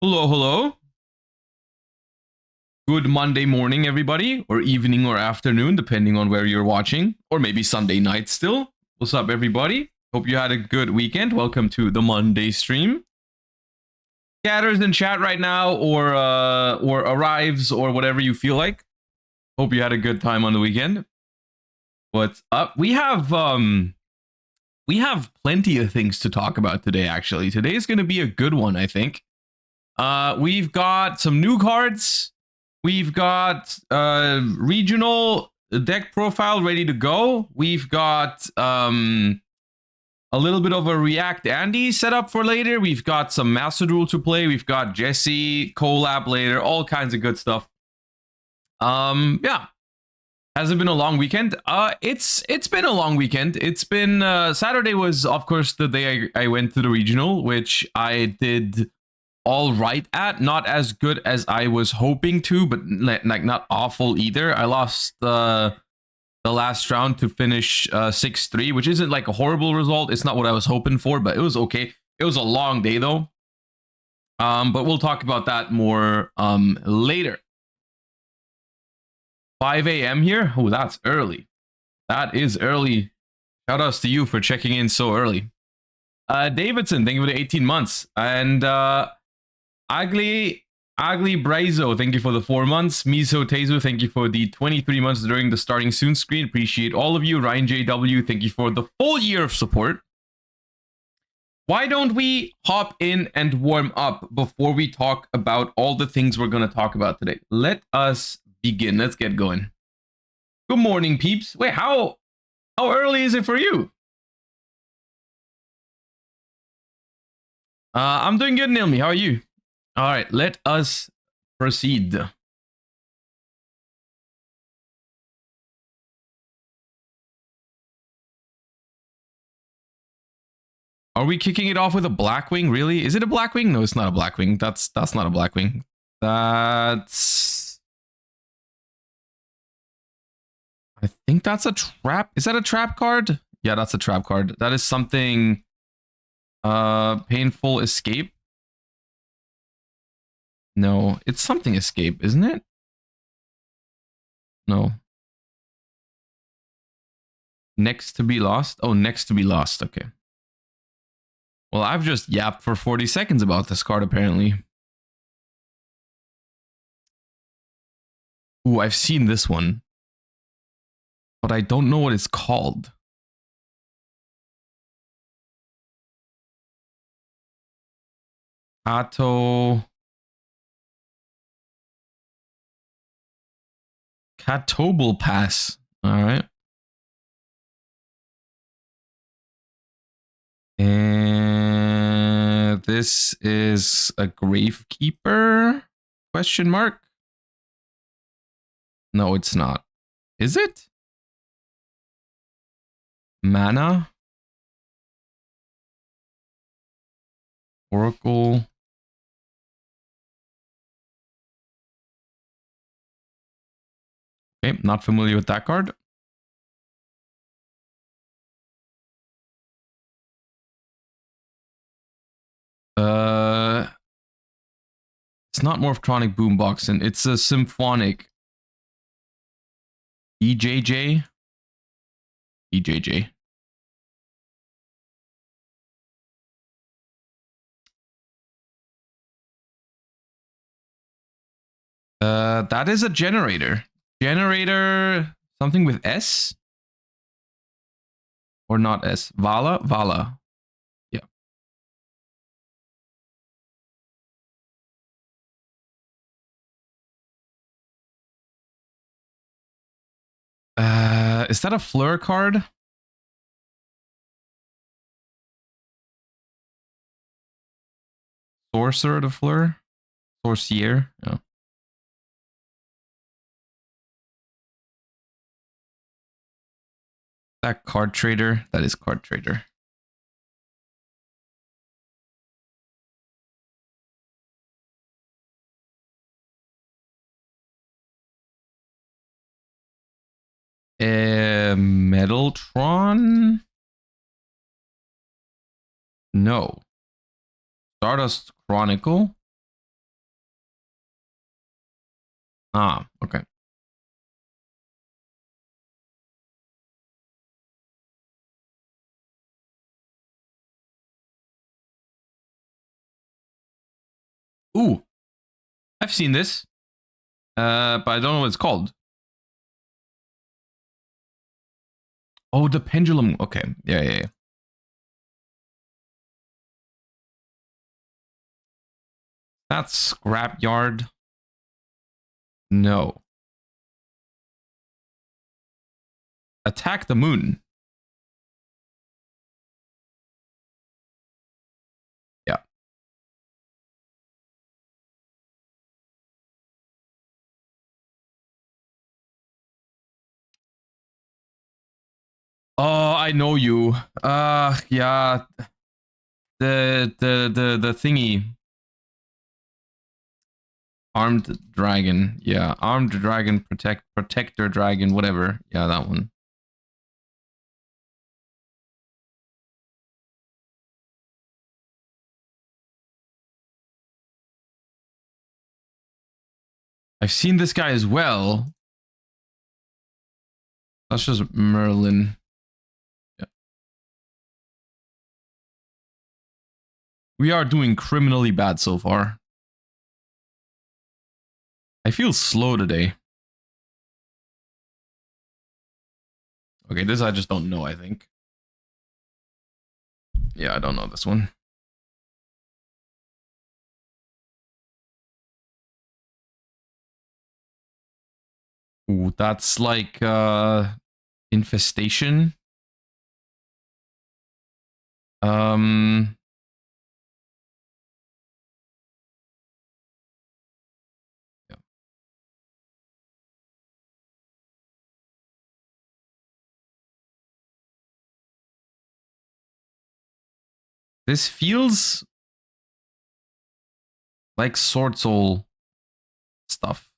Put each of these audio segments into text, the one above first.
Hello, hello. Good Monday morning, everybody, or evening or afternoon, depending on where you're watching, or maybe Sunday night still. What's up, everybody? Hope you had a good weekend. Welcome to the Monday stream. Scatters in chat right now, or arrives, or whatever you feel like. Hope you had a good time on the weekend. What's up? We have plenty of things to talk about today. Actually, today is going to be a good one, I think. We've got some new cards. We've got regional deck profile ready to go. We've got a little bit of a React Andy set up for later. We've got some Master Duel to play. We've got Jesse collab later. All kinds of good stuff. Yeah. Has it been a long weekend? It's been a long weekend. It's been Saturday was of course the day I went to the regional, which I did all right at. Not as good as I was hoping to, but like not awful either. I lost the last round to finish 6-3, which isn't like a horrible result. It's not what I was hoping for, but it was okay. It was a long day though. But we'll talk about that more later. 5 a.m. here. Oh, that's early. That is early. Shout outs to you for checking in so early. Davidson, thank you for the 18 months. And Ugly Brazo, thank you for the 4 months. Miso Tezu, thank you for the 23 months during the starting soon screen. Appreciate all of you. Ryan JW, thank you for the full year of support. Why don't we hop in and warm up before we talk about all the things we're going to talk about today? Let us begin. Let's get going. Good morning, peeps. Wait, how early is it for you? I'm doing good, Nilmi. How are you? All right, let us proceed. Are we kicking it off with a Blackwing? Really? Is it a Blackwing? No, it's not a Blackwing. That's not a Blackwing. I think that's a trap. Is that a trap card? Yeah, that's a trap card. That is something. Painful Escape. No, it's something Escape, isn't it? No. Next to be lost. Oh, next to be lost. Okay. Well, I've just yapped for 40 seconds about this card, apparently. Ooh, I've seen this one. But I don't know what it's called. Catobal Pass. All right. And this is a Gravekeeper? Question mark? No, it's not. Is it? Mana? Oracle? Okay, not familiar with that card. It's not Morphtronic Boombox, and it's a Symphonic. EJJ? EJJ. That is a generator. Generator, something with S? Or not S? Vala? Vala. Yeah. Is that a Fleur card? Sorcerer to Fleur? Sorcier? Oh. That Card Trader? That is Card Trader. Metaltron? No. Stardust Chronicle? Ah, okay. Ooh, I've seen this. But I don't know what it's called. Oh, the pendulum. Okay. Yeah, yeah, yeah. That's scrapyard. No. Attack the moon. Yeah. Oh, I know you. Yeah. The thingy. Armed dragon. Yeah. Armed dragon, protector dragon, whatever. Yeah, that one. I've seen this guy as well. That's just Merlin. Yeah. We are doing criminally bad so far. I feel slow today. Okay, this I just don't know, I think. Yeah, I don't know this one. Ooh, that's like infestation. Um yeah. This feels like Sword Soul stuff.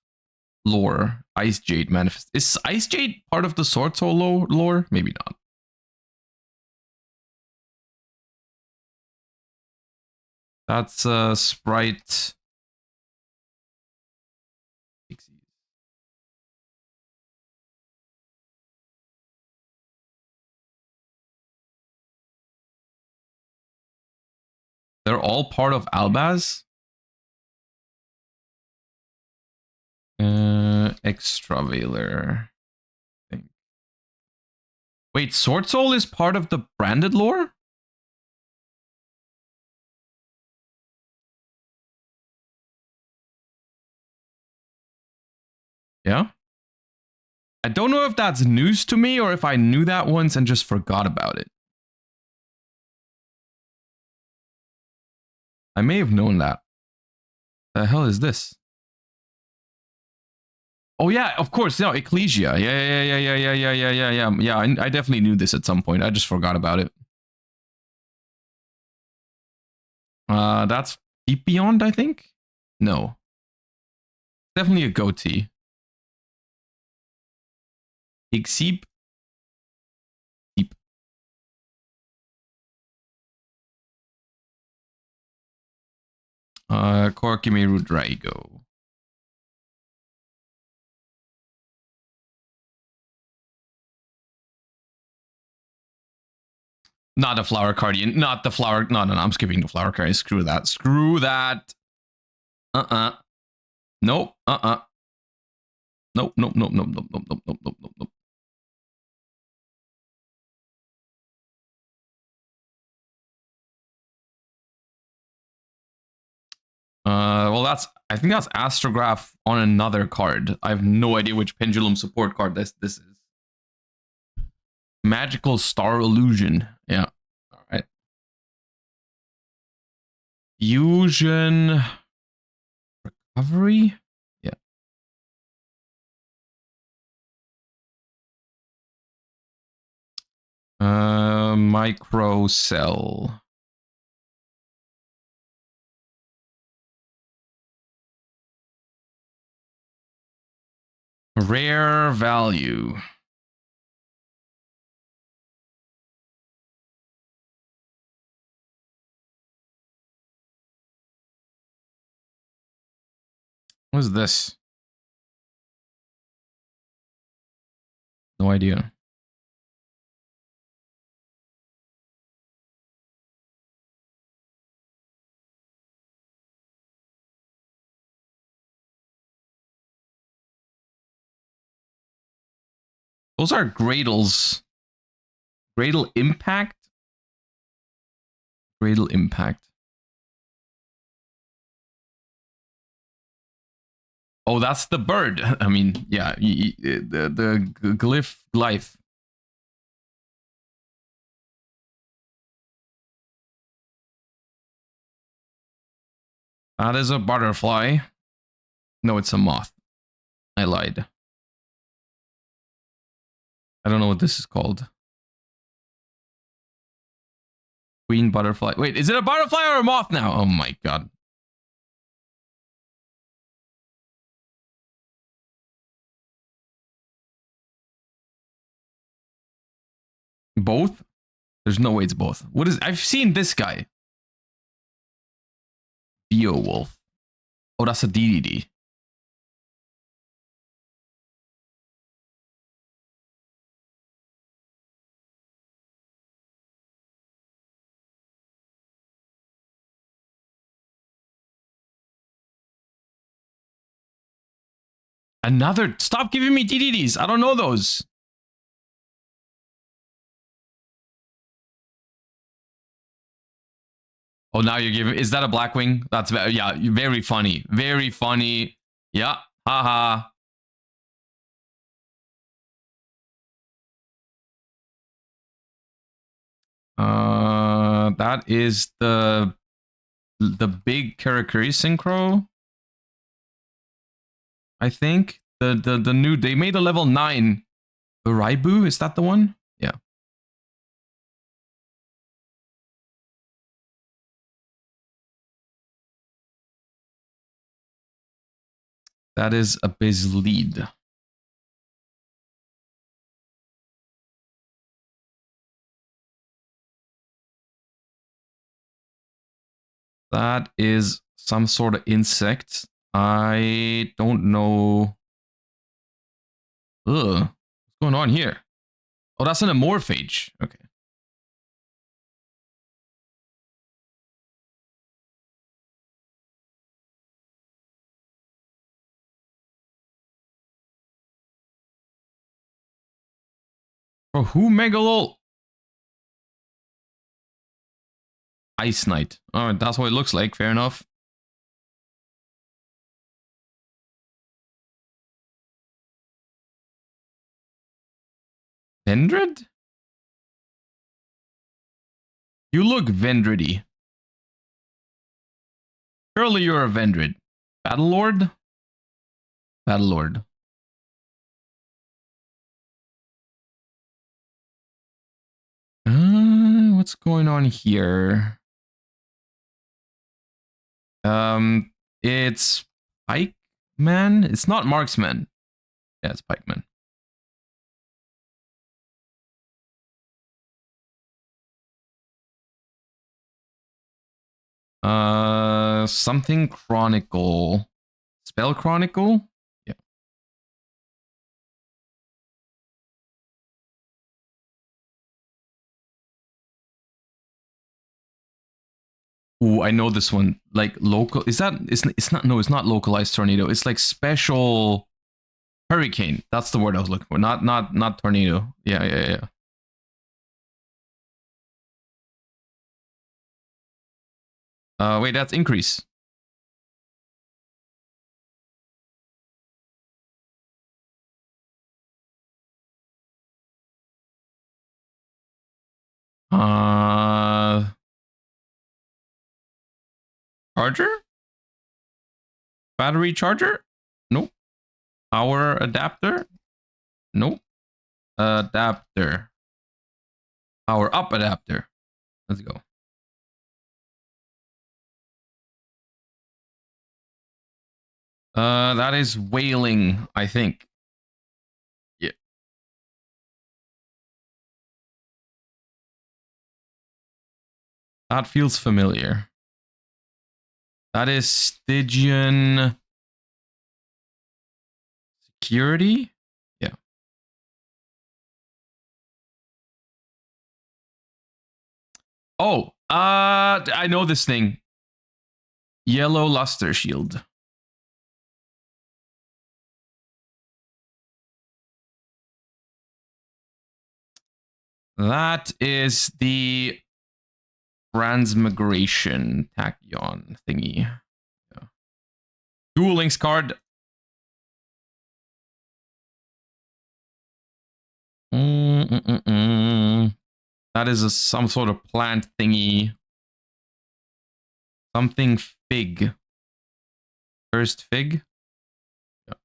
Lore. Ice Jade manifest. Is Ice Jade part of the Sword Soul lore? Maybe not. That's Sprite. They're all part of Albaz. Extravailer. Wait, Sword Soul is part of the branded lore? Yeah. I don't know if that's news to me or if I knew that once and just forgot about it. I may have known that. The hell is this? Oh yeah, of course. No, Ecclesia. Yeah. I definitely knew this at some point. I just forgot about it. That's Deep Beyond, I think. No, definitely a goatee. Exceep. Deep. Korkimeru Draigo. Not the Flower Guardian. Not the Flower. No. I'm skipping the Flower Guardian. Screw that. Screw that. Nope. Nope. Well, I think that's Astrograph on another card. I have no idea which Pendulum support card this is. Magical Star Illusion. Yeah. All right. Fusion Recovery. Yeah. Micro Cell. Rare value. What is this? No idea. Those are Gradles. Gradle Impact? Gradle Impact. Oh, that's the bird. I mean, yeah, the glyph. That is a butterfly. No, it's a moth. I lied. I don't know what this is called. Queen butterfly. Wait, is it a butterfly or a moth now? Oh my god. Both? There's no way it's both. What is... I've seen this guy. Beowulf. Oh, that's a DDD. Another... Stop giving me DDDs. I don't know those. Oh, now you're giving... Is that a Blackwing? That's... Yeah, very funny. Very funny. Yeah. Haha. That is the big Karakuri synchro. I think the new... They made a level 9. The Raibu, is that the one? Yeah. That is a biz lead. That is some sort of insect. I don't know. Ugh. What's going on here? Oh, that's an amorphage. Okay. Oh, who Megalol? Ice Knight. Alright, that's what it looks like. Fair enough. Vendred? You look Vendredy. Surely you're a Vendred. Battlelord? Battlelord. What's going on here? It's Pikeman? It's not Marksman. Yeah, it's Pikeman. Something Chronicle. Spell Chronicle? Yeah. Ooh, I know this one. Like local... Is that... It's not... No, it's not localized tornado. It's like special... Hurricane. That's the word I was looking for. Not tornado. Yeah. Wait, that's increase. Charger? Battery charger? Nope. Power adapter? Nope. Adapter. Power up adapter. Let's go. That is wailing, I think. Yeah. That feels familiar. That is Stygian security? Yeah. Oh, I know this thing. Yellow luster shield. That is the transmigration tachyon thingy. Yeah. Duel Links card. That is some sort of plant thingy. Something fig. First fig. Yeah.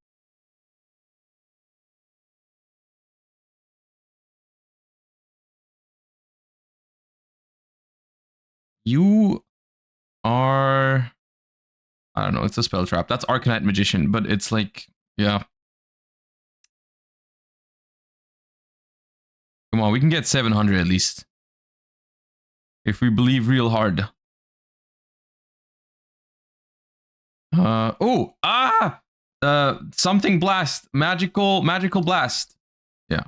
You are... I don't know, it's a spell trap. That's Arcanite Magician, but it's like, yeah. Come on, we can get 700 at least. If we believe real hard. Something blast. Magical blast. Yeah.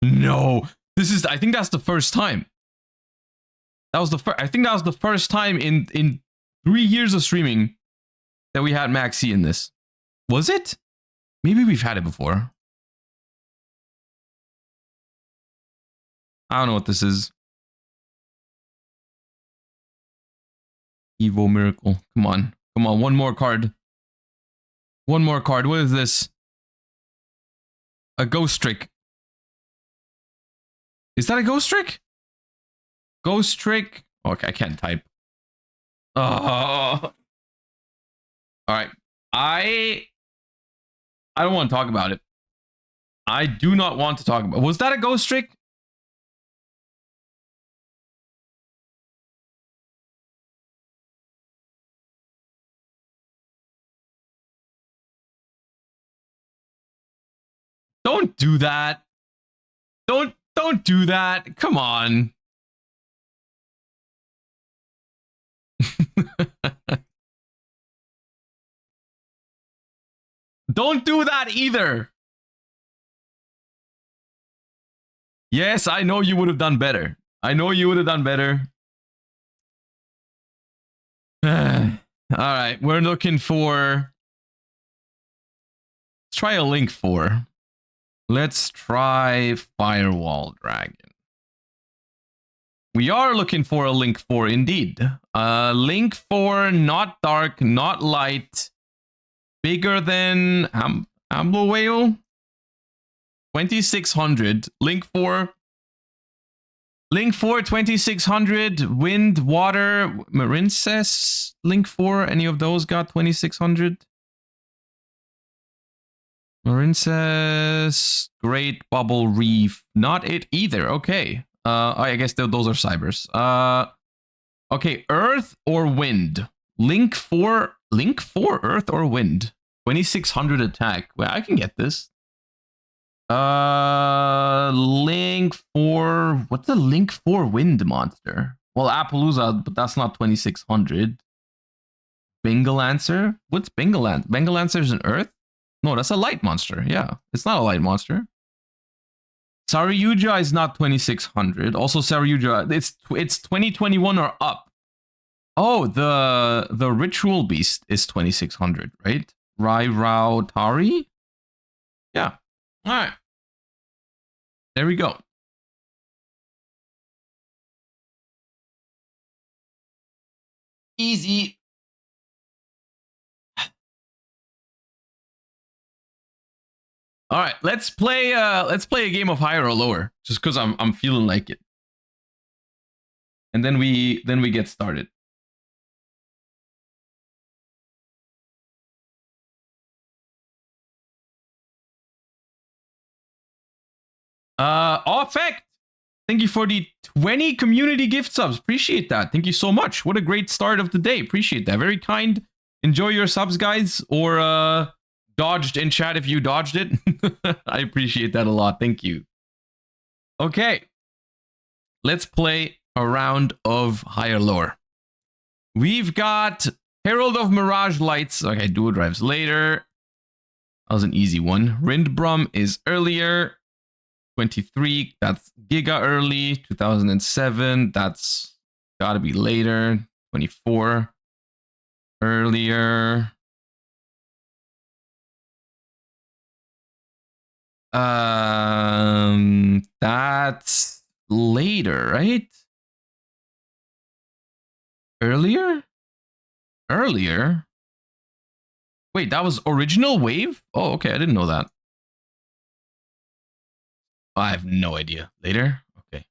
No. I think that's the first time. That was I think that was the first time in 3 years of streaming that we had Maxi in this. Was it? Maybe we've had it before. I don't know what this is. Evo Miracle. Come on. Come on. One more card. One more card. What is this? A Ghost Trick. Is that a Ghost Trick? Ghost Trick. Okay, I can't type. All right. I don't want to talk about it. I do not want to talk about it. Was that a Ghost Trick? Don't do that. Don't do that. Come on. Don't do that either. Yes, I know you would have done better. I know you would have done better. All right, we're looking for... Let's try a Link 4. Let's try Firewall Dragon. We are looking for a Link 4 indeed. Link 4, not dark, not light. Bigger than Amble Whale. 2600. Link 4. Link 4, 2600. Wind, Water, Marincess. Link 4, any of those got 2600? Marincess, Great Bubble Reef. Not it either. Okay. I guess those are cybers. Okay, Earth or Wind? Link 4, Earth or Wind? 2600 attack. Well, I can get this. Link 4. What's a Link 4 Wind monster? Well, Appaloosa, but that's not 2600. Bengalancer? What's Bengalancer? Bengalancer's an Earth? No, that's a light monster. Yeah, it's not a light monster. Saryuja is not 2600. Also, Saryuja, it's 2021 or up. Oh, the Ritual Beast is 2600, right? Rairautari? Yeah. All right. There we go. Easy. All right, let's play a game of higher or lower, just because I'm feeling like it, and then we get started. Effect. Thank you for the 20 community gift subs. Appreciate that. Thank you so much. What a great start of the day. Appreciate that. Very kind. Enjoy your subs, guys. Or dodged in chat if you dodged it. I appreciate that a lot. Thank you. Okay. Let's play a round of higher lower. We've got Herald of Mirage Lights. Okay, dual drives later. That was an easy one. Rindbrum is earlier. 23, that's Giga early. 2007, that's gotta be later. 24, earlier. That's later, right? Earlier? Earlier? Wait, that was original wave? Oh, okay, I didn't know that. I have no idea. Later? Okay.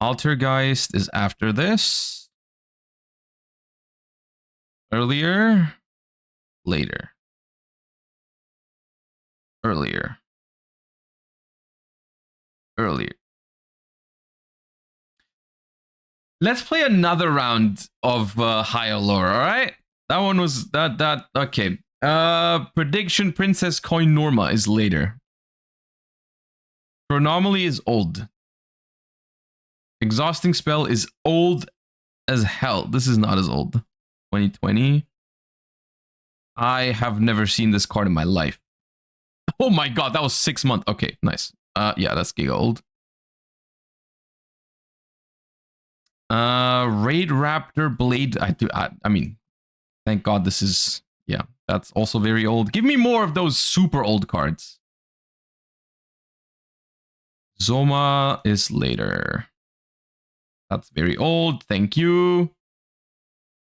Altergeist is after this. Earlier? Later. Earlier. Earlier. Let's play another round of high or lower, all right? That one was okay. Prediction Princess Coin Norma is later. Chronomaly is old. Exhausting Spell is old as hell. This is not as old. 2020. I have never seen this card in my life. Oh my god, that was 6 months. Okay, nice. Yeah, that's giga old. Raid Raptor Blade. I mean, thank god this is, yeah, that's also very old. Give me more of those super old cards. Zoma is later. That's very old. Thank you.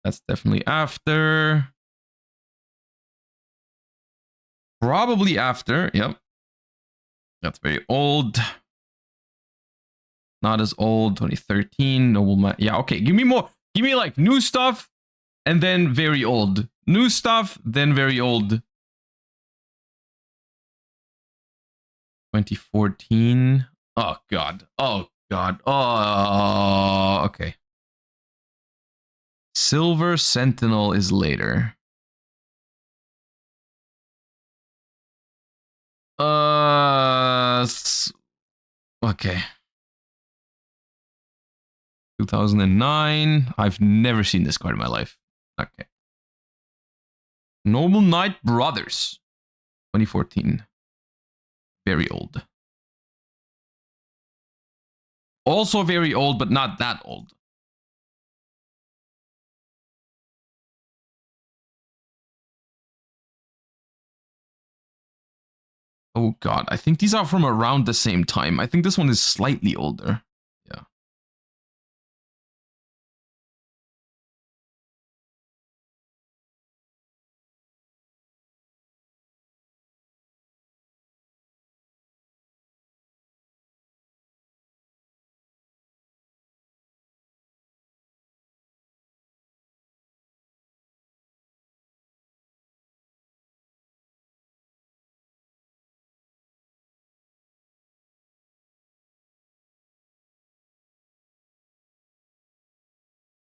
That's definitely after. Probably after. Yep. That's very old. Not as old. 2013. Noble. Yeah, okay. Give me more. Give me like new stuff and then very old. New stuff, then very old. 2014. Oh, God. Oh, God. Oh, okay. Silver Sentinel is later. Okay. 2009. I've never seen this card in my life. Okay. Noble Knight Brothers. 2014. Very old. Also very old, but not that old. Oh god, I think these are from around the same time. I think this one is slightly older. Yeah.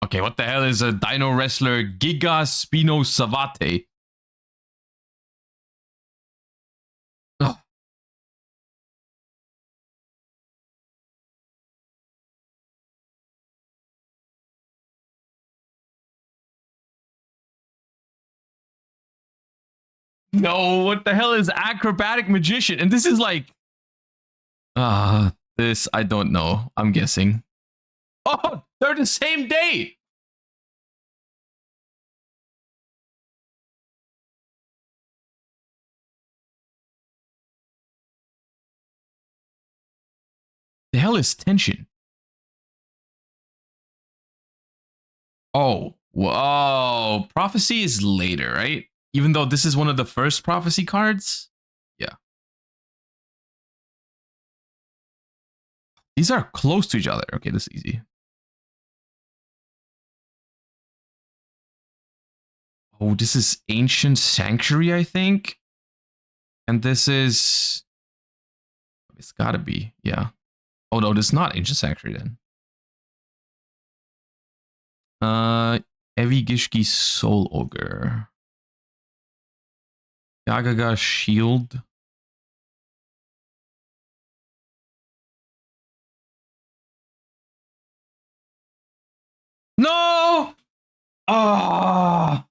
Okay, what the hell is a Dino Wrestler Giga Spino Savate? Oh. No, what the hell is Acrobatic Magician? And this is like... this, I don't know. I'm guessing. Oh, they're the same day! The hell is Tension? Oh, whoa. Prophecy is later, right? Even though this is one of the first Prophecy cards? Yeah. These are close to each other. Okay, this is easy. Oh, this is Ancient Sanctuary, I think. And this is... It's gotta be, yeah. Oh no, this is not Ancient Sanctuary then. Evigishki Soul Ogre. Gagaga Shield. No! Ah!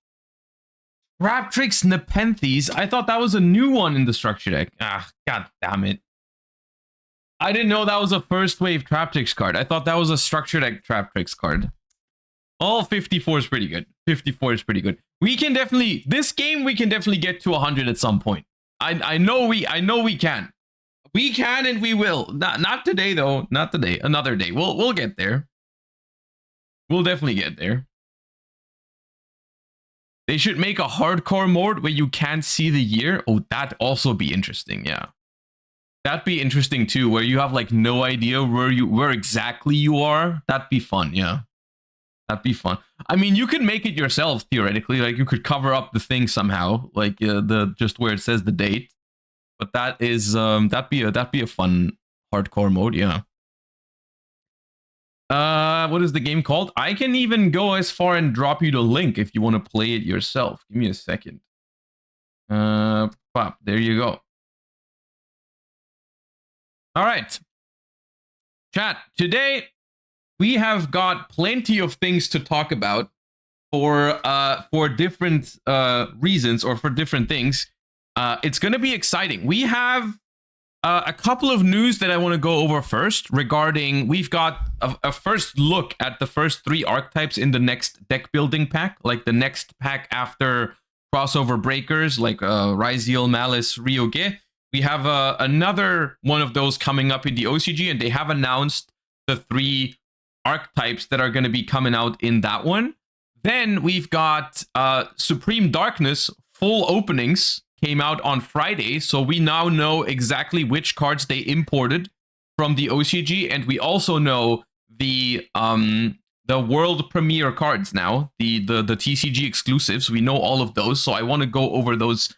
Raptrix Nepenthes. I thought that was a new one in the structure deck. Ah, god damn it. I didn't know that was a first wave Traptrix card. I thought that was a structure deck Traptrix card. All 54 is pretty good. 54 is pretty good. We can definitely, this game we can definitely get to 100 at some point. I know we can. We can and we will. Not today though. Not today. Another day. We'll get there. We'll definitely get there. They should make a hardcore mode where you can't see the year. Oh, that'd also be interesting. Yeah. That'd be interesting too, where you have like no idea where exactly you are. That'd be fun. Yeah. That'd be fun. I mean, you could make it yourself theoretically. Like you could cover up the thing somehow, like the just where it says the date. But that is that'd be a fun hardcore mode. Yeah. What is the game called? I can even go as far and drop you the link if you want to play it yourself. Give me a second. Pop, there you go. All right. Chat, today we have got plenty of things to talk about for different reasons or for different things. It's going to be exciting. We have a couple of news that I want to go over first regarding, we've got a first look at the first 3 archetypes in the next deck building pack, like the next pack after crossover breakers, like Ryziel, Malice, Yugioh. We have another one of those coming up in the OCG, and they have announced the 3 archetypes that are going to be coming out in that one. Then we've got Supreme Darkness full openings came out on Friday, so we now know exactly which cards they imported from the OCG, and we also know the world premiere cards now, the TCG exclusives. We know all of those, so I want to go over those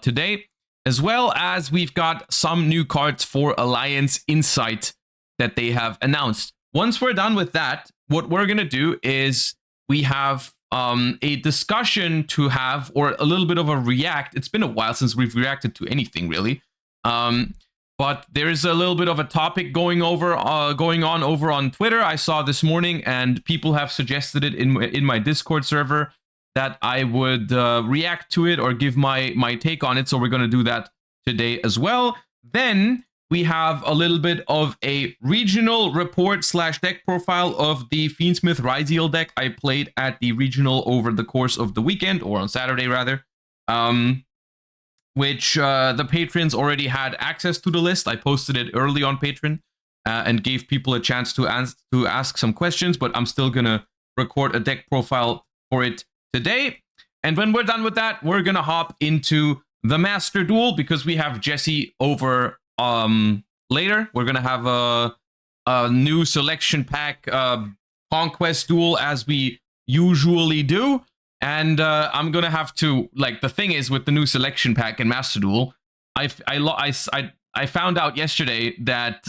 today, as well as we've got some new cards for Alliance Insight that they have announced. Once we're done with that, what we're gonna do is we have a discussion to have, or a little bit of a react. It's been a while since we've reacted to anything really, but there's a little bit of a topic going on over on Twitter. I saw this morning, and people have suggested it in my Discord server that I would react to it or give my take on it. So we're going to do that today as well. Then we have a little bit of a regional report / deck profile of the Fiendsmith Ryziel deck I played at the regional over the course of the weekend, or on Saturday rather, which the patrons already had access to the list. I posted it early on Patreon and gave people a chance to ask some questions, but I'm still going to record a deck profile for it today. And when we're done with that, we're going to hop into the Master Duel, because we have Jesse over later. We're gonna have a new selection pack conquest duel, as we usually do, and I'm gonna have to, like, the thing is with the new selection pack and Master Duel, I found out yesterday that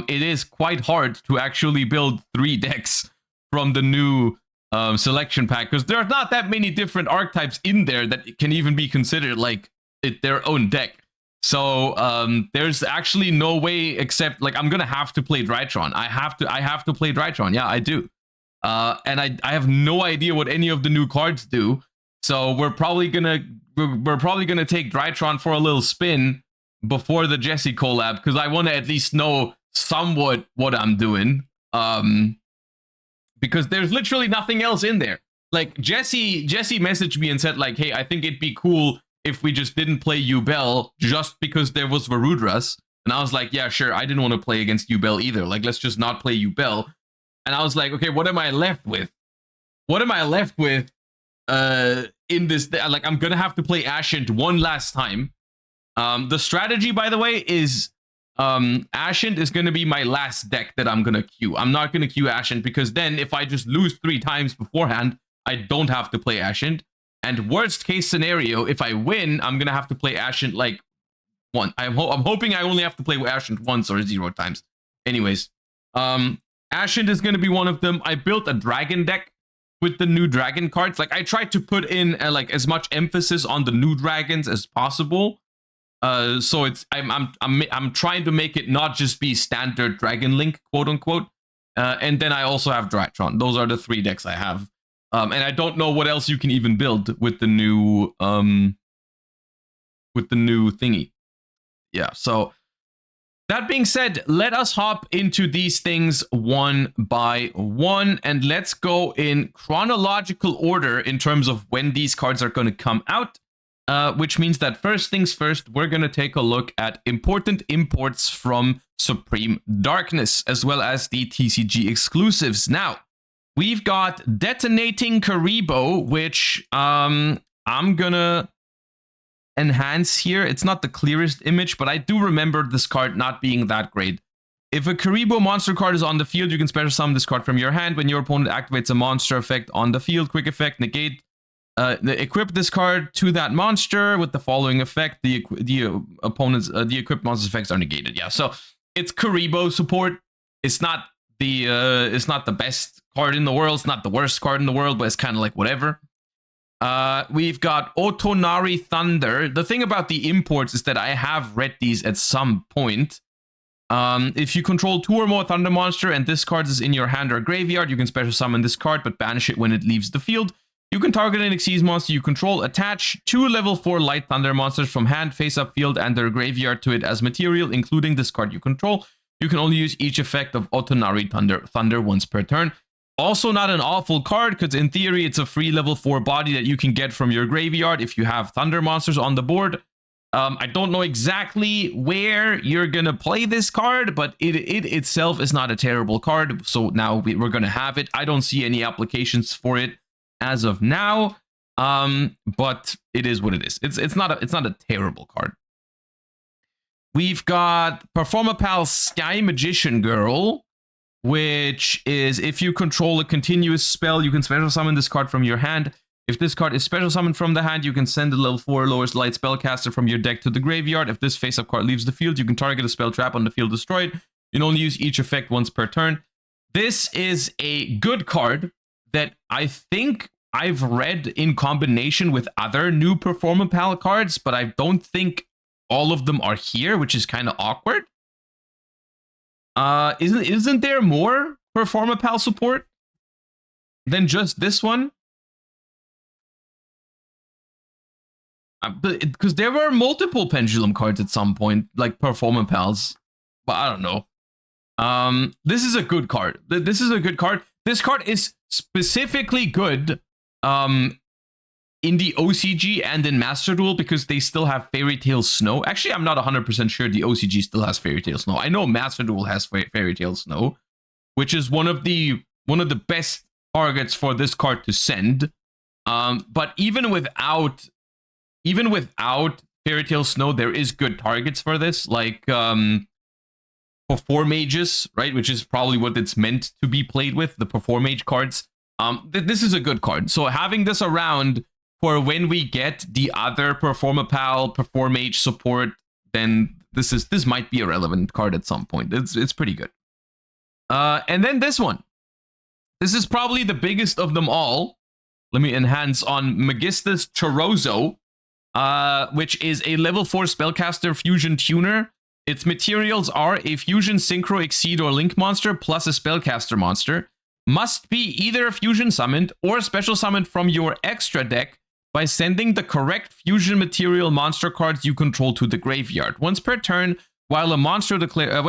it is quite hard to actually build 3 decks from the new selection pack, because there are not that many different archetypes in there that can even be considered like their own deck. So there's actually no way except, like, I'm gonna have to play Drytron. I have to play Drytron. Yeah, I do. And I have no idea what any of the new cards do. So we're probably gonna take Drytron for a little spin before the Jesse collab, because I want to at least know somewhat what I'm doing. Because there's literally nothing else in there. Like Jesse messaged me and said, like, hey, I think it'd be cool if we just didn't play Yubel just because there was Varudras. And I was like, yeah, sure. I didn't want to play against Yubel either. Like, let's just not play Yubel. And I was like, okay, what am I left with? What am I left with in this? Like, I'm going to have to play Ascent one last time. The strategy, by the way, is Ascent is going to be my last deck that I'm going to queue. I'm not going to queue Ascent, because then if I just lose 3 times beforehand, I don't have to play Ascent. And worst case scenario, if I win, I'm gonna have to play Ascent like one. I'm hoping I only have to play Ascent once or 0 times. Anyways, Ascent is gonna be one of them. I built a dragon deck with the new dragon cards. Like, I tried to put in like as much emphasis on the new dragons as possible. So it's I'm trying to make it not just be standard Dragon Link, quote unquote. And then I also have Drytron. Those are the 3 decks I have. And I don't know what else you can even build with the new thingy. Yeah, so that being said, let us hop into these things one by one, and let's go in chronological order in terms of when these cards are going to come out, which means that first things first, we're going to take a look at important imports from Supreme Darkness, as well as the TCG exclusives. Now, we've got Detonating Karibo, which I'm going to enhance here. It's not the clearest image, but I do remember this card not being that great. If a Karibo monster card is on the field, you can special summon this card from your hand. When your opponent activates a monster effect on the field, quick effect, negate, equip this card to that monster with the following effect. The equipped monster's effects are negated. Yeah, so it's Karibo support. It's not the best card in the world. It's not the worst card in the world, but it's kind of like whatever. We've got Otonari Thunder. The thing about the imports is that I have read these at some point. If you control 2 or more Thunder monster and this card is in your hand or graveyard, you can special summon this card but banish it when it leaves the field. You can target an Xyz monster you control, attach 2 level 4 Light Thunder monsters from hand, face up, field, and their graveyard to it as material, including this card you control. You can only use each effect of Otonari Thunder once per turn. Also not an awful card, because in theory, it's a free level 4 body that you can get from your graveyard if you have Thunder monsters on the board. I don't know exactly where you're going to play this card, but it itself is not a terrible card. So now we're going to have it. I don't see any applications for it as of now, but it is what it is. It's not a terrible card. We've got Performapal Sky Magician Girl, which is if you control a continuous spell, you can special summon this card from your hand. If this card is special summoned from the hand, you can send a level 4 lowest light spellcaster from your deck to the graveyard. If this face-up card leaves the field, you can target a spell trap on the field destroyed. You can only use each effect once per turn. This is a good card that I think I've read in combination with other new Performapal cards, but I don't think all of them are here, which is kind of awkward. Isn't there more Performapal support than just this one? Because there were multiple Pendulum cards at some point, like Performapals, but I don't know. This is a good card. This is a good card. This card is specifically good in the OCG and in Master Duel because they still have Fairy Tail Snow. Actually, I'm not 100% sure the OCG still has Fairy Tail Snow. I know Master Duel has Fairy Tail Snow, which is one of the best targets for this card to send. But even without Fairy Tail Snow, there is good targets for this, like for 4 mages, right? Which is probably what it's meant to be played with, the Perform Mage cards. This is a good card. So having this around for when we get the other Performapal, Perform Mage support, then this might be a relevant card at some point. It's pretty good. And then this one. This is probably the biggest of them all. Let me enhance on Magista's Chorozo, which is a level 4 spellcaster fusion tuner. Its materials are a fusion, synchro, exceed, or link monster plus a spellcaster monster. Must be either fusion summoned or special summoned from your extra deck by sending the correct fusion material monster cards you control to the graveyard. Once per turn, while when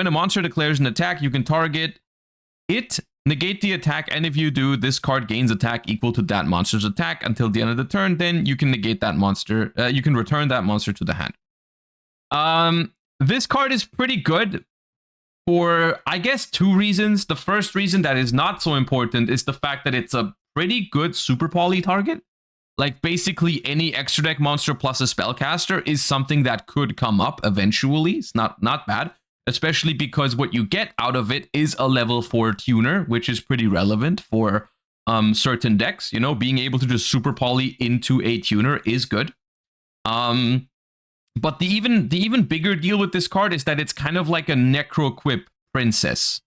a monster declares an attack, you can target it, negate the attack, and if you do, this card gains attack equal to that monster's attack until the end of the turn. Then you can negate that monster. You can return that monster to the hand. This card is pretty good for, I guess, 2 reasons. The first reason that is not so important is the fact that it's a pretty good super poly target. Like, basically any extra deck monster plus a spellcaster is something that could come up eventually. It's not bad, especially because what you get out of it is a level 4 tuner, which is pretty relevant for certain decks. You know, being able to just super poly into a tuner is good. But the even bigger deal with this card is that it's kind of like a Necroquip princess.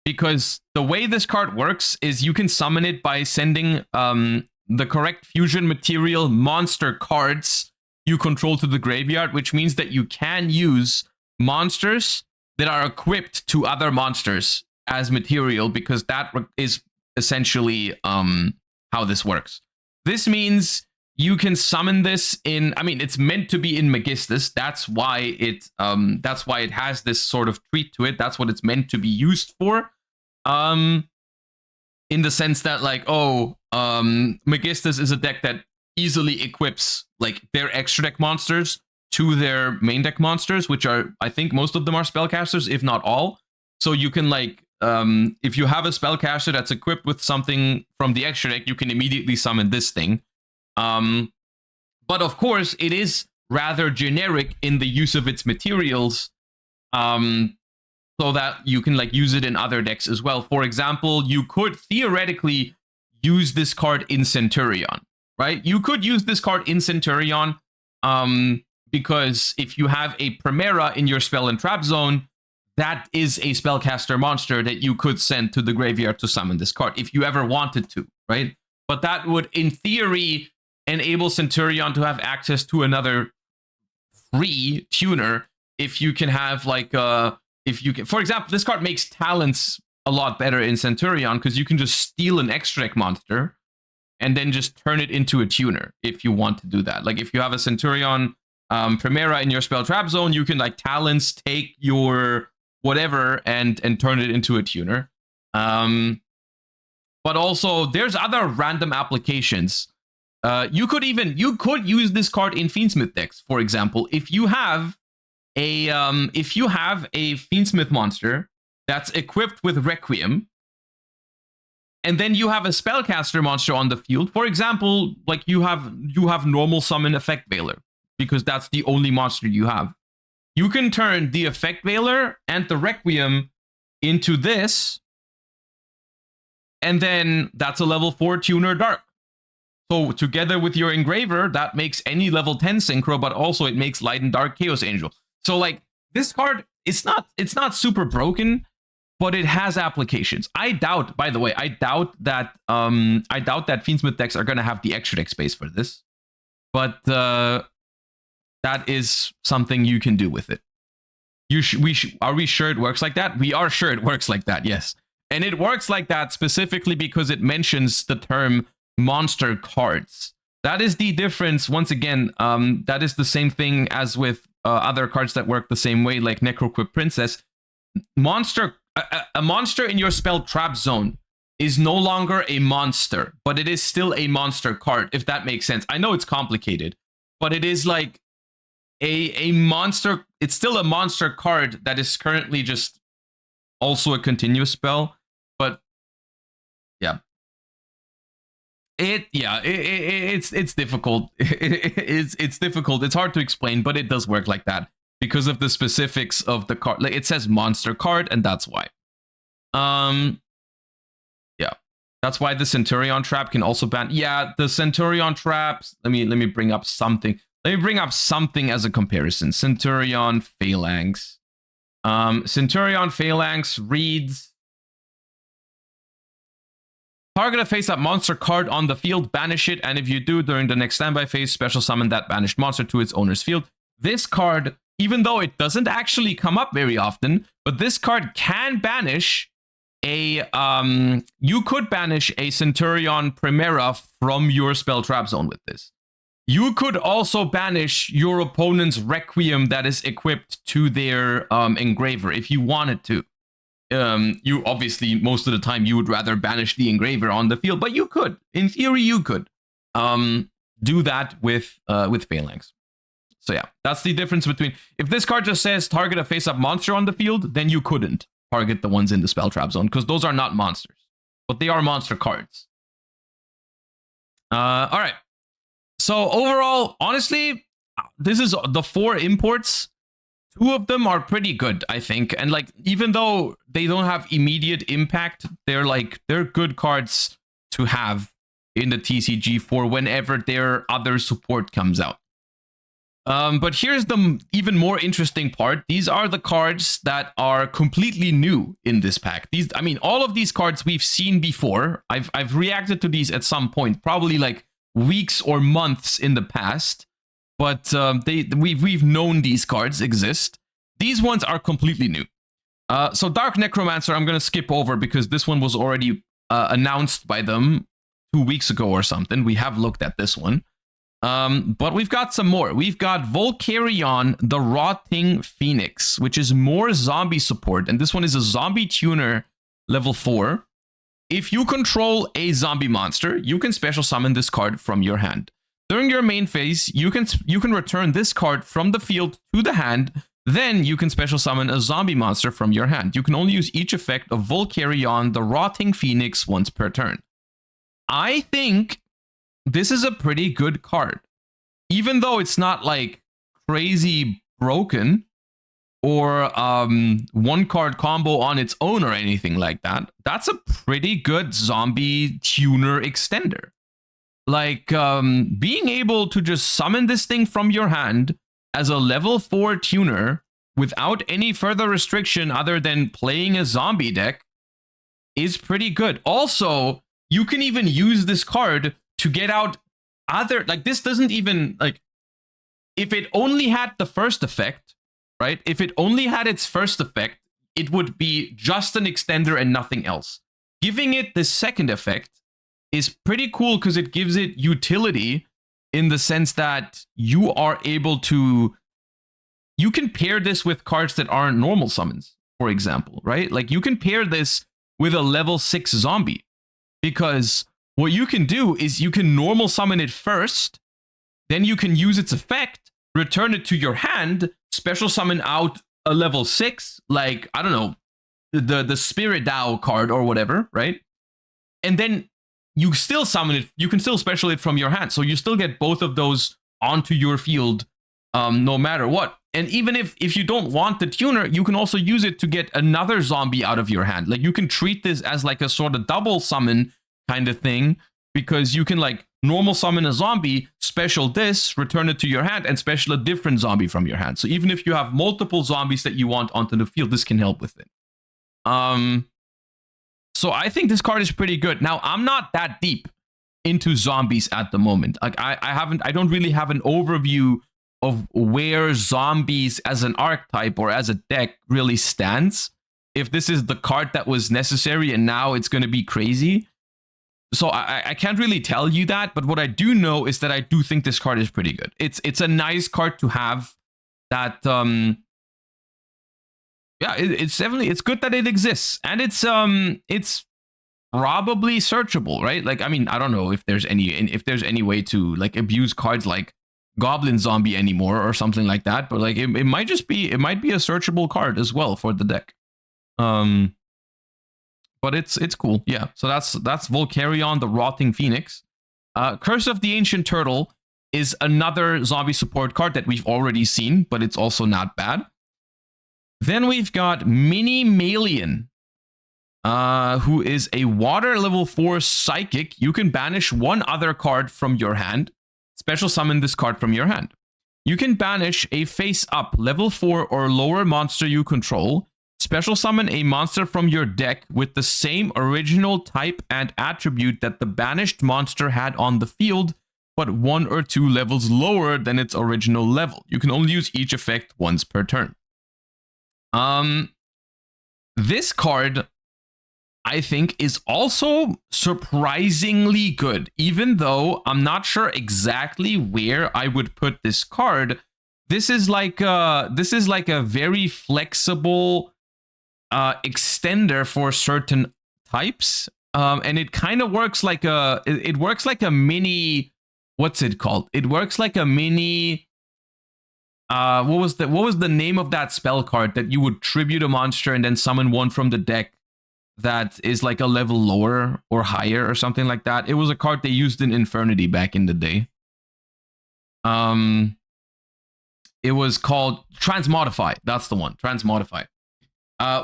Because the way this card works is you can summon it by sending the correct fusion material monster cards you control to the graveyard, which means that you can use monsters that are equipped to other monsters as material, because that is essentially how this works. This means you can summon this in, I mean, it's meant to be in Megistus. That's why it has this sort of treat to it. That's what it's meant to be used for. In the sense that, like, Megistus is a deck that easily equips like their extra deck monsters to their main deck monsters, which are, I think most of them are spellcasters, if not all. So you can, like, if you have a spellcaster that's equipped with something from the extra deck, you can immediately summon this thing. But of course, it is rather generic in the use of its materials, so that you can, like, use it in other decks as well. For example, you could theoretically use this card in Centurion, right? You could use this card in Centurion, because if you have a Primera in your spell and trap zone, that is a spellcaster monster that you could send to the graveyard to summon this card if you ever wanted to, right? But that would, in theory, enable Centurion to have access to another free tuner if you can have, like, for example, this card makes Talents a lot better in Centurion because you can just steal an extra deck monster and then just turn it into a tuner if you want to do that. Like, if you have a Centurion Primera in your spell trap zone, you can, like, Talents, take your whatever and turn it into a tuner. But also, there's other random applications. You could use this card in Fiendsmith decks, for example. If you have a Fiendsmith monster that's equipped with Requiem, and then you have a spellcaster monster on the field, for example, like you have normal summon Effect Veiler, because that's the only monster you have. You can turn the Effect Veiler and the Requiem into this, and then that's a level 4 tuner Dark. So together with your Engraver, that makes any level 10 synchro, but also it makes Light and Dark Chaos Angel. So, like, this card, it's not super broken, but it has applications. I doubt that Fiendsmith decks are gonna have the extra deck space for this, but that is something you can do with it. Are we sure it works like that? We are sure it works like that, yes. And it works like that specifically because it mentions the term monster cards. That is the difference. Once again, that is the same thing as with other cards that work the same way, like Necroquip Princess. A monster in your spell trap zone is no longer a monster, but it is still a monster card, if that makes sense. I know it's complicated, but it is like a monster. It's still a monster card that is currently just also a continuous spell. But yeah. It's difficult. It's difficult. It's hard to explain, but it does work like that because of the specifics of the card. Like, it says monster card, and that's why. Yeah, that's why the Centurion trap can also ban. Yeah, the Centurion traps. Let me bring up something. Let me bring up something as a comparison. Centurion Phalanx. Centurion Phalanx reads: target a face-up monster card on the field, banish it, and if you do, during the next standby phase, special summon that banished monster to its owner's field. This card, even though it doesn't actually come up very often, but this card can banish you could banish a Centurion Primera from your spell trap zone with this. You could also banish your opponent's Requiem that is equipped to their Engraver if you wanted to. You obviously, most of the time, you would rather banish the Engraver on the field, but you could. In theory, you could do that with Phalanx. So yeah, that's the difference between... If this card just says target a face-up monster on the field, then you couldn't target the ones in the spell trap zone, because those are not monsters, but they are monster cards. All right. So overall, honestly, this is the 4 imports. 2 of them are pretty good, I think. And, like, even though they don't have immediate impact, they're good cards to have in the TCG for whenever their other support comes out. But here's the even more interesting part. These are the cards that are completely new in this pack. I mean, all of these cards we've seen before. I've reacted to these at some point, probably like weeks or months in the past. But we've known these cards exist. These ones are completely new. So Dark Necromancer, I'm going to skip over because this one was already announced by them 2 weeks ago or something. We have looked at this one. But we've got some more. We've got Volcarion, the Rotting Phoenix, which is more zombie support. And this one is a zombie tuner level 4. If you control a zombie monster, you can special summon this card from your hand. During your main phase, you can return this card from the field to the hand. Then you can special summon a zombie monster from your hand. You can only use each effect of Volcarion, the Rotting Phoenix, once per turn. I think this is a pretty good card. Even though it's not like crazy broken or one card combo on its own or anything like that, that's a pretty good zombie tuner extender. Like being able to just summon this thing from your hand as a level 4 tuner without any further restriction other than playing a zombie deck is pretty good. Also, you can even use this card to get out other, like this doesn't even, like, if it only had the first effect, right? If it only had its first effect, it would be just an extender and nothing else. Giving it the second effect is pretty cool because it gives it utility in the sense that you are able to, you can pair this with cards that aren't normal summons, for example, right? Like you can pair this with a level 6 zombie, because what you can do is you can normal summon it first, then you can use its effect, return it to your hand, special summon out a level 6, like, I don't know, the Spirit Dao card or whatever, right? And then you still summon it, you can still special it from your hand, so you still get both of those onto your field no matter what. And even if you don't want the tuner, you can also use it to get another zombie out of your hand. Like you can treat this as like a sort of double summon kind of thing, because you can like normal summon a zombie, special this, return it to your hand, and special a different zombie from your hand. So even if you have multiple zombies that you want onto the field, this can help with it. So I think this card is pretty good. Now, I'm not that deep into zombies at the moment. Like I don't really have an overview of where zombies as an archetype or as a deck really stands. If this is the card that was necessary and now it's going to be crazy. So I can't really tell you that, but what I do know is that I do think this card is pretty good. It's a nice card to have that, yeah, it's definitely, it's good that it exists, and it's probably searchable, right? Like, I mean, I don't know if there's any way to like abuse cards like Goblin Zombie anymore or something like that, but like it might be a searchable card as well for the deck. But it's cool, yeah. So that's Volcarion, the Rotting Phoenix. Curse of the Ancient Turtle is another zombie support card that we've already seen, but it's also not bad. Then we've got Mini Malian, who is a water level 4 psychic. You can banish one other card from your hand, special summon this card from your hand. You can banish a face up level 4 or lower monster you control, special summon a monster from your deck with the same original type and attribute that the banished monster had on the field, but 1 or 2 levels lower than its original level. You can only use each effect once per turn. This card, I think, is also surprisingly good, even though I'm not sure exactly where I would put this card. This is like a very flexible extender for certain types, and it kind of works like a mini, what's it called? It works like a mini. What was the name of that spell card that you would tribute a monster and then summon one from the deck that is like a level lower or higher or something like that? It was a card they used in Infernity back in the day. It was called Transmodify. That's the one, Transmodify.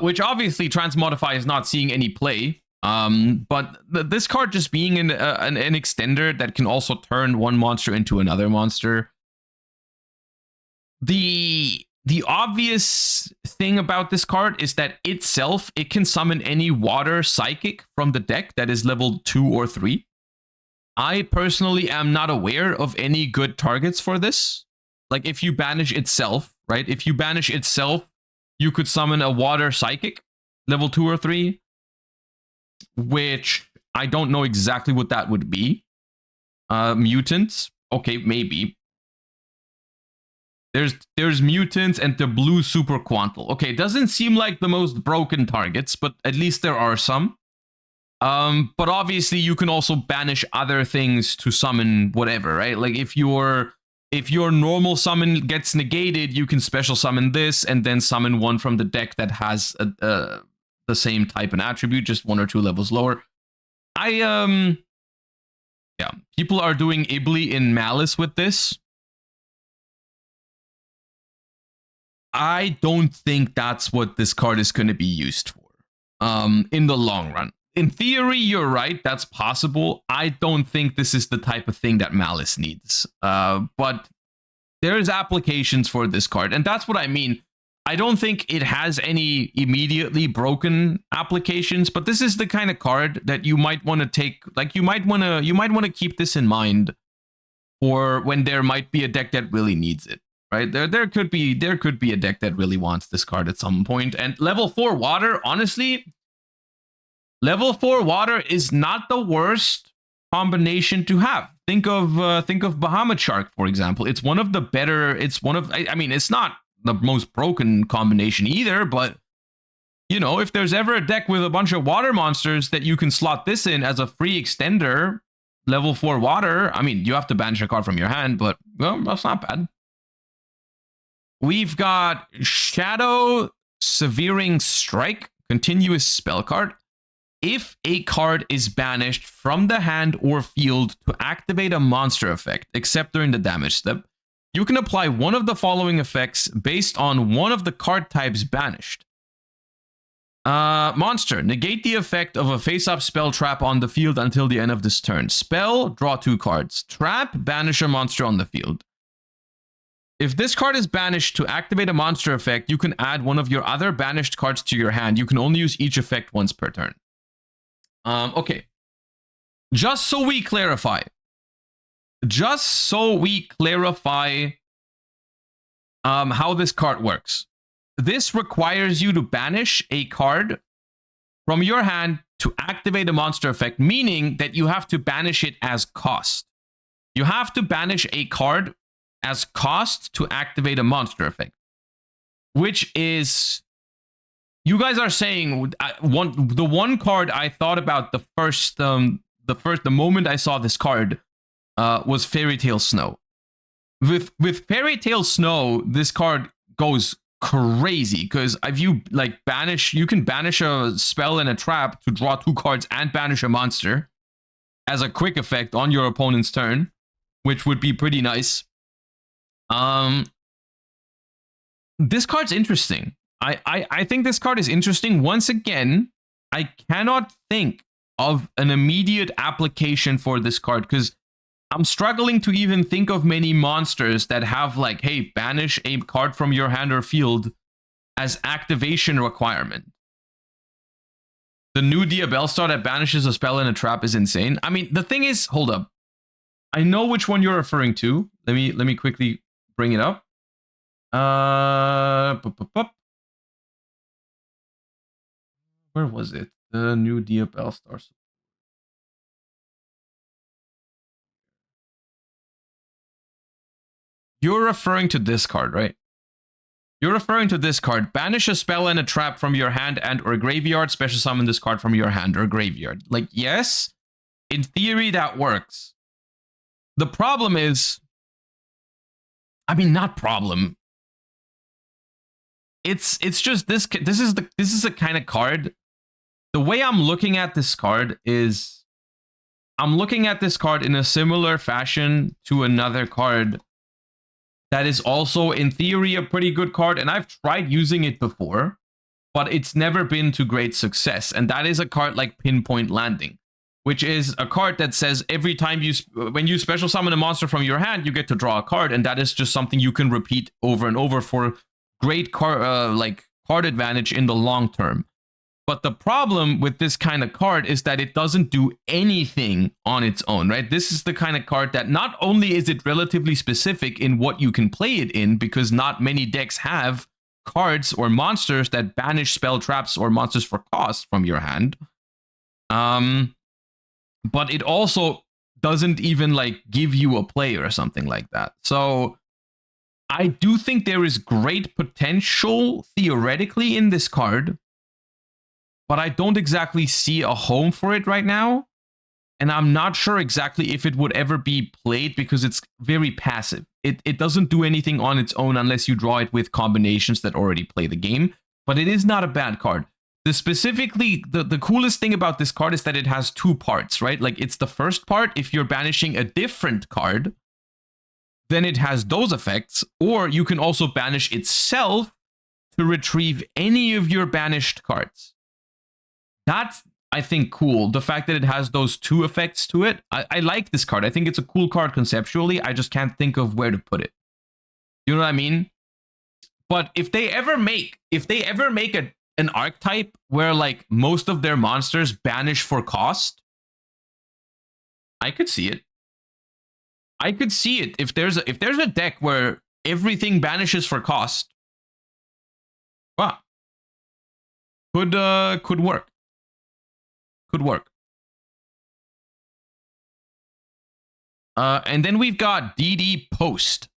Which obviously Transmodify is not seeing any play. But this card just being an extender that can also turn one monster into another monster. The obvious thing about this card is that itself, it can summon any water psychic from the deck that is level 2 or 3. I personally am not aware of any good targets for this. Like if you banish itself, right? If you banish itself, you could summon a water psychic level 2 or 3, which I don't know exactly what that would be. Mutants. Okay, maybe. There's mutants and the blue super quantal. Okay, doesn't seem like the most broken targets, but at least there are some. But obviously you can also banish other things to summon whatever, right? Like if your normal summon gets negated, you can special summon this and then summon one from the deck that has the same type and attribute, just 1 or 2 levels lower. Yeah, people are doing Ibli in Malice with this. I don't think that's what this card is going to be used for in the long run. In theory, you're right. That's possible. I don't think this is the type of thing that Malice needs. But there's applications for this card. And that's what I mean. I don't think it has any immediately broken applications, but this is the kind of card that you might want to take. Like you might want to keep this in mind for when there might be a deck that really needs it. Right, there could be a deck that really wants this card at some point. And level 4 water, honestly, level 4 water is not the worst combination to have. Think of Bahamut Shark, for example. It's one of the better. It's one of. I mean, it's not the most broken combination either, but you know, if there's ever a deck with a bunch of water monsters that you can slot this in as a free extender, level 4 water. I mean, you have to banish a card from your hand, but well, that's not bad. We've got Shadow Severing Strike, continuous spell card. If a card is banished from the hand or field to activate a monster effect, except during the damage step, you can apply one of the following effects based on one of the card types banished. Monster, negate the effect of a face-up spell trap on the field until the end of this turn. Spell, draw 2 cards. Trap, banish a monster on the field. If this card is banished to activate a monster effect, you can add one of your other banished cards to your hand. You can only use each effect once per turn. Okay. Just so we clarify how this card works. This requires you to banish a card from your hand to activate a monster effect, meaning that you have to banish it as cost. You have to banish a card as cost to activate a monster effect, which is, you guys are saying the one card I thought about the moment I saw this card was Fairy Tale Snow. With Fairy Tale Snow, this card goes crazy because if you like banish, you can banish a spell and a trap to draw 2 cards and banish a monster as a quick effect on your opponent's turn, which would be pretty nice. This card's interesting. I think this card is interesting. Once again, I cannot think of an immediate application for this card because I'm struggling to even think of many monsters that have like, hey, banish a card from your hand or field as activation requirement. The new Diabellstar that banishes a spell and a trap is insane. I mean, the thing is, hold up. I know which one you're referring to. Let me quickly bring it up. Where was it? The new Diabellstar. You're referring to this card, right? You're referring to this card. Banish a spell and a trap from your hand and or graveyard. Special summon this card from your hand or graveyard. Like, yes, in theory that works. The problem is, I mean, not problem. It's just this is a kind of card. The way I'm looking at this card is I'm looking at this card in a similar fashion to another card that is also in theory a pretty good card, and I've tried using it before, but it's never been to great success. And that is a card like Pinpoint Landing, which is a card that says every time when you special summon a monster from your hand, you get to draw a card, and that is just something you can repeat over and over for great card advantage in the long term. But the problem with this kind of card is that it doesn't do anything on its own, right? This is the kind of card that not only is it relatively specific in what you can play it in, because not many decks have cards or monsters that banish spell traps or monsters for cost from your hand. but it also doesn't even like give you a play or something like that. So I do think there is great potential theoretically in this card, but I don't exactly see a home for it right now. And I'm not sure exactly if it would ever be played because it's very passive. It doesn't do anything on its own unless you draw it with combinations that already play the game. But it is not a bad card. The coolest thing about this card is that it has two parts, right? Like it's the first part, if you're banishing a different card, then it has those effects. Or you can also banish itself to retrieve any of your banished cards. That's, I think, cool. The fact that it has those two effects to it. I like this card. I think it's a cool card conceptually. I just can't think of where to put it. You know what I mean? But if they ever make an archetype where like most of their monsters banish for cost, I could see it. I could see it if there's a deck where everything banishes for cost. Wow. Could work. Could work. And then we've got DD Post,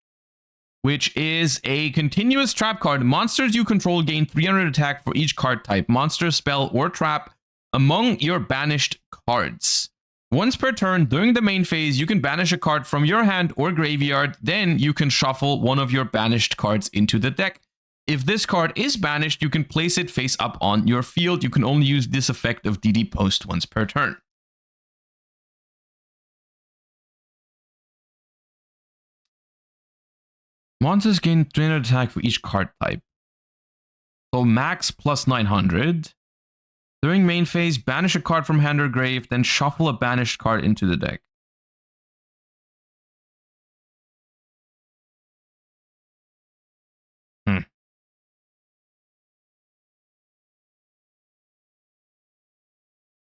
which is a continuous trap card. Monsters you control gain 300 attack for each card type, monster, spell, or trap among your banished cards. Once per turn, during the main phase, you can banish a card from your hand or graveyard. Then you can shuffle one of your banished cards into the deck. If this card is banished, you can place it face up on your field. You can only use this effect of DD Post once per turn. Monsters gain 300 attack for each card type. So max plus 900. During main phase, banish a card from hand or grave, then shuffle a banished card into the deck.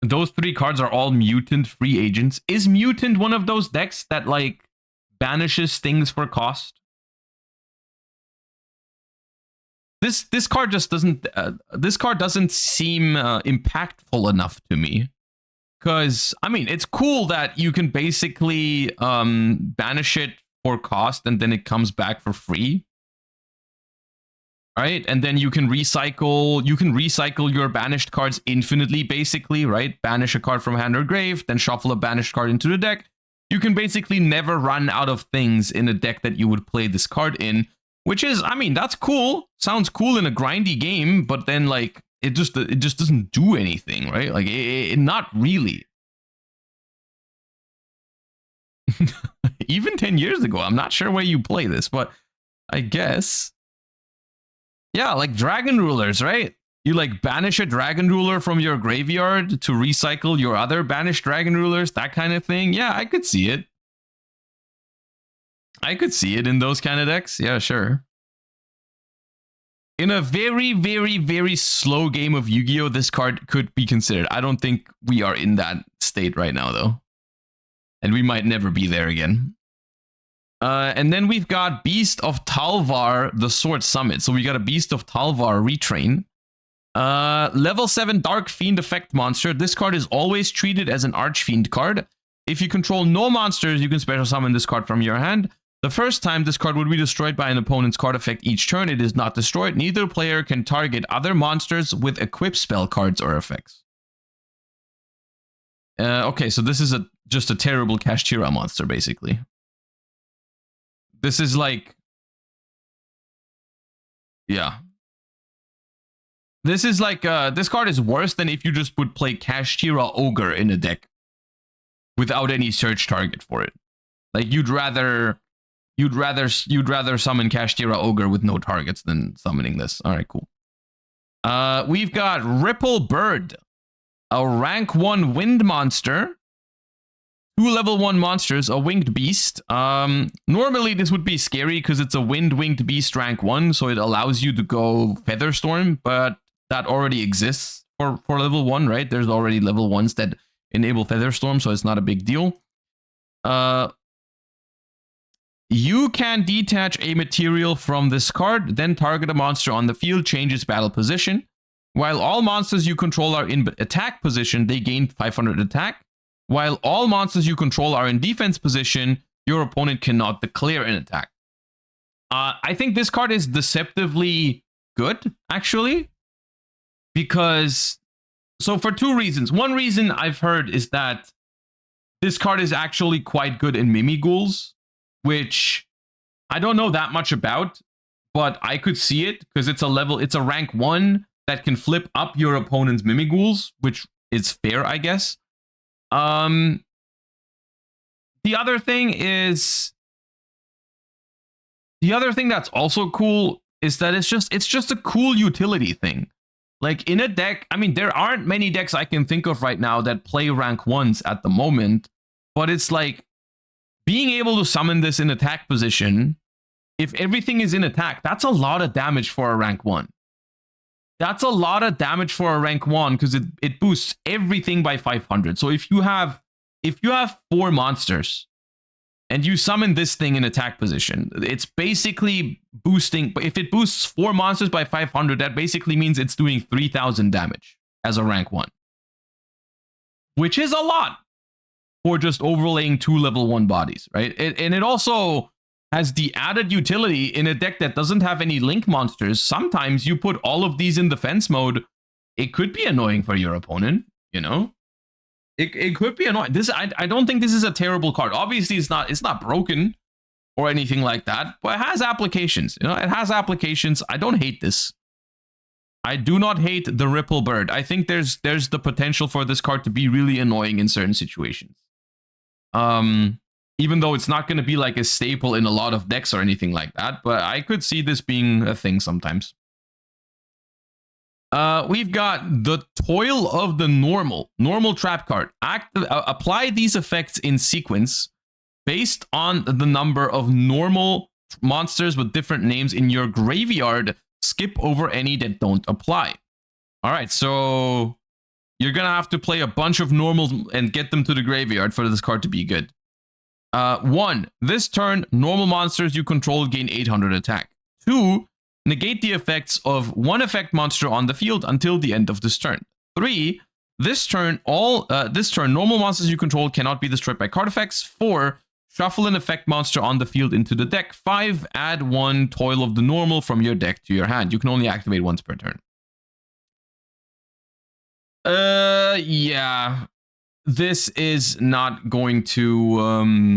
Those three cards are all mutant free agents. Is mutant one of those decks that like banishes things for cost? This card just doesn't. This card doesn't seem impactful enough to me. Because I mean, it's cool that you can basically banish it for cost and then it comes back for free. Right, and then you can recycle your banished cards infinitely, basically, right? Banish a card from hand or grave, then shuffle a banished card into the deck. You can basically never run out of things in a deck that you would play this card in, which is, I mean, that's cool. Sounds cool in a grindy game, but then like it just doesn't do anything, right? Like not really. Even 10 years ago, I'm not sure where you play this, but I guess. Yeah, like Dragon Rulers, right? You like banish a Dragon Ruler from your graveyard to recycle your other banished Dragon Rulers, that kind of thing. Yeah, I could see it. I could see it in those kind of decks. Yeah, sure. In a very, very, very slow game of Yu-Gi-Oh, this card could be considered. I don't think we are in that state right now, though. And we might never be there again. And then we've got Beast of Talvar, the Sword Summit. So we got a Beast of Talvar retrain. Level 7 Dark Fiend effect monster. This card is always treated as an Archfiend card. If you control no monsters, you can special summon this card from your hand. The first time this card would be destroyed by an opponent's card effect each turn, it is not destroyed. Neither player can target other monsters with equip spell cards or effects. Okay, so this is just a terrible Kashtira monster, basically. This is like... Yeah. This is like... this card is worse than if you just would play Kashtira Ogre in a deck without any search target for it. Like, you'd rather summon Kashtira Ogre with no targets than summoning this. All right, cool. We've got Ripple Bird, a rank 1 wind monster. 2 level 1 monsters, a winged beast. Normally this would be scary because it's a winged beast rank 1, so it allows you to go Featherstorm, but that already exists for level 1, right? There's already level 1s that enable Featherstorm, so it's not a big deal. You can detach a material from this card, then target a monster on the field, change its battle position. While all monsters you control are in attack position, they gain 500 attack. While all monsters you control are in defense position, your opponent cannot declare an attack. I think this card is deceptively good, actually, because... So for two reasons. One reason I've heard is that this card is actually quite good in Mimighouls, which I don't know that much about, but I could see it because it's a rank 1 that can flip up your opponent's Mimighouls, which is fair, I guess. The other thing that's also cool is that it's just a cool utility thing. Like in a deck, I mean, there aren't many decks I can think of right now that play rank 1s at the moment, but it's like being able to summon this in attack position, if everything is in attack, that's a lot of damage for a rank 1. That's a lot of damage for a rank 1 because it boosts everything by 500. So if you have 4 monsters and you summon this thing in attack position, it's basically boosting. But if it boosts 4 monsters by 500, that basically means it's doing 3,000 damage as a rank 1, which is a lot for just overlaying 2 level 1 bodies, right? And it also has the added utility in a deck that doesn't have any link monsters. Sometimes you put all of these in defense mode. It could be annoying for your opponent, you know? It could be annoying. I don't think this is a terrible card. Obviously, it's not broken or anything like that, but it has applications. You know, it has applications. I don't hate this. I do not hate the Ripple Bird. I think there's the potential for this card to be really annoying in certain situations. Even though it's not going to be like a staple in a lot of decks or anything like that, but I could see this being a thing sometimes. We've got the Toil of the Normal trap card. Apply these effects in sequence based on the number of normal monsters with different names in your graveyard. Skip over any that don't apply. All right, so you're gonna have to play a bunch of normals and get them to the graveyard for this card to be good. 1. This turn, normal monsters you control gain 800 attack. 2. Negate the effects of 1 effect monster on the field until the end of this turn. 3. This turn, normal monsters you control cannot be destroyed by card effects. 4. Shuffle an effect monster on the field into the deck. 5. Add 1 Toil of the Normal from your deck to your hand. You can only activate once per turn. Yeah. This is not going to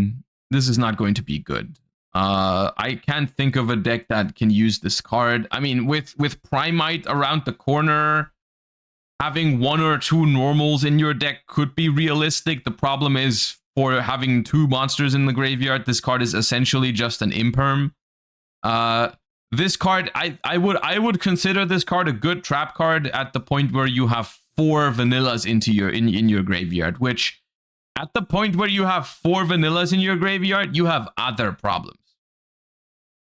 be good. I can't think of a deck that can use this card. I mean, with Primite around the corner, having 1 or 2 normals in your deck could be realistic. The problem is, for having 2 monsters in the graveyard, this card is essentially just an imperm. This card, I would consider this card a good trap card at the point where you have 4 vanillas in your graveyard, which at the point where you have 4 vanillas in your graveyard, you have other problems.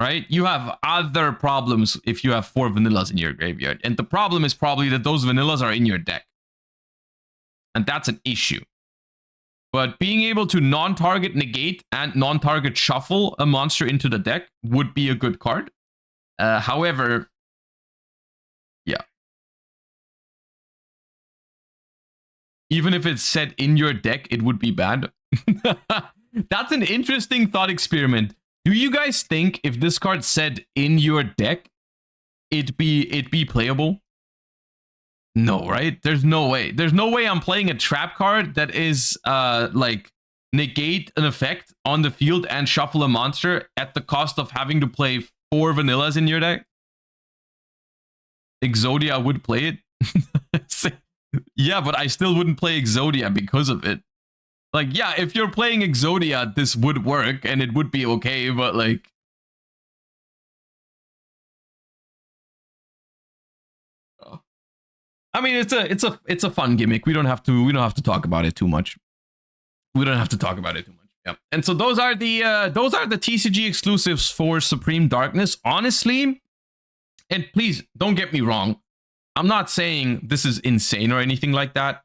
Right? You have other problems if you have 4 vanillas in your graveyard. And the problem is probably that those vanillas are in your deck. And that's an issue. But being able to non-target negate and non-target shuffle a monster into the deck would be a good card. However, yeah. Even if it's set in your deck, it would be bad. That's an interesting thought experiment. Do you guys think if this card said in your deck, it'd be playable? No, right? There's no way. There's no way I'm playing a trap card that is like negate an effect on the field and shuffle a monster at the cost of having to play 4 vanillas in your deck. Exodia would play it. Yeah, but I still wouldn't play Exodia because of it. Like, yeah, if you're playing Exodia, this would work and it would be okay, but like... I mean, it's a fun gimmick. We don't have to talk about it too much. Yeah. And so those are the TCG exclusives for Supreme Darkness. Honestly, and please don't get me wrong, I'm not saying this is insane or anything like that,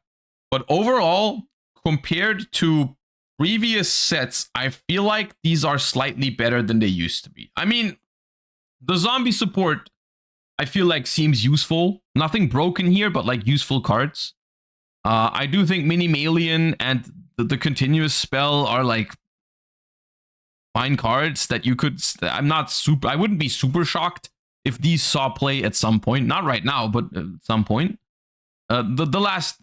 but overall, compared to previous sets, I feel like these are slightly better than they used to be. I mean, the zombie support, I feel like seems useful. Nothing broken here, but like useful cards. I do think Minimalian and the continuous spell are like fine cards that you could. I wouldn't be super shocked if these saw play at some point. Not right now, but at some point. The last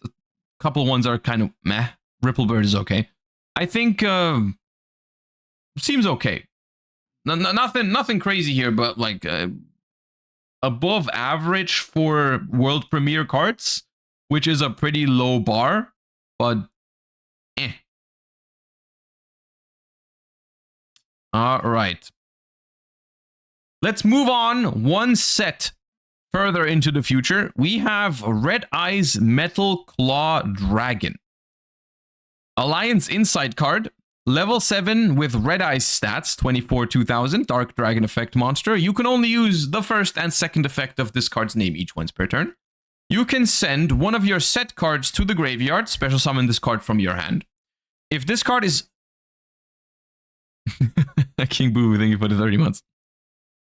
couple ones are kind of meh. Ripplebird is okay. I think seems okay. Nothing crazy here, but like above average for world premiere cards, which is a pretty low bar, but eh. All right. Let's move on one set further into the future. We have Red Eyes Metal Claw Dragon. Alliance Insight card. Level 7 with Red Eyes stats, 24/2000, Dark Dragon effect monster. You can only use the first and second effect of this card's name each once per turn. You can send one of your set cards to the graveyard, special summon this card from your hand. If this card is... King Boo, thank you for the 30 months.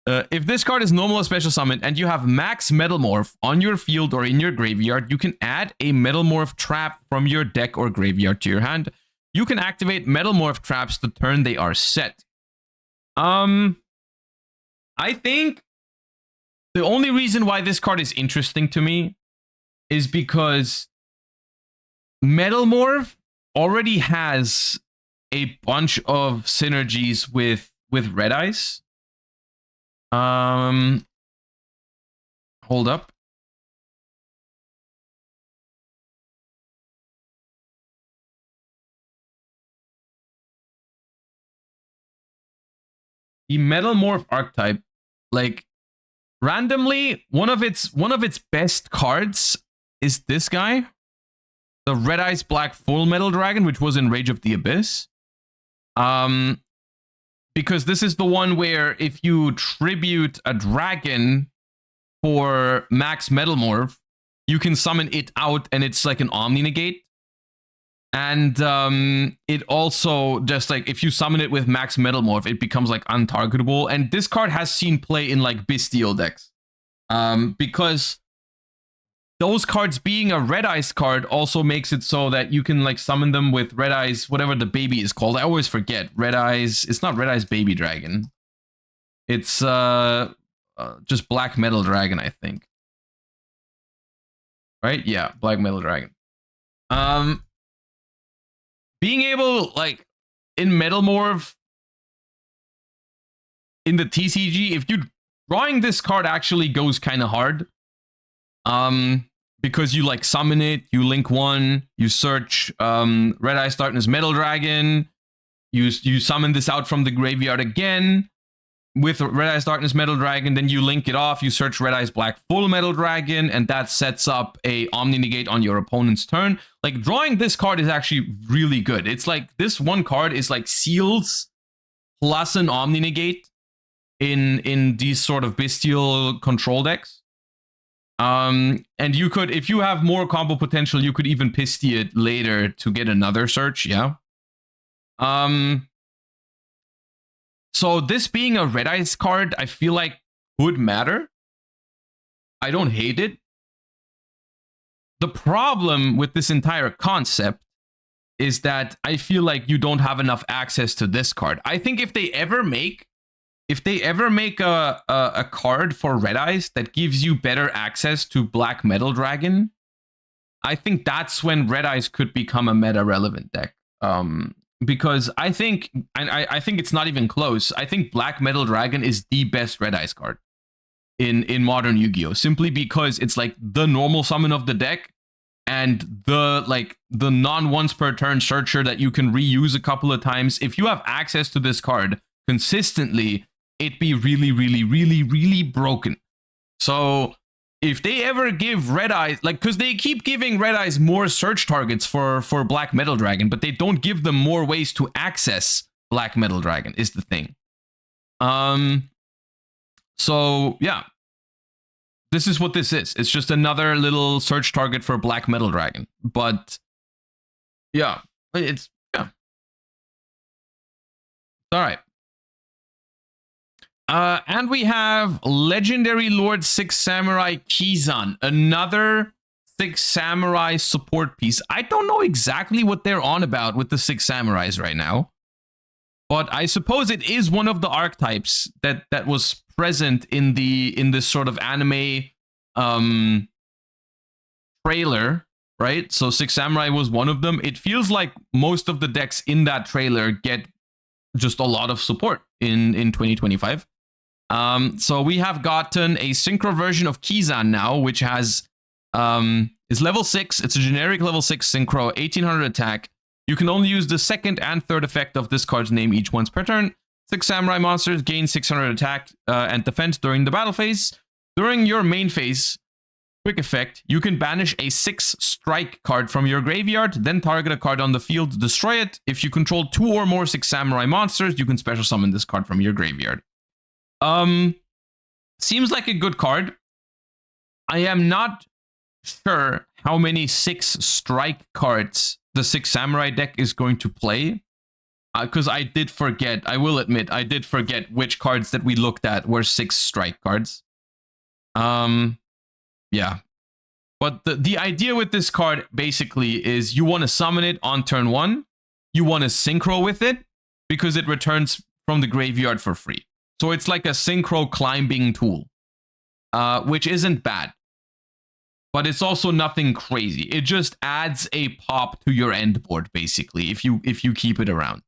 If this card is normal or special summon and you have max Metal Morph on your field or in your graveyard, you can add a Metal Morph trap from your deck or graveyard to your hand. You can activate Metal Morph traps the turn they are set. I think the only reason why this card is interesting to me is because Metal Morph already has a bunch of synergies with Red Eyes. Hold up. The Metal Morph archetype, like randomly, one of its best cards is this guy, the Red Eyes Black Full Metal Dragon, which was in Rage of the Abyss. Because this is the one where if you tribute a dragon for max Metal Morph, you can summon it out and it's like an Omni Negate. And it also just like if you summon it with max Metal Morph, it becomes like untargetable. And this card has seen play in like Bestial decks. Because those cards being a Red Eyes card also makes it so that you can like summon them with Red Eyes, whatever the baby is called. I always forget. Red Eyes, it's not Red Eyes Baby Dragon. It's just Black Metal Dragon, I think. Right? Yeah, Black Metal Dragon. Being able, like, in Metal Morph, in the TCG, if you drawing this card actually goes kind of hard. Because you like summon it, you link one, you search Red Eyes Darkness Metal Dragon, you summon this out from the graveyard again with Red Eyes Darkness Metal Dragon, then you link it off, you search Red Eyes Black Full Metal Dragon, and that sets up a Omni Negate on your opponent's turn. Like, drawing this card is actually really good. It's like, this one card is like seals plus an Omni Negate in these sort of bestial control decks. And you could, if you have more combo potential, you could even Pisty it later to get another search, yeah. So this being a Red Eyes card, I feel like would matter. I don't hate it. The problem with this entire concept is that I feel like you don't have enough access to this card. I think if they ever make a card for Red Eyes that gives you better access to Black Metal Dragon, I think that's when Red Eyes could become a meta relevant deck. Because I think, and I think it's not even close. I think Black Metal Dragon is the best Red Eyes card in modern Yu-Gi-Oh! Simply because it's like the normal summon of the deck and the non once per turn searcher that you can reuse a couple of times. If you have access to this card consistently, it'd be really, really, really, really broken. So if they ever give Red Eyes, like, because they keep giving Red Eyes more search targets for Black Metal Dragon, but they don't give them more ways to access Black Metal Dragon, is the thing. So yeah, this is what this is. It's just another little search target for Black Metal Dragon. But yeah, it's, yeah. All right. And we have Legendary Lord 6 Samurai Kizan, another Six Samurai support piece. I don't know exactly what they're on about with the Six Samurais right now. But I suppose it is one of the archetypes that was present in this sort of anime trailer, right? So Six Samurai was one of them. It feels like most of the decks in that trailer get just a lot of support in 2025. So we have gotten a synchro version of Kizan now, which has is level 6. It's a generic level 6 synchro, 1800 attack. You can only use the second and third effect of this card's name each once per turn. 6 samurai monsters gain 600 attack and defense during the battle phase. During your main phase, quick effect, you can banish a 6 strike card from your graveyard, then target a card on the field, destroy it. If you control 2 or more 6 samurai monsters, you can special summon this card from your graveyard. Seems like a good card. I am not sure how many 6 strike cards the Six Samurai deck is going to play, because I did forget, I will admit, I did forget which cards that we looked at were 6 strike cards. Yeah. But the idea with this card basically is you want to summon it on turn 1, you want to synchro with it, because it returns from the graveyard for free. So it's like a synchro climbing tool, which isn't bad. But it's also nothing crazy. It just adds a pop to your end board, basically, if you keep it around.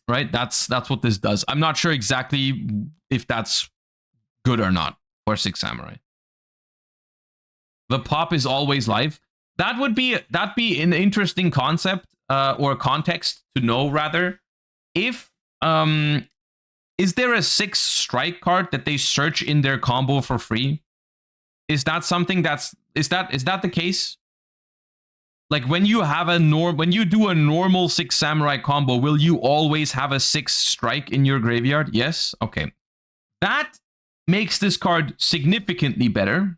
Right? That's what this does. I'm not sure exactly if that's good or not for Six Samurai. The pop is always live. That'd be an interesting concept or context to know, rather. If is there a 6 strike card that they search in their combo for free? Is that something is that the case? Like when you have when you do a normal 6 samurai combo, will you always have a 6 strike in your graveyard? Yes. Okay. That makes this card significantly better.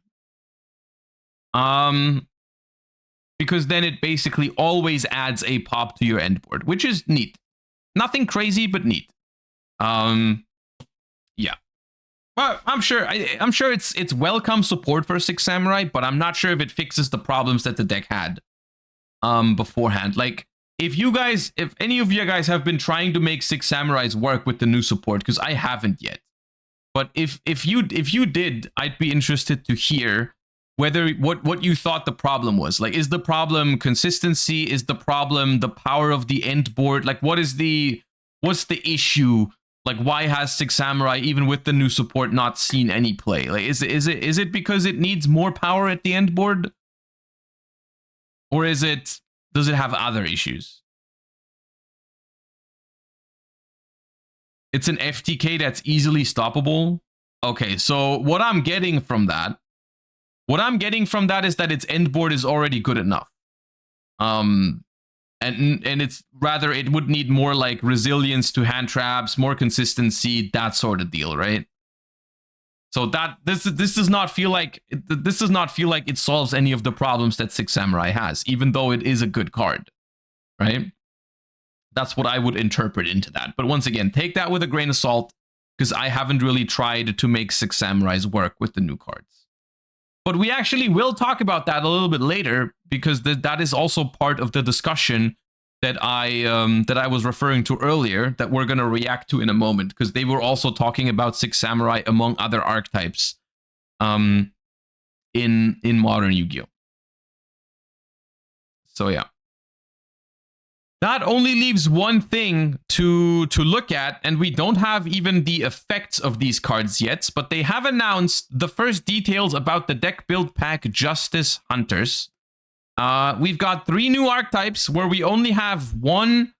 Because then it basically always adds a pop to your end board, which is neat. Nothing crazy, but neat. Yeah. Well, I'm sure it's welcome support for Six Samurai, but I'm not sure if it fixes the problems that the deck had beforehand. Like if any of you guys have been trying to make Six Samurais work with the new support, because I haven't yet. But if you did, I'd be interested to hear whether what you thought the problem was. Like, is the problem consistency? Is the problem the power of the end board? Like, what's the issue? Like, why has Six Samurai, even with the new support, not seen any play? Like, is it because it needs more power at the end board? Or does it have other issues? It's an FTK that's easily stoppable. Okay, so what I'm getting from that is that its end board is already good enough. And it's rather, it would need more like resilience to hand traps, more consistency, that sort of deal, right? So that this does not feel like it solves any of the problems that Six Samurai has, even though it is a good card, right? That's what I would interpret into that. But once again, take that with a grain of salt, because I haven't really tried to make Six Samurais work with the new cards. But we actually will talk about that a little bit later, because that is also part of the discussion that I was referring to earlier, that we're going to react to in a moment, because they were also talking about Six Samurai among other archetypes in modern Yu-Gi-Oh! So yeah. That only leaves one thing to look at, and we don't have even the effects of these cards yet, but they have announced the first details about the deck build pack Justice Hunters. We've got 3 new archetypes where we only have 1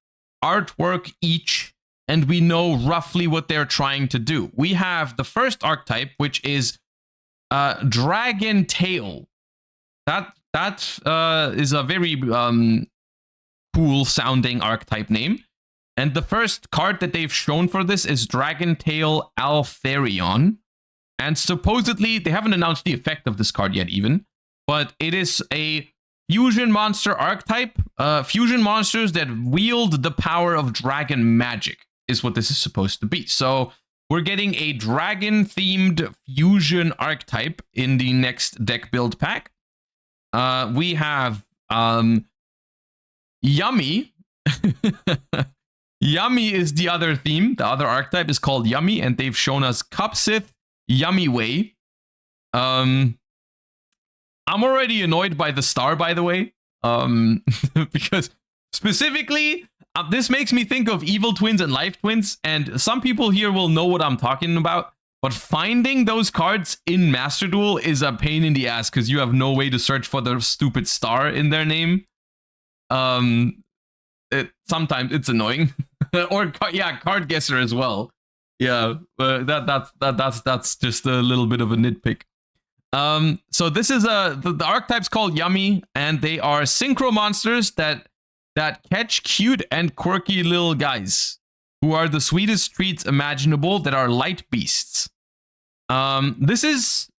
artwork each, and we know roughly what they're trying to do. We have the first archetype, which is Dragon Tail. That is a very cool sounding archetype name. And the first card that they've shown for this is Dragon Tail Altharion. And supposedly, they haven't announced the effect of this card yet even, but it is a fusion monster archetype. Fusion monsters that wield the power of dragon magic is what this is supposed to be. So we're getting a dragon-themed fusion archetype in the next deck build pack. We have Yummy. Yummy is the other theme. The other archetype is called Yummy, and they've shown us Cupsith, Yummy Way. I'm already annoyed by the star, by the way, because specifically, this makes me think of Evil Twins and Life Twins, and some people here will know what I'm talking about, but finding those cards in Master Duel is a pain in the ass because you have no way to search for the stupid star in their name. Sometimes it's annoying. Or yeah, Card Guesser as well. Yeah, that's just a little bit of a nitpick. So this is the archetype's called Yummy, and they are synchro monsters that catch cute and quirky little guys who are the sweetest treats imaginable, that are light beasts. This is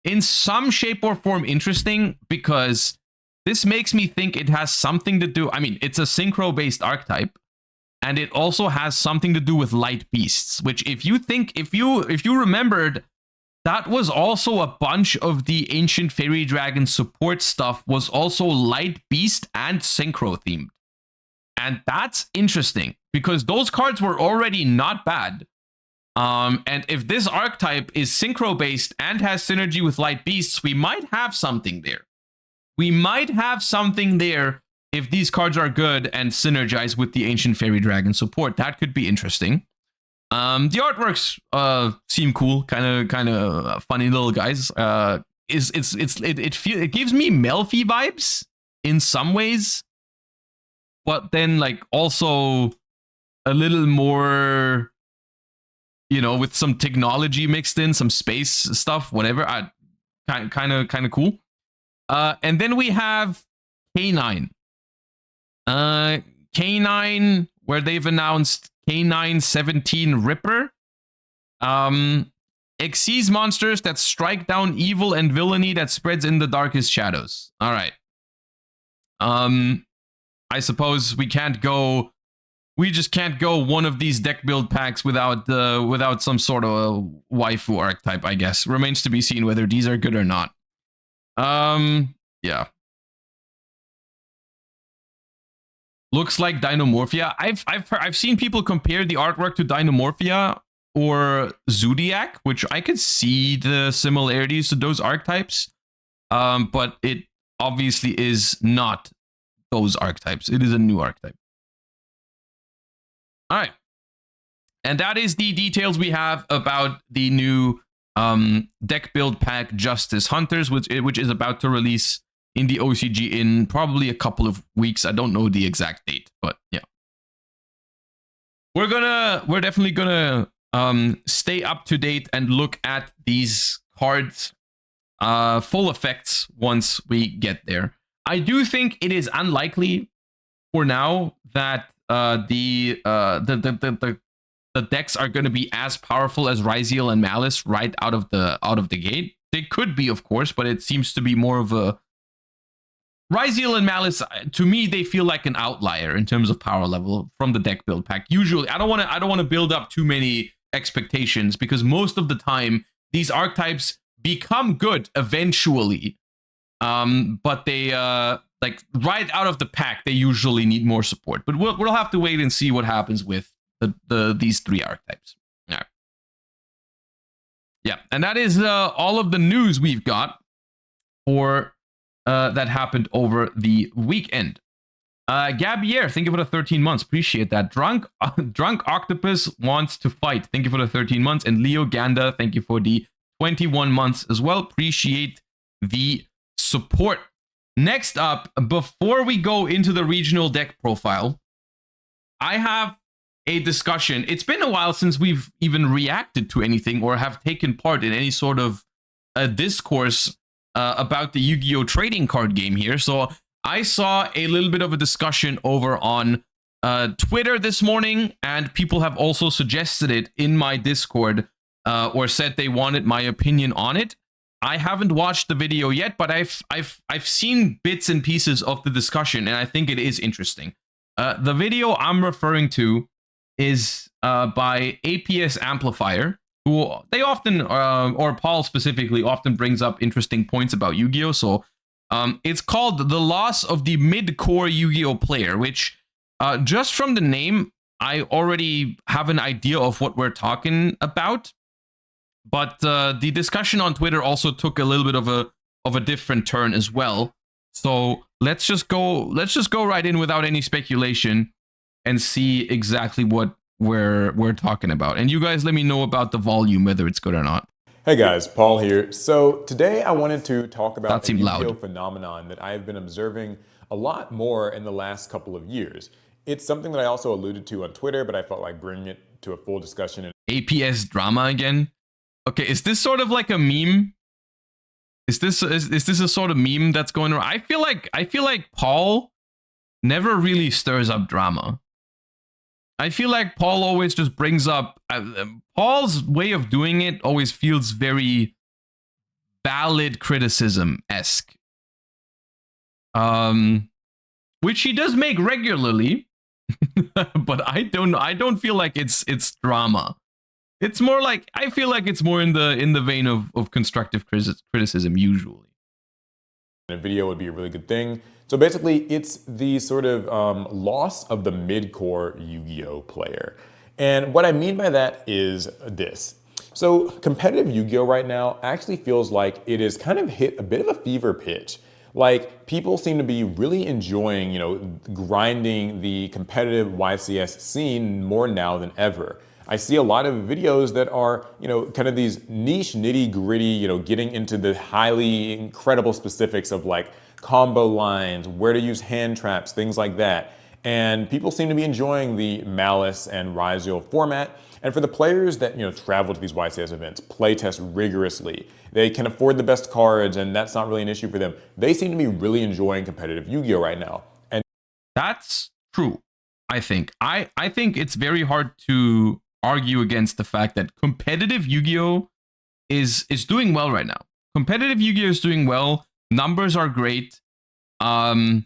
in some shape or form interesting because this makes me think it has something to do. I mean, it's a synchro based archetype, and it also has something to do with light beasts, which if you remembered, that was also a bunch of the Ancient Fairy Dragon support stuff was also light beast and synchro themed. And that's interesting because those cards were already not bad. And if this archetype is synchro based and has synergy with light beasts, we might have something there. We might have something there if these cards are good and synergize with the Ancient Fairy Dragon support. That could be interesting. The artworks seem cool, kind of funny little guys. It gives me Melfi vibes in some ways, but then like also a little more, you know, with some technology mixed in, some space stuff, whatever. Kind of cool. And then we have K9. K9, where they've announced K9 17 Ripper. Xyz monsters that strike down evil and villainy that spreads in the darkest shadows. All right. I suppose we just can't go one of these deck build packs without some sort of a waifu archetype, I guess. Remains to be seen whether these are good or not. Yeah. Looks like Dinomorphia. I've seen people compare the artwork to Dinomorphia or Zodiac, which I could see the similarities to those archetypes. But it obviously is not those archetypes. It is a new archetype. All right. And that is the details we have about the new deck build pack Justice Hunters, which is about to release in the OCG in probably a couple of weeks. I don't know the exact date, but yeah. We're definitely gonna stay up to date and look at these cards full effects once we get there. I do think it is unlikely for now that the decks are going to be as powerful as Ryziel and Malice right out of the gate. They could be, of course, but it seems to be more of a Ryziel and Malice. To me, they feel like an outlier in terms of power level from the deck build pack. Usually, I don't want to build up too many expectations because most of the time these archetypes become good eventually. But they like right out of the pack, they usually need more support. But we'll have to wait and see what happens with these three archetypes. Yeah. Yeah, and that is all of the news we've got for that happened over the weekend. Gabier, thank you for the 13 months. Appreciate that. Drunk Octopus wants to fight. Thank you for the 13 months. And Leo Ganda, thank you for the 21 months as well. Appreciate the support. Next up, before we go into the regional deck profile, I have a discussion. It's been a while since we've even reacted to anything or have taken part in any sort of discourse about the Yu-Gi-Oh! Trading card game here. So I saw a little bit of a discussion over on Twitter this morning, and people have also suggested it in my Discord or said they wanted my opinion on it. I haven't watched the video yet, but I've seen bits and pieces of the discussion, and I think it is interesting. The video I'm referring to is by APS Amplifier, who they often, or Paul specifically, often brings up interesting points about Yu-Gi-Oh! So it's called The Loss of the Mid-Core Yu-Gi-Oh! Player, which just from the name, I already have an idea of what we're talking about. But the discussion on Twitter also took a little bit of a different turn as well. So let's just go right in without any speculation and see exactly what we're talking about. And you guys let me know about the volume, whether it's good or not. Hey guys, Paul here. So today I wanted to talk about That a seemed Yu-Gi-Oh! loud. Phenomenon that I have been observing a lot more in the last couple of years. It's something that I also alluded to on Twitter, but I felt like bringing it to a full discussion. APS drama again. Okay, is this sort of like a meme? Is this a sort of meme that's going around? I feel like Paul never really stirs up drama. I feel like Paul always just brings up Paul's way of doing it always feels very valid criticism-esque. Which he does make regularly, but I don't feel like it's drama. It's more like, I feel like it's more in the vein of constructive criticism usually. A video would be a really good thing. So basically, it's the sort of loss of the mid-core Yu-Gi-Oh! Player. And what I mean by that is this. So competitive Yu-Gi-Oh! Right now actually feels like it has kind of hit a bit of a fever pitch. Like, people seem to be really enjoying, grinding the competitive YCS scene more now than ever. I see a lot of videos that are, kind of these niche, nitty gritty, getting into the highly incredible specifics of like combo lines, where to use hand traps, things like that. And people seem to be enjoying the Malice and Ryziel format. And for the players that, travel to these YCS events, playtest rigorously, they can afford the best cards and that's not really an issue for them. They seem to be really enjoying competitive Yu-Gi-Oh! Right now. And that's true, I think. I think it's very hard to argue against the fact that competitive Yu-Gi-Oh! is doing well right now. Competitive Yu-Gi-Oh! Is doing well. Numbers are great. And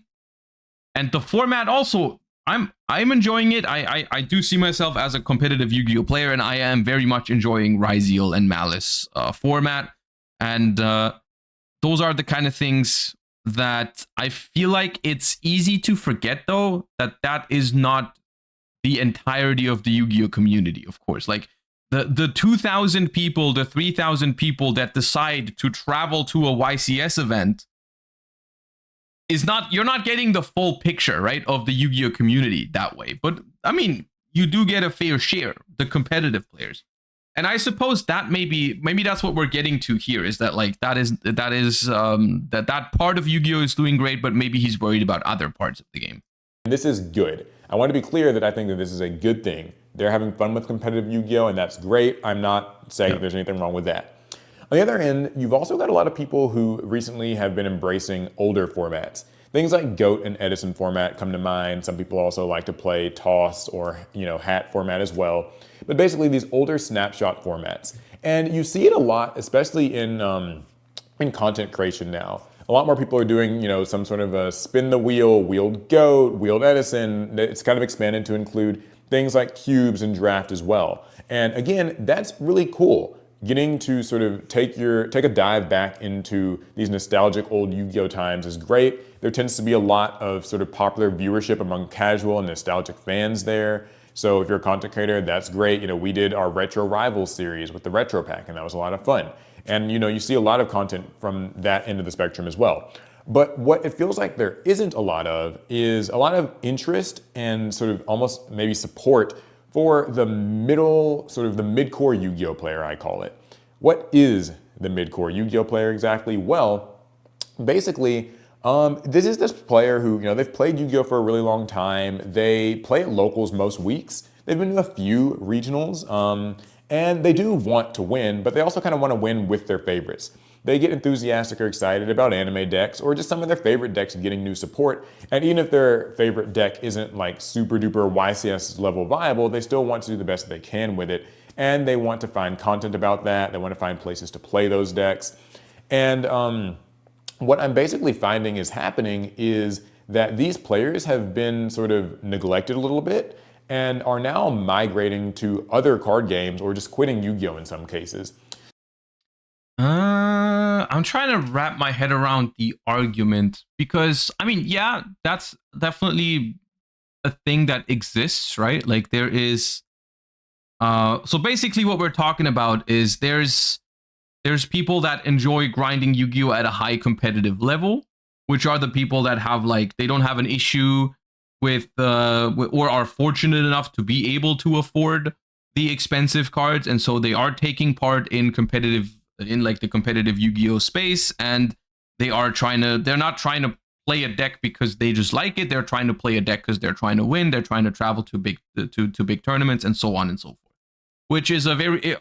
the format also, I'm enjoying it. I do see myself as a competitive Yu-Gi-Oh! Player, and I am very much enjoying Ryziel and Malice format. And those are the kind of things that I feel like it's easy to forget, though, that is not the entirety of the Yu-Gi-Oh! Community, of course. Like the 2,000 people, the 3,000 people that decide to travel to a YCS event is not, you're not getting the full picture, right, of the Yu-Gi-Oh! Community that way. But I mean, you do get a fair share, the competitive players. And I suppose that maybe that's what we're getting to here, is that like that part of Yu-Gi-Oh! Is doing great, but maybe he's worried about other parts of the game. This is good. I want to be clear that I think that this is a good thing. They're having fun with competitive Yu-Gi-Oh! And that's great. I'm not saying there's anything wrong with that. On the other end, you've also got a lot of people who recently have been embracing older formats. Things like GOAT and Edison format come to mind. Some people also like to play Toss or, Hat format as well. But basically these older snapshot formats. And you see it a lot, especially in content creation now. A lot more people are doing, some sort of a spin the wheel, wheeled GOAT, wheeled Edison. It's kind of expanded to include things like cubes and draft as well. And again, that's really cool. Getting to sort of take a dive back into these nostalgic old Yu-Gi-Oh! Times is great. There tends to be a lot of sort of popular viewership among casual and nostalgic fans there. So if you're a content creator, that's great. We did our Retro Rivals series with the Retro Pack, and that was a lot of fun. And you see a lot of content from that end of the spectrum as well. But what it feels like there isn't a lot of is a lot of interest and sort of almost maybe support for the mid-core Yu-Gi-Oh! Player, I call it. What is the mid-core Yu-Gi-Oh! Player exactly? Well, basically, this is this player who, they've played Yu-Gi-Oh! For a really long time. They play at locals most weeks. They've been to a few regionals, and they do want to win, but they also kind of want to win with their favorites. They get enthusiastic or excited about anime decks or just some of their favorite decks getting new support. And even if their favorite deck isn't like super duper YCS level viable, they still want to do the best that they can with it. And they want to find content about that. They want to find places to play those decks. And what I'm basically finding is happening is that these players have been sort of neglected a little bit. and are now migrating to other card games or just quitting Yu-Gi-Oh in some cases. I'm trying to wrap my head around the argument because, I mean, yeah, that's definitely a thing that exists, right? Like there is, so basically what we're talking about is there's people that enjoy grinding Yu-Gi-Oh at a high competitive level, which are the people that have like, they don't have an issue with, or are fortunate enough to be able to afford the expensive cards. And so they are taking part in like the competitive Yu-Gi-Oh space, and they're not trying to play a deck because they just like it. They're trying to play a deck because they're trying to win. They're trying to travel to big tournaments and so on and so forth, which is a very,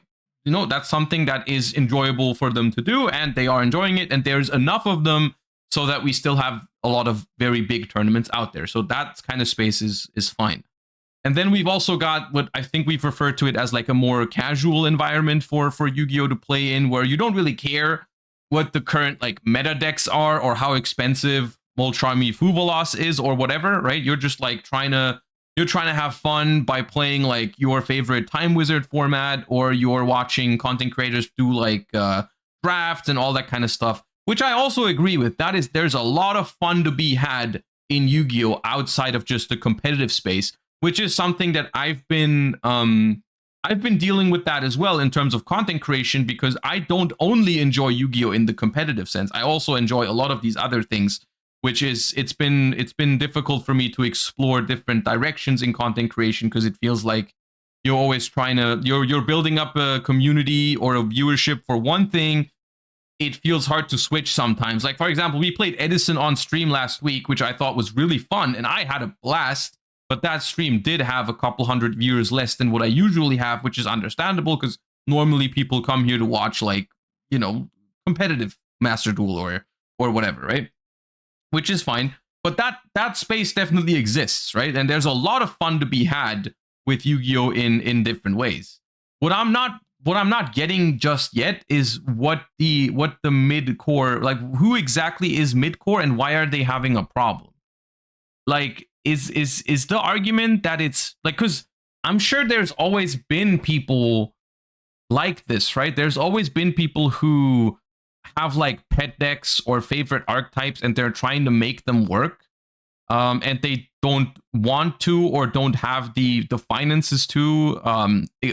that's something that is enjoyable for them to do, and they are enjoying it, and there's enough of them so that we still have a lot of very big tournaments out there. So that kind of space is fine. And then we've also got what I think we've referred to it as like a more casual environment for Yu-Gi-Oh to play in, where you don't really care what the current like meta decks are or how expensive Molcharmi Fuvolos is or whatever, right? You're just like trying to have fun by playing like your favorite Time Wizard format, or you're watching content creators do like drafts and all that kind of stuff, which I also agree with. There's a lot of fun to be had in Yu-Gi-Oh outside of just the competitive space, which is something that I've been dealing with that as well in terms of content creation, because I don't only enjoy Yu-Gi-Oh in the competitive sense. I also enjoy a lot of these other things, which is it's been difficult for me to explore different directions in content creation, because it feels like you're always you're building up a community or a viewership for one thing. It feels hard to switch sometimes. Like, for example, we played Edison on stream last week, which I thought was really fun, and I had a blast. But that stream did have a couple hundred viewers less than what I usually have, which is understandable, because normally people come here to watch, like, competitive Master Duel or whatever, right? Which is fine. But that space definitely exists, right? And there's a lot of fun to be had with Yu-Gi-Oh in different ways. What I'm not getting just yet is what the mid-core, like, who exactly is mid-core and why are they having a problem? Like, is the argument that it's like, because I'm sure there's always been people like this, right? There's always been people who have like pet decks or favorite archetypes, and they're trying to make them work, and they don't want to or don't have the finances to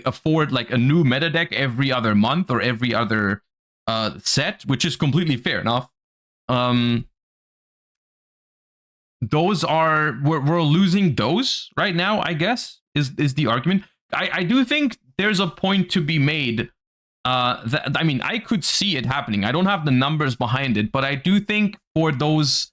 afford like a new meta deck every other month or every other set, which is completely fair enough. Those are, we're losing those right now, I guess, is the argument. I do think there's a point to be made, that, I mean, I could see it happening. I don't have the numbers behind it, but I do think for those,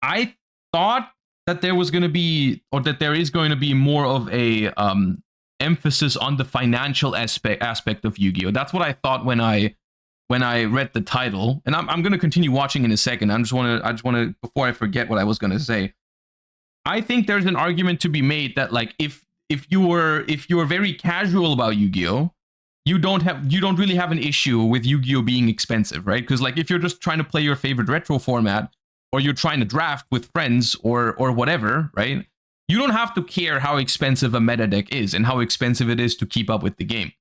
I thought that there was going to be, or that there is going to be more of a emphasis on the financial aspect of Yu-Gi-Oh. That's what I thought when I read the title, and I'm going to continue watching in a second. I just want to, before I forget what I was going to say, I think there's an argument to be made that, like, if you're very casual about Yu-Gi-Oh, you don't really have an issue with Yu-Gi-Oh being expensive, right? Because, like, if you're just trying to play your favorite retro format, or you're trying to draft with friends or whatever, right? You don't have to care how expensive a meta deck is and how expensive it is to keep up with the game.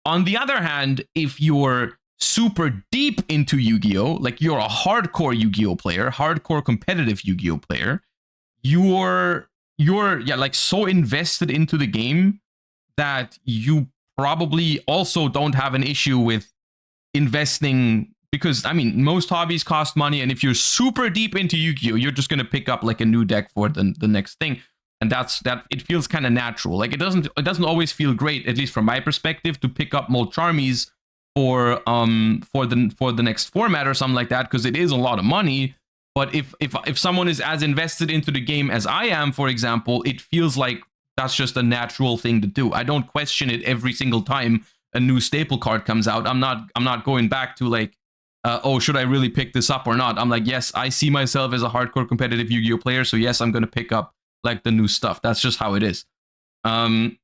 On the other hand, if you're super deep into Yu-Gi-Oh, like you're a hardcore Yu-Gi-Oh player, hardcore competitive Yu-Gi-Oh player, you're like so invested into the game that you probably also don't have an issue with investing, because I mean, most hobbies cost money, and if you're super deep into Yu-Gi-Oh, you're just going to pick up like a new deck for the next thing, and that it feels kind of natural. Like, it doesn't always feel great, at least from my perspective, to pick up Molcharmies for the next format or something like that, because it is a lot of money. But if someone is as invested into the game as I am, for example, it feels like that's just a natural thing to do. I don't question it every single time a new staple card comes out. I'm not going back to like, oh, should I really pick this up or not? I'm like, yes, I see myself as a hardcore competitive Yu-Gi-Oh player, so yes, I'm going to pick up like the new stuff. That's just how it is. I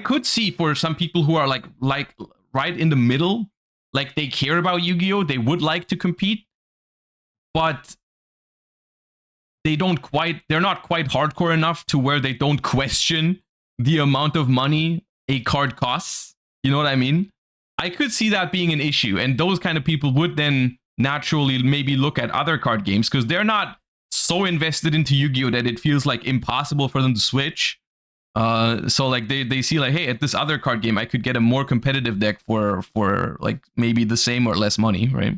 could see for some people who are like right in the middle, like they care about Yu-Gi-Oh, they would like to compete, but they're not quite hardcore enough to where they don't question the amount of money a card costs. You know what I mean? I could see that being an issue, and those kind of people would then naturally maybe look at other card games because they're not so invested into Yu-Gi-Oh that it feels like impossible for them to switch. So like they see like, hey, at this other card game I could get a more competitive deck for like maybe the same or less money, right?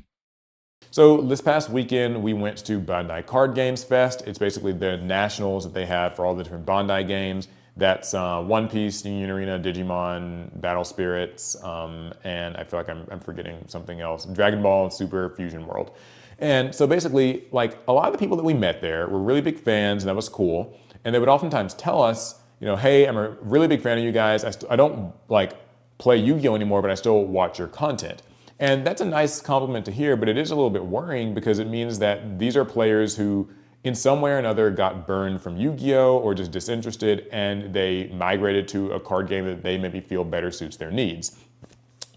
So this past weekend, we went to Bandai Card Games Fest. It's basically the nationals that they have for all the different Bandai games. That's One Piece, Union Arena, Digimon, Battle Spirits, and I feel like I'm forgetting something else. Dragon Ball, Super Fusion World. And so basically, like a lot of the people that we met there were really big fans, and that was cool. And they would oftentimes tell us, you know, hey, I'm a really big fan of you guys. I don't like play Yu-Gi-Oh anymore, but I still watch your content. And that's a nice compliment to hear, but it is a little bit worrying because it means that these are players who in some way or another got burned from Yu-Gi-Oh or just disinterested, and they migrated to a card game that they maybe feel better suits their needs.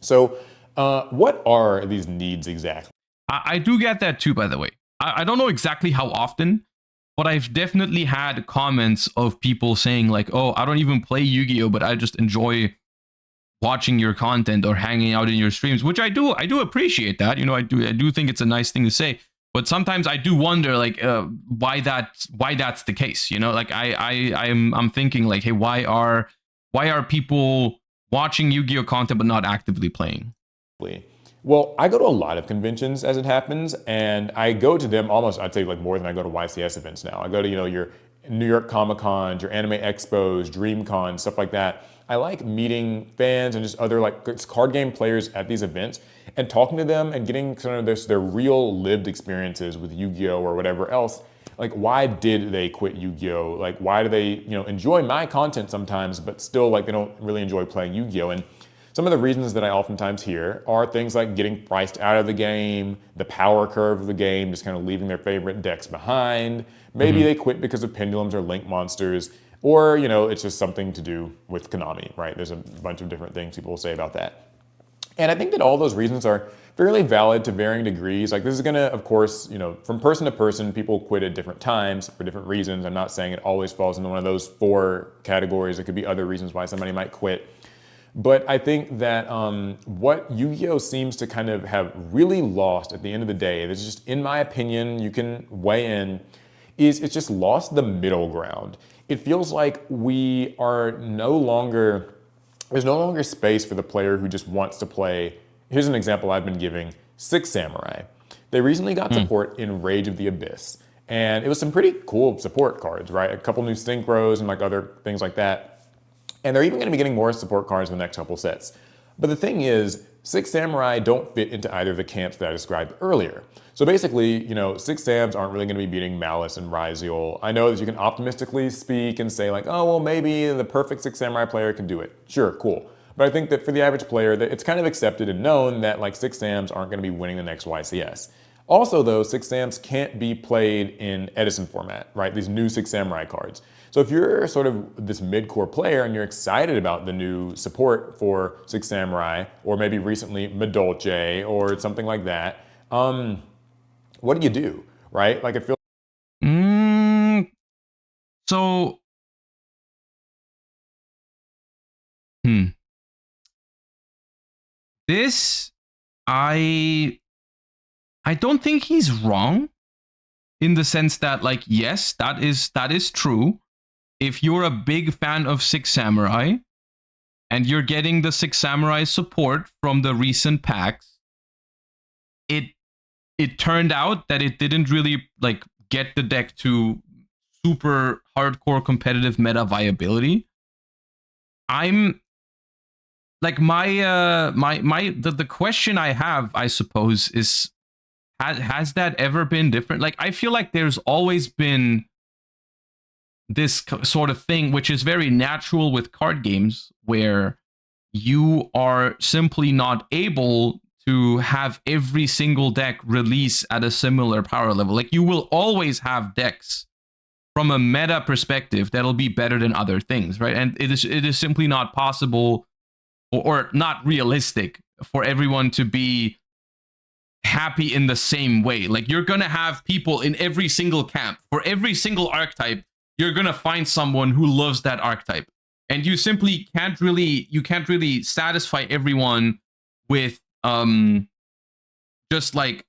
So what are these needs exactly? I do get that too, by the way. I don't know exactly how often, but I've definitely had comments of people saying like, oh, I don't even play Yu-Gi-Oh, but I just enjoy watching your content or hanging out in your streams, which I do appreciate that. You know, I do think it's a nice thing to say. But sometimes I do wonder, like, why that's the case. You know, like I'm thinking, like, hey, why are people watching Yu-Gi-Oh content but not actively playing? Well, I go to a lot of conventions as it happens, and I go to them almost, I'd say, like more than I go to YCS events now. I go to, you know, your New York Comic Cons, your Anime Expos, DreamCon, stuff like that. I like meeting fans and just other like card game players at these events and talking to them and getting kind of their real lived experiences with Yu-Gi-Oh or whatever else. Like, why did they quit Yu-Gi-Oh? Like, why do they, you know, enjoy my content sometimes, but still like they don't really enjoy playing Yu-Gi-Oh? And some of the reasons that I oftentimes hear are things like getting priced out of the game, the power curve of the game, just kind of leaving their favorite decks behind. Maybe they quit because of pendulums or link monsters, or, you know, it's just something to do with Konami, right? There's a bunch of different things people will say about that. And I think that all those reasons are fairly valid to varying degrees. Like, this is gonna, of course, you know, from person to person, people quit at different times for different reasons. I'm not saying it always falls into one of those four categories. It could be other reasons why somebody might quit. But I think that what Yu-Gi-Oh seems to kind of have really lost at the end of the day, this is just in my opinion, you can weigh in, is it's just lost the middle ground. It feels like we are no longer, there's no longer space for the player who just wants to play. Here's an example I've been giving, Six Samurai. They recently got support in Rage of the Abyss. And it was some pretty cool support cards, right? A couple new synchros and like other things like that. And they're even going to be getting more support cards in the next couple sets. But the thing is, Six Samurai don't fit into either of the camps that I described earlier. So basically, you know, Six Sams aren't really going to be beating Malice and Ryziel. I know that you can optimistically speak and say like, oh, well, maybe the perfect Six Samurai player can do it. Sure, cool. But I think that for the average player, that it's kind of accepted and known that like Six Sams aren't going to be winning the next YCS. Also, though, Six Sams can't be played in Edison format, right? These new Six Samurai cards. So if you're sort of this mid-core player and you're excited about the new support for Six Samurai, or maybe recently Madolche or something like that, what do? Right? Like, it feels. So, this, I don't think he's wrong in the sense that, like, yes, that is true. If you're a big fan of Six Samurai and you're getting the Six Samurai support from the recent packs, it turned out that it didn't really like get the deck to super hardcore competitive meta viability. I'm like the question I have, I suppose, is has that ever been different? Like, I feel like there's always been this sort of thing, which is very natural with card games, where you are simply not able to have every single deck release at a similar power level. Like, you will always have decks from a meta perspective that'll be better than other things, right? And it is simply not possible or not realistic for everyone to be happy in the same way. Like, you're gonna have people in every single camp for every single archetype. You're gonna find someone who loves that archetype, and you simply can't really satisfy everyone with just like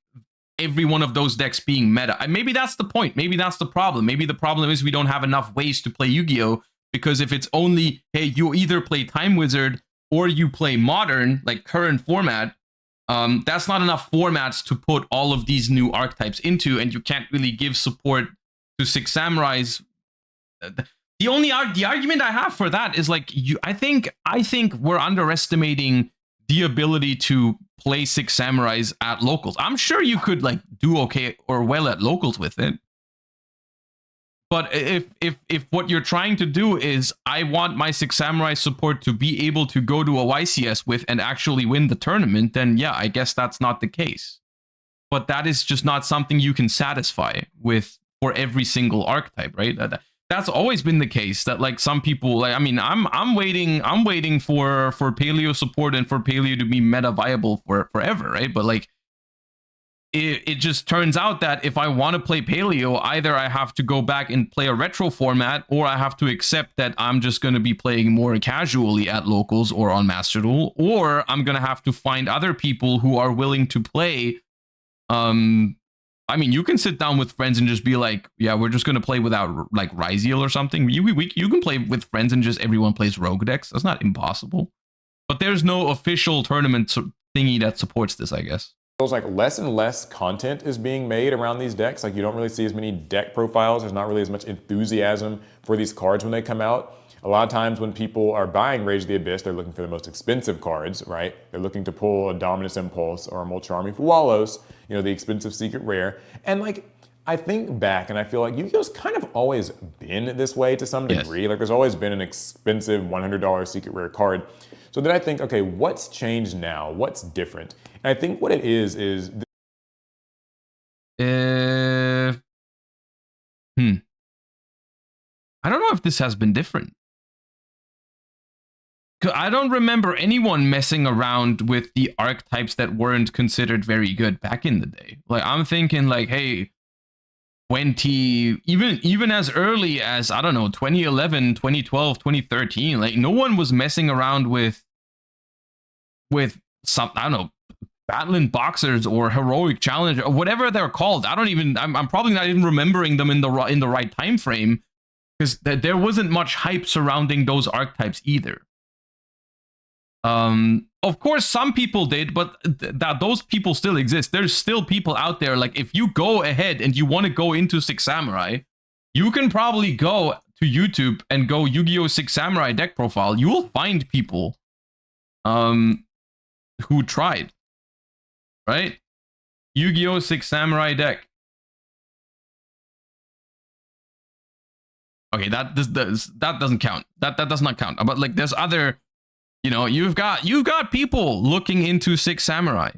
every one of those decks being meta. And maybe that's the point. Maybe that's the problem. Maybe the problem is we don't have enough ways to play Yu-Gi-Oh! Because if it's only, hey, you either play Time Wizard or you play Modern, like current format, that's not enough formats to put all of these new archetypes into, and you can't really give support to Six Samurais. The argument I have for that is like, I think we're underestimating the ability to play Six Samurais at locals. I'm sure you could like do okay or well at locals with it. But if what you're trying to do is, I want my Six Samurai support to be able to go to a YCS with and actually win the tournament, then yeah, I guess that's not the case. But that is just not something you can satisfy with for every single archetype, right? That's always been the case. That like some people, like, I mean, I'm waiting for paleo support and for paleo to be meta viable for forever, right? But like, it just turns out that if I want to play paleo, either I have to go back and play a retro format, or I have to accept that I'm just going to be playing more casually at locals or on Master Duel, or I'm going to have to find other people who are willing to play. I mean, you can sit down with friends and just be like, yeah, we're just going to play without like Ryziel or something. You can play with friends and just everyone plays rogue decks. That's not impossible. But there's no official tournament thingy that supports this, I guess. Feels like less and less content is being made around these decks. Like, you don't really see as many deck profiles. There's not really as much enthusiasm for these cards when they come out. A lot of times when people are buying Rage of the Abyss, they're looking for the most expensive cards, right? They're looking to pull a Dominus Impulse or a Molcharmi Fualos, you know, the expensive secret rare. And like, I think back and I feel like Yu-Gi-Oh's kind of always been this way to some degree. Yes. Like, there's always been an expensive $100 secret rare card. So then I think, okay, what's changed now? What's different? And I think what it is I don't know if this has been different. I don't remember anyone messing around with the archetypes that weren't considered very good back in the day. Like, I'm thinking like, hey, even as early as, I don't know, 2011, 2012, 2013, like, no one was messing around with some, I don't know, Battling Boxers or Heroic Challenge or whatever they're called. I'm probably not even remembering them in the right time frame, because there wasn't much hype surrounding those archetypes either. Of course, some people did, but those people still exist. There's still people out there. Like, if you go ahead and you want to go into Six Samurai, you can probably go to YouTube and go Yu-Gi-Oh! Six Samurai deck profile. You will find people who tried, right? Yu-Gi-Oh! Six Samurai deck. Okay, that doesn't count. That does not count. But like, there's other. You know, you've got people looking into Six Samurai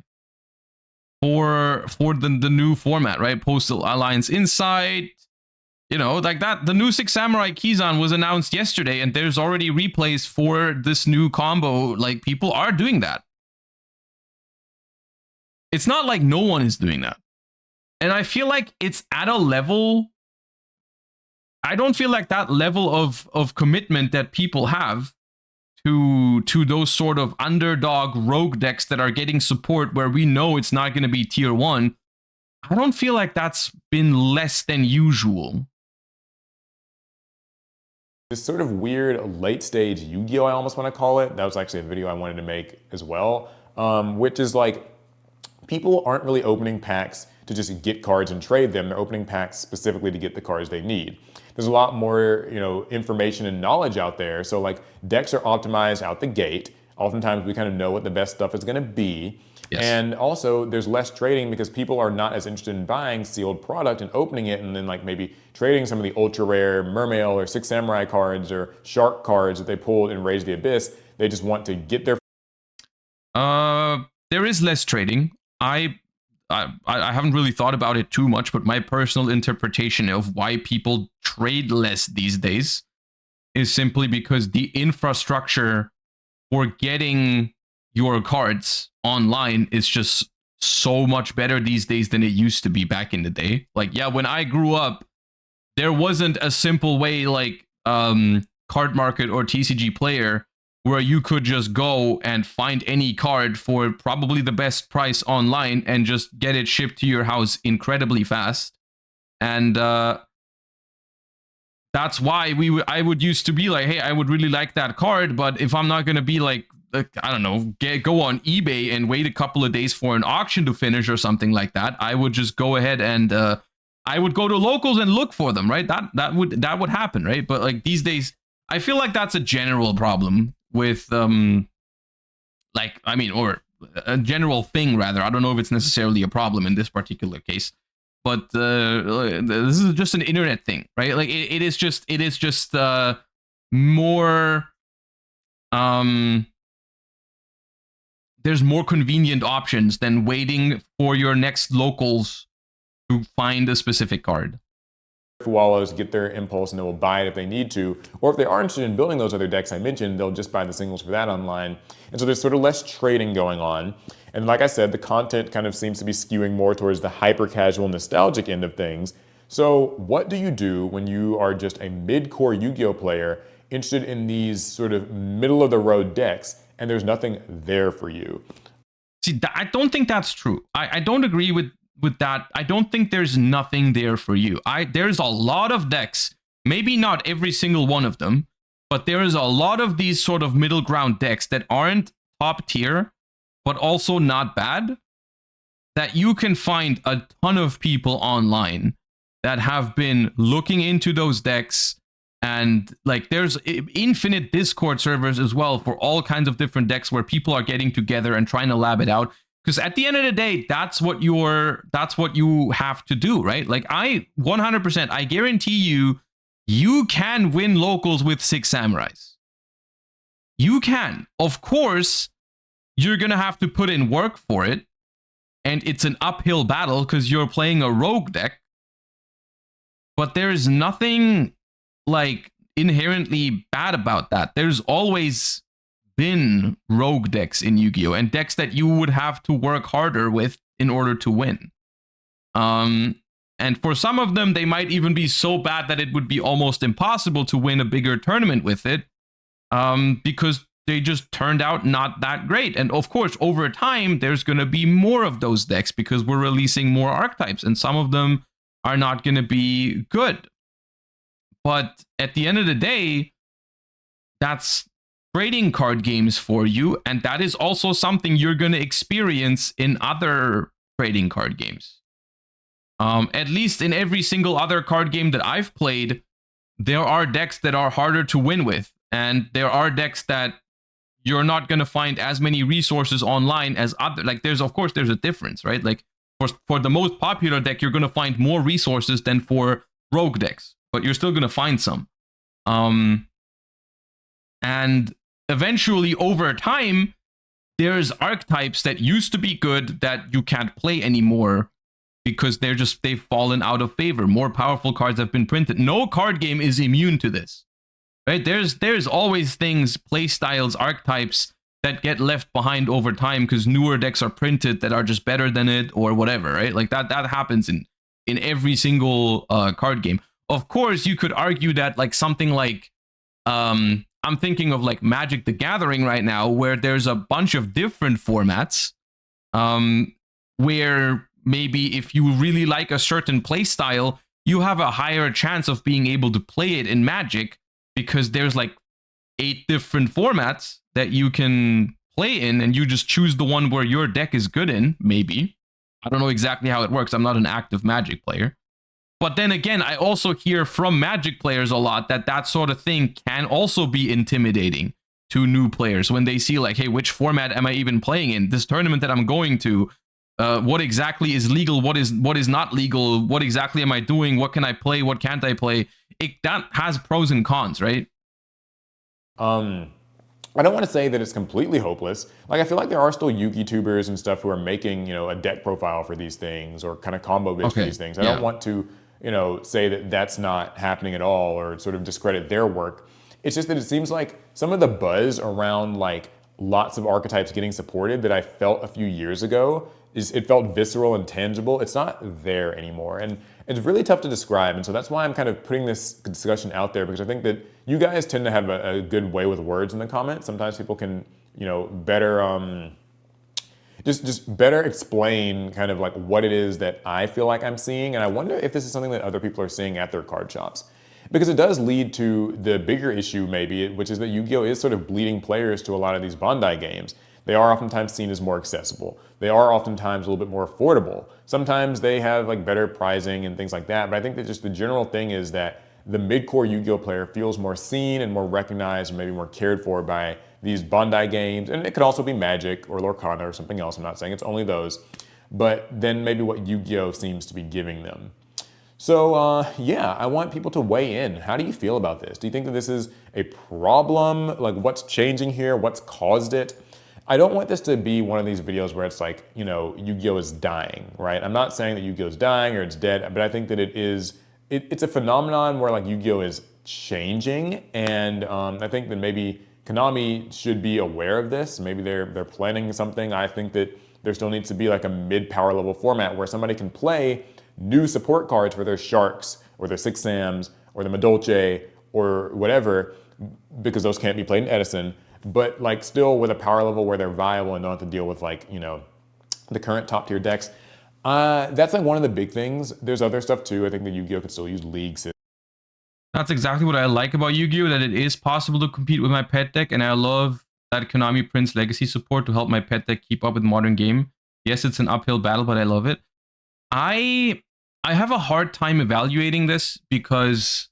for the new format, right? Postal Alliance Insight, you know, like that. The new Six Samurai Kizan was announced yesterday, and there's already replays for this new combo. Like, people are doing that. It's not like no one is doing that. And I feel like it's at a level. I don't feel like that level of commitment that people have to those sort of underdog rogue decks that are getting support where we know it's not going to be tier 1. I don't feel like that's been less than usual. This sort of weird late stage Yu-Gi-Oh! I almost want to call it. That was actually a video I wanted to make as well, which is like, people aren't really opening packs to just get cards and trade them. They're opening packs specifically to get the cards they need. There's a lot more, you know, information and knowledge out there. So like, decks are optimized out the gate. Oftentimes we kind of know what the best stuff is going to be. Yes. And also there's less trading because people are not as interested in buying sealed product and opening it and then like maybe trading some of the ultra rare Mermail or Six Samurai cards or Shark cards that they pulled in Rage the Abyss. They just want to get their... There is less trading. I haven't really thought about it too much, but my personal interpretation of why people trade less these days is simply because the infrastructure for getting your cards online is just so much better these days than it used to be back in the day. Like, yeah, when I grew up, there wasn't a simple way like Card Market or TCG Player where you could just go and find any card for probably the best price online and just get it shipped to your house incredibly fast. And that's why I would used to be like, hey, I would really like that card, but if I'm not gonna be like I don't know, go on eBay and wait a couple of days for an auction to finish or something like that, I would just go ahead and I would go to locals and look for them, right? That would happen, right? But like these days, I feel like that's a general problem with like, I mean, or a general thing rather. I don't know if it's necessarily a problem in this particular case, but this is just an internet thing, right? Like it is just more there's more convenient options than waiting for your next locals to find a specific card. Wallows get their impulse and they will buy it if they need to, or if they are interested in building those other decks I mentioned, they'll just buy the singles for that online. And so there's sort of less trading going on. And like I said, the content kind of seems to be skewing more towards the hyper casual nostalgic end of things. So what do you do when you are just a mid-core Yu-Gi-Oh player interested in these sort of middle of the road decks and there's nothing there for you? See, I don't think that's true. I don't agree with that. I don't think there's nothing there for you. There's a lot of decks, maybe not every single one of them, but there is a lot of these sort of middle ground decks that aren't top tier, but also not bad, that you can find a ton of people online that have been looking into those decks. And like there's infinite Discord servers as well for all kinds of different decks where people are getting together and trying to lab it out. Because at the end of the day, that's what you have to do, right? Like 100%, I guarantee you can win locals with 6 samurais. You can. Of course, you're gonna have to put in work for it, and it's an uphill battle because you're playing a rogue deck. But there's nothing like inherently bad about that. There's always been rogue decks in Yu-Gi-Oh! And decks that you would have to work harder with in order to win. And for some of them, they might even be so bad that it would be almost impossible to win a bigger tournament with it, because they just turned out not that great. And of course, over time, there's going to be more of those decks because we're releasing more archetypes, and some of them are not going to be good. But at the end of the day, that's trading card games for you, and that is also something you're going to experience in other trading card games. At least in every single other card game that I've played, there are decks that are harder to win with, and there are decks that you're not going to find as many resources online as other. Like there's a difference, right? Like for the most popular deck, you're going to find more resources than for rogue decks, but you're still going to find some. And eventually, over time, there's archetypes that used to be good that you can't play anymore because they've fallen out of favor. More powerful cards have been printed. No card game is immune to this, right? There's always things, play styles, archetypes that get left behind over time because newer decks are printed that are just better than it or whatever, right? Like that happens in every single card game. Of course, you could argue that like something like I'm thinking of like Magic the Gathering right now, where there's a bunch of different formats, where maybe if you really like a certain play style, you have a higher chance of being able to play it in Magic because there's like 8 different formats that you can play in, and you just choose the one where your deck is good in, maybe. I don't know exactly how it works. I'm not an active Magic player. But then again, I also hear from Magic players a lot that sort of thing can also be intimidating to new players when they see like, hey, which format am I even playing in? This tournament that I'm going to, what exactly is legal? What is not legal? What exactly am I doing? What can I play? What can't I play? That has pros and cons, right? I don't want to say that it's completely hopeless. Like, I feel like there are still Yugi tubers and stuff who are making, a deck profile for these things or kind of combo bits for these things. I don't want to, say that that's not happening at all or sort of discredit their work. It's just that it seems like some of the buzz around like lots of archetypes getting supported that I felt a few years ago. It felt visceral and tangible. It's not there anymore. And it's really tough to describe. And so that's why I'm kind of putting this discussion out there, because I think that you guys tend to have a good way with words in the comments. Sometimes people can, better, just better explain kind of like what it is that I feel like I'm seeing. And I wonder if this is something that other people are seeing at their card shops. Because it does lead to the bigger issue maybe, which is that Yu-Gi-Oh! Is sort of bleeding players to a lot of these Bandai games. They are oftentimes seen as more accessible. They are oftentimes a little bit more affordable. Sometimes they have like better pricing and things like that, but I think that just the general thing is that the mid-core Yu-Gi-Oh! Player feels more seen and more recognized and maybe more cared for by these Bandai games. And it could also be Magic or Lorcana or something else. I'm not saying it's only those, but then maybe what Yu-Gi-Oh! Seems to be giving them. So yeah, I want people to weigh in. How do you feel about this? Do you think that this is a problem? Like, what's changing here? What's caused it? I don't want this to be one of these videos where it's like, Yu-Gi-Oh! Is dying, right? I'm not saying that Yu-Gi-Oh! Is dying or it's dead, but I think that it's a phenomenon where like Yu-Gi-Oh! Is changing, and I think that maybe Konami should be aware of this. Maybe they're planning something. I think that there still needs to be like a mid-power level format where somebody can play new support cards for their Sharks or their Six Sams or the Madolche or whatever, because those can't be played in Edison, but like still with a power level where they're viable and don't have to deal with like, the current top tier decks. That's like one of the big things. There's other stuff too. I think that Yu-Gi-Oh! Could still use leagues. That's exactly what I like about Yu-Gi-Oh! That it is possible to compete with my pet deck, and I love that Konami prints legacy support to help my pet deck keep up with modern game. Yes, it's an uphill battle, but I love it. I have a hard time evaluating this because,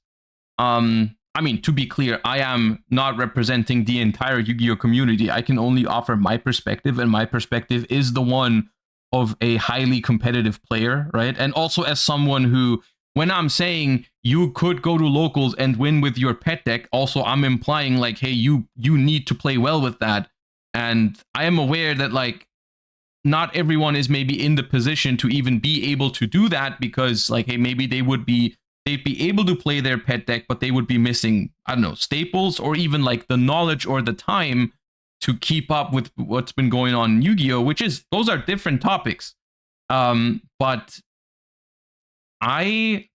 I mean, to be clear, I am not representing the entire Yu-Gi-Oh! Community. I can only offer my perspective, and my perspective is the one of a highly competitive player, right? And also as someone who, when I'm saying you could go to locals and win with your pet deck, also I'm implying like, hey, you need to play well with that. And I am aware that like, not everyone is maybe in the position to even be able to do that, because like, hey, maybe they'd be able to play their pet deck, but they would be missing, I don't know, staples or even like the knowledge or the time to keep up with what's been going on in Yu-Gi-Oh!, those are different topics. But I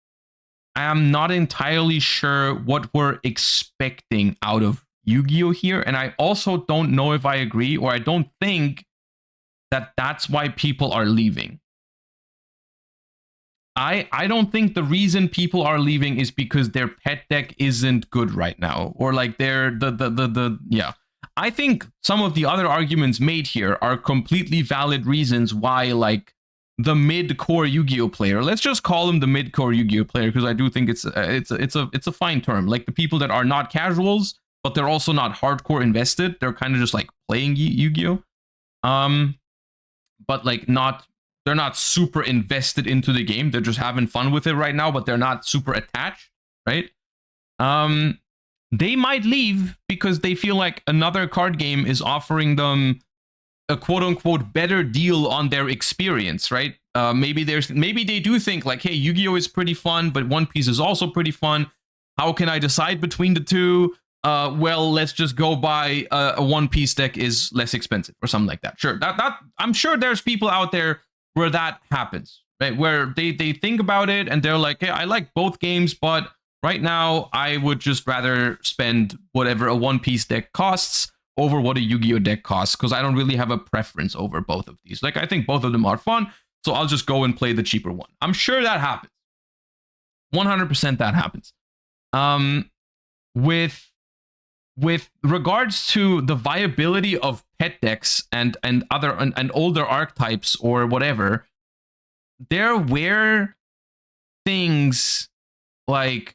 am not entirely sure what we're expecting out of Yu-Gi-Oh! Here. And I also don't know if I agree, or I don't think that that's why people are leaving. I don't think the reason people are leaving is because their pet deck isn't good right now, or like they're yeah. I think some of the other arguments made here are completely valid reasons why like the mid-core Yu-Gi-Oh! Player, let's just call him the mid-core Yu-Gi-Oh! Player, because I do think it's a fine term. Like the people that are not casuals, but they're also not hardcore invested. They're kind of just like playing Yu-Gi-Oh! But like they're not super invested into the game. They're just having fun with it right now, but they're not super attached, right? They might leave because they feel like another card game is offering them a quote-unquote better deal on their experience, right? Maybe they do think like, hey, Yu-Gi-Oh! Is pretty fun, but One Piece is also pretty fun. How can I decide between the two? Well, let's just go buy a One Piece deck is less expensive or something like that. Sure, that I'm sure there's people out there where that happens, right? Where they think about it and they're like, hey, I like both games, but right now I would just rather spend whatever a One Piece deck costs over what a Yu-Gi-Oh! Deck costs, because I don't really have a preference over both of these. Like, I think both of them are fun, so I'll just go and play the cheaper one. I'm sure that happens. 100% that happens. With regards to the viability of pet decks and other and older archetypes or whatever, there were things like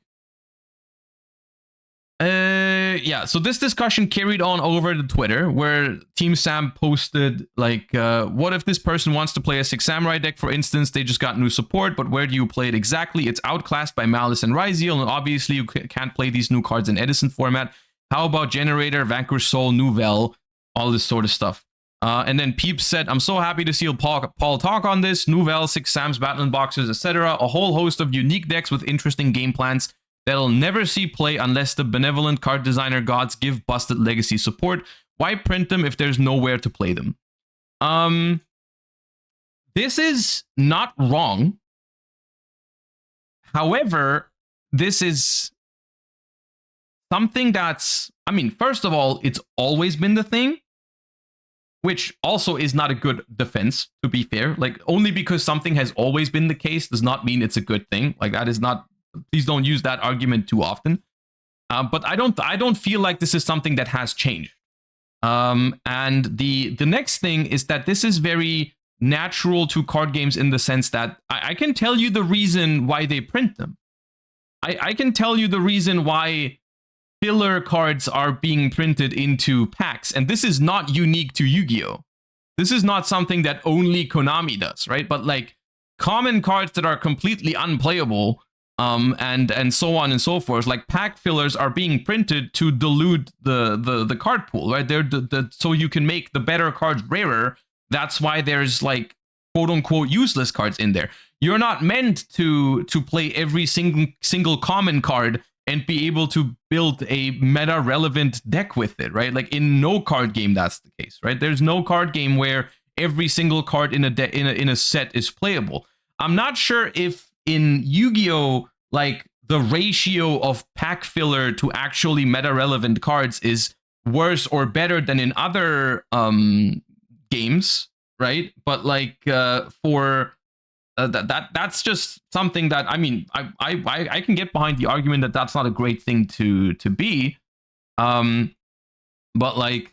yeah, so this discussion carried on over to Twitter, where Team Sam posted like, what if this person wants to play a Six Samurai deck, for instance? They just got new support, but where do you play it exactly? It's outclassed by Malice and Ryziel, and obviously you can't play these new cards in Edison format. How about Generator, Vanquish Soul, Nouvelle, all this sort of stuff? And then Peeps said, I'm so happy to see Paul talk on this. Nouvelle, Six Sams, Battling Boxers, etc. A whole host of unique decks with interesting game plans that'll never see play unless the benevolent card designer gods give busted legacy support. Why print them if there's nowhere to play them? This is not wrong. However, this is something that's, I mean, first of all, it's always been the thing, which also is not a good defense, to be fair. Like, only because something has always been the case does not mean it's a good thing. Like, that is not, please don't use that argument too often. But I don't feel like this is something that has changed. And the next thing is that this is very natural to card games in the sense that I can tell you the reason why they print them. I can tell you the reason why filler cards are being printed into packs, and this is not unique to Yu-Gi-Oh! This is not something that only Konami does, right? But like common cards that are completely unplayable, and so on and so forth, like pack fillers are being printed to dilute the card pool, right? They're so you can make the better cards rarer. That's why there's like quote unquote useless cards in there. You're not meant to play every single common card and be able to build a meta relevant deck with it, right? Like in no card game that's the case, right? There's no card game where every single card in a set is playable. I'm not sure if in Yu-Gi-Oh, like the ratio of pack filler to actually meta relevant cards is worse or better than in other games, right? But like for that's just something that, I mean, I can get behind the argument that that's not a great thing to be, but like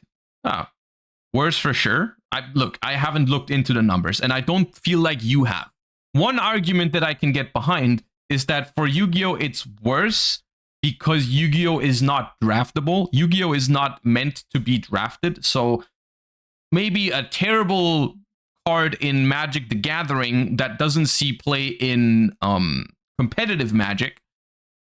worse for sure. I haven't looked into the numbers, and I don't feel like you have. One argument that I can get behind is that for Yu-Gi-Oh, it's worse because Yu-Gi-Oh is not draftable. Yu-Gi-Oh is not meant to be drafted, so maybe a terrible card in Magic the Gathering that doesn't see play in competitive Magic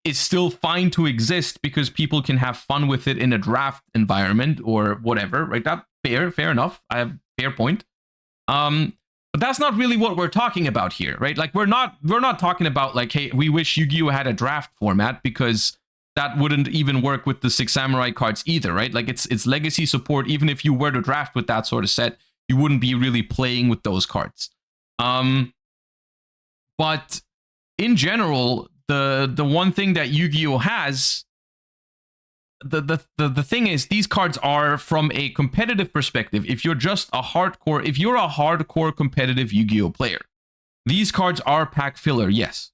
is still fine to exist because people can have fun with it in a draft environment or whatever, right? That fair enough. I have fair point. But that's not really what we're talking about here, right? Like we're not talking about like, hey, we wish Yu-Gi-Oh had a draft format, because that wouldn't even work with the 6 Samurai cards either, right? Like it's legacy support. Even if you were to draft with that sort of set, you wouldn't be really playing with those cards. But in general, the one thing that Yu-Gi-Oh has, the thing is, these cards are from a competitive perspective. If you're a hardcore competitive Yu-Gi-Oh player, these cards are pack filler, yes.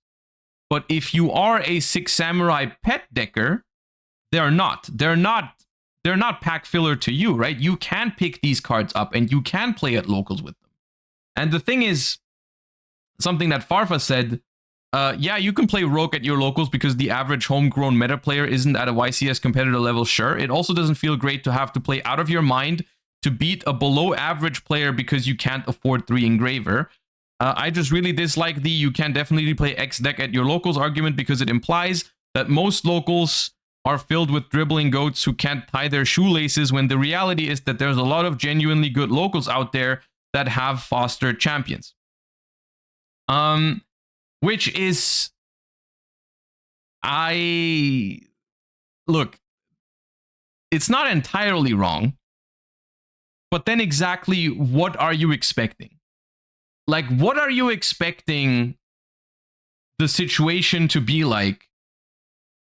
But if you are a 6 Samurai pet decker, they're not pack filler to you, right? You can pick these cards up and you can play at locals with them. And the thing is, something that Farfa said, yeah, you can play Rogue at your locals because the average homegrown meta player isn't at a YCS competitor level, sure. It also doesn't feel great to have to play out of your mind to beat a below average player because you can't afford 3 engraver. I just really dislike the you can definitely play X deck at your locals argument, because it implies that most locals are filled with dribbling goats who can't tie their shoelaces, when the reality is that there's a lot of genuinely good locals out there that have fostered champions. Which is, look, it's not entirely wrong, but then exactly what are you expecting? Like, what are you expecting the situation to be like?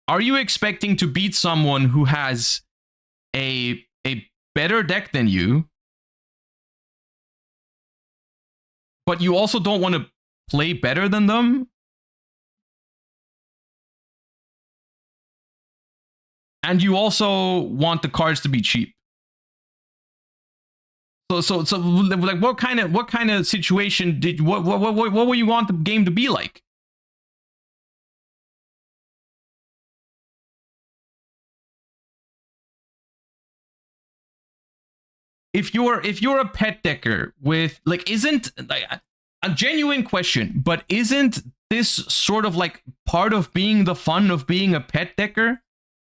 Are you expecting to beat someone who has a better deck than you, but you also don't want to play better than them? And you also want the cards to be cheap. So like what kind of situation did what would you want the game to be like? If you're a pet decker with like, isn't like a genuine question, but isn't this sort of like part of being the fun of being a pet decker?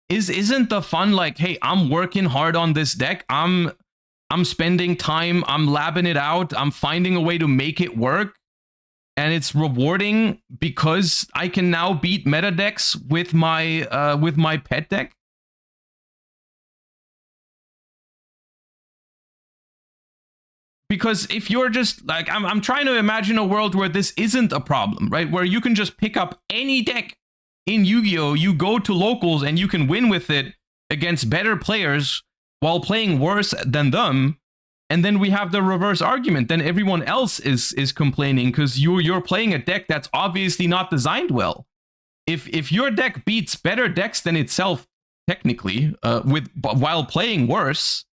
Isn't the fun like, hey, I'm working hard on this deck, I'm spending time, I'm labbing it out, I'm finding a way to make it work, and it's rewarding because I can now beat meta decks with my pet deck? Because if you're just like, I'm trying to imagine a world where this isn't a problem, right? Where you can just pick up any deck in Yu-Gi-Oh, you go to locals and you can win with it against better players while playing worse than them. And then we have the reverse argument. Then everyone else is complaining because you're playing a deck that's obviously not designed well. If your deck beats better decks than itself, technically, while playing worse,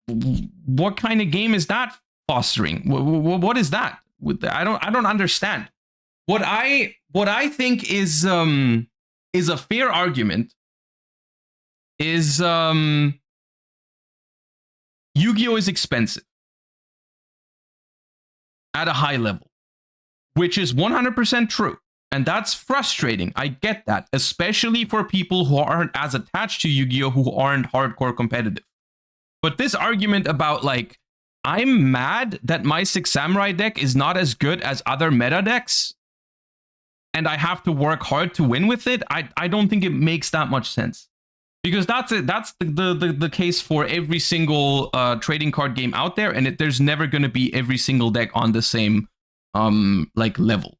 what kind of game is that fostering? What is that? I don't understand. What I think is a fair argument is Yu-Gi-Oh is expensive at a high level, which is 100% true. And that's frustrating. I get that, especially for people who aren't as attached to Yu-Gi-Oh, who aren't hardcore competitive. But this argument about, like, I'm mad that my Six Samurai deck is not as good as other meta decks, and I have to work hard to win with it, I don't think it makes that much sense. Because that's the case for every single trading card game out there, and there's never going to be every single deck on the same like level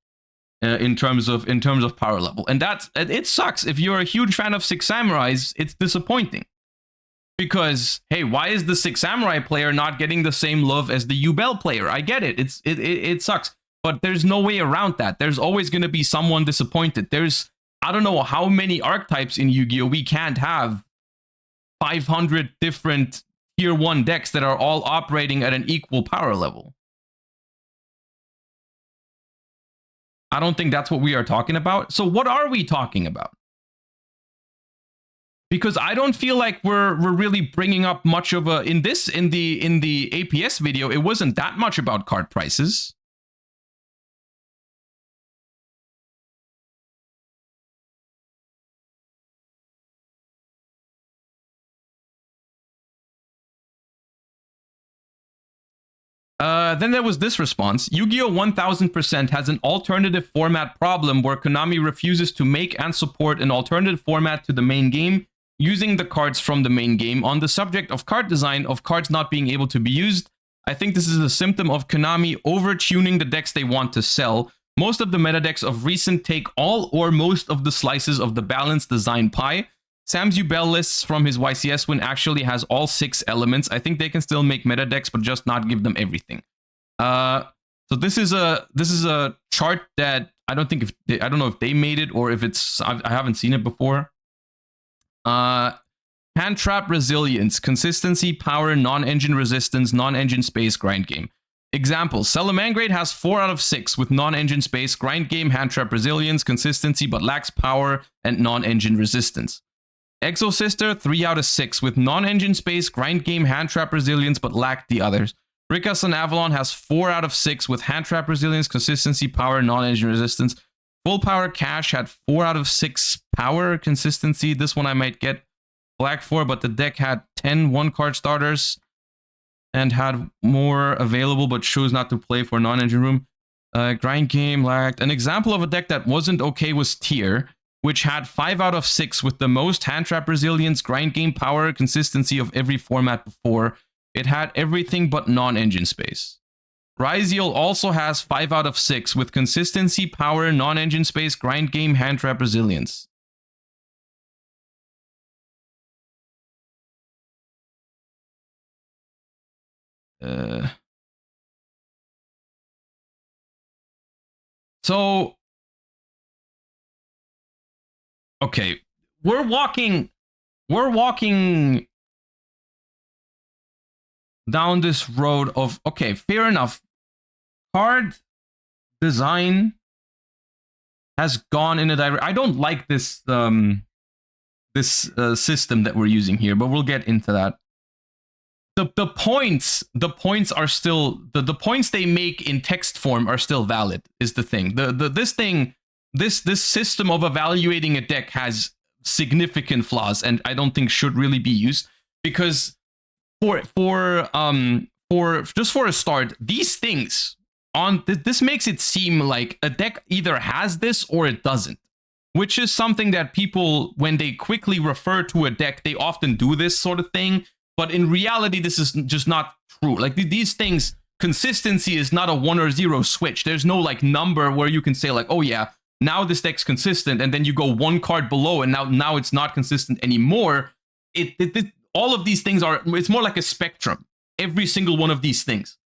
in terms of power level. And it sucks. If you're a huge fan of Six Samurais, it's disappointing. Because, hey, why is the Six Samurai player not getting the same love as the Yubel player? I get it. It sucks. But there's no way around that. There's always going to be someone disappointed. There's, I don't know how many archetypes in Yu-Gi-Oh! We can't have 500 different tier 1 decks that are all operating at an equal power level. I don't think that's what we are talking about. So what are we talking about? Because I don't feel like we're really bringing up much of a in the APS video. It wasn't that much about card prices. Then there was this response. Yu-Gi-Oh! 1000% has an alternative format problem where Konami refuses to make and support an alternative format to the main game using the cards from the main game. On the subject of card design, of cards not being able to be used, I think this is a symptom of Konami over-tuning the decks they want to sell. Most of the meta decks of recent take all or most of the slices of the balanced design pie. Sam's Yubel lists from his YCS win actually has all 6 elements. I think they can still make meta decks, but just not give them everything. So this is a chart that I don't know if they made it or if it's I haven't seen it before. Hand trap resilience, consistency, power, non-engine resistance, non-engine space, grind game. Examples: Salamangreat has 4 out of 6 with non-engine space, grind game, hand trap resilience, consistency, but lacks power and non-engine resistance. Exo Sister 3 out of 6 with non-engine space, grind game, hand trap resilience, but lacked the others. Rickason Avalon has 4 out of 6 with hand trap resilience, consistency, power, non-engine resistance. Full Power Cash had 4 out of 6 power, consistency. This one I might get black for, but the deck had 10 1-card starters and had more available, but chose not to play for non-engine room. Grind game lacked. An example of a deck that wasn't okay was Tier, which had 5 out of 6 with the most hand trap resilience, grind game, power, consistency of every format before. It had everything but non-engine space. Ryziel also has 5 out of 6 with consistency, power, non-engine space, grind game, hand trap resilience. So, okay, we're walking down this road of, okay, fair enough. Card design has gone in a direction. I don't like this system that we're using here, but we'll get into that. The points are still the points they make in text form are still valid, is the thing. This system of evaluating a deck has significant flaws and I don't think should really be used, because for a start, these things on this makes it seem like a deck either has this or it doesn't, which is something that people, when they quickly refer to a deck, they often do this sort of thing. But in reality, this is just not true. Like these things, consistency is not a 1 or 0 switch. There's no like number where you can say like, oh yeah, now this deck's consistent, and then you go one card below, and now it's not consistent anymore. All of these things are, it's more like a spectrum. Every single one of these things.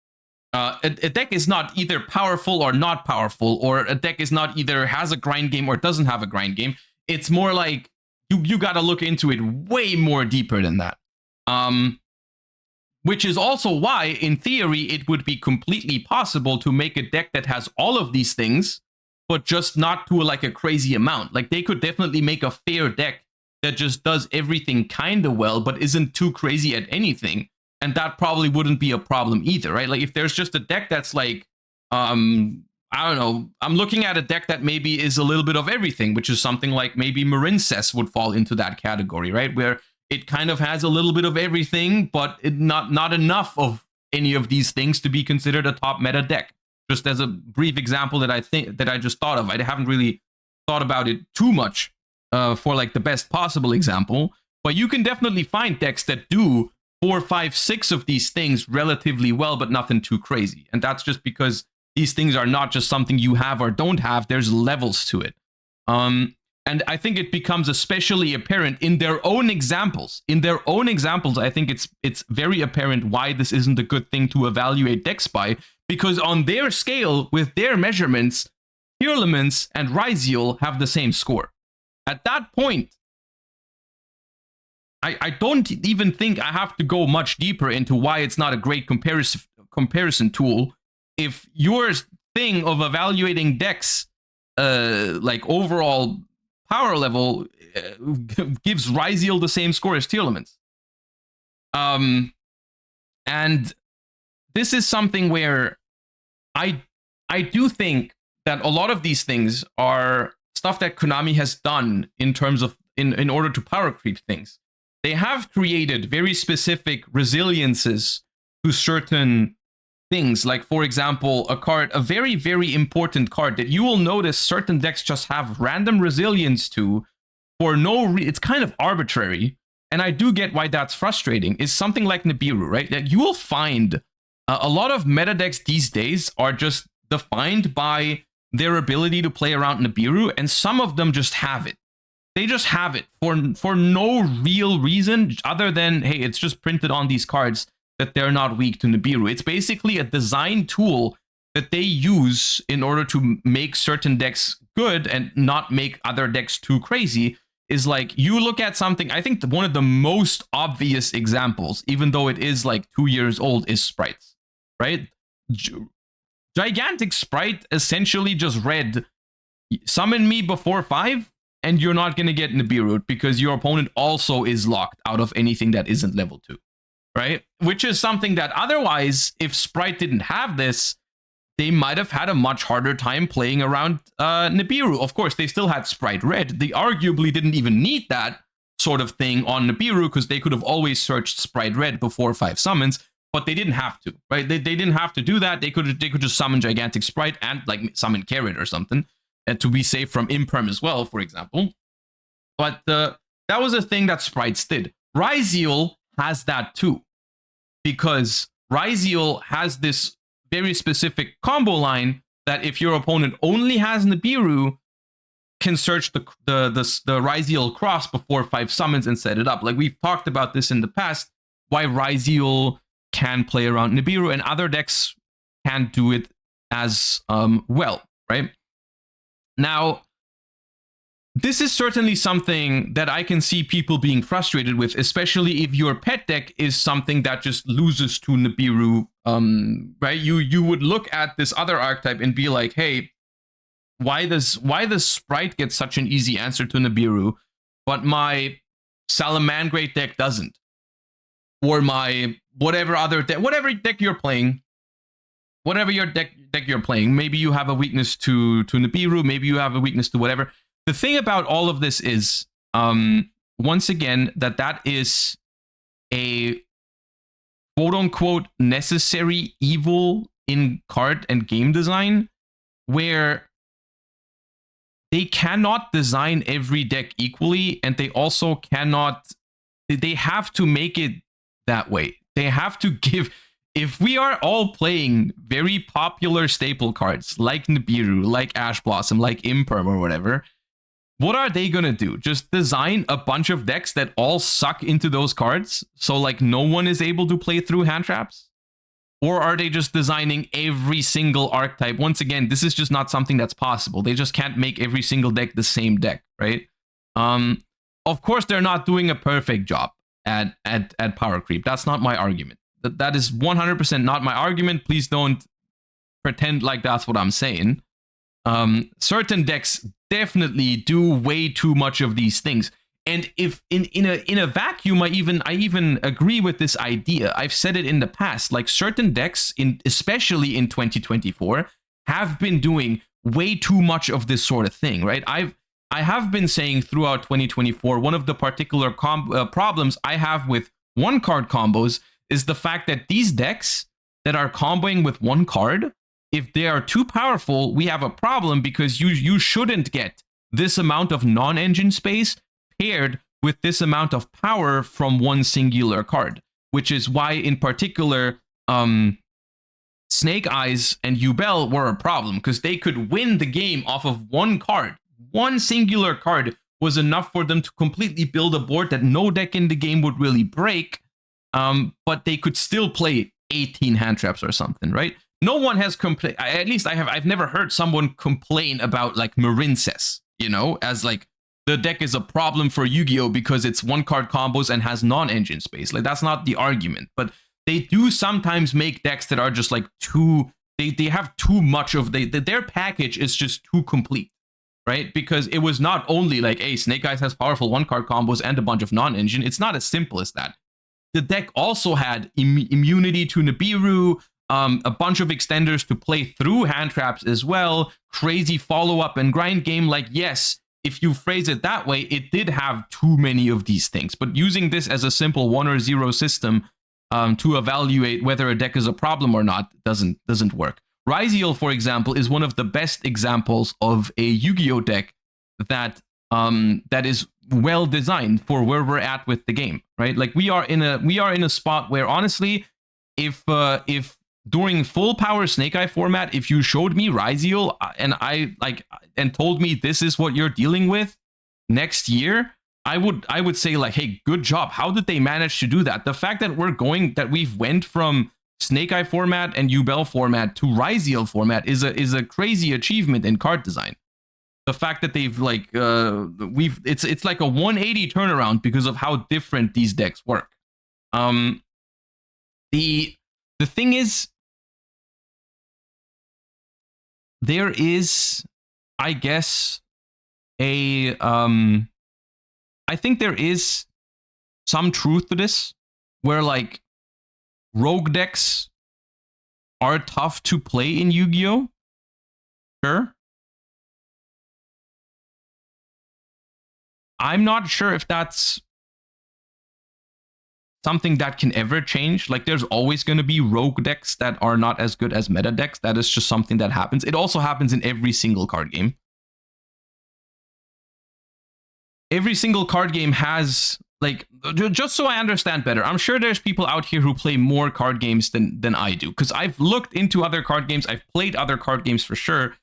A deck is not either powerful or not powerful, or a deck is not either has a grind game or doesn't have a grind game. It's more like you got to look into it way more deeper than that. Which is also why, in theory, it would be completely possible to make a deck that has all of these things, but just not to like a crazy amount. Like they could definitely make a fair deck that just does everything kind of well, but isn't too crazy at anything. And that probably wouldn't be a problem either, right? Like if there's just a deck that's like, I don't know, I'm looking at a deck that maybe is a little bit of everything, which is something like maybe Marincess would fall into that category, right? Where it kind of has a little bit of everything, but not enough of any of these things to be considered a top meta deck. Just as a brief example that I just thought of. I haven't really thought about it too much for like the best possible example, but you can definitely find decks that do 4, 5, 6 of these things relatively well, but nothing too crazy. And that's just because these things are not just something you have or don't have. There's levels to it. And I think it becomes especially apparent in their own examples. In their own examples, I think it's very apparent why this isn't a good thing to evaluate decks by, because on their scale, with their measurements, Tearlaments and Ryziel have the same score. At that point, I don't even think I have to go much deeper into why it's not a great comparison tool. If your thing of evaluating decks, like overall power level, gives Ryziel the same score as Tearlaments. And this is something where I do think that a lot of these things are stuff that Konami has done in terms of in order to power creep things. They have created very specific resiliences to certain things, like for example, a very, very important card that you will notice certain decks just have random resilience to for it's kind of arbitrary, and I do get why that's frustrating, is something like Nibiru, right? That you will find a lot of meta decks these days are just defined by their ability to play around Nibiru, and some of them just have it. They just have it for no real reason other than, hey, it's just printed on these cards that they're not weak to Nibiru. It's basically a design tool that they use in order to make certain decks good and not make other decks too crazy. Is like, you look at something, I think one of the most obvious examples, even though it is like 2 years old, is Sprites, right? Gigantic Sprite essentially just read, summon me before 5, and you're not going to get Nibiru because your opponent also is locked out of anything that isn't level 2. Right? Which is something that otherwise, if Sprite didn't have this, they might have had a much harder time playing around Nibiru. Of course, they still had Sprite Red. They arguably didn't even need that sort of thing on Nibiru because they could have always searched Sprite Red before 5 summons, but they didn't have to, right? They didn't have to do that. They could just summon Gigantic Sprite and like summon Carrot or something to be safe from Imperm as well, for example. But that was a thing that Sprites did. Ryziel has that too, because Ryziel has this very specific combo line that if your opponent only has Nibiru, can search the Ryziel cross before 5 summons and set it up. Like we've talked about this in the past, why Ryziel can play around Nibiru and other decks can't do it as well, right? Now, this is certainly something that I can see people being frustrated with, especially if your pet deck is something that just loses to Nibiru, right? You would look at this other archetype and be like, hey, why does Sprite get such an easy answer to Nibiru, but my Salamangreat deck doesn't? Or my whatever deck you're playing, whatever your deck you're playing, maybe you have a weakness to Nibiru, maybe you have a weakness to whatever. The thing about all of this is, once again, that is a quote-unquote necessary evil in card and game design, where they cannot design every deck equally, and they also cannot, they have to make it that way. They have to give. If we are all playing very popular staple cards like Nibiru, like Ash Blossom, like Imperm or whatever, what are they gonna do? Just design a bunch of decks that all suck into those cards, so like no one is able to play through hand traps? Or are they just designing every single archetype? Once again, this is just not something that's possible. They just can't make every single deck the same deck, right? Of course, they're not doing a perfect job at power creep. That's not my argument. That is 100% not my argument. Please don't pretend like that's what I'm saying. Certain decks definitely do way too much of these things. And if in a vacuum, I even agree with this idea. I've said it in the past. Like certain decks, especially in 2024, have been doing way too much of this sort of thing, right? I have been saying throughout 2024, one of the particular problems I have with one card combos is the fact that these decks that are comboing with one card, if they are too powerful, we have a problem, because you shouldn't get this amount of non-engine space paired with this amount of power from one singular card, which is why in particular Snake Eyes and Yubel were a problem, because they could win the game off of one card. One singular card was enough for them to completely build a board that no deck in the game would really break, but they could still play 18 hand traps or something, right? No one has complained, at least I've never heard someone complain about like Marincess, you know, as like the deck is a problem for Yu-Gi-Oh because it's one card combos and has non-engine space. Like that's not the argument, but they do sometimes make decks that are just like too, they have too much of, their package is just too complete, right? Because it was not only like, hey, Snake Eyes has powerful one card combos and a bunch of non-engine. It's not as simple as that. The deck also had immunity to Nibiru, a bunch of extenders to play through hand traps as well, crazy follow-up and grind game. Like, yes, if you phrase it that way, it did have too many of these things. But using this as a simple 1 or 0 system to evaluate whether a deck is a problem or not doesn't work. Ryziel, for example, is one of the best examples of a Yu-Gi-Oh deck that that is well designed for where we're at with the game, right? Like we are in a spot where honestly, if during full power Snake Eye format, if you showed me Ryziel and told me this is what you're dealing with next year, I would say like, hey, good job. How did they manage to do that? The fact that we've went from Snake Eye format and Yubel format to Ryziel format is a crazy achievement in card design. The fact that they've like it's like a 180 turnaround because of how different these decks work. The thing is, there is, I guess, I think there is some truth to this, where like rogue decks are tough to play in Yu-Gi-Oh. Sure. I'm not sure if that's something that can ever change. Like there's always going to be rogue decks that are not as good as meta decks. That is just something that happens. It also happens in every single card game. Every single card game has, like, just so I understand better, I'm sure there's people out here who play more card games than I do, because I've looked into other card games. I've played other card games for sure.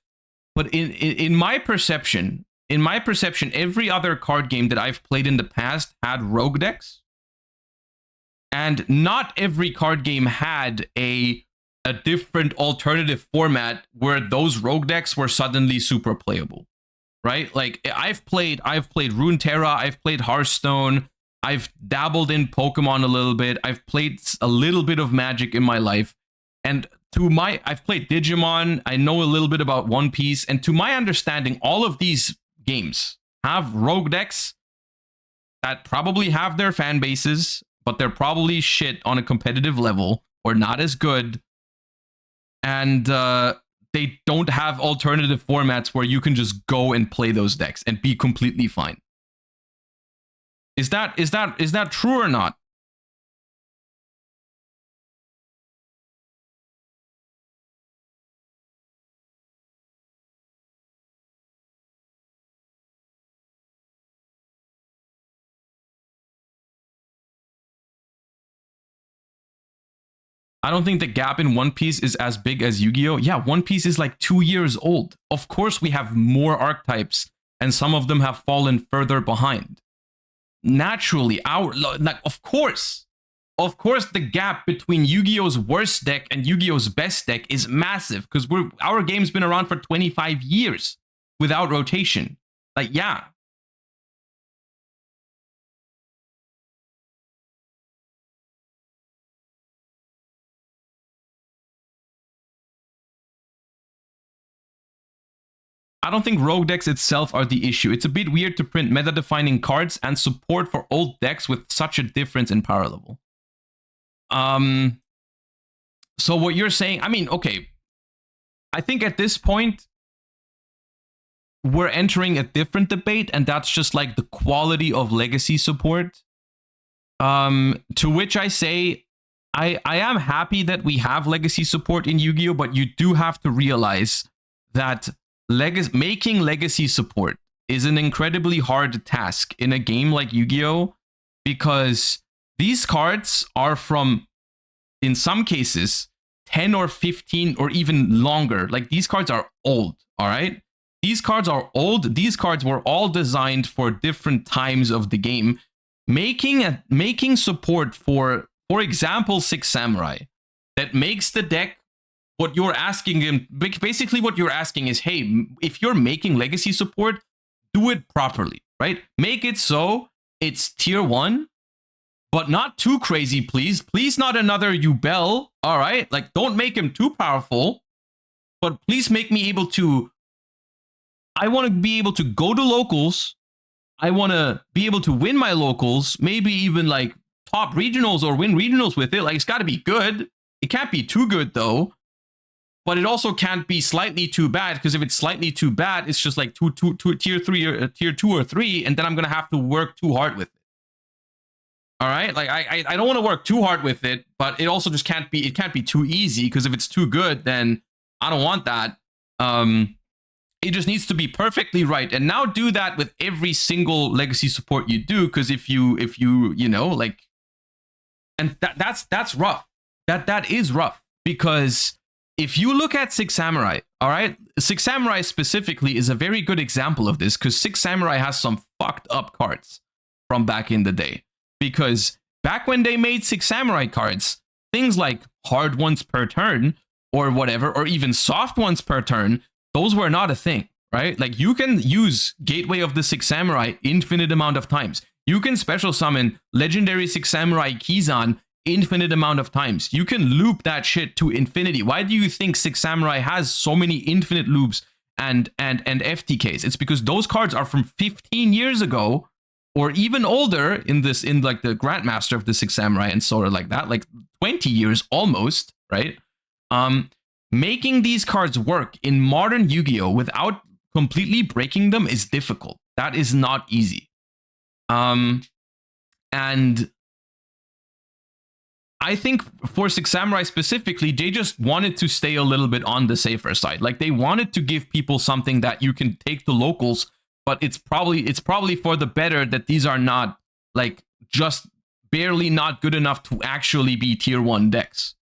But in my perception, every other card game that I've played in the past had rogue decks. And not every card game had a different alternative format where those rogue decks were suddenly super playable, right? Like I've played Runeterra, I've played Hearthstone, I've dabbled in Pokemon a little bit, I've played a little bit of Magic in my life, and I've played Digimon, I know a little bit about One Piece, and to my understanding, all of these games have rogue decks that probably have their fan bases, but they're probably shit on a competitive level or not as good. And they don't have alternative formats where you can just go and play those decks and be completely fine. Is that true or not? I don't think the gap in One Piece is as big as Yu-Gi-Oh. Yeah, One Piece is like 2 years old. Of course, we have more archetypes, and some of them have fallen further behind. Naturally, of course, the gap between Yu-Gi-Oh's worst deck and Yu-Gi-Oh's best deck is massive because our game's been around for 25 years without rotation. Like, yeah. I don't think rogue decks itself are the issue. It's a bit weird to print meta-defining cards and support for old decks with such a difference in power level. So what you're saying, I mean, okay. I think at this point, we're entering a different debate, and that's just like the quality of legacy support. To which I say, I am happy that we have legacy support in Yu-Gi-Oh, but you do have to realize that making legacy support is an incredibly hard task in a game like Yu-Gi-Oh, because these cards are from, in some cases, 10 or 15 or even longer. Like, these cards are old, all right? These cards are old. These cards were all designed for different times of the game. Making support for example, Six Samurai, that makes the deck what you're asking him. Basically, what you're asking is, hey, if you're making legacy support, do it properly, right? Make it so it's tier 1, but not too crazy, please. Please, not another Yubel, all right? Like, don't make him too powerful, but please make me able to... I want to be able to go to locals. I want to be able to win my locals, maybe even like top regionals or win regionals with it. Like, it's got to be good. It can't be too good, though. But it also can't be slightly too bad, because if it's slightly too bad, it's just like tier 3 or tier 2 or 3, and then I'm gonna have to work too hard with it. All right, like I don't want to work too hard with it, but it also just can't be. It can't be too easy, because if it's too good, then I don't want that. It just needs to be perfectly right, and now do that with every single legacy support you do, because if you you know, like, and that's rough. That is rough, because if you look at Six Samurai, all right, Six Samurai specifically is a very good example of this, because Six Samurai has some fucked up cards from back in the day. Because back when they made Six Samurai cards, things like hard ones per turn or whatever, or even soft ones per turn, those were not a thing, right? Like, you can use Gateway of the Six Samurai infinite amount of times. You can special summon Legendary Six Samurai Kizan infinite amount of times. You can loop that shit to infinity. Why do you think Six Samurai has so many infinite loops and FTKs? It's because those cards are from 15 years ago, or even older in like the Grandmaster of the Six Samurai and sort of like that, like 20 years almost, right? Making these cards work in modern Yu-Gi-Oh without completely breaking them is difficult. That is not easy. And I think for Six Samurai specifically, they just wanted to stay a little bit on the safer side. Like, they wanted to give people something that you can take to locals, but it's probably for the better that these are not, like, just barely not good enough to actually be tier 1 decks.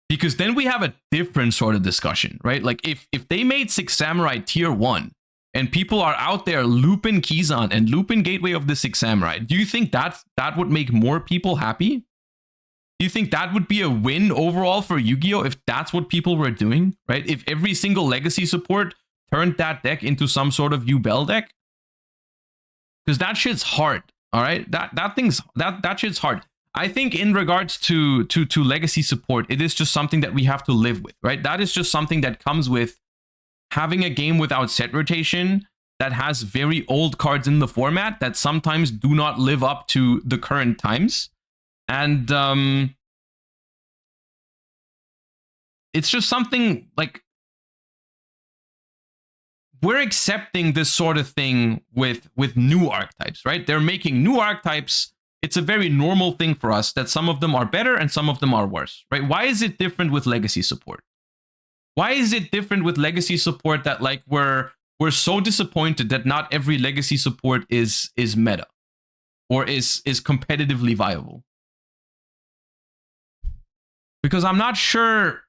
Because then we have a different sort of discussion, right? Like, if they made Six Samurai tier 1 and people are out there looping Kizan and looping Gateway of the Six Samurai, do you think that would make more people happy? Do you think that would be a win overall for Yu-Gi-Oh if that's what people were doing, right? If every single legacy support turned that deck into some sort of Yubel deck? Because that shit's hard, all right? That shit's hard. I think in regards to legacy support, it is just something that we have to live with, right? That is just something that comes with having a game without set rotation, that has very old cards in the format that sometimes do not live up to the current times. And it's just something, like, we're accepting this sort of thing with new archetypes, right? They're making new archetypes. It's a very normal thing for us that some of them are better and some of them are worse, right? Why is it different with legacy support? Why is it different with legacy support that, like, we're so disappointed that not every legacy support is meta or is competitively viable? Because I'm not sure.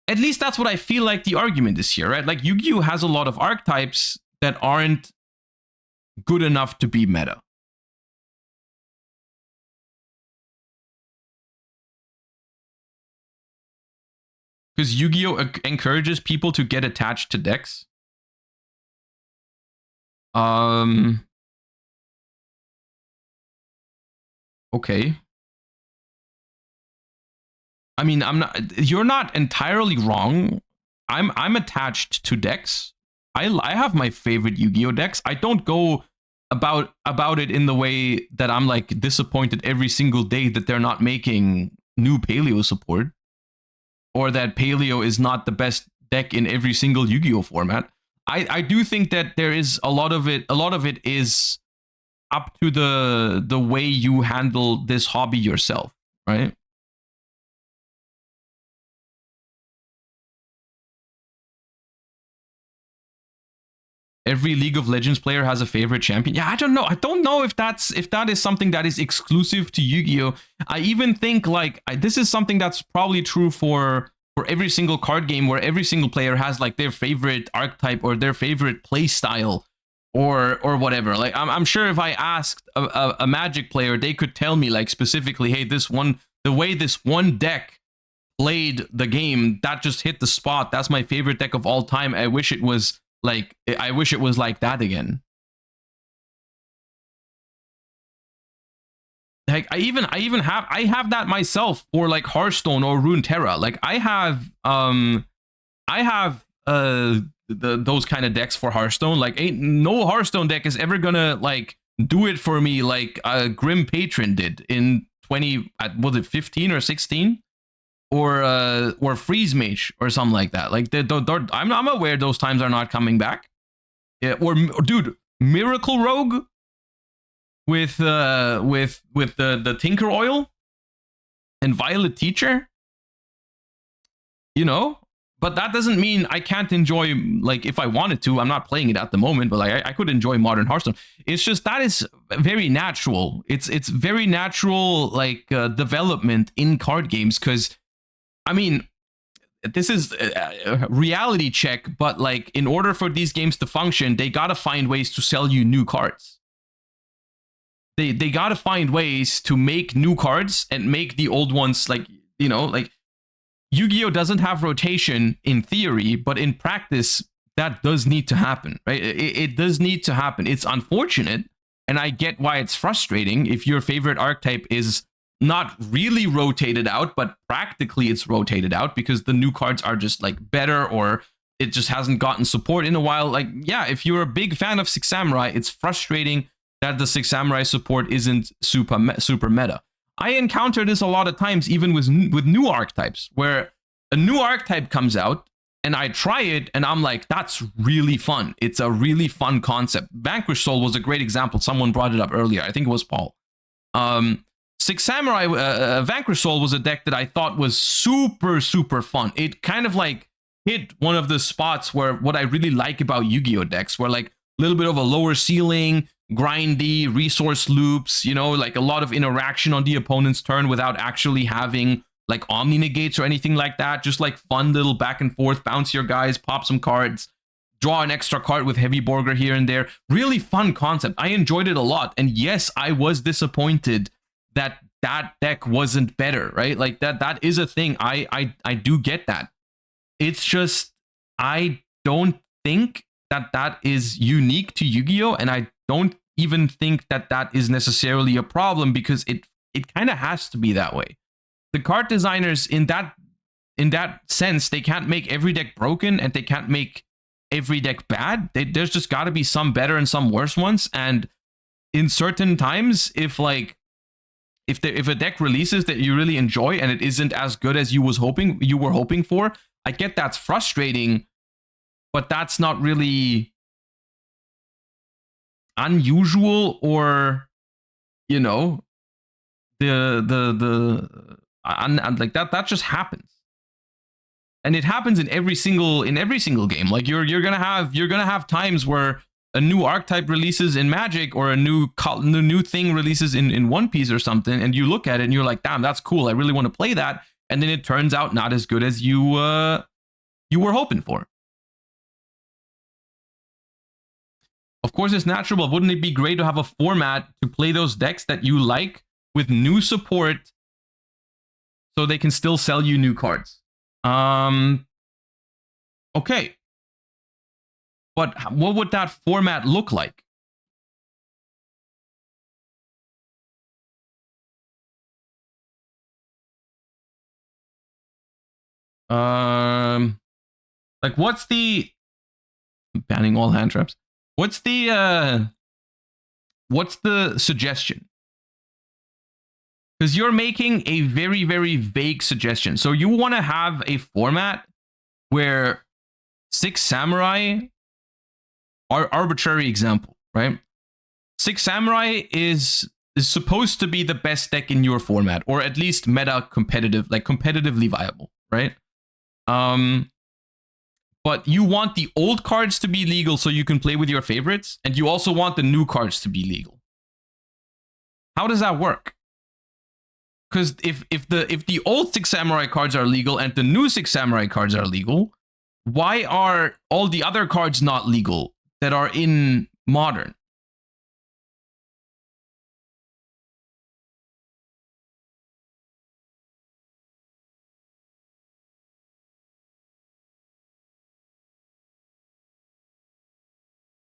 At least that's what I feel like the argument is here, right? Like Yu-Gi-Oh has a lot of archetypes that aren't good enough to be meta. Because Yu-Gi-Oh encourages people to get attached to decks. Okay. I mean, you're not entirely wrong. I'm attached to decks. I have my favorite Yu-Gi-Oh decks. I don't go about it in the way that I'm like disappointed every single day that they're not making new Paleo support, or that Paleo is not the best deck in every single Yu-Gi-Oh format. I do think that there is a lot of it is up to the way you handle this hobby yourself, right? Every League of Legends player has a favorite champion. Yeah, I don't know. I don't know if that is something that is exclusive to Yu-Gi-Oh. I even think like this is something that's probably true for every single card game, where every single player has like their favorite archetype or their favorite play style or whatever. Like I'm sure if I asked a Magic player, they could tell me like specifically, hey, the way this one deck played the game, that just hit the spot. That's my favorite deck of all time. I wish it was like that again. Like I have that myself for like Hearthstone or Runeterra. Like I have those kind of decks for Hearthstone. Like ain't no Hearthstone deck is ever gonna like do it for me like Grim Patron did in 15 or 16, or Freeze Mage or something like that. Like I'm aware those times are not coming back. Yeah, or dude, Miracle Rogue with the Tinker Oil and Violet Teacher, you know. But that doesn't mean I can't enjoy, like, if I wanted to. I'm not playing it at the moment, but like I could enjoy Modern Hearthstone. It's just that is very natural. It's very natural, like development in card games. Because I mean, this is a reality check, but like in order for these games to function, they gotta find ways to sell you new cards. They gotta find ways to make new cards and make the old ones, like, you know, like Yu-Gi-Oh doesn't have rotation in theory, but in practice that does need to happen, right? It does need to happen. It's unfortunate, and I get why it's frustrating if your favorite archetype is not really rotated out, but practically it's rotated out because the new cards are just like better, or it just hasn't gotten support in a while. Like, yeah, if you're a big fan of Six Samurai, it's frustrating that the Six Samurai support isn't super meta. I encounter this a lot of times, even with new archetypes, where a new archetype comes out and I try it and I'm like, that's really fun. It's a really fun concept. Vanquish Soul was a great example. Someone brought it up earlier. I think it was Paul. Six Samurai, Vanquish Soul was a deck that I thought was super fun. It kind of like hit one of the spots where what I really like about Yu-Gi-Oh decks, where like a little bit of a lower ceiling, grindy resource loops, you know, like a lot of interaction on the opponent's turn without actually having like omni negates or anything like that. Just like fun little back and forth, bounce your guys, pop some cards, draw an extra card with Heavy Borger here and there. Really fun concept. I enjoyed it a lot. And yes, I was disappointed that deck wasn't better, right? Like that is a thing. I do get that. It's just, I don't think that is unique to Yu-Gi-Oh, and I don't even think that is necessarily a problem, because it kind of has to be that way. The card designers in that sense, they can't make every deck broken and they can't make every deck bad. There's just got to be some better and some worse ones. And in certain times, if a deck releases that you really enjoy and it isn't as good as you were hoping for, I get that's frustrating, but that's not really unusual, or, you know, like that just happens. And it happens in every single game. Like you're gonna have times where a new archetype releases in Magic, or a new thing releases in One Piece or something, and you look at it and you're like, damn, that's cool, I really want to play that, and then it turns out not as good as you were hoping for. Of course, it's natural, but wouldn't it be great to have a format to play those decks that you like with new support, so they can still sell you new cards? Okay. But what would that format look like? Like, what's the banning all hand traps? What's the suggestion? Because you're making a very, very vague suggestion. So you want to have a format where 6 Samurai are arbitrary example, right? 6 Samurai is supposed to be the best deck in your format, or at least meta competitive, like competitively viable, right? But you want the old cards to be legal so you can play with your favorites, and you also want the new cards to be legal. How does that work? Because if the old 6 Samurai cards are legal and the new 6 Samurai cards are legal, why are all the other cards not legal that are in Modern?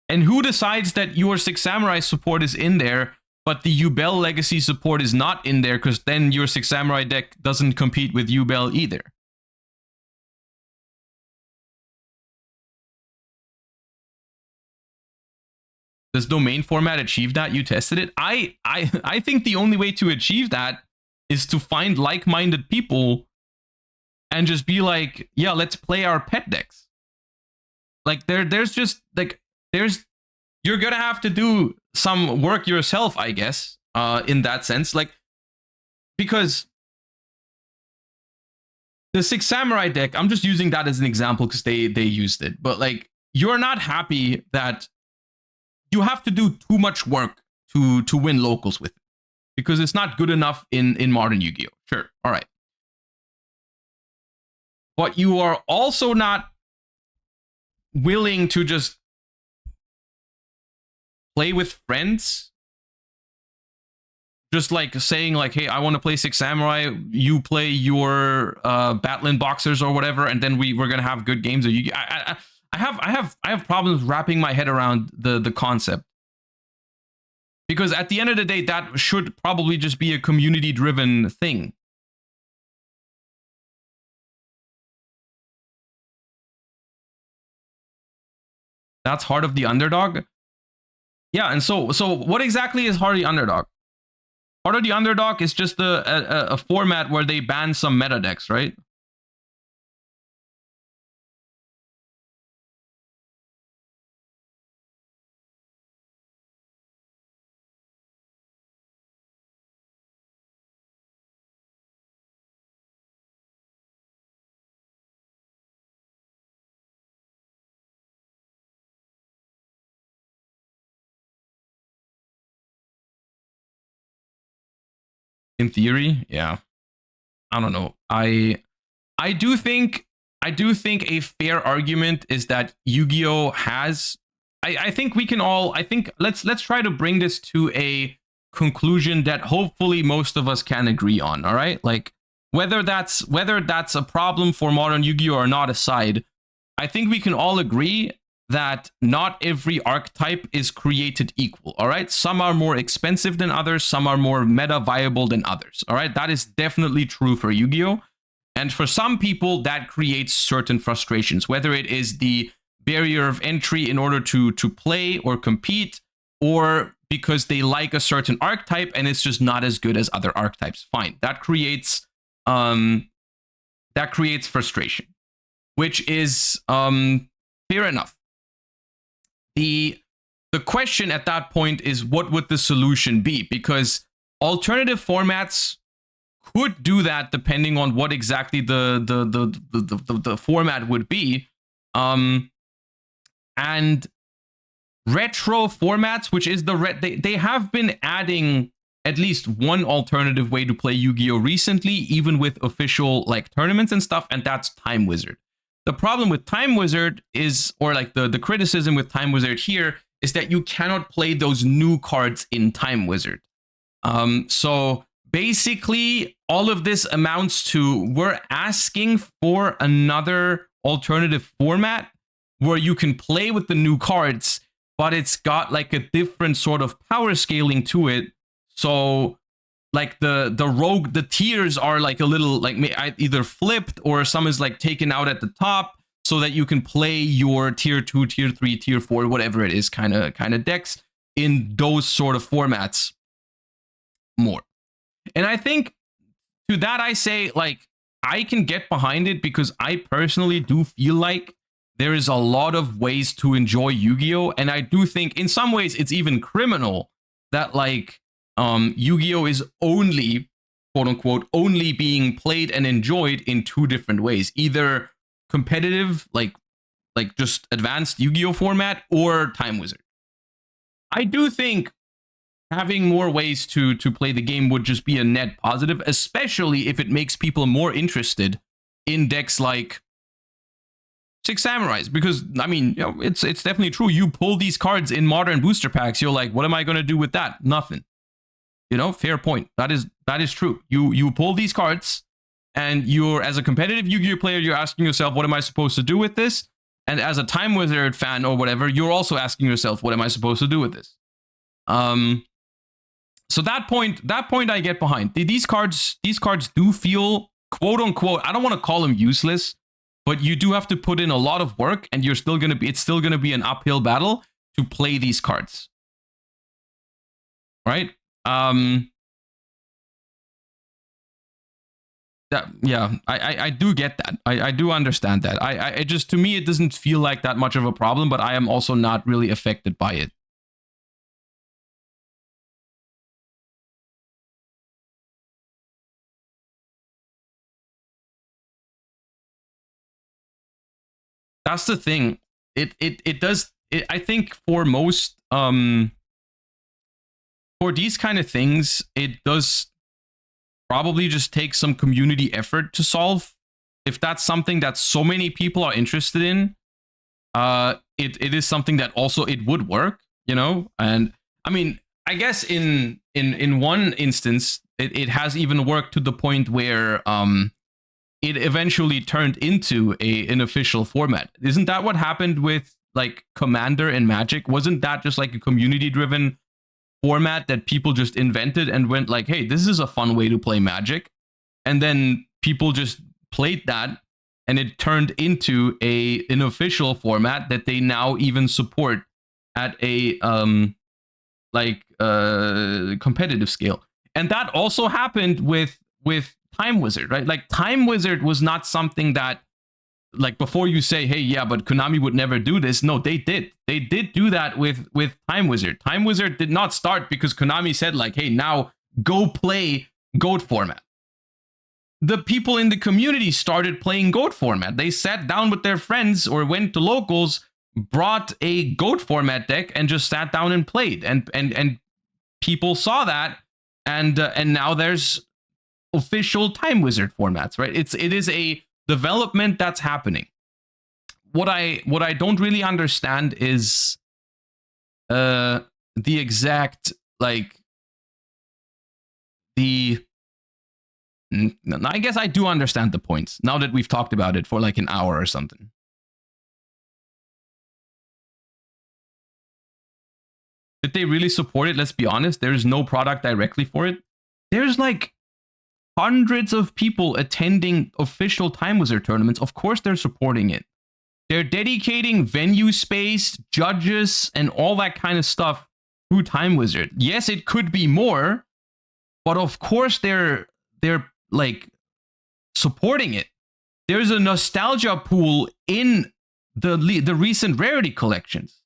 And who decides that your 6 Samurai support is in there, but the Yubel Legacy support is not in there, because then your 6 Samurai deck doesn't compete with Yubel either? Does domain format achieve that? You tested it? I think the only way to achieve that is to find like-minded people and just be like, yeah, let's play our pet decks. Like, there's just like, you're gonna have to do some work yourself, I guess, in that sense. Like, because the 6 Samurai deck, I'm just using that as an example because they used it, but like, you're not happy that you have to do too much work to win locals with it, because it's not good enough in modern Yu-Gi-Oh. Sure, all right. But you are also not willing to just play with friends, just like saying like, hey, I want to play 6 Samurai, you play your Batlin Boxers or whatever, and then we're gonna have good games. Or I have problems wrapping my head around the concept, because at the end of the day, that should probably just be a community driven thing. That's Heart of the Underdog. Yeah, and so what exactly is Heart of the Underdog? Heart of the Underdog is just a format where they ban some meta decks, right? In theory, yeah. I don't know. I do think a fair argument is that Yu-Gi-Oh has. I think we can all. I think let's try to bring this to a conclusion that hopefully most of us can agree on. All right, like whether that's a problem for modern Yu-Gi-Oh or not aside, I think we can all agree that not every archetype is created equal, all right? Some are more expensive than others, some are more meta viable than others, all right? That is definitely true for Yu-Gi-Oh! And for some people, that creates certain frustrations, whether it is the barrier of entry in order to play or compete, or because they like a certain archetype and it's just not as good as other archetypes. Fine, that creates frustration, which is fair enough. The question at that point is, what would the solution be? Because alternative formats could do that depending on what exactly the format would be. And retro formats, which is they have been adding at least one alternative way to play Yu-Gi-Oh recently, even with official like tournaments and stuff, and that's Time Wizard. The problem with Time Wizard is, or like the criticism with Time Wizard here, is that you cannot play those new cards in Time Wizard. So basically, all of this amounts to we're asking for another alternative format where you can play with the new cards, but it's got like a different sort of power scaling to it. So like the tiers are like a little like either flipped or some is like taken out at the top so that you can play your tier 2, tier 3, tier 4, whatever it is kind of decks in those sort of formats more. And I think to that I say like I can get behind it because I personally do feel like there is a lot of ways to enjoy Yu-Gi-Oh! And I do think in some ways it's even criminal that like Yu-Gi-Oh! Is only, quote unquote, only being played and enjoyed in two different ways. Either competitive, like just advanced Yu-Gi-Oh! Format, or Time Wizard. I do think having more ways to play the game would just be a net positive, especially if it makes people more interested in decks like Six Samurais, because I mean, you know, it's definitely true. You pull these cards in modern booster packs, you're like, what am I going to do with that? Nothing. You know, fair point. That is true. You pull these cards, and you're, as a competitive Yu-Gi-Oh player, you're asking yourself, what am I supposed to do with this? And as a Time Wizard fan or whatever, you're also asking yourself, what am I supposed to do with this? So that point I get behind. These cards do feel, quote unquote, I don't want to call them useless, but you do have to put in a lot of work, and it's still gonna be an uphill battle to play these cards. Right? I do get that. I do understand that. I just, to me, it doesn't feel like that much of a problem, but I am also not really affected by it. That's the thing. It does. I think for most for these kind of things, it does probably just take some community effort to solve. If that's something that so many people are interested in, it is something that also it would work, you know. And I mean, I guess in one instance, it has even worked to the point where it eventually turned into an official format. Isn't that what happened with like Commander and Magic? Wasn't that just like a community driven format that people just invented and went like, hey, this is a fun way to play Magic? And then people just played that, and it turned into an official format that they now even support at a competitive scale. And that also happened with Time Wizard, right? Like Time Wizard was not something that, like, before you say, hey, yeah, but Konami would never do this. No, they did. They did do that with Time Wizard. Time Wizard did not start because Konami said like, hey, now go play GOAT format. The people in the community started playing GOAT format. They sat down with their friends or went to locals, brought a GOAT format deck, and just sat down and played. And people saw that, and now there's official Time Wizard formats, right? It is a development that's happening. What I don't really understand is the exact, like, I guess I do understand the points now that we've talked about it for like an hour or something. Did they really support it? Let's be honest. There's no product directly for it. There's like hundreds of people attending official Time Wizard tournaments. Of course they're supporting it. They're dedicating venue space, judges, and all that kind of stuff to Time Wizard. Yes, it could be more, but of course they're like supporting it. There's a nostalgia pool in the recent rarity collections.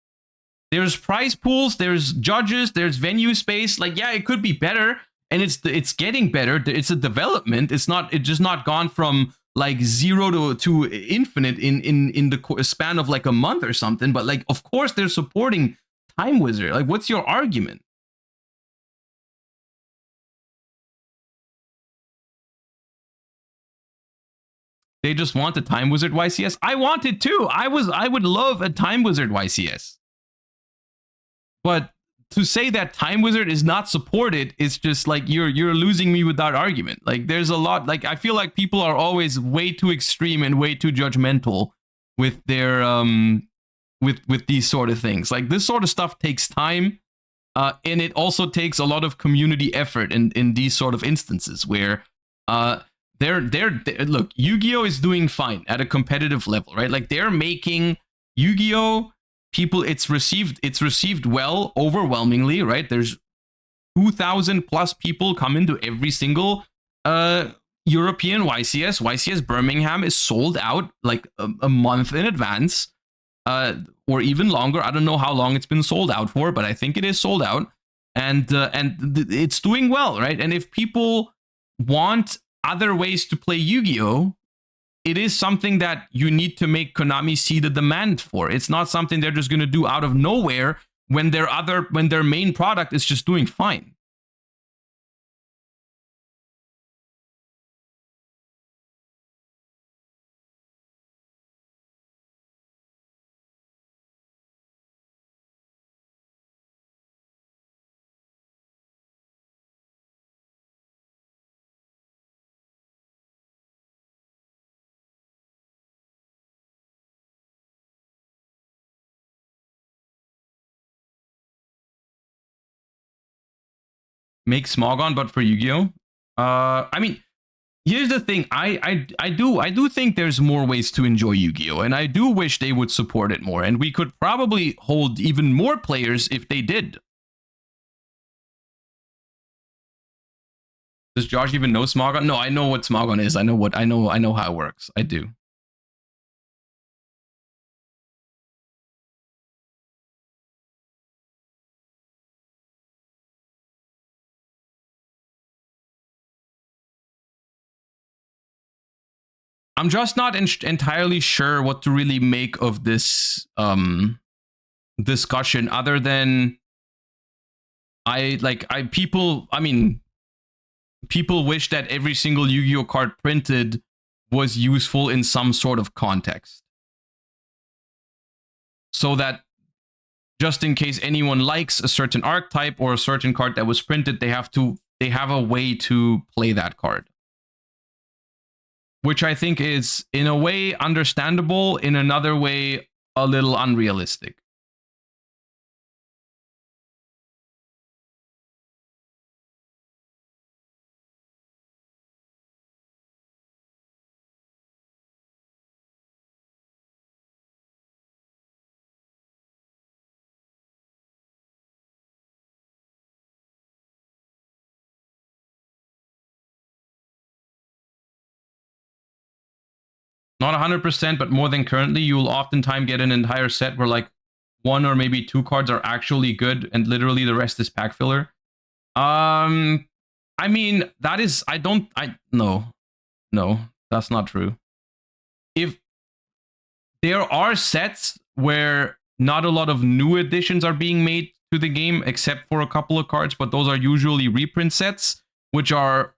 There's prize pools, there's judges, there's venue space. Like, yeah, it could be better, and it's getting better. It's a development. It's just not gone from like 0 to infinite in the span of like a month or something. But like, of course, they're supporting Time Wizard? Like, what's your argument? They just want a Time Wizard YCS. I want it too. I would love a Time Wizard YCS. But to say that Time Wizard is not supported is just like you're losing me with that argument. Like, there's a lot, like, I feel like people are always way too extreme and way too judgmental with their with these sort of things. Like, this sort of stuff takes time, and it also takes a lot of community effort in these sort of instances where they're look, Yu-Gi-Oh is doing fine at a competitive level, right? Like, they're making Yu-Gi-Oh, people, it's received well overwhelmingly, right? There's 2,000 plus people come into every single European YCS. YCS Birmingham is sold out like a month in advance, or even longer. I don't know how long it's been sold out for, but I think it is sold out, and it's doing well, right? And if people want other ways to play Yu-Gi-Oh, it is something that you need to make Konami see the demand for. It's not something they're just going to do out of nowhere when their main product is just doing fine. Make Smogon, but for Yu-Gi-Oh. I mean, here's the thing. I do think there's more ways to enjoy Yu-Gi-Oh, and I do wish they would support it more, and we could probably hold even more players if they did. Does Josh even know Smogon? No, I know what Smogon is. I know how it works. I do. I'm just not entirely sure what to really make of this discussion, other than people wish that every single Yu-Gi-Oh card printed was useful in some sort of context, so that just in case anyone likes a certain archetype or a certain card that was printed, they have a way to play that card. Which I think is, in a way, understandable, in another way, a little unrealistic. Not 100%, but more than currently. You will oftentimes get an entire set where like one or maybe two cards are actually good, and literally the rest is pack filler. I mean, that is, no, that's not true. If there are sets where not a lot of new additions are being made to the game, except for a couple of cards, but those are usually reprint sets, which are,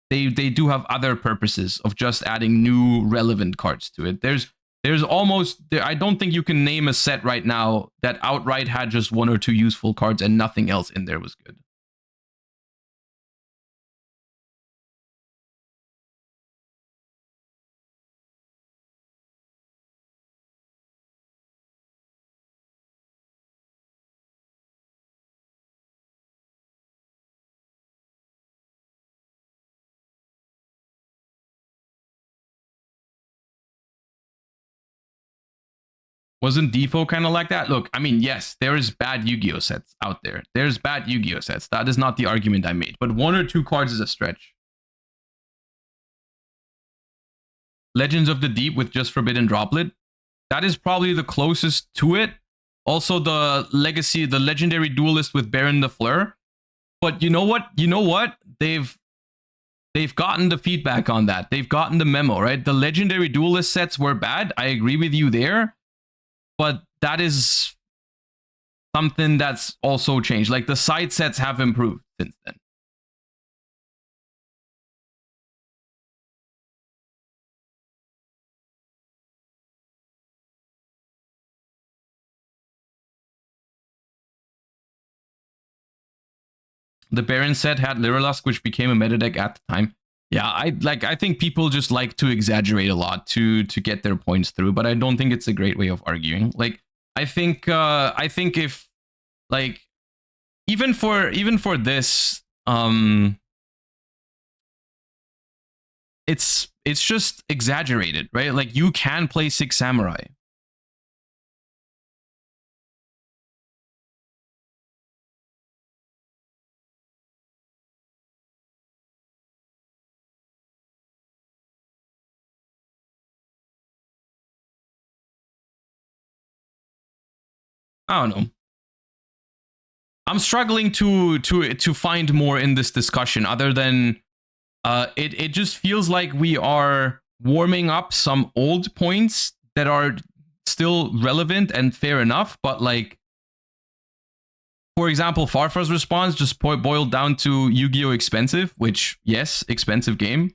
they do have other purposes of just adding new relevant cards to it. There's almost, I don't think you can name a set right now that outright had just one or two useful cards and nothing else in there was good. Wasn't Defo kind of like that? Look, I mean, yes, there is bad Yu-Gi-Oh sets out there. There's bad Yu-Gi-Oh sets. That is not the argument I made. But one or two cards is a stretch. Legends of the Deep with just Forbidden Droplet. That is probably the closest to it. Also, the Legendary Duelist with Baron the Fleur. But you know what? They've gotten the feedback on that. They've gotten the memo, right? The Legendary Duelist sets were bad. I agree with you there. But that is something that's also changed. Like the side sets have improved since then. The Baron set had Lyrilusk, which became a meta deck at the time. Yeah, I think people just like to exaggerate a lot to get their points through, but I don't think it's a great way of arguing. Like I think if like even for this it's just exaggerated, right? Like you can play 6 Samurai. I don't know. I'm struggling to find more in this discussion other than it just feels like we are warming up some old points that are still relevant and fair enough, but like for example, Farfa's response just boiled down to Yu-Gi-Oh! Expensive, which yes, expensive game,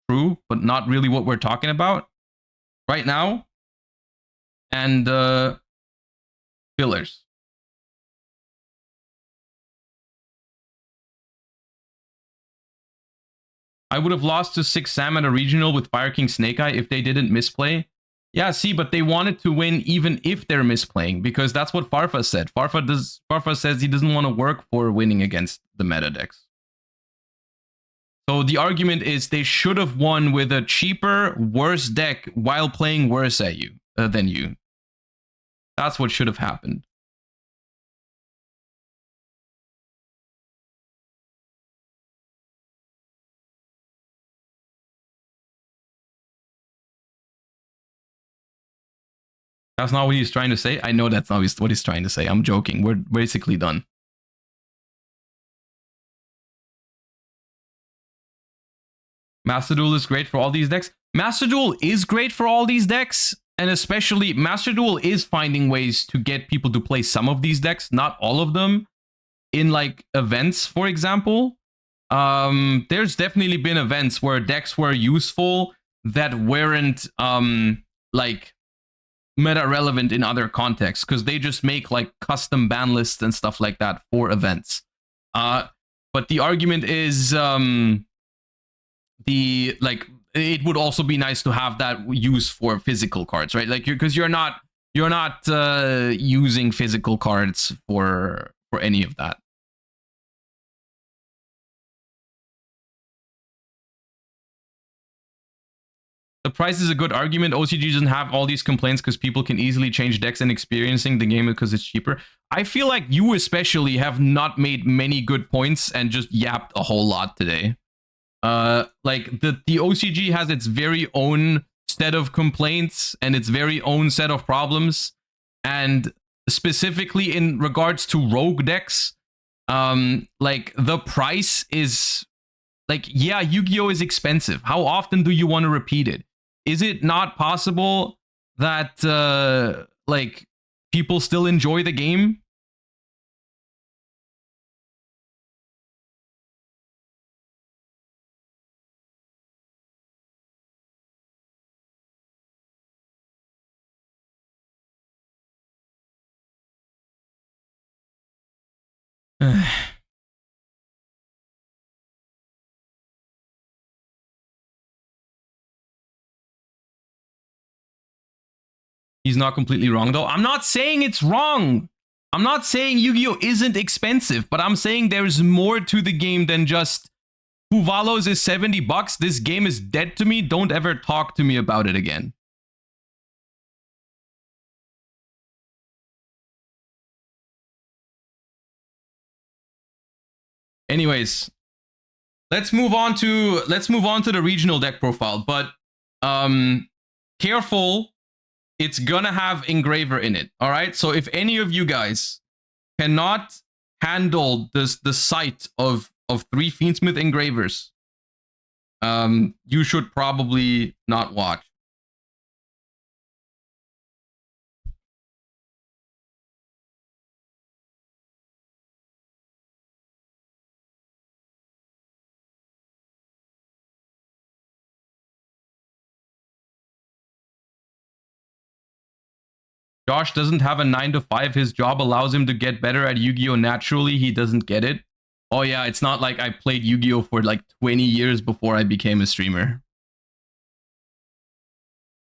true, but not really what we're talking about right now. And fillers. I would have lost to 6 Sam at a regional with Fire King Snake Eye if they didn't misplay. Yeah, see, but they wanted to win even if they're misplaying, because that's what Farfa said. Farfa says he doesn't want to work for winning against the meta decks. So the argument is they should have won with a cheaper, worse deck while playing worse at you than you. That's what should have happened. That's not what he's trying to say. I know that's not what he's trying to say. I'm joking. We're basically done. Master Duel is great for all these decks. Master Duel is great for all these decks, and especially Master Duel is finding ways to get people to play some of these decks, not all of them, in like events, for example. There's definitely been events where decks were useful that weren't like meta relevant in other contexts because they just make like custom ban lists and stuff like that for events. But the argument is the like it would also be nice to have that use for physical cards, right? Like because you're not using physical cards for any of that. The price is a good argument. OCG doesn't have all these complaints because people can easily change decks and experiencing the game because it's cheaper. I feel like you especially have not made many good points and just yapped a whole lot today. Like the OCG has its very own set of complaints and its very own set of problems. And specifically in regards to rogue decks, like the price is like, yeah, Yu-Gi-Oh! Is expensive. How often do you want to repeat it? Is it not possible that like people still enjoy the game? He's not completely wrong, though. I'm not saying it's wrong. I'm not saying Yu-Gi-Oh! Isn't expensive, but I'm saying there's more to the game than just Huvalos is $70. This game is dead to me. Don't ever talk to me about it again. Anyways, let's move on to the regional deck profile, but careful. It's gonna have Engraver in it, all right? So if any of you guys cannot handle the sight of 3 Fiendsmith Engravers, you should probably not watch. Josh doesn't have a 9 to 5. His job allows him to get better at Yu-Gi-Oh! Naturally. He doesn't get it. Oh yeah, it's not like I played Yu-Gi-Oh! For like 20 years before I became a streamer.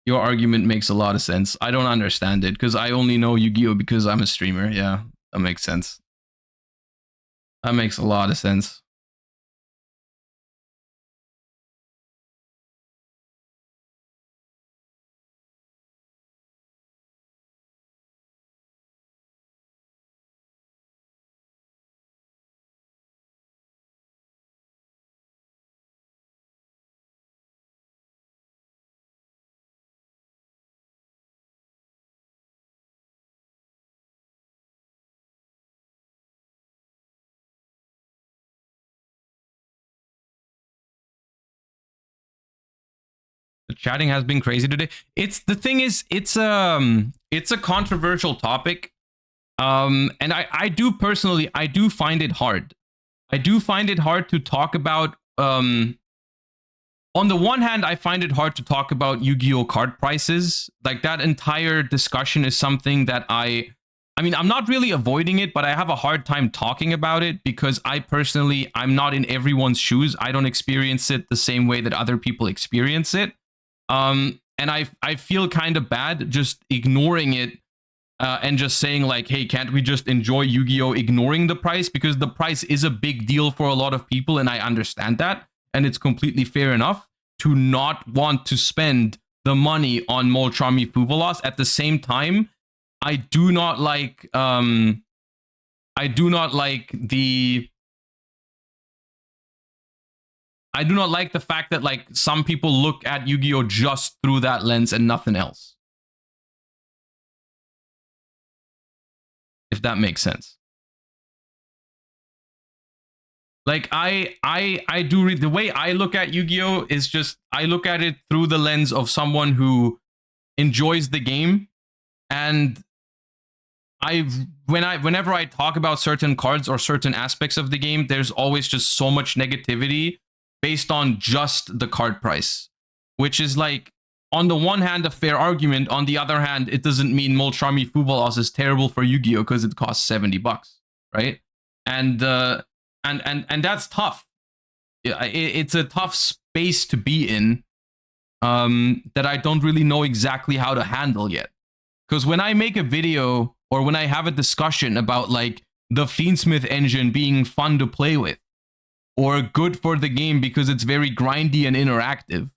Your argument makes a lot of sense. I don't understand it because I only know Yu-Gi-Oh! Because I'm a streamer. Yeah, that makes sense. That makes a lot of sense. The chatting has been crazy today. It's the thing is, it's a controversial topic. And I do personally, I do find it hard. I do find it hard to talk about. On the one hand, I find it hard to talk about Yu-Gi-Oh! Card prices. Like that entire discussion is something that I mean, I'm not really avoiding it, but I have a hard time talking about it because I personally, I'm not in everyone's shoes. I don't experience it the same way that other people experience it. And I feel kind of bad just ignoring it and just saying like, hey, can't we just enjoy Yu-Gi-Oh! Ignoring the price? Because the price is a big deal for a lot of people, and I understand that. And it's completely fair enough to not want to spend the money on Molchami Fuvalos. At the same time, I do not like the fact that like some people look at Yu-Gi-Oh! Just through that lens and nothing else. If that makes sense. Like I do read the way I look at Yu-Gi-Oh! Is just I look at it through the lens of someone who enjoys the game, and whenever I talk about certain cards or certain aspects of the game, there's always just so much negativity based on just the card price, which is like, on the one hand, a fair argument. On the other hand, it doesn't mean Molchami Fuvalos is terrible for Yu-Gi-Oh! Because it costs $70, right? And that's tough. It's a tough space to be in that I don't really know exactly how to handle yet. Because when I make a video or when I have a discussion about like the Fiendsmith engine being fun to play with, or good for the game because it's very grindy and interactive,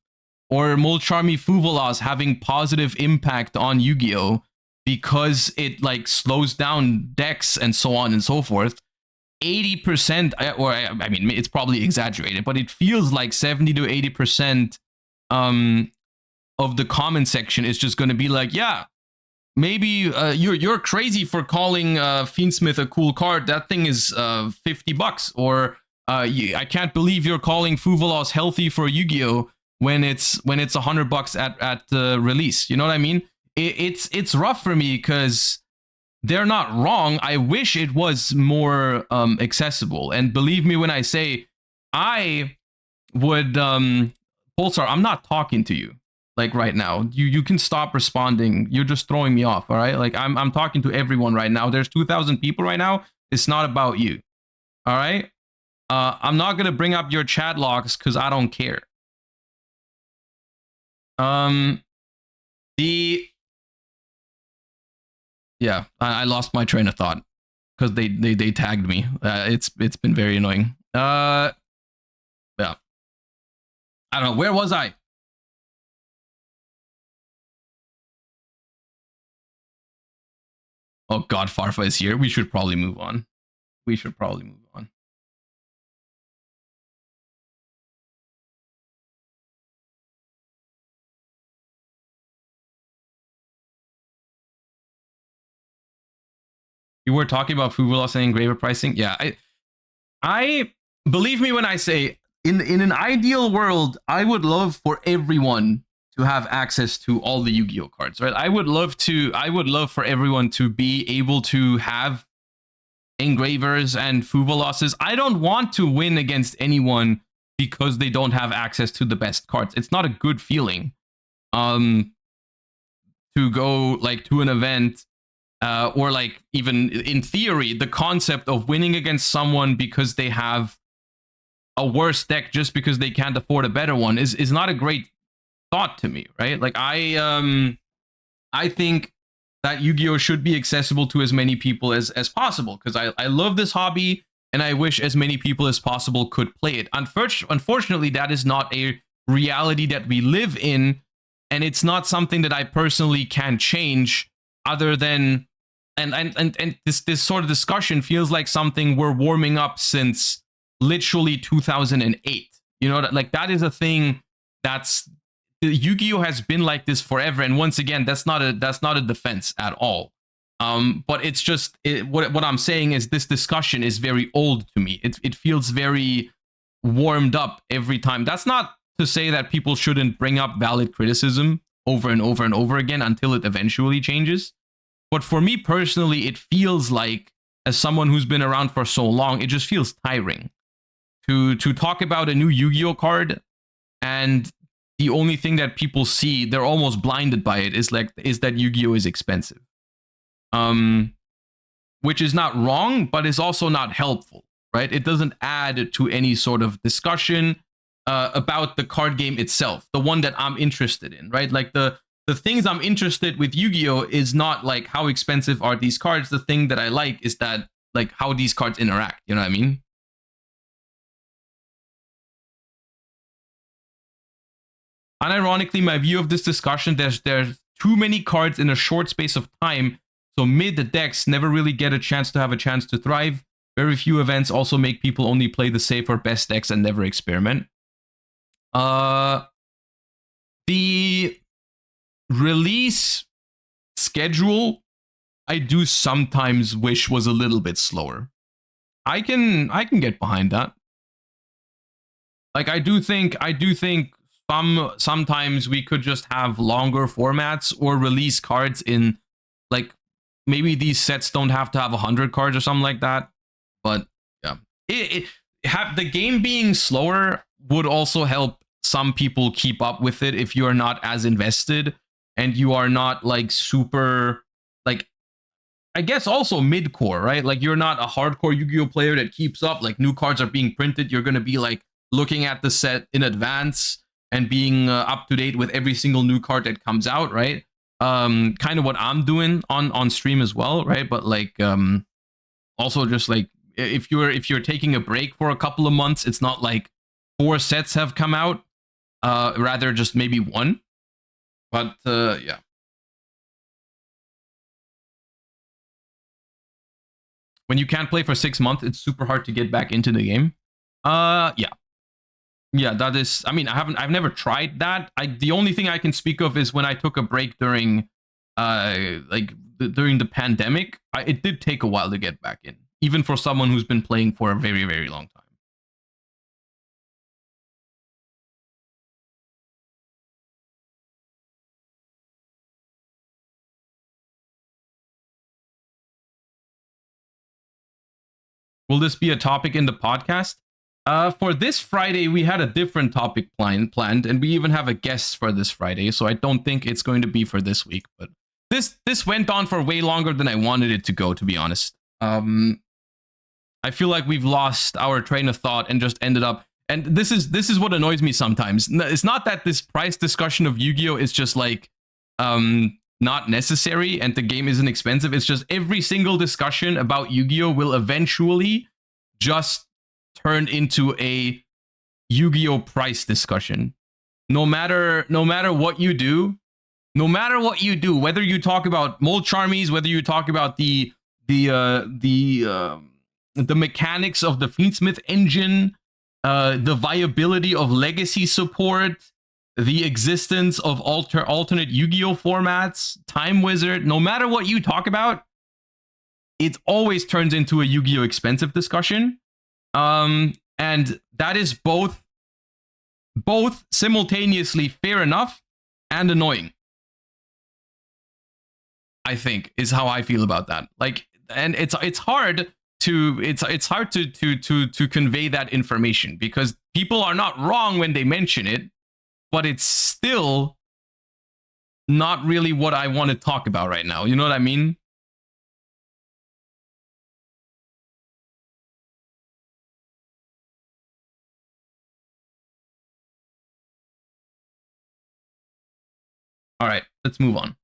or Molchami Fuvalos having positive impact on Yu-Gi-Oh! Because it like slows down decks and so on and so forth, 80%, or I mean, it's probably exaggerated, but it feels like 70 to 80% of the comment section is just going to be like, yeah, maybe you're crazy for calling Fiendsmith a cool card. That thing is $50, or I can't believe you're calling Fuvalos healthy for Yu-Gi-Oh! when it's $100 at release. You know what I mean? It's rough for me because they're not wrong. I wish it was more accessible. And believe me when I say I would Pulsar, I'm not talking to you like right now. You can stop responding. You're just throwing me off, all right? Like I'm talking to everyone right now. There's 2,000 people right now. It's not about you. All right? I'm not going to bring up your chat logs cuz I don't care. Yeah, I lost my train of thought because they tagged me. It's been very annoying. Yeah, I don't know, where was I? Oh God, Farfa is here. We should probably move on. You were talking about Fuvalos and engraver pricing. Yeah, I believe me when I say in an ideal world, I would love for everyone to have access to all the Yu-Gi-Oh cards, right? I would love for everyone to be able to have engravers and Fuvaloses. I don't want to win against anyone because they don't have access to the best cards. It's not a good feeling. to go like to an event, or like even in theory, the concept of winning against someone because they have a worse deck just because they can't afford a better one is not a great thought to me, right? Like I think that Yu-Gi-Oh should be accessible to as many people as possible, because I love this hobby and I wish as many people as possible could play it. Unfortunately, that is not a reality that we live in, and it's not something that I personally can change, other than and this sort of discussion feels like something we're warming up since literally 2008. You know, like that is a thing that's Yu-Gi-Oh has been like this forever, and once again, that's not a defense at all. But it's just what I'm saying is this discussion is very old to me. It feels very warmed up every time. That's not to say that people shouldn't bring up valid criticism over and over and over again until it eventually changes. But for me personally, it feels like, as someone who's been around for so long, it just feels tiring to talk about a new Yu-Gi-Oh card, and the only thing that people see, they're almost blinded by it, is that Yu-Gi-Oh is expensive. Which is not wrong, but is also not helpful, right? It doesn't add to any sort of discussion about the card game itself, the one that I'm interested in, right? Like the things I'm interested with Yu-Gi-Oh is not like how expensive are these cards. The thing that I like is that like how these cards interact. You know what I mean? Unironically, my view of this discussion, there's too many cards in a short space of time, so mid decks never really get a chance to thrive. Very few events also make people only play the safe or best decks and never experiment. The release schedule, I do sometimes wish was a little bit slower. I can get behind that. Like I do think sometimes we could just have longer formats or release cards in, like, maybe these sets don't have to have 100 cards or something like that. But yeah, the game being slower would also help some people keep up with it if you are not as invested and you are not like super, like, I guess also mid-core, right? Like you're not a hardcore Yu-Gi-Oh player that keeps up. Like new cards are being printed, you're going to be like looking at the set in advance and being up to date with every single new card that comes out, right? Kind of what I'm doing on stream as well, right? But like also just like if you're taking a break for a couple of months, it's not like 4 sets have come out, rather just maybe 1. But yeah. When you can't play for 6 months, it's super hard to get back into the game. Yeah. Yeah, that is, I mean, I've never tried that. The only thing I can speak of is when I took a break during during the pandemic. It did take a while to get back in, even for someone who's been playing for a very, very long time. Will this be a topic in the podcast? For this Friday, we had a different topic planned, and we even have a guest for this Friday, so I don't think it's going to be for this week. But this went on for way longer than I wanted it to go, to be honest. I feel like we've lost our train of thought and just ended up. And this is what annoys me sometimes. It's not that this price discussion of Yu-Gi-Oh is just like not necessary and the game isn't expensive. It's just every single discussion about Yu-Gi-Oh will eventually just turn into a Yu-Gi-Oh price discussion. No matter what you do, whether you talk about mold charmies, whether you talk about the mechanics of the Fiendsmith engine, the viability of legacy support, the existence of alternate Yu-Gi-Oh formats, Time Wizard, no matter what you talk about, it always turns into a Yu-Gi-Oh expensive discussion. And that is both simultaneously fair enough and annoying, I think, is how I feel about that. Like, and it's hard to convey that information because people are not wrong when they mention it, but it's still not really what I want to talk about right now. You know what I mean? All right, let's move on.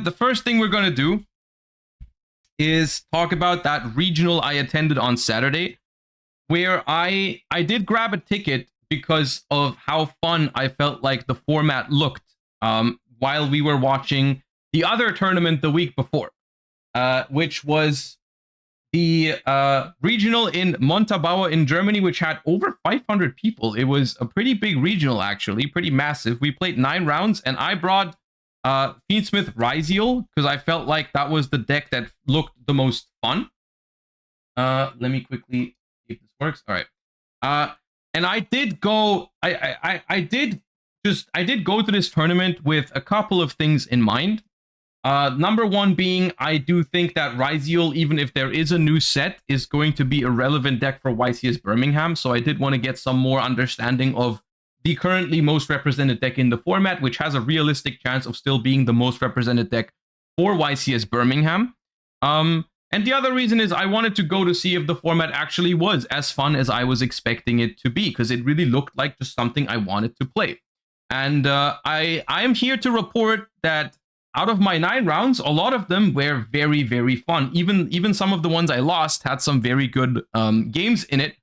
The first thing we're gonna do is talk about that regional I attended on Saturday, where I did grab a ticket because of how fun I felt like the format looked while we were watching the other tournament the week before, which was the regional in Montabaur in Germany, which had over 500 people. It was a pretty big regional, actually, pretty massive. We played 9 rounds, and I brought Fiendsmith Ryziel because I felt like that was the deck that looked the most fun. Let me quickly see if this works. All right. And I did go. I did go to this tournament with a couple of things in mind. Number one being, I do think that Ryziel, even if there is a new set, is going to be a relevant deck for YCS Birmingham. So I did want to get some more understanding of the currently most represented deck in the format, which has a realistic chance of still being the most represented deck for YCS Birmingham. And the other reason is I wanted to go to see if the format actually was as fun as I was expecting it to be, because it really looked like just something I wanted to play. And I am here to report that out of my 9 rounds, a lot of them were very, very fun. Even some of the ones I lost had some very good games in it,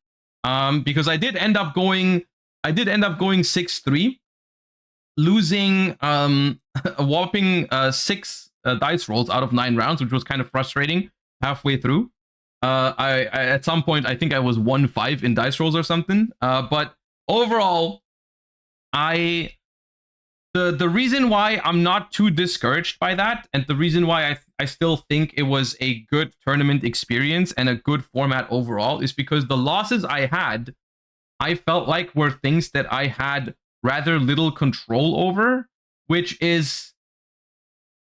because I did end up going 6-3, losing a whopping 6 dice rolls out of 9 rounds, which was kind of frustrating halfway through. I at some point, I think I was 1-5 in dice rolls or something. But overall, the reason why I'm not too discouraged by that, and the reason why I still think it was a good tournament experience and a good format overall, is because the losses I had, I felt like were things that I had rather little control over, which is,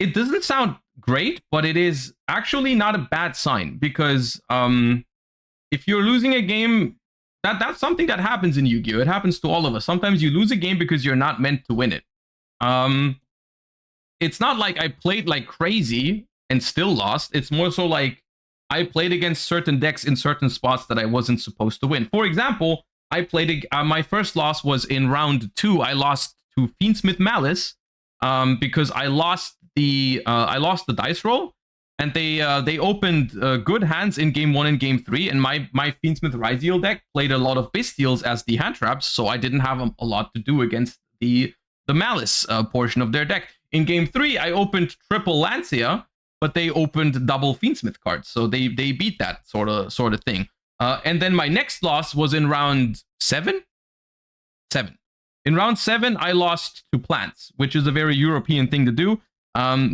it doesn't sound great, but it is actually not a bad sign, because if you're losing a game, that's something that happens in Yu-Gi-Oh! It happens to all of us. Sometimes you lose a game because you're not meant to win it. It's not like I played like crazy and still lost. It's more so like I played against certain decks in certain spots that I wasn't supposed to win. For example, I played my first loss was in round 2. I lost to Fiendsmith Malice because I lost the dice roll, and they opened good hands in game 1 and game 3, and my Fiendsmith Ryziel deck played a lot of Bestials as the hand traps, so I didn't have a lot to do against the Malice portion of their deck. In game 3, I opened triple Lancia, but they opened double Fiendsmith cards, so they beat that sort of thing. And then my next loss was in round 7. In round 7, I lost to Plants, which is a very European thing to do,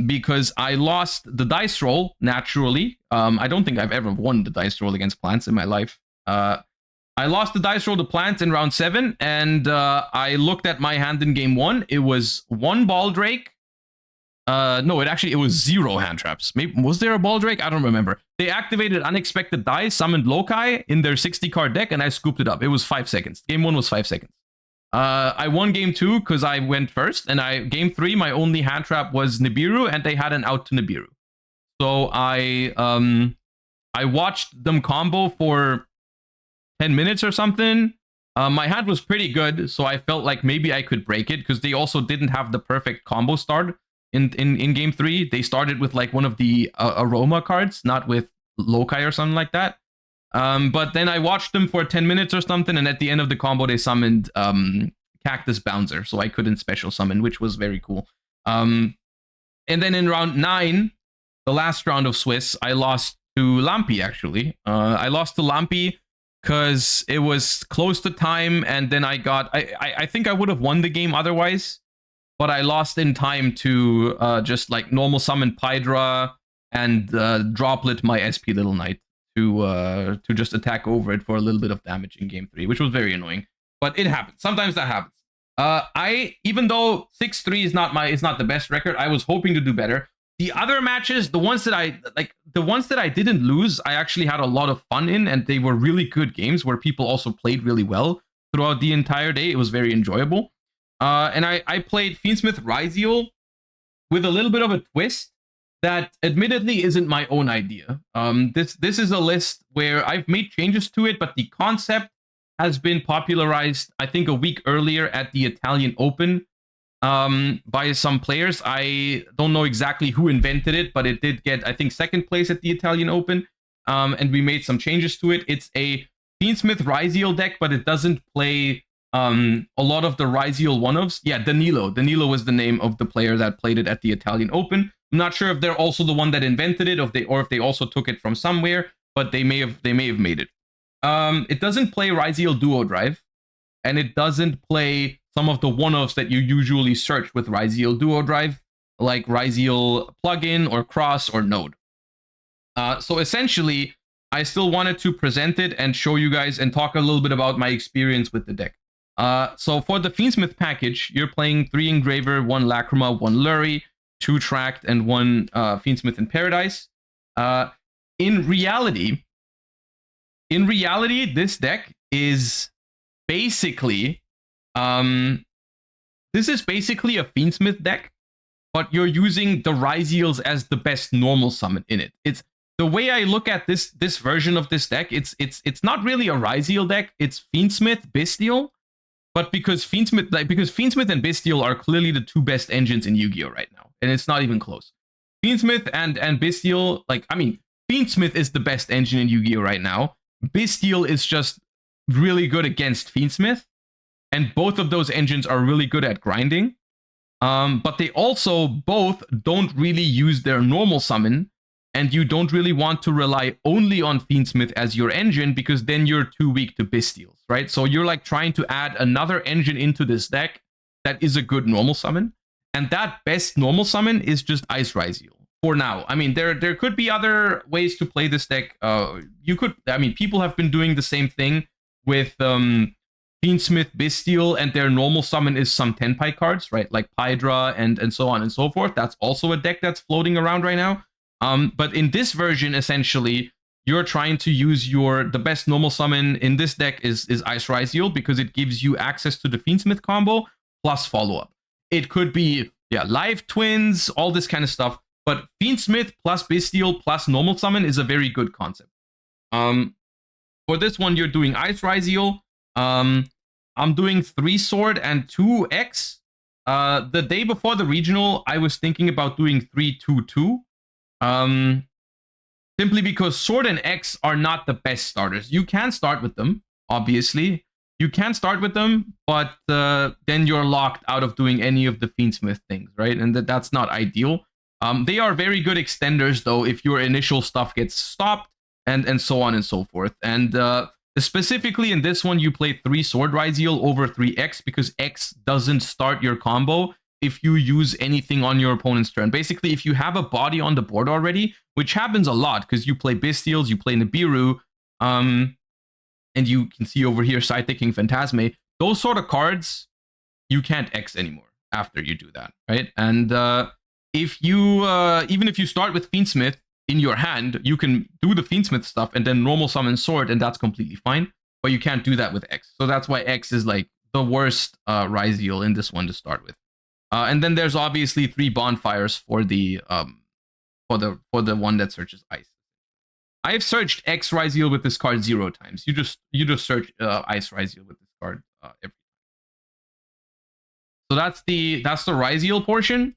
because I lost the dice roll naturally. I don't think I've ever won the dice roll against Plants in my life. I lost the dice roll to Plants in round 7, and I looked at my hand in game 1. It was 1 Baldrake. No, it was 0 hand traps. Maybe, was there a Baldrake? I don't remember. They activated Unexpected Die, summoned Loci in their 60-card deck, and I scooped it up. It was 5 seconds. Game 1 was 5 seconds. I won game 2 because I went first, and game 3, my only hand trap was Nibiru, and they had an out to Nibiru. So I watched them combo for 10 minutes or something. My hand was pretty good, so I felt like maybe I could break it, because they also didn't have the perfect combo start in game 3. They started with like one of the Aroma cards, not with Loci or something like that. But then I watched them for 10 minutes or something, and at the end of the combo, they summoned Cactus Bouncer, so I couldn't special summon, which was very cool. And then in round 9, the last round of Swiss, I lost to Lampi, actually. I lost to Lampi because it was close to time, and then I think I would have won the game otherwise, but I lost in time to just like normal summon Pydra and droplet my SP Little Knight to just attack over it for a little bit of damage in game 3, which was very annoying. But it happens. Sometimes that happens. Even though 6-3 is not the best record, I was hoping to do better. The other matches, the ones that I didn't lose, I actually had a lot of fun in, and they were really good games where people also played really well throughout the entire day. It was very enjoyable. And I played Fiendsmith Ryziel with a little bit of a twist that admittedly isn't my own idea. This is a list where I've made changes to it, but the concept has been popularized, I think, a week earlier at the Italian Open by some players. I don't know exactly who invented it, but it did get, I think, second place at the Italian Open. And we made some changes to it. It's a Fiendsmith Ryziel deck, but it doesn't play a lot of the Ryziel one-ofs. Yeah, Danilo. Danilo was the name of the player that played it at the Italian Open. I'm not sure if they're also the one that invented it, or if they also took it from somewhere, but they may have made it. It doesn't play Ryziel Duo Drive, and it doesn't play some of the one-offs that you usually search with Ryziel Duo Drive, like Ryziel Plugin or Cross or Node. So essentially, I still wanted to present it and show you guys and talk a little bit about my experience with the deck. So for the Fiendsmith package, you're playing 3 Engraver, 1 Lacrima, 1 Lurie, 2 Tract, and 1 Fiendsmith in Paradise. In reality, this deck is basically this is basically a Fiendsmith deck, but you're using the Ryziels as the best normal summon in it. It's the way I look at this version of this deck. It's not really a Ryziel deck. It's Fiendsmith Bystial, but because Fiendsmith and Bystial are clearly the 2 best engines in Yu-Gi-Oh right now, and it's not even close. Fiendsmith and Bystial, Fiendsmith is the best engine in Yu-Gi-Oh right now. Bystial is just really good against Fiendsmith, and both of those engines are really good at grinding. But they also both don't really use their normal summon, and you don't really want to rely only on Fiendsmith as your engine, because then you're too weak to Bystials, right? So you're like trying to add another engine into this deck that is a good normal summon, and that best normal summon is just Ice Ryziel. For now. I mean, there could be other ways to play this deck. People have been doing the same thing with Fiendsmith Bystial, and their normal summon is some Tenpai cards, right? Like Pydra and so on and so forth. That's also a deck that's floating around right now. But in this version, essentially, you're trying to use the best normal summon in this deck is Ice Ryziel, because it gives you access to the Fiendsmith combo plus follow-up. It could be, Live Twins, all this kind of stuff. But Fiendsmith plus Bystial plus normal summon is a very good concept. For this one, you're doing Ice Ryziel. I'm doing 3 Sword and 2 X. The day before the regional, I was thinking about doing 3-2-2. Simply because Sword and X are not the best starters. You can start with them, obviously. You can start with them, but then you're locked out of doing any of the Fiendsmith things, right? And that's not ideal. They are very good extenders, though, if your initial stuff gets stopped, and so on and so forth. And specifically in this one, you play 3 Sword Ryziel over 3 X, because X doesn't start your combo if you use anything on your opponent's turn. Basically, if you have a body on the board already, which happens a lot, because you play Bystials, you play Nibiru, and you can see over here Scythe King Phantasme, those sort of cards, you can't X anymore after you do that, right? And if you even if you start with Fiendsmith in your hand, you can do the Fiendsmith stuff and then normal summon Sword, and that's completely fine. But you can't do that with X. So that's why X is like the worst Ryziel in this one to start with. And then there's obviously 3 bonfires for the one that searches Ice. I've searched X Ryziel with this card 0 times. You just search Ice Ryziel with this card every time. So that's the Ryziel portion.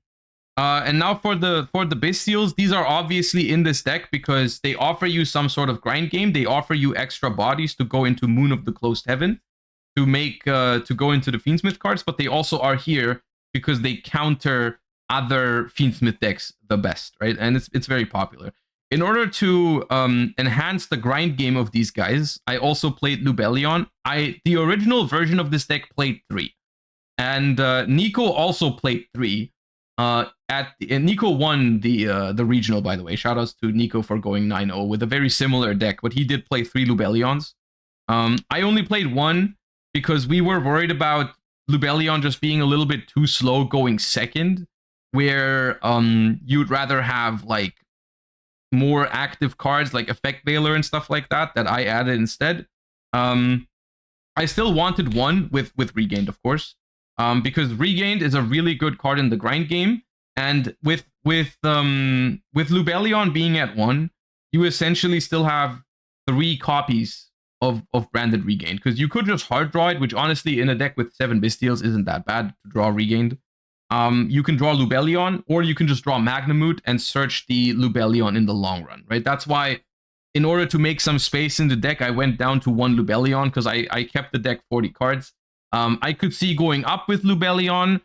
And now for the Bystials, these are obviously in this deck because they offer you some sort of grind game. They offer you extra bodies to go into Moon of the Closed Heaven to make to go into the Fiendsmith cards, but they also are here because they counter other Fiendsmith decks the best, right? And it's very popular. In order to enhance the grind game of these guys, I also played Lubellion. The original version of this deck played 3, and Nico also played 3. And Nico won the regional, by the way. Shoutouts to Nico for going 9-0 with a very similar deck, but he did play 3 Lubellions. I only played 1 because we were worried about Lubellion just being a little bit too slow going second. where you'd rather have like more active cards like Effect Veiler and stuff like that I added instead. I still wanted one with Regained, of course, because Regained is a really good card in the grind game, and with Lubellion being at 1, you essentially still have 3 copies of branded Regained, because you could just hard draw it, which honestly in a deck with 7 Bystials isn't that bad to draw Regained. You can draw Lubellion, or you can just draw Magnamute and search the Lubellion in the long run, right? That's why, in order to make some space in the deck, I went down to 1 Lubellion, because I kept the deck 40 cards. I could see going up with Lubellion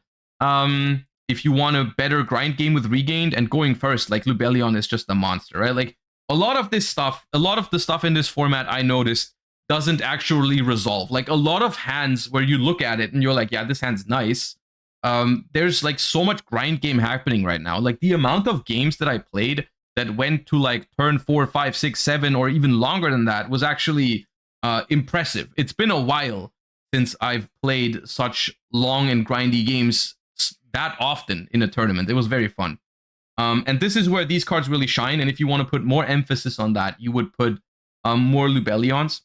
if you want a better grind game with Regained, and going first, like Lubellion is just a monster, right? Like a lot of the stuff in this format I noticed doesn't actually resolve. Like a lot of hands where you look at it and you're like, yeah, this hand's nice. There's like so much grind game happening right now. Like the amount of games that I played that went to like turn 4, 5, 6, 7, or even longer than that was actually impressive. It's been a while since I've played such long and grindy games that often in a tournament. It was very fun. And this is where these cards really shine. And if you want to put more emphasis on that, you would put more Lubellions.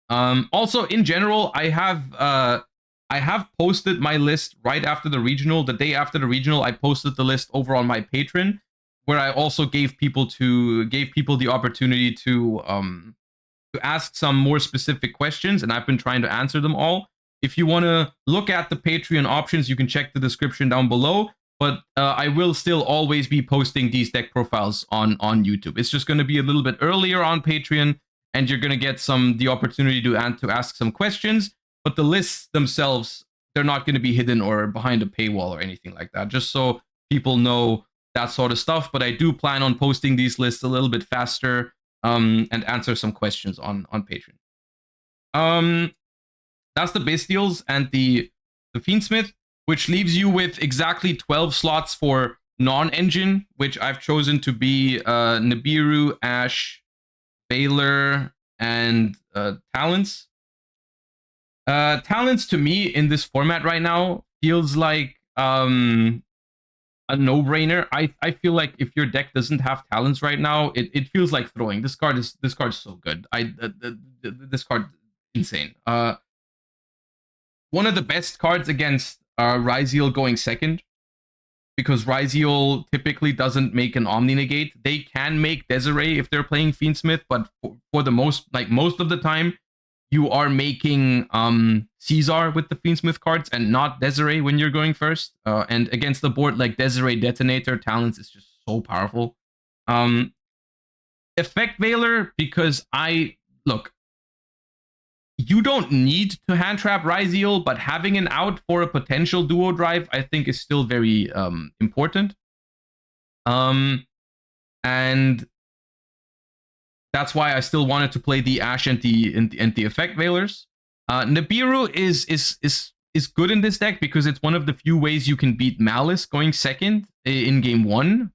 Also, in general, I have posted my list right after the regional. The day after the regional, I posted the list over on my Patreon, where I also gave people the opportunity to ask some more specific questions, and I've been trying to answer them all. If you want to look at the Patreon options, you can check the description down below. But I will still always be posting these deck profiles on YouTube. It's just going to be a little bit earlier on Patreon, and you're going to get the opportunity to ask some questions. But the lists themselves, they're not going to be hidden or behind a paywall or anything like that, just so people know that sort of stuff. But I do plan on posting these lists a little bit faster and answer some questions on Patreon. That's the Bystials and the Fiendsmith, which leaves you with exactly 12 slots for non-engine, which I've chosen to be Nibiru, Ash, Veiler, and Talents. Talents to me in this format right now feels like a no-brainer. I feel like if your deck doesn't have Talents right now, it feels like throwing. This card is so good. This card insane. One of the best cards against Ryziel going second, because Ryziel typically doesn't make an Omni Negate. They can make Desiree if they're playing Fiendsmith, but for the most of the time, you are making Caesar with the Fiendsmith cards and not Desiree when you're going first. And against the board like Desiree Detonator, Talents is just so powerful. Effect Veiler, because you don't need to hand trap Ryziel, but having an out for a potential duo drive, I think, is still very important. And that's why I still wanted to play the Ash and the Effect Veilers. Nibiru is good in this deck because it's one of the few ways you can beat Malice going second in game 1.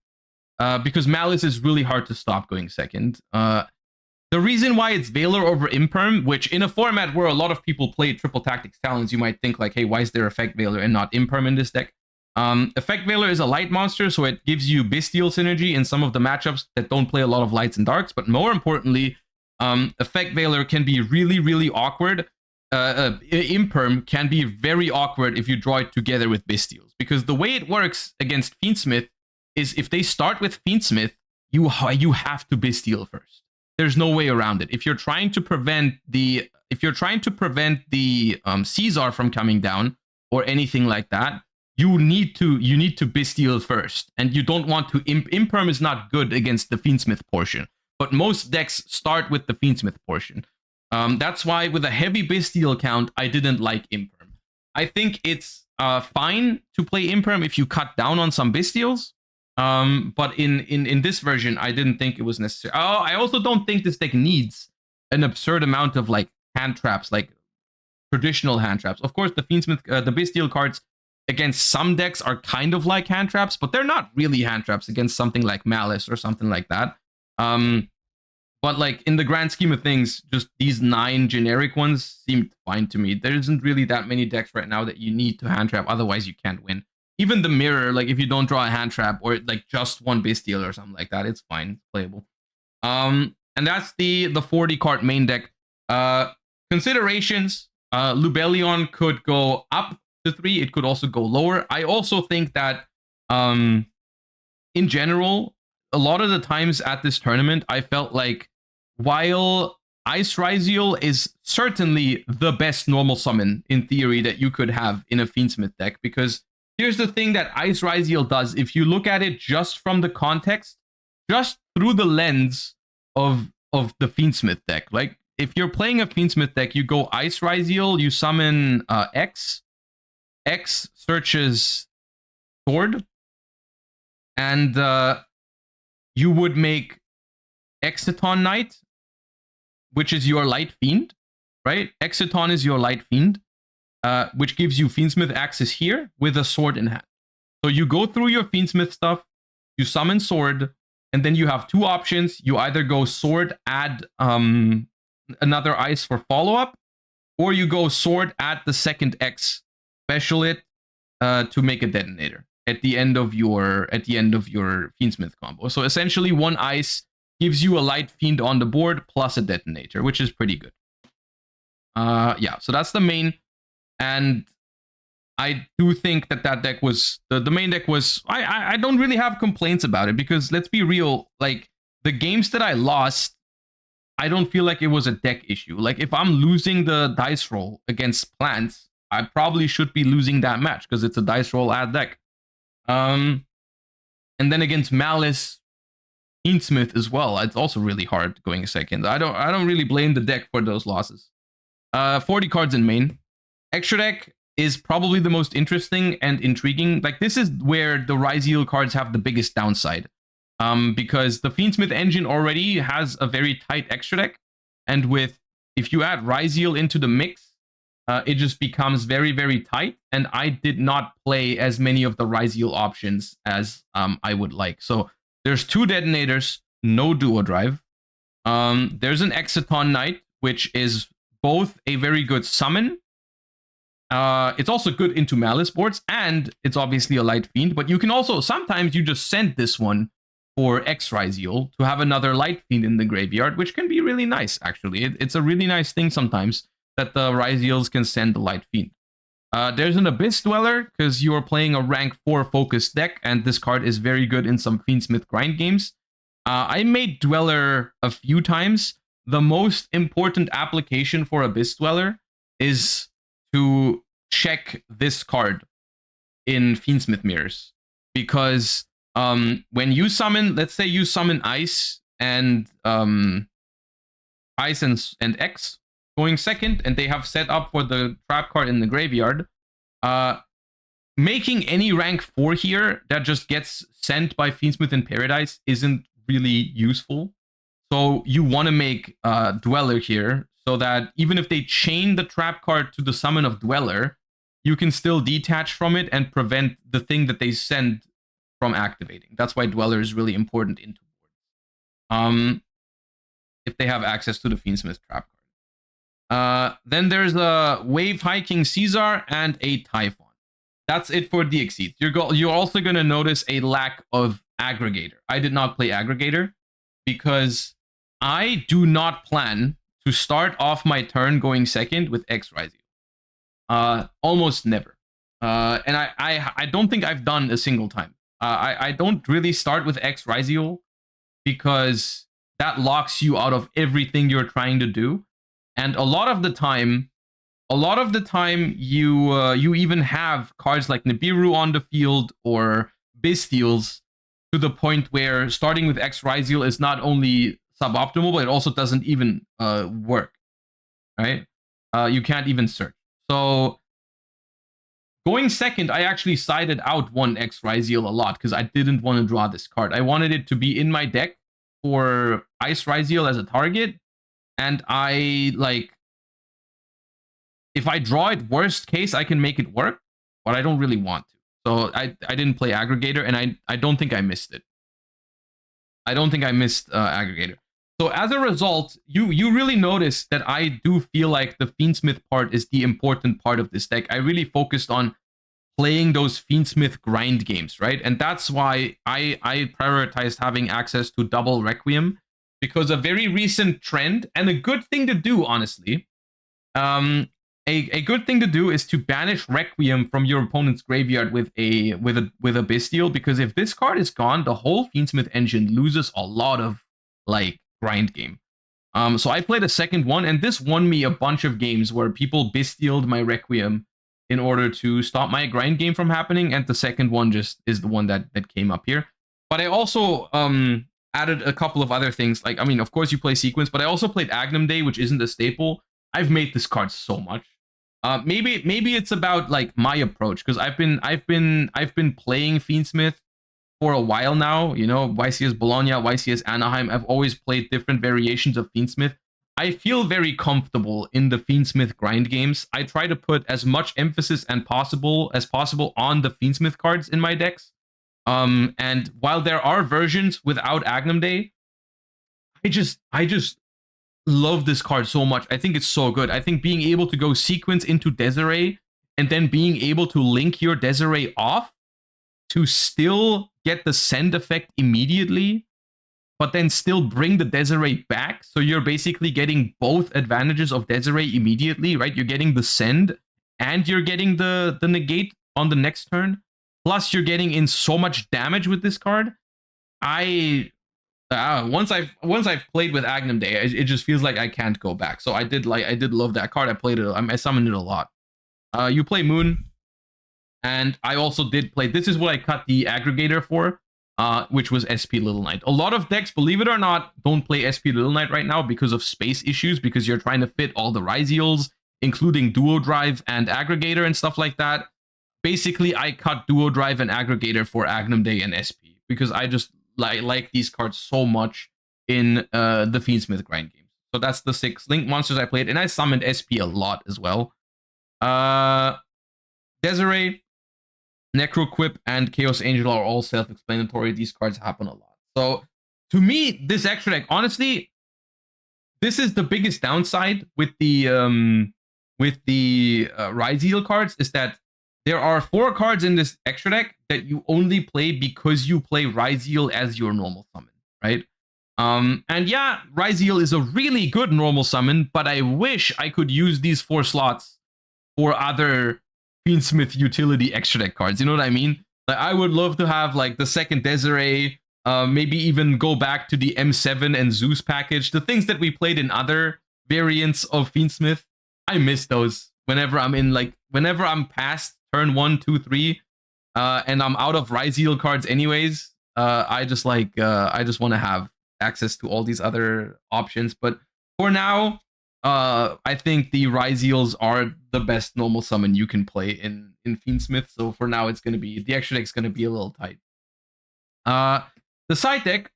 Because Malice is really hard to stop going second. The reason why it's Veiler over Imperm, which in a format where a lot of people play Triple Tactics Talents, you might think like, hey, why is there Effect Veiler and not Imperm in this deck? Effect Veiler is a light monster, so it gives you Bystial synergy in some of the matchups that don't play a lot of lights and darks. But more importantly, Effect Veiler can be really, really awkward. Imperm can be very awkward if you draw it together with Bystials. Because the way it works against Fiendsmith is if they start with Fiendsmith, you have to Bystial first. There's no way around it. If you're trying to prevent the Caesar from coming down or anything like that, you need to Bystial first, and you don't want to. Imperm is not good against the Fiendsmith portion, but most decks start with the Fiendsmith portion. That's why with a heavy Bystial count, I didn't like Imperm. I think it's fine to play Imperm if you cut down on some Bystials. But in this version, I didn't think it was necessary. Oh, I also don't think this deck needs an absurd amount of like hand traps, like traditional hand traps. Of course, the Fiendsmith, the Bystial cards against some decks are kind of like hand traps, but they're not really hand traps against something like Malice or something like that. But like in the grand scheme of things, just these 9 generic ones seemed fine to me. There isn't really that many decks right now that you need to hand trap, otherwise you can't win. even the mirror, like if you don't draw a hand trap or like just one Bestial or something like that, it's fine, playable. And that's the 40 card main deck. Considerations, Lubellion could go up to 3, it could also go lower. I also think that in general, a lot of the times at this tournament, I felt like while Ice Ryziel is certainly the best normal summon in theory that you could have in a Fiendsmith deck, because here's the thing that Ice Ryziel does. If you look at it just from the context, just through the lens of the Fiendsmith deck, like if you're playing a Fiendsmith deck, you go Ice Ryziel, you summon X searches Sword, and you would make Exciton Knight, which is your Light Fiend, right? Exciton is your Light Fiend, which gives you Fiendsmith access here with a sword in hand. So you go through your Fiendsmith stuff, you summon Sword, and then you have two options. You either go Sword, add another Ice for follow-up, or you go Sword, add the second X, special it to make a detonator at the end of your Fiendsmith combo. So essentially, one Ice gives you a Light Fiend on the board plus a detonator, which is pretty good. Yeah, so that's the main. And I do think that deck was the main deck was. I don't really have complaints about it, because let's be real, like the games that I lost, I don't feel like it was a deck issue. Like if I'm losing the dice roll against Plants, I probably should be losing that match because it's a dice roll ad deck. And then against Malice, Fiendsmith as well, it's also really hard going second. I don't really blame the deck for those losses. 40 cards in main. Extra deck is probably the most interesting and intriguing. Like this is where the Ryziel cards have the biggest downside. Because the Fiendsmith engine already has a very tight extra deck, and if you add Ryziel into the mix, it just becomes very, very tight. And I did not play as many of the Ryziel options as I would like. So there's two detonators, no duo drive. There's an Exciton Knight, which is both a very good summon. It's also good into Malice boards, and it's obviously a Light Fiend. But you can also, sometimes you just send this one for X Ryziel to have another Light Fiend in the graveyard, which can be really nice, actually. It's a really nice thing sometimes that the Ryziels can send the Light Fiend. There's an Abyss Dweller, because you are playing a rank 4 focused deck, and this card is very good in some Fiendsmith grind games. I made Dweller a few times. The most important application for Abyss Dweller is to check this card in Fiendsmith mirrors, because when you summon, let's say you summon Ice and X going second, and they have set up for the trap card in the graveyard, making any rank 4 here that just gets sent by Fiendsmith in Paradise isn't really useful. So you want to make Dweller here, so that even if they chain the trap card to the summon of Dweller, you can still detach from it and prevent the thing that they send from activating. That's why Dweller is really important into boards. If they have access to the Fiendsmith trap card. Then there's a Wave Hiking Caesar and a Typhon. That's it for the Exceeds. You're also going to notice a lack of Aggregator. I did not play Aggregator because I do not plan to start off my turn going second with X Ryziel. Almost never. And I don't think I've done a single time. I don't really start with X Ryziel because that locks you out of everything you're trying to do. And a lot of the time you even have cards like Nibiru on the field or Bestials, to the point where starting with X Ryziel is not only suboptimal, but it also doesn't even work, right? You can't even search. So going second, I actually sided out one X Ryziel a lot because I didn't want to draw this card. I wanted it to be in my deck for Ice Ryziel as a target, and if I draw it, worst case, I can make it work, but I don't really want to. So I didn't play Aggregator, and I don't think I missed it. I don't think I missed Aggregator. So as a result, you really notice that I do feel like the Fiendsmith part is the important part of this deck. I really focused on playing those Fiendsmith grind games, right? And that's why I prioritized having access to double Requiem, because a very recent trend and a good thing to do, honestly, a good thing to do is to banish Requiem from your opponent's graveyard with a Bestial, because if this card is gone, the whole Fiendsmith engine loses a lot of like grind game. So I played a second one, and this won me a bunch of games where people Bestialed my Requiem in order to stop my grind game from happening, and the second one just is the one that came up here. But I also added a couple of other things. Like, I mean, of course you play Sequence, but I also played Agnum Day, which isn't a staple. I've made this card so much. Maybe it's about like my approach, because I've been playing Fiendsmith for a while now. You know, YCS Bologna, YCS Anaheim. I've always played different variations of Fiendsmith. I feel very comfortable in the Fiendsmith grind games. I try to put as much emphasis as possible on the Fiendsmith cards in my decks. And while there are versions without Agnum Day, I just love this card so much. I think it's so good. I think being able to go Sequence into Desiree and then being able to link your Desiree off to still get the send effect immediately, but then still bring the Desiree back. So you're basically getting both advantages of Desiree immediately, right? You're getting the send and you're getting the negate on the next turn. Plus you're getting in so much damage with this card. Once I've played with Agnum Day, it just feels like I can't go back. So I did love that card. I played it. I summoned it a lot. You play Moon, and I also did play. This is what I cut the aggregator for, which was SP Little Knight. A lot of decks, believe it or not, don't play SP Little Knight right now because of space issues, because you're trying to fit all the Ryzeals, including Duo Drive and Aggregator and stuff like that. Basically, I cut Duo Drive and Aggregator for Agnum Day and SP because I just like these cards so much in the Fiendsmith grind games. So that's the 6 Link monsters I played, and I summoned SP a lot as well. Desiree, Necroquip, and Chaos Angel are all self-explanatory. These cards happen a lot. So to me, this extra deck, honestly, this is the biggest downside with the Ryzeal cards, is that there are 4 cards in this extra deck that you only play because you play Ryzeal as your normal summon, right? And yeah, Ryzeal is a really good normal summon, but I wish I could use these 4 slots for other Fiendsmith utility extra deck cards. You know what I mean? Like, I would love to have like the second Desiree, maybe even go back to the M7 and Zeus package, the things that we played in other variants of Fiendsmith. I miss those whenever I'm past turn 1, 2, 3, and I'm out of Ryzeal cards anyways. I just want to have access to all these other options. But for now, I think the Ryzeals are the best normal summon you can play in Fiendsmith. So for now, the extra deck's gonna be a little tight. The side deck,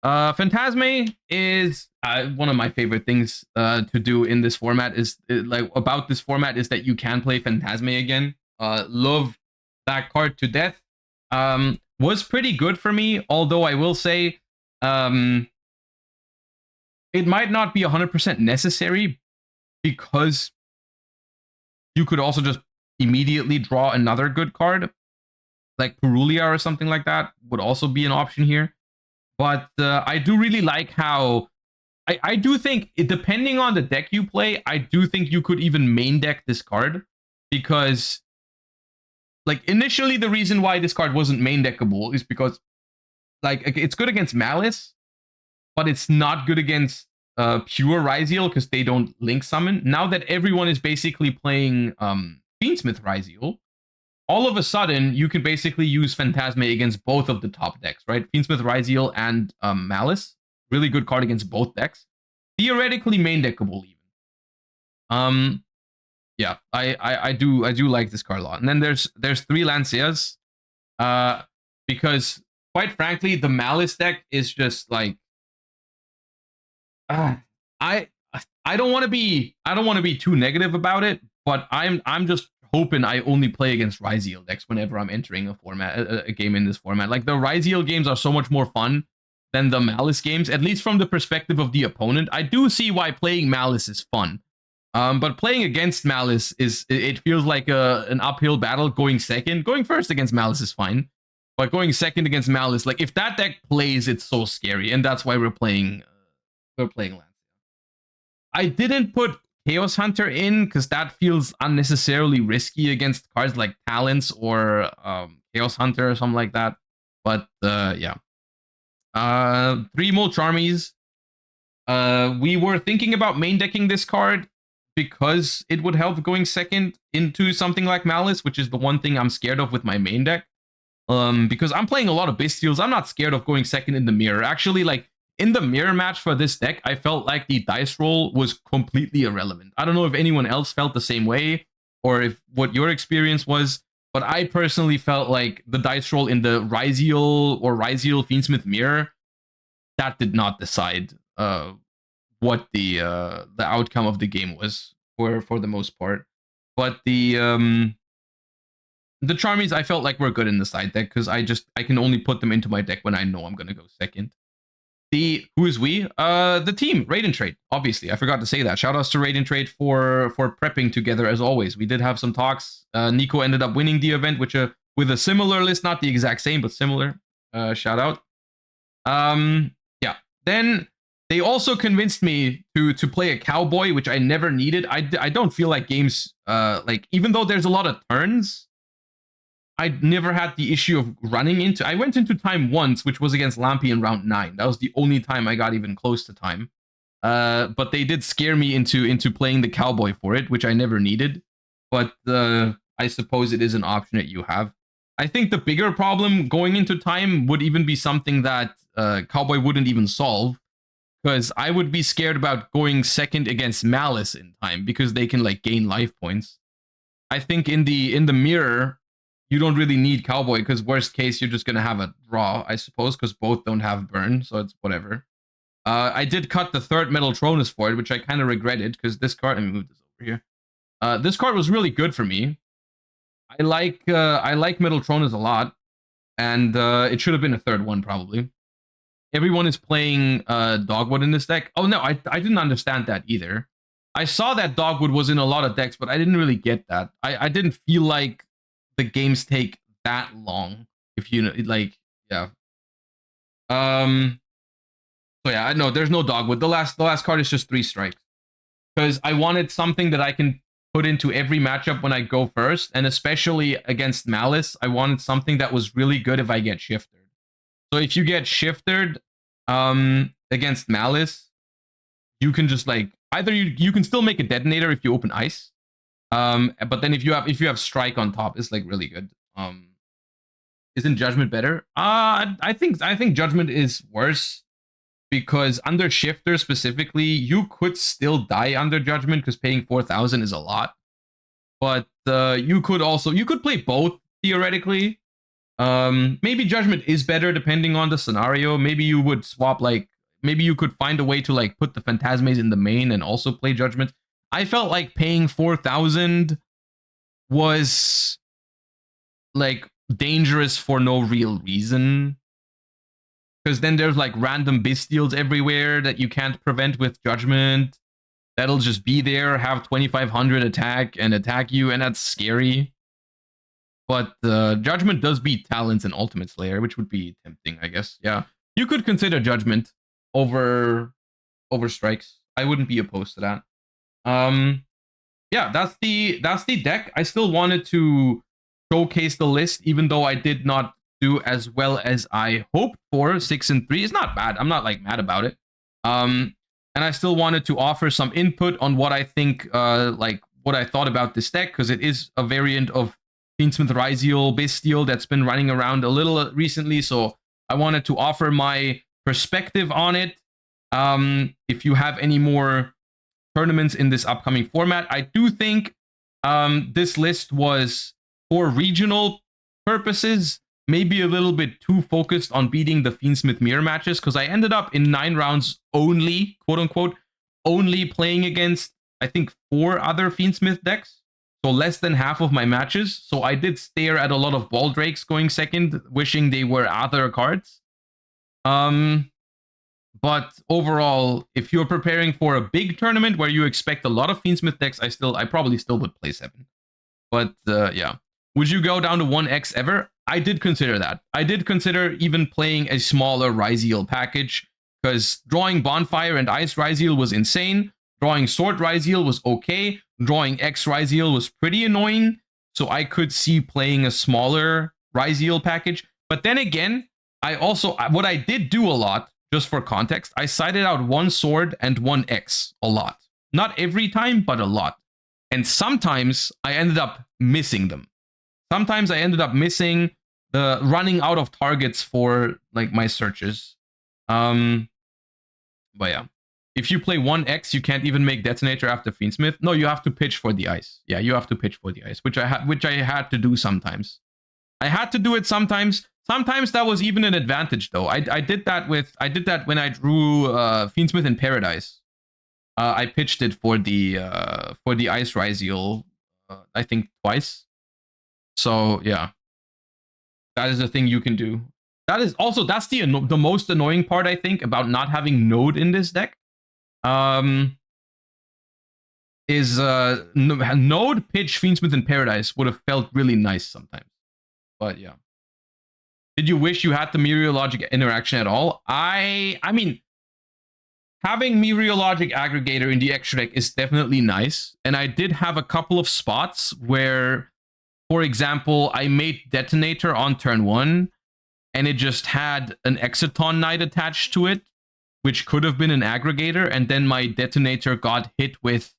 Phantasme is one of my favorite things to do in this format. About this format is that you can play Phantasme again. Love that card to death. Was pretty good for me, although I will say it might not be 100% necessary, because you could also just immediately draw another good card, like Purulia or something like that would also be an option here. But I do really like how I do think, depending on the deck you play, I do think you could even main deck this card, because like initially the reason why this card wasn't main deckable is because like it's good against Malice, but it's not good against pure Ryzeal because they don't link summon. Now that everyone is basically playing Fiendsmith Ryzeal, all of a sudden you can basically use Phantasme against both of the top decks, right? Fiendsmith Ryzeal and Malice. Really good card against both decks. Theoretically main deckable even. Yeah, I do like this card a lot. And then there's 3 Lanceas. Because quite frankly, the Malice deck is just like I don't want to be too negative about it, but I'm just hoping I only play against Ryzeal decks whenever I'm entering a game in this format. Like, the Ryzeal games are so much more fun than the Malice games, at least from the perspective of the opponent. I do see why playing Malice is fun. But playing against Malice it feels like an uphill battle going second. Going first against Malice is fine. But going second against Malice, like if that deck plays, it's so scary. And that's why we're playing Lance. I didn't put Chaos Hunter in because that feels unnecessarily risky against cards like Talents or Chaos Hunter or something like that. But yeah. 3 more Charmies. We were thinking about main decking this card because it would help going second into something like Malice, which is the one thing I'm scared of with my main deck. Because I'm playing a lot of Bystials, I'm not scared of going second in the mirror. Actually, like in the mirror match for this deck, I felt like the dice roll was completely irrelevant. I don't know if anyone else felt the same way or if what your experience was, but I personally felt like the dice roll in the Ryziel or Ryziel Fiendsmith mirror, that did not decide what the outcome of the game was for the most part. But the Charmies I felt like were good in the side deck because I can only put them into my deck when I know I'm gonna go second. Who is we? The team, Raid and Trade. Obviously, I forgot to say that. Shout outs to Raid and Trade for prepping together as always. We did have some talks. Nico ended up winning the event, which with a similar list, not the exact same, but similar. Shout out. Yeah. Then they also convinced me to play a cowboy, which I never needed. I don't feel like games like even though there's a lot of turns, I never had the issue of running into. I went into time once, which was against Lampy in round 9. That was the only time I got even close to time. But they did scare me into playing the cowboy for it, which I never needed. But I suppose it is an option that you have. I think the bigger problem going into time would even be something that cowboy wouldn't even solve, because I would be scared about going second against Malice in time because they can like gain life points. I think in the mirror, you don't really need cowboy because worst case you're just gonna have a draw, I suppose, because both don't have burn, so it's whatever. I did cut the 3rd Metaltronus for it, which I kind of regretted because this card. Let me move this over here. This card was really good for me. I like Metaltronus a lot, and it should have been a 3rd one probably. Everyone is playing Dogwood in this deck. Oh no, I didn't understand that either. I saw that Dogwood was in a lot of decks, but I didn't really get that. I didn't feel like the games take that long, if you know, like, yeah. So yeah, I know there's no Dogwood. The last card is just 3 strikes because I wanted something that I can put into every matchup when I go first, and especially against Malice, I wanted something that was really good if I get shifted. So if you get shifted against Malice, you can just like either you can still make a detonator if you open ice. But then if you have strike on top, it's like really good. Isn't Judgment better? I think Judgment is worse because under Shifter specifically, you could still die under Judgment because paying 4,000 is a lot. But you could play both theoretically. Maybe Judgment is better depending on the scenario. Maybe you would swap maybe you could find a way to like put the Phantasmes in the main and also play Judgment. I felt like paying 4,000 was like dangerous for no real reason. Because then there's like random Bystials everywhere that you can't prevent with Judgment. That'll just be there, have 2,500 attack and attack you, and that's scary. But Judgment does beat Talents and Ultimate Slayer, which would be tempting, I guess. Yeah, you could consider Judgment over Strikes. I wouldn't be opposed to that. Yeah, that's the deck. I still wanted to showcase the list, even though I did not do as well as I hoped for. 6 and 3 is not bad. I'm not like mad about it. And I still wanted to offer some input on what I think, like what I thought about this deck, because it is a variant of Fiendsmith Ryziel Bystial that's been running around a little recently. So I wanted to offer my perspective on it. If you have any more tournaments in this upcoming format, I do think this list was for regional purposes maybe a little bit too focused on beating the Fiendsmith mirror matches, because I ended up in 9 rounds only, quote unquote, only playing against I think 4 other Fiendsmith decks, so less than half of my matches. So I did stare at a lot of Baldrakes going second, wishing they were other cards. But overall, if you're preparing for a big tournament where you expect a lot of Fiendsmith decks, I probably still would play 7. But yeah. Would you go down to 1x ever? I did consider that. I did consider even playing a smaller Ryziel package, because drawing Bonfire and Ice Ryziel was insane. Drawing Sword Ryziel was okay. Drawing X Ryziel was pretty annoying. So I could see playing a smaller Ryziel package. But then again, what I did do a lot, just for context, I sided out 1 Sword and 1 X a lot. Not every time, but a lot. And sometimes I ended up missing them. Sometimes I ended up missing the running out of targets for like my searches. But yeah. If you play 1x, you can't even make Detonator after Fiendsmith. No, you have to pitch for the ice. Yeah, you have to pitch for the ice, which I had to do sometimes. I had to do it sometimes. Sometimes that was even an advantage though. I did that when I drew Fiendsmith in Paradise. I pitched it for the Ice Ryziel, I think twice. So yeah, that is a thing you can do. That's the most annoying part, I think, about not having Node in this deck. Is Node pitch Fiendsmith in Paradise would have felt really nice sometimes. But yeah. Did you wish you had the Meteorologic interaction at all? I mean, having Meteorologic Aggregator in the extra deck is definitely nice. And I did have a couple of spots where, for example, I made Detonator on turn 1, and it just had an Exciton Knight attached to it, which could have been an Aggregator, and then my Detonator got hit with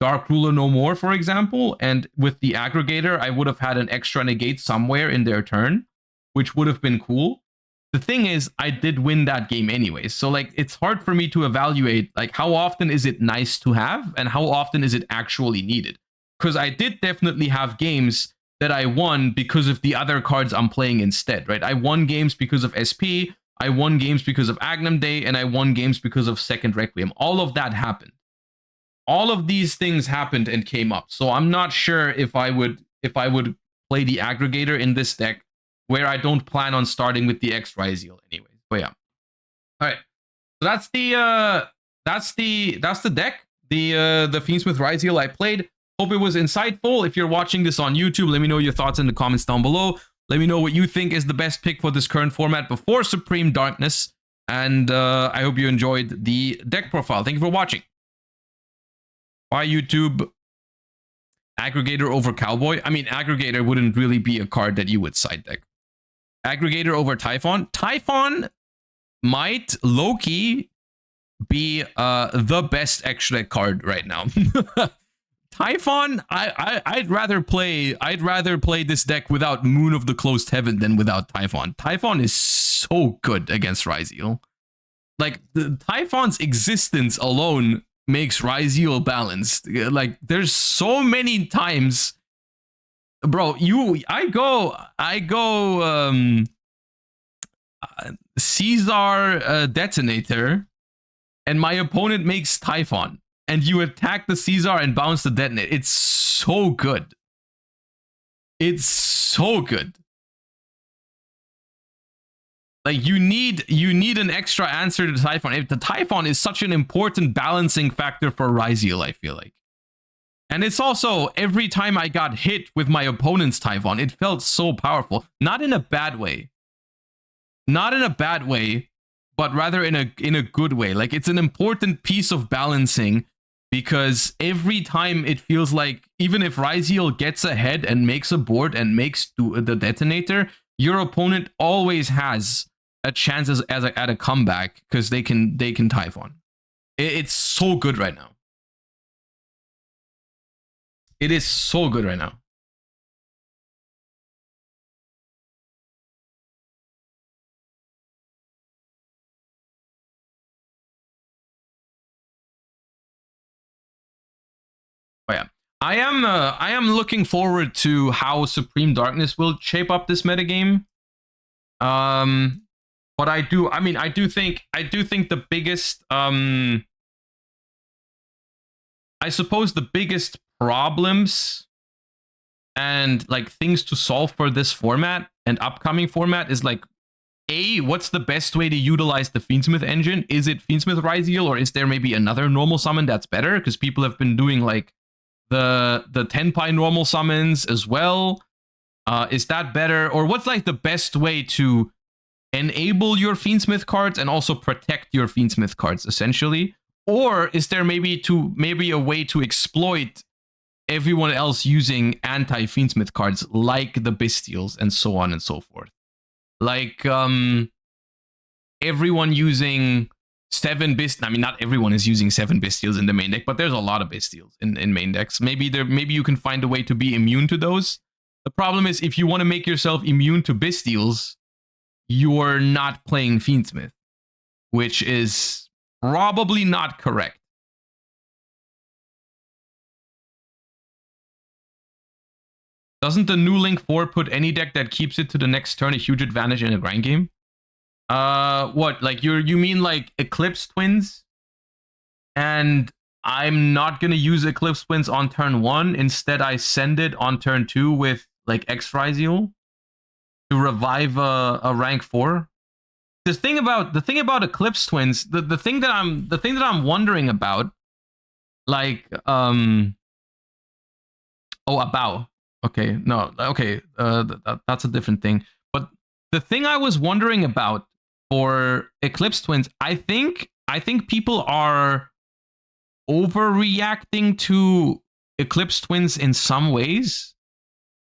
Dark Ruler No More, for example, and with the Aggregator, I would have had an extra negate somewhere in their turn, which would have been cool. The thing is, I did win that game anyway, so like it's hard for me to evaluate like how often is it nice to have and how often is it actually needed. Because I did definitely have games that I won because of the other cards I'm playing instead, right? I won games because of SP, I won games because of Agnum Day, and I won games because of Second Requiem. All of that happened. All of these things happened and came up. So I'm not sure if I would play the Aggregator in this deck, where I don't plan on starting with the X Ryziel anyways. But yeah. All right. So that's the deck. The Fiendsmith Ryziel I played. Hope it was insightful. If you're watching this on YouTube, let me know your thoughts in the comments down below. Let me know what you think is the best pick for this current format before Supreme Darkness. And I hope you enjoyed the deck profile. Thank you for watching. Bye, YouTube. Aggregator over Cowboy. I mean, Aggregator wouldn't really be a card that you would side deck. Aggregator over Typhon. Typhon might low-key be the best extra deck card right now. Typhon, I'd rather play this deck without Moon of the Closed Heaven than without Typhon. Typhon is so good against Ryziel. Like the Typhon's existence alone makes Ryziel balanced. Like there's so many times, bro, I go Caesar Detonator, and my opponent makes Typhon, and you attack the Caesar and bounce the Detonate. It's so good. It's so good. Like you need an extra answer to Typhon. The Typhon is such an important balancing factor for Ryziel, I feel like. And it's also, every time I got hit with my opponent's Typhon, it felt so powerful. Not in a bad way. Not in a bad way, but rather in a good way. Like it's an important piece of balancing, because every time it feels like, even if Ryziel gets ahead and makes a board and makes the Detonator, your opponent always has a chance at a comeback, because they can Typhon. It's so good right now. It is so good right now. Oh yeah, I am looking forward to how Supreme Darkness will shape up this metagame. But I do think the biggest I suppose the biggest problems and like things to solve for this format and upcoming format is like what's the best way to utilize the Fiendsmith engine? Is it Fiendsmith Ryzeal, or is there maybe another normal summon that's better? Because people have been doing like the Tenpai normal summons as well. Is that better? Or what's like the best way to enable your Fiendsmith cards and also protect your Fiendsmith cards, essentially? Or is there maybe a way to exploit everyone else using anti-Fiendsmith cards like the Bestials and so on and so forth? Like everyone using 7 Bestials. I mean, not everyone is using 7 Bestials in the main deck, but there's a lot of Bestials in main decks. Maybe you can find a way to be immune to those. The problem is, if you want to make yourself immune to Bestials, you're not playing Fiendsmith, which is probably not correct. Doesn't the new Link 4 put any deck that keeps it to the next turn a huge advantage in a grind game? What? Like you mean like Eclipse Twins? And I'm not gonna use Eclipse Twins on turn 1. Instead, I send it on turn 2 with like X Ryzeal to revive a rank 4. The thing about Eclipse Twins, the thing that I'm wondering about, like okay, no, okay, that's a different thing. But the thing I was wondering about for Eclipse Twins, I think people are overreacting to Eclipse Twins in some ways,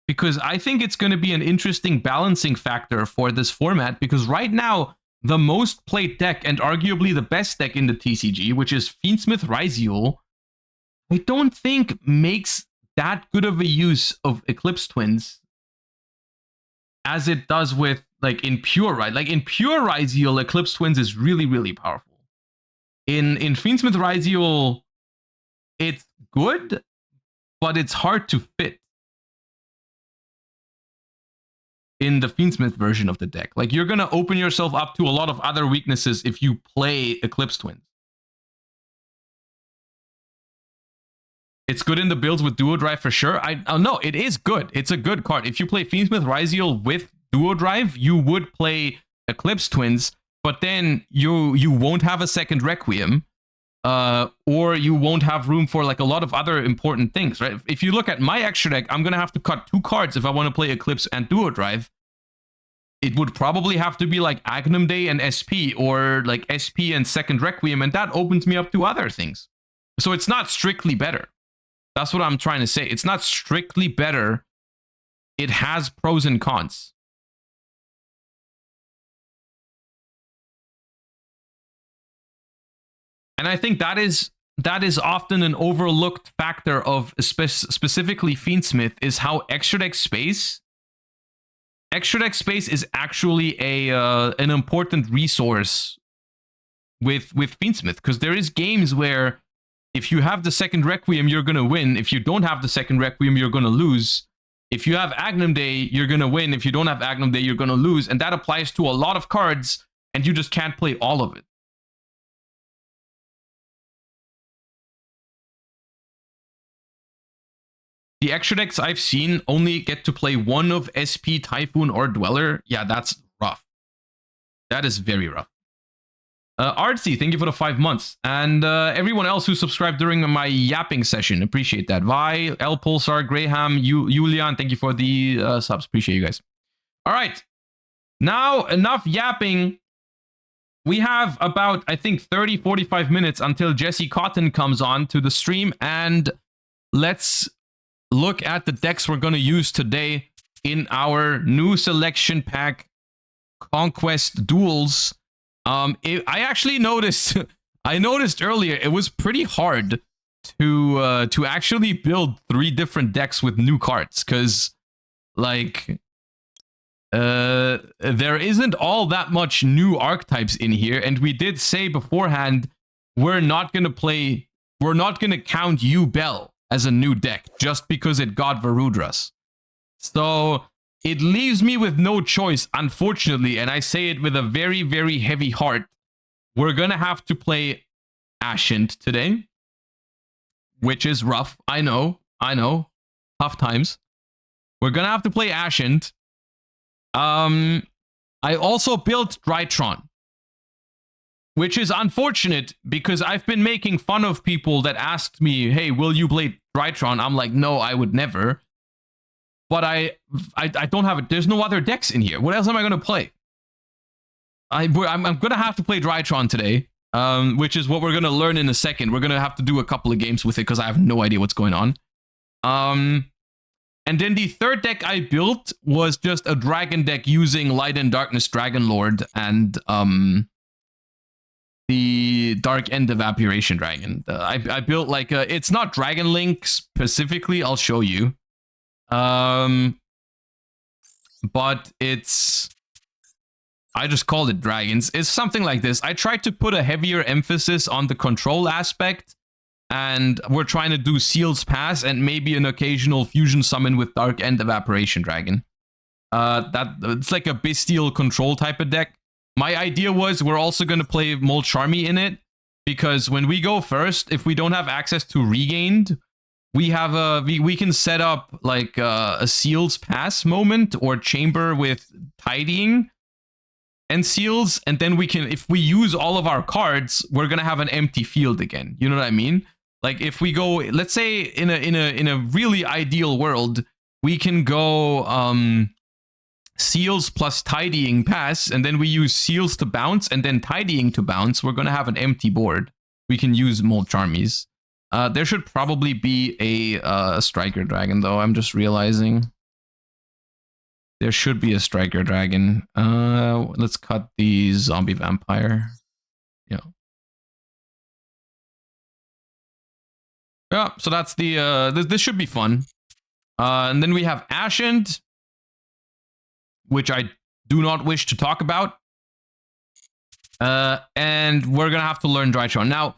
because I think it's going to be an interesting balancing factor for this format, because right now, the most played deck and arguably the best deck in the TCG, which is Fiendsmith Ryzeal, I don't think makes that good of a use of Eclipse Twins as it does with, like, in Pure, right? Like, in Pure Ryzeal, Eclipse Twins is really, really powerful. In Fiendsmith Ryzeal, it's good, but it's hard to fit in the Fiendsmith version of the deck. Like, you're going to open yourself up to a lot of other weaknesses if you play Eclipse Twins. It's good in the builds with Duo Drive for sure. No, it is good. It's a good card. If you play Fiendsmith Ryzeal with Duo Drive, you would play Eclipse Twins, but then you won't have a second Requiem, or you won't have room for like a lot of other important things, right? If you look at my extra deck, I'm gonna have to cut 2 cards if I want to play Eclipse and Duo Drive. It would probably have to be like Agnum Day and SP, or like SP and second Requiem, and that opens me up to other things. So it's not strictly better. That's what I'm trying to say. It's not strictly better. It has pros and cons. And I think that is often an overlooked factor of specifically Fiendsmith, is how extra deck space is actually an important resource with Fiendsmith, because there is games where if you have the second Requiem, you're going to win. If you don't have the second Requiem, you're going to lose. If you have Agnum Day, you're going to win. If you don't have Agnum Day, you're going to lose. And that applies to a lot of cards, and you just can't play all of it. The extra decks I've seen only get to play one of SP, Typhoon, or Dweller. Yeah, that's rough. That is very rough. Artsy, thank you for the 5 months. And everyone else who subscribed during my yapping session, appreciate that. Vi, L Pulsar, Graham, Julian, thank you for the subs. Appreciate you guys. All right. Now, enough yapping. We have about, I think, 30, 45 minutes until Jesse Cotton comes on to the stream. And let's look at the decks we're going to use today in our new selection pack, Conquest Duels. I actually noticed, I noticed earlier, it was pretty hard to actually build 3 different decks with new cards, because, like, there isn't all that much new archetypes in here, and we did say beforehand, we're not going to count Bell as a new deck, just because it got Varudras. So it leaves me with no choice, unfortunately, and I say it with a very, very heavy heart. We're going to have to play Ascent today, which is rough. I know. Tough times. We're going to have to play Ascent. I also built Drytron, which is unfortunate because I've been making fun of people that asked me, hey, will you play Drytron? I'm like, no, I would never. But I don't have it. There's no other decks in here. What else am I going to play? I'm going to have to play Drytron today, which is what we're going to learn in a second. We're going to have to do a couple of games with it because I have no idea what's going on. And then the third deck I built was just a dragon deck using Light and Darkness Dragon Lord and the Dark End Evaporation Dragon. I built like a, it's not Dragon Link specifically, I'll show you. But it's, I just called it Dragons. It's something like this. I tried to put a heavier emphasis on the control aspect, and we're trying to do Seal's Pass and maybe an occasional fusion summon with Dark End Evaporation Dragon. It's like a bestial control type of deck. My idea was we're also going to play Molcharmy in it, because when we go first, if we don't have access to Regained, we have we can set up like a Seal's Pass moment or chamber with Tidying and Seals, and then we can, if we use all of our cards, we're gonna have an empty field again. You know what I mean? Like if we go, let's say in a really ideal world, we can go Seals plus Tidying Pass, and then we use Seals to bounce and then Tidying to bounce. We're gonna have an empty board. We can use Molcharmies. There should probably be a Striker Dragon though. I'm just realizing. There should be a Striker Dragon. Let's cut the Zombie Vampire. Yeah. Yeah, so that's the, this should be fun. And then we have Ascend, which I do not wish to talk about. And we're gonna have to learn Drytron. Now,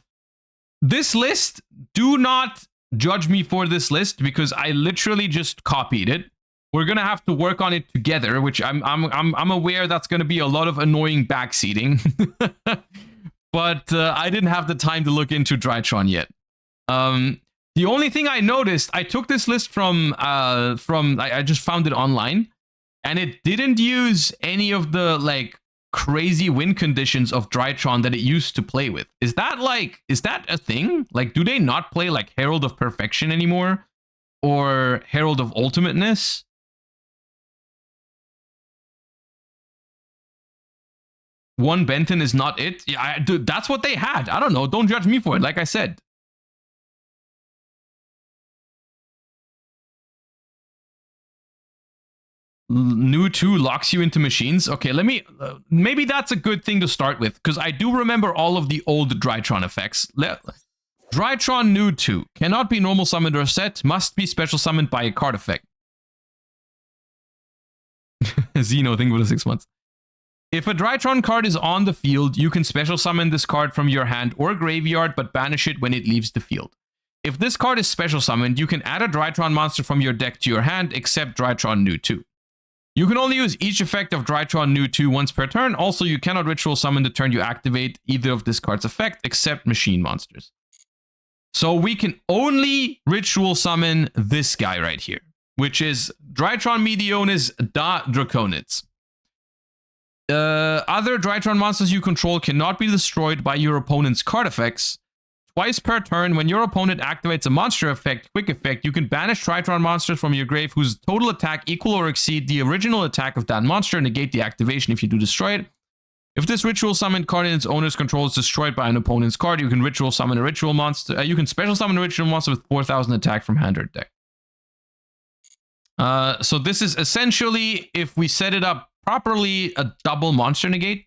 this list, do not judge me for this list because I literally just copied it. We're gonna have to work on it together, which I'm aware that's gonna be a lot of annoying backseating. But I didn't have the time to look into Drytron yet. The only thing I noticed, I took this list from I just found it online, and it didn't use any of the like crazy win conditions of Drytron that it used to play with. Is that a thing? Like, do they not play like Herald of Perfection anymore, or Herald of Ultimateness? One Benton is not it. Yeah, dude, that's what they had. I don't know. Don't judge me for it. Like I said. New 2 locks you into machines. Okay, let me... maybe that's a good thing to start with, because I do remember all of the old Drytron effects. Drytron New 2 cannot be normal summoned or set. Must be special summoned by a card effect. Xeno, think about it 6 months. If a Drytron card is on the field, you can special summon this card from your hand or graveyard, but banish it when it leaves the field. If this card is special summoned, you can add a Drytron monster from your deck to your hand, except Drytron New 2. You can only use each effect of Drytron New 2 once per turn. Also, you cannot ritual summon the turn you activate either of this card's effect, except machine monsters. So we can only ritual summon this guy right here, which is Drytron Medionis da Draconids. Other Drytron monsters you control cannot be destroyed by your opponent's card effects. Twice per turn, when your opponent activates a monster effect, quick effect, you can banish Drytron monsters from your grave whose total attack equal or exceed the original attack of that monster, and negate the activation if you do destroy it. If this ritual summoned card in its owner's control is destroyed by an opponent's card, you can ritual summon a ritual monster. You can special summon a ritual monster with 4,000 attack from hand or deck. So this is essentially, if we set it up properly, a double monster negate.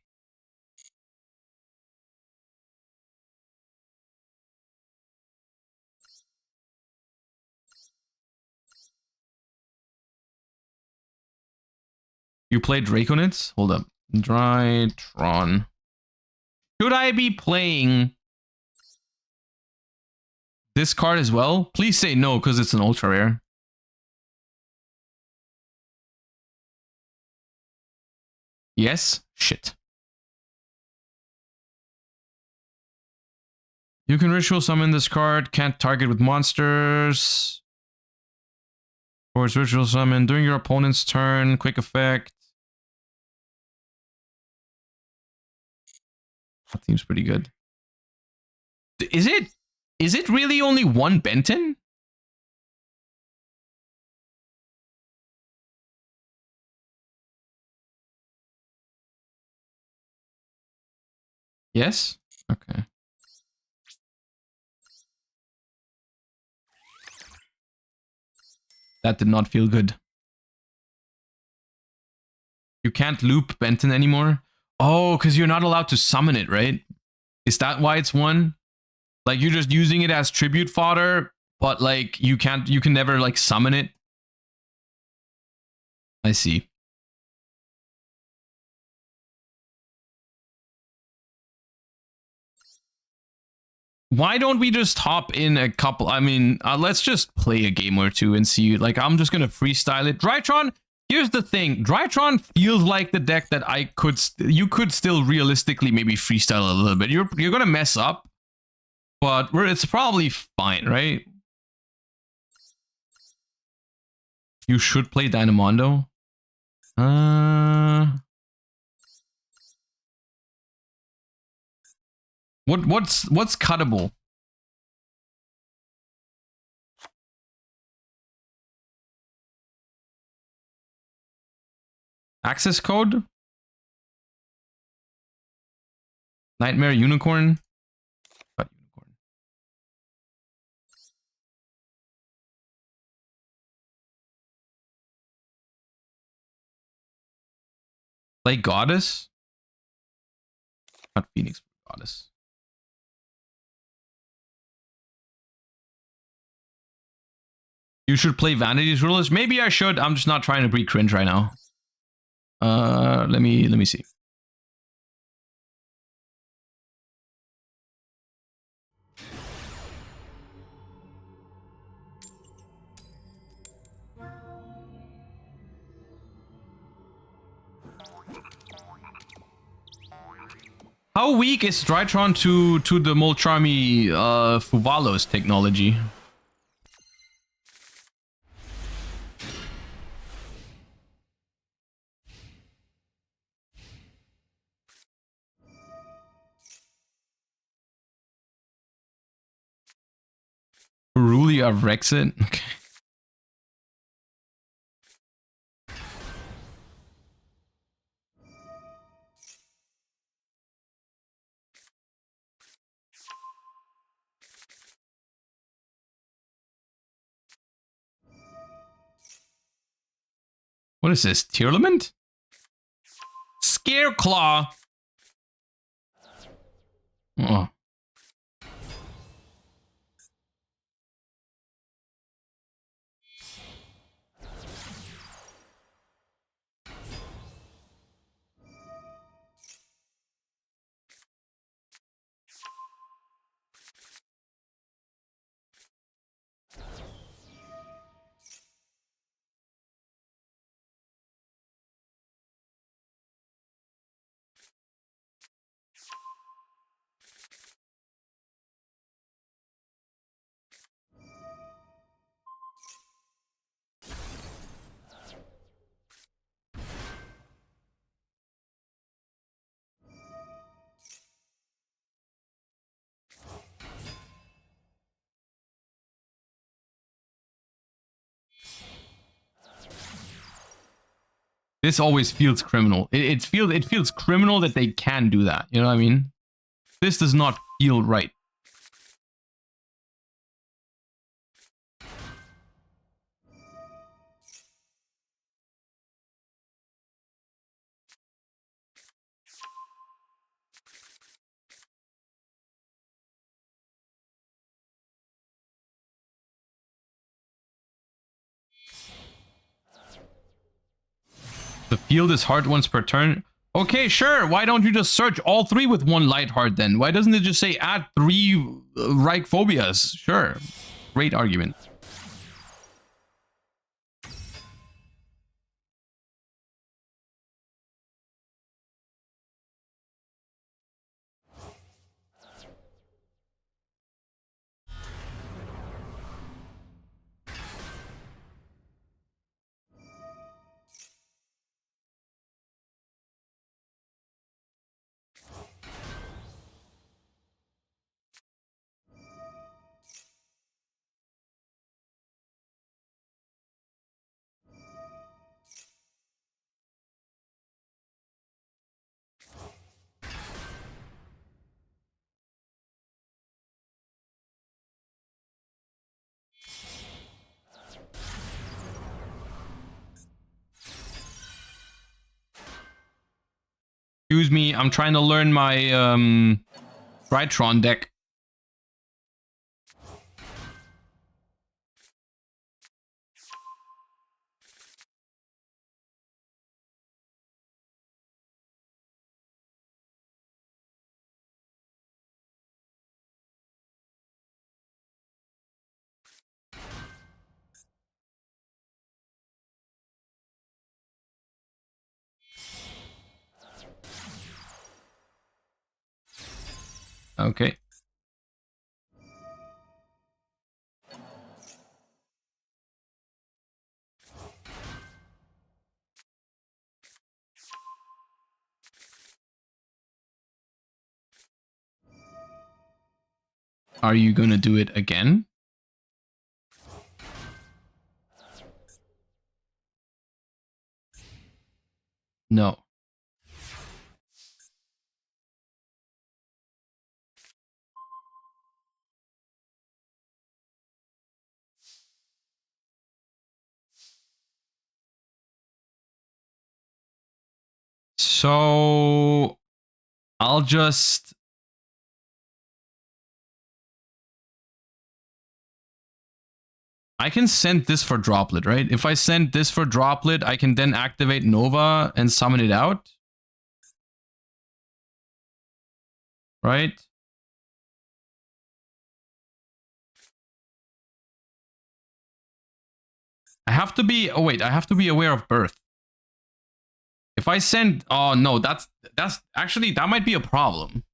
You played Draconids? Hold up. Drytron. Should I be playing this card as well? Please say no, because it's an ultra rare. Yes? Shit. You can ritual summon this card. Can't target with monsters. Or it's ritual summon during your opponent's turn. Quick effect. That seems pretty good. Is it really only one Benton? Yes? Okay. That did not feel good. You can't loop Benton anymore? Oh, because you're not allowed to summon it, right? Is that why it's one? Like, you're just using it as tribute fodder, but like, you can never like summon it? I see. Why don't we just hop in a couple? I mean, let's just play a game or two and see. Like, I'm just gonna freestyle it. Drytron, here's the thing. Drytron feels like the deck that you could still realistically maybe freestyle a little bit. You're gonna mess up, but it's probably fine, right? You should play Dynamondo. What's cuttable? Access code? Nightmare Unicorn? Cut Unicorn. Play Goddess? Not Phoenix, Goddess. You should play Vanity's Rulers. Maybe I should. I'm just not trying to be cringe right now. Let me see. How weak is Drytron to the Molcharmy Fuvalos technology? Rulia Rexit? Okay. What is this? Tearlament? Scareclaw! Oh. This always feels criminal. It feels criminal that they can do that. You know what I mean? This does not feel right. The field is heart once per turn. Okay, sure. Why don't you just search all three with one light heart then? Why doesn't it just say add 3 Reich phobias? Sure. Great argument. excuse me. I'm trying to learn my Drytron deck. Okay. Are you gonna do it again? No. So I'll just... I can send this for Droplet, right? If I send this for Droplet, I can then activate Nova and summon it out. Right? I have to be... Oh, wait. I have to be aware of Birth. If I send... Oh, no. That's actually... That might be a problem.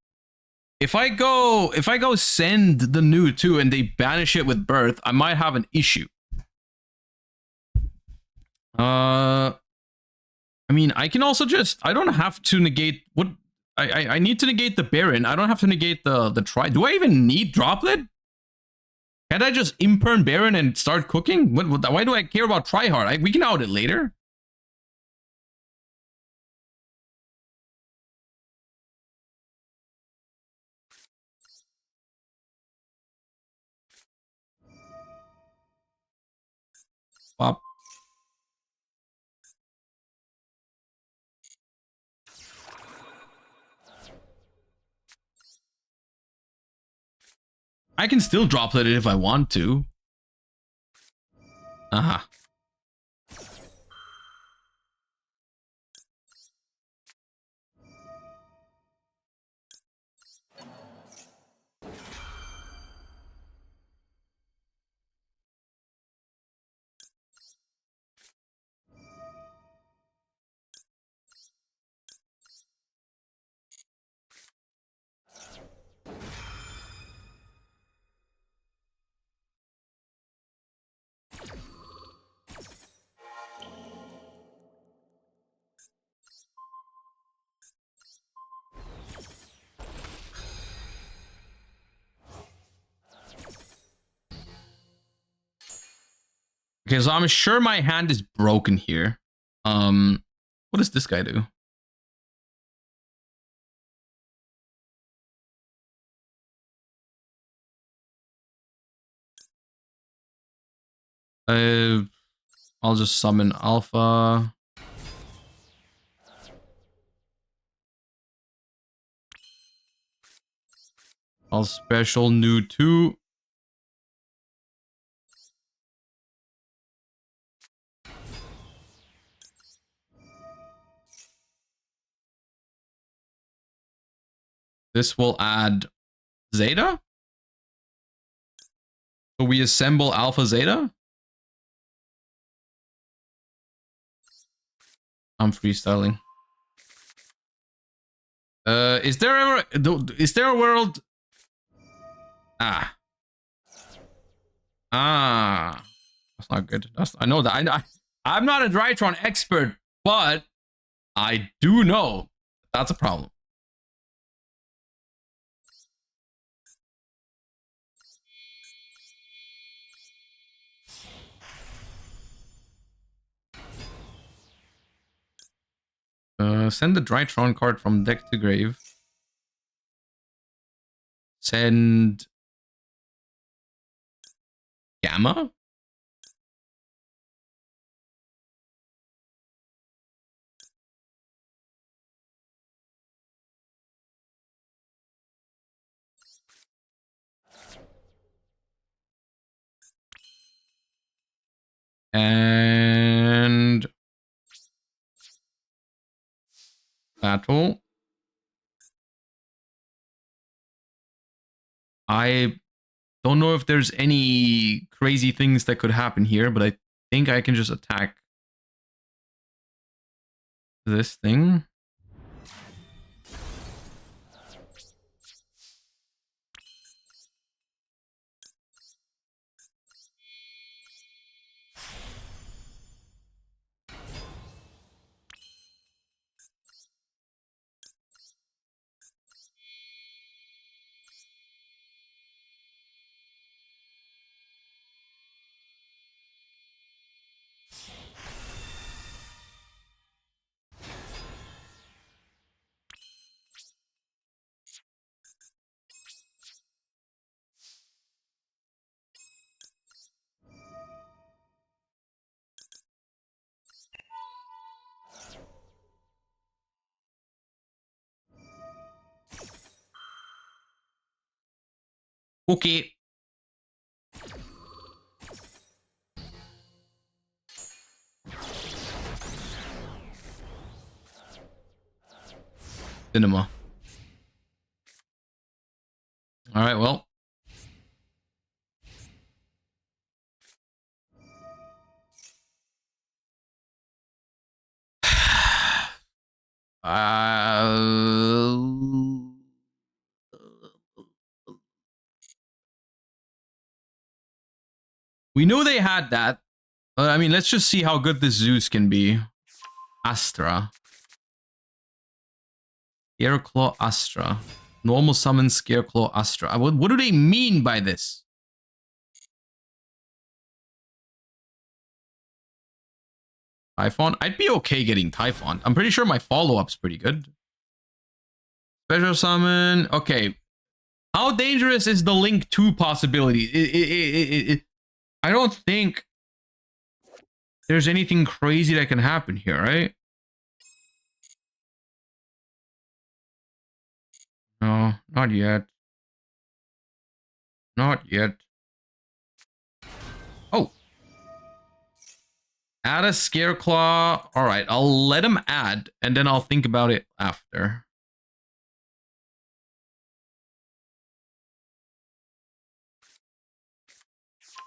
If I go send the new 2 and they banish it with Birth, I might have an issue. I mean, I can also just... I don't have to negate... What... I need to negate the Baron. I don't have to negate the Tri... Do I even need Droplet? Can't I just imperm Baron and start cooking? Why do I care about Tryhard? We can out it later. Pop. I can still Droplet it if I want to. Uh-huh. Okay, so I'm sure my hand is broken here. What does this guy do? I'll just summon Alpha. I'll special new 2. This will add Zeta. So we assemble Alpha Zeta. I'm freestyling. Is there a world? That's not good. I know that. I'm not a Drytron expert, but I do know that's a problem. Send the Drytron card from deck to grave. Send Gamma? And battle. I don't know if there's any crazy things that could happen here, but I think I can just attack this thing. Okay. Cinema. All right, well. We knew they had that. I mean, let's just see how good this Zeus can be. Astra. Scareclaw Astra. Normal summon Scareclaw Astra. What do they mean by this? Typhon? I'd be okay getting Typhon. I'm pretty sure my follow-up's pretty good. Special summon. Okay. How dangerous is the Link 2 possibility? I don't think there's anything crazy that can happen here, right? No, not yet. Not yet. Oh. Add a Scareclaw. All right, I'll let him add, and then I'll think about it after.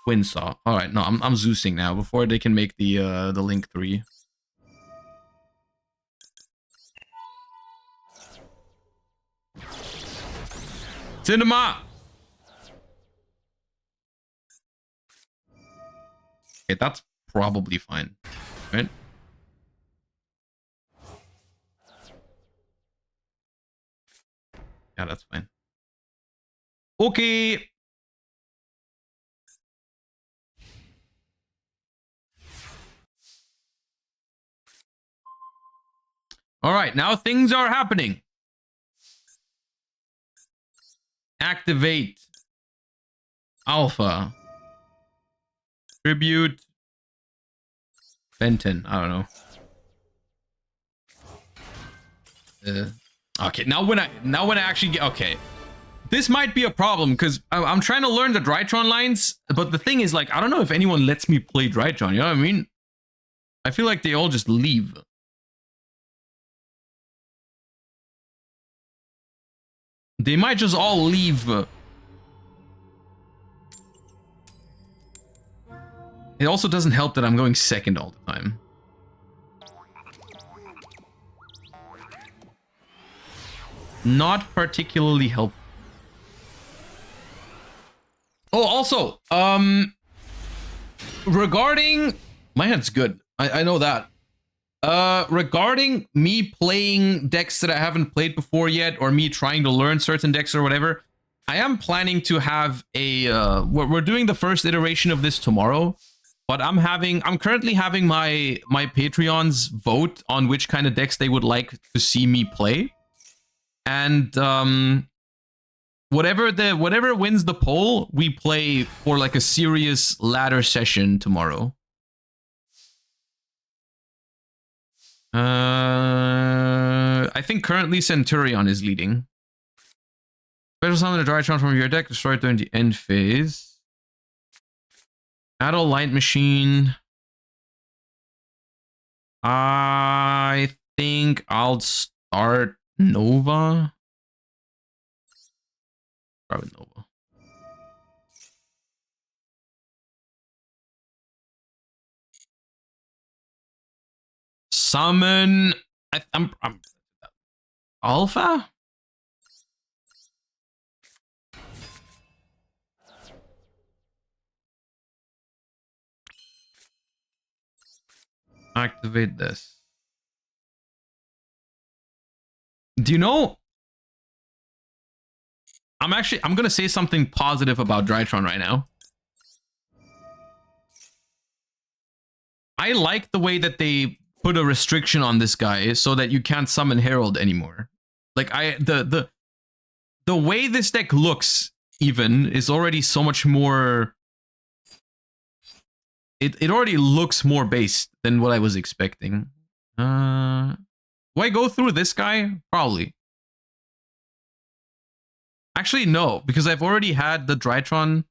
Windsaw. All right, no, I'm Zeusing now before they can make the Link 3. Cinema. Okay, that's probably fine, right? Yeah, that's fine. Okay. All right, now things are happening. Activate Alpha. Tribute Benton. I don't know. Okay, now when I actually get okay, this might be a problem because I'm trying to learn the Drytron lines, but the thing is, like, I don't know if anyone lets me play Drytron. You know what I mean? I feel like they all just leave. They might just all leave. It also doesn't help that I'm going second all the time. Not particularly helpful. Oh, also, regarding my head's good. I know that. Regarding me playing decks that I haven't played before yet, or me trying to learn certain decks or whatever, I am planning to have a we're doing the first iteration of this tomorrow, but I'm currently having my Patreons vote on which kind of decks they would like to see me play. And whatever wins the poll, we play for like a serious ladder session tomorrow. I think currently Centurion is leading. Special summon a Drytron from your deck, destroy it during the end phase. Battle Light Machine. I think I'll start Nova. Probably Nova. Summon. I'm Alpha? Activate this. Do you know? I'm gonna say something positive about Drytron right now. I like the way that they put a restriction on this guy so that you can't summon Herald anymore. Like the way this deck looks even is already so much more. It already looks more based than what I was expecting. Do I go through this guy? Probably. Actually, no, because I've already had the Drytron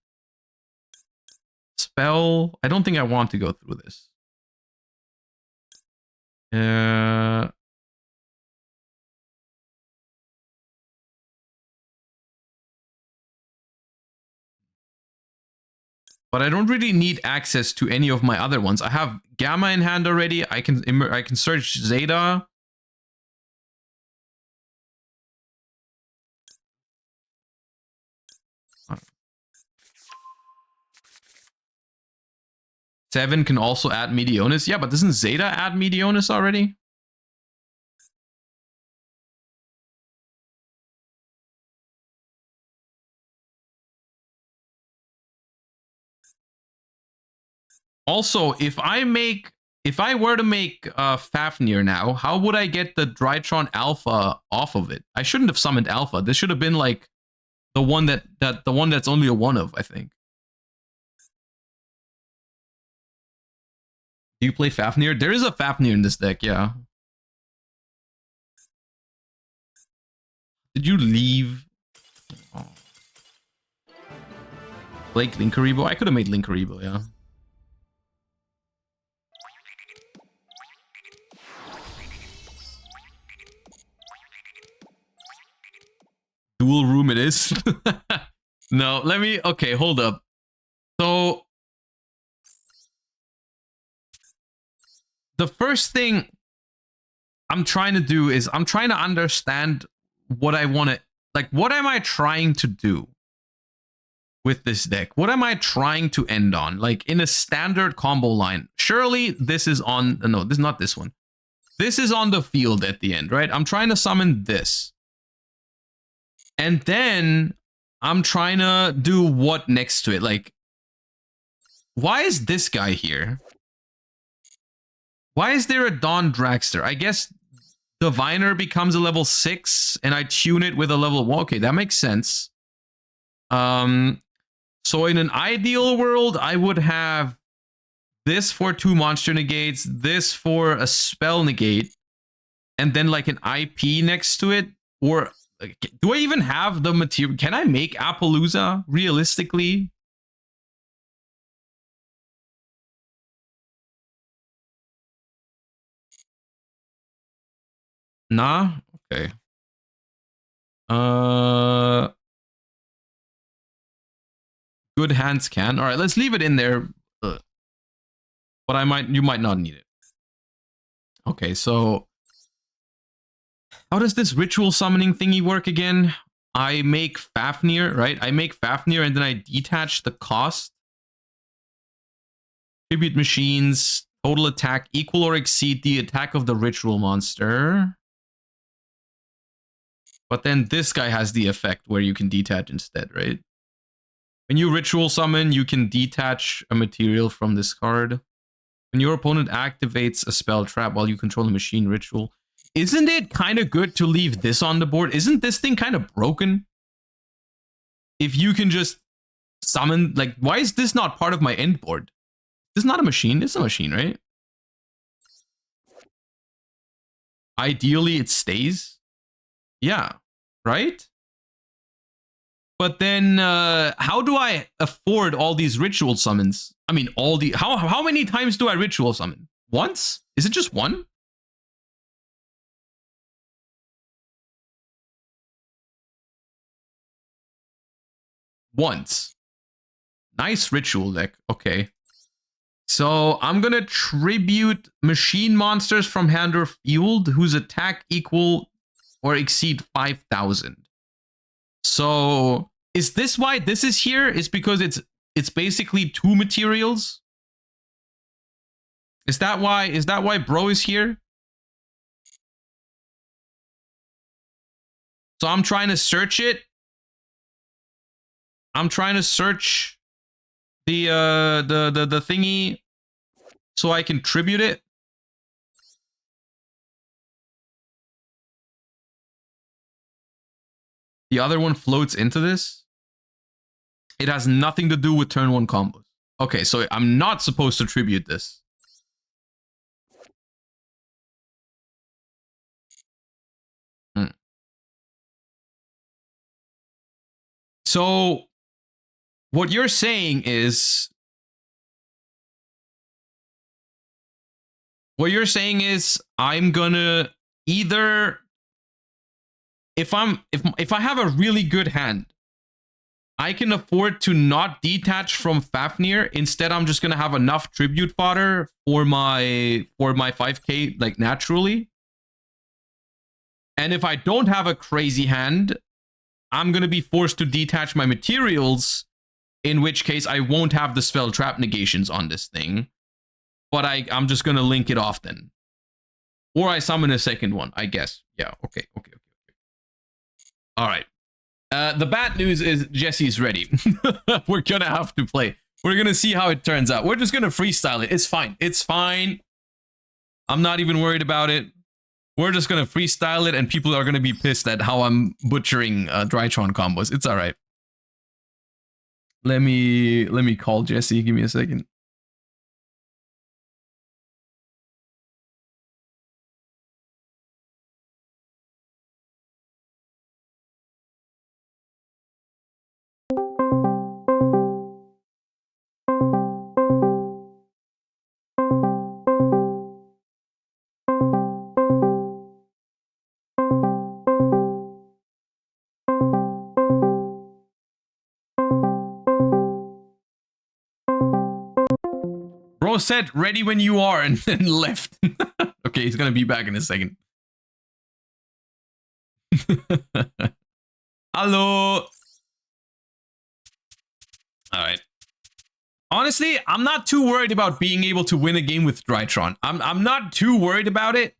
spell. I don't think I want to go through this. But I don't really need access to any of my other ones. I have Gamma in hand already. I can search Zeta. Seven can also add Medionis. Yeah, but doesn't Zeta add Medionis already? Also, if I were to make Fafnir now, how would I get the Drytron Alpha off of it? I shouldn't have summoned Alpha. This should have been like the one that's only a one of, I think. Do you play Fafnir? There is a Fafnir in this deck, yeah. Did you leave? Oh. Blake Linkaribo? I could have made Linkaribo, yeah. Dual room it is. No, let me... Okay, hold up. So... the first thing I'm trying to do is I'm trying to understand what I want to... like, what am I trying to do with this deck? What am I trying to end on? Like, in a standard combo line. Surely this is on... no, this is not this one. This is on the field at the end, right? I'm trying to summon this. And then I'm trying to do what next to it? Like, why is this guy here? Why is there a Dawn Dragster? I guess Diviner becomes a level 6 and I tune it with a level 1. Okay, that makes sense. So in an ideal world, I would have this for 2 monster negates, this for a spell negate, and then like an IP next to it. Or do I even have the material? Can I make Appaloosa realistically? Nah? Okay. Good hands can. All right, let's leave it in there. But you might not need it. Okay, so how does this ritual summoning thingy work again? I make Fafnir, right? I make Fafnir and then I detach the cost. Tribute machines, total attack equal or exceed the attack of the ritual monster. But then this guy has the effect where you can detach instead, right? When you ritual summon, you can detach a material from this card. When your opponent activates a spell trap while you control a machine ritual. Isn't it kind of good to leave this on the board? Isn't this thing kind of broken? If you can just summon, like, why is this not part of my end board? This is not a machine. It's a machine, right? Ideally, it stays. Yeah, right? But then, how do I afford all these ritual summons? I mean, how many times do I ritual summon? Once? Is it just one? Once. Nice ritual deck. Okay. So I'm gonna tribute machine monsters from hand or field whose attack equal or exceed 5,000. So is this why this is here? Is because it's basically 2 materials? Is that why bro is here? So I'm trying to search it. I'm trying to search the thingy so I can tribute it. The other one floats into this. It has nothing to do with turn 1 combos. Okay, so I'm not supposed to tribute this. So what you're saying is I'm gonna either if I have a really good hand, I can afford to not detach from Fafnir. Instead, I'm just gonna have enough tribute fodder for my 5k like naturally. And if I don't have a crazy hand, I'm gonna be forced to detach my materials, in which case I won't have the spell trap negations on this thing. But I'm just gonna link it off then. Or I summon a second one, I guess. Yeah, okay. All right. The bad news is Jesse's ready. We're gonna have to play. We're gonna see how it turns out. We're just gonna freestyle it. It's fine. It's fine. I'm not even worried about it. We're just gonna freestyle it, and people are gonna be pissed at how I'm butchering Drytron combos. It's all right. Let me call Jesse. Give me a second. Bro said ready when you are and then left. Okay, he's gonna be back in a second. Hello. All right. Honestly, I'm not too worried about being able to win a game with Drytron. I'm not too worried about it.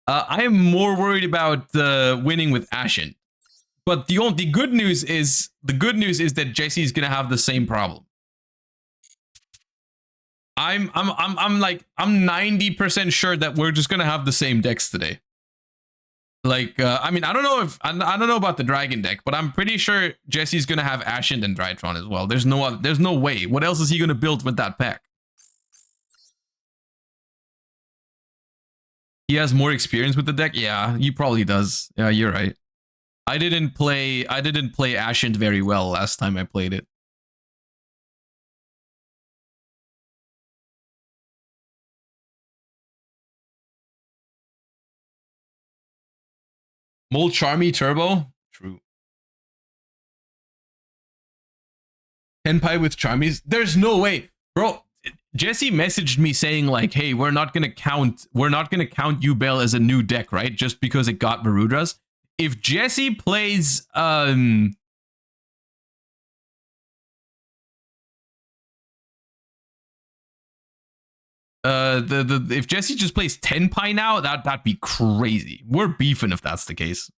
I am more worried about winning with Ashen. But the good news is that Jesse's gonna have the same problem. I'm 90% sure that we're just gonna have the same decks today. Like, I mean, I don't know about the dragon deck, but I'm pretty sure Jesse's gonna have Ashen and Drytron as well. There's no way. What else is he gonna build with that pack? He has more experience with the deck. Yeah, he probably does. Yeah, you're right. I didn't play Ashen very well last time I played it. Mold Charmy Turbo? True. Tenpai with Charmies? There's no way. Bro, Jesse messaged me saying like, hey, we're not gonna count Yubel as a new deck, right? Just because it got Marudras. If Jesse plays if Jesse just plays Tenpai now, that'd be crazy. We're beefing if that's the case.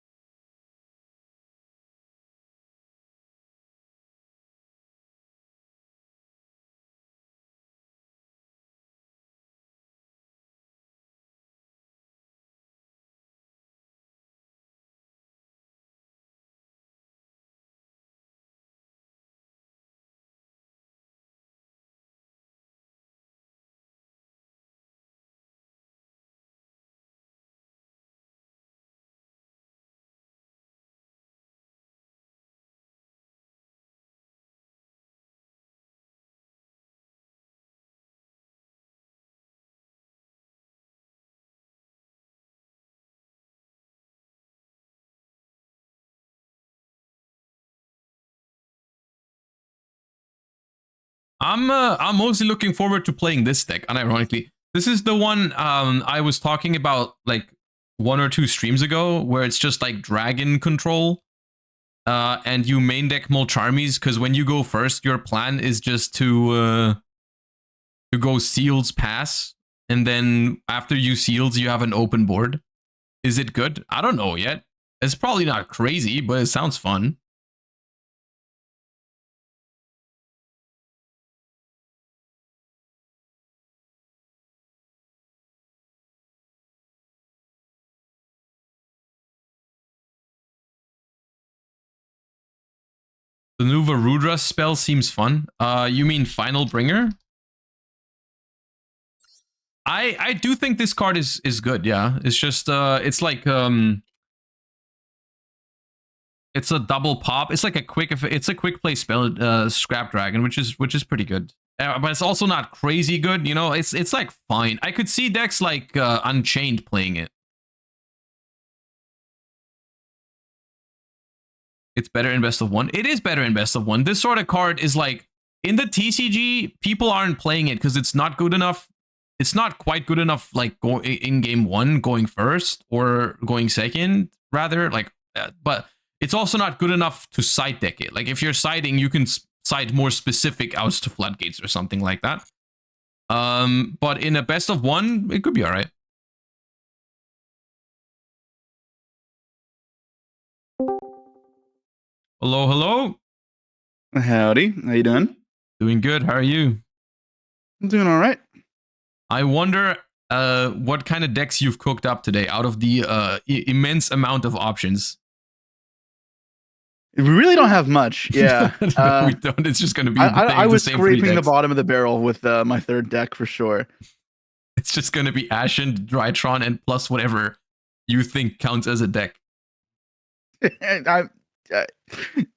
I'm mostly looking forward to playing this deck. Unironically, this is the one I was talking about like 1 or 2 streams ago, where it's just like dragon control, and you main deck Molcharmies, because when you go first, your plan is just to go Seals pass, and then after you Seals, you have an open board. Is it good? I don't know yet. It's probably not crazy, but it sounds fun. The new Varudra spell seems fun. You mean Final Bringer? I do think this card is good. Yeah, it's just it's like it's a double pop. It's like a quick play spell, Scrap Dragon, which is pretty good. But it's also not crazy good. You know, it's like fine. I could see decks like Unchained playing it. It's better in best of one. It is better in best of one. This sort of card is like in the TCG, people aren't playing it because it's not good enough. It's not quite good enough, like in game 1, going first or going second, rather. Like, but it's also not good enough to side deck it. Like if you're siding, you can side more specific outs to floodgates or something like that. But in a best of one, it could be all right. Hello, hello. Howdy, how you doing? Doing good. How are you? I'm doing all right. I wonder what kind of decks you've cooked up today out of the immense amount of options. We really don't have much. Yeah, No, we don't. It's just going to be. I was the scraping the bottom of the barrel with my third deck for sure. It's just going to be Ashen, Drytron, and plus whatever you think counts as a deck.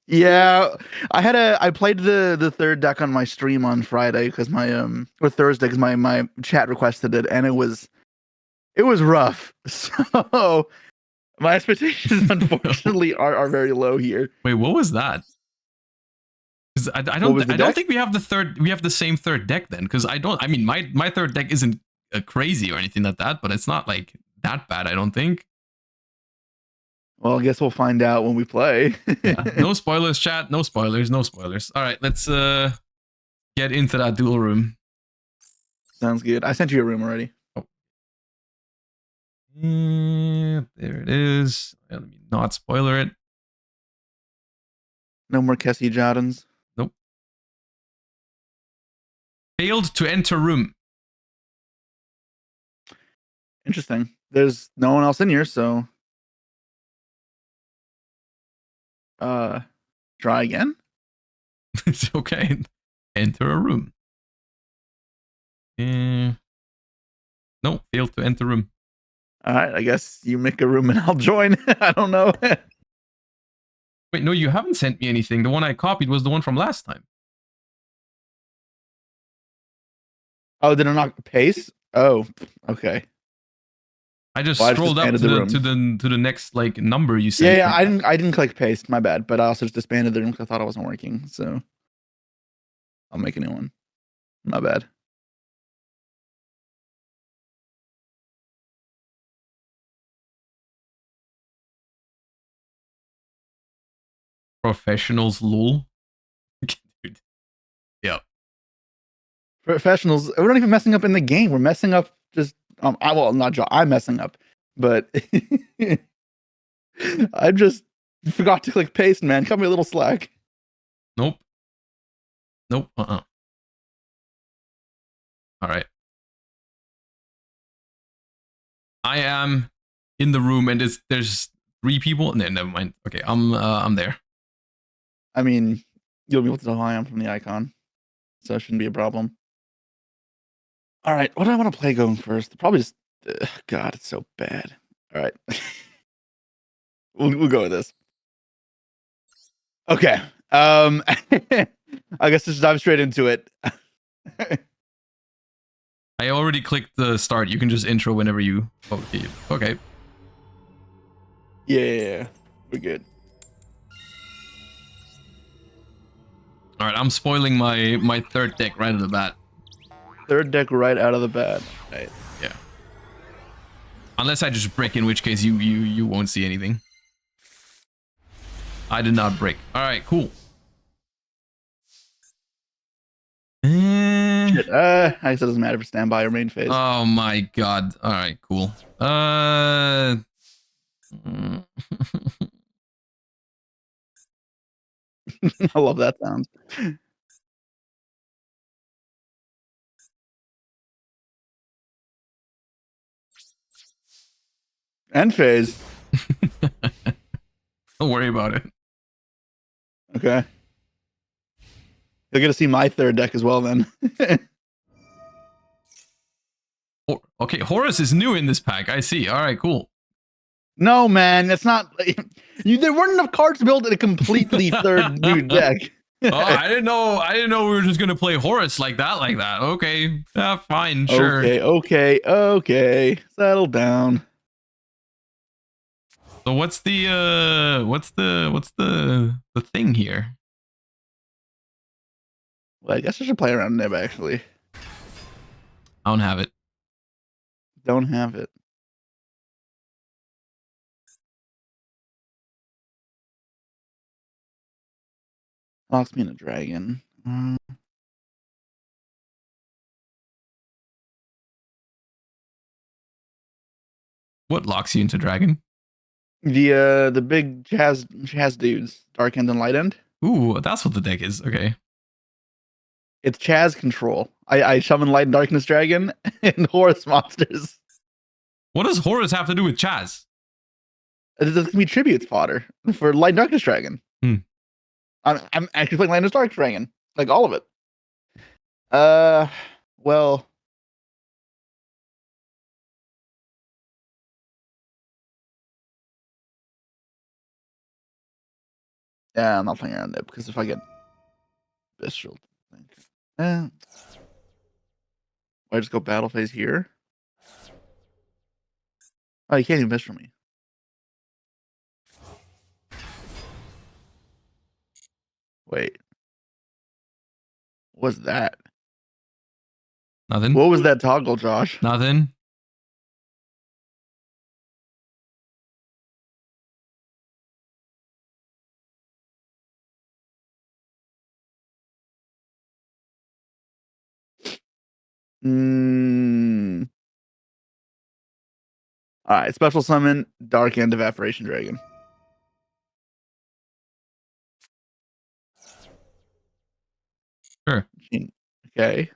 Yeah, I played the third deck on my stream on Friday because my or Thursday because my chat requested it, and it was rough. So my expectations unfortunately are very low here. Wait, what was that? I don't think we have the same third deck then, because I mean my third deck isn't crazy or anything like that, but it's not like that bad, I don't think. Well, I guess we'll find out when we play. Yeah. No spoilers, chat. No spoilers. No spoilers. All right, let's get into that duel room. Sounds good. I sent you a room already. Oh. Yeah, there it is. Let me not spoiler it. No more Kessie Jardins. Nope. Failed to enter room. Interesting. There's no one else in here, so try again. It's okay. Enter a room. No, failed to enter room. All right, I guess you make a room and I'll join. I don't know. Wait, no, you haven't sent me anything. The one I copied was the one from last time. Oh, did it not paste? Oh, okay. I just scrolled up to the next like number you said. Yeah, I didn't click paste. My bad. But I also just disbanded the room because I thought it wasn't working. So I'll make a new one. My bad. Professionals, lol. Dude. Yep. Professionals. We're not even messing up in the game. We're messing up just. I'm messing up, but I just forgot to click paste, man. Cut me a little slack. Nope. Nope. All right. I am in the room, and there's 3 people. No, never mind. Okay, I'm there. I mean, you'll be able to tell who I am from the icon, so it shouldn't be a problem. All right, what do I want to play going first? Probably just. God, it's so bad. All right, we'll go with this. Okay. I guess just dive straight into it. I already clicked the start. You can just intro whenever you. Okay. Yeah, we're good. All right, I'm spoiling my third deck right out of the bat. Third deck right out of the bat. Right. Yeah. Unless I just brick, in which case you won't see anything. I did not brick. All right, cool. Shit. I guess it doesn't matter for standby or main phase. Oh my god. All right, cool. I love that sound. End phase. Don't worry about it. Okay. You'll get to see my third deck as well then. Okay, Horus is new in this pack. I see. All right, cool. No, man, that's not. There weren't enough cards to build a completely third new deck. Oh, I didn't know. I didn't know we were just gonna play Horus like that. Okay, fine, sure. Okay. Settle down. So what's the thing here? Well, I guess I should play around Nib actually. I don't have it. Don't have it. Locks me in a dragon. What locks you into dragon? The big Chaz dudes, Dark End and Light End. Ooh, that's what the deck is. Okay. It's Chaz control. I summon Light and Darkness Dragon and Horus monsters. What does Horus have to do with Chaz? It can be tributes fodder for Light and Darkness Dragon. Hmm. I'm actually playing Light and Dark Dragon, like all of it. Well, yeah, I'm not playing around it because if I get Visceral, I just go battle phase here. Oh, you can't even Visceral me. Wait, what's that? Nothing. What was that toggle, Josh? Nothing. All right, special summon Dark End Evaporation Dragon. Sure. Okay.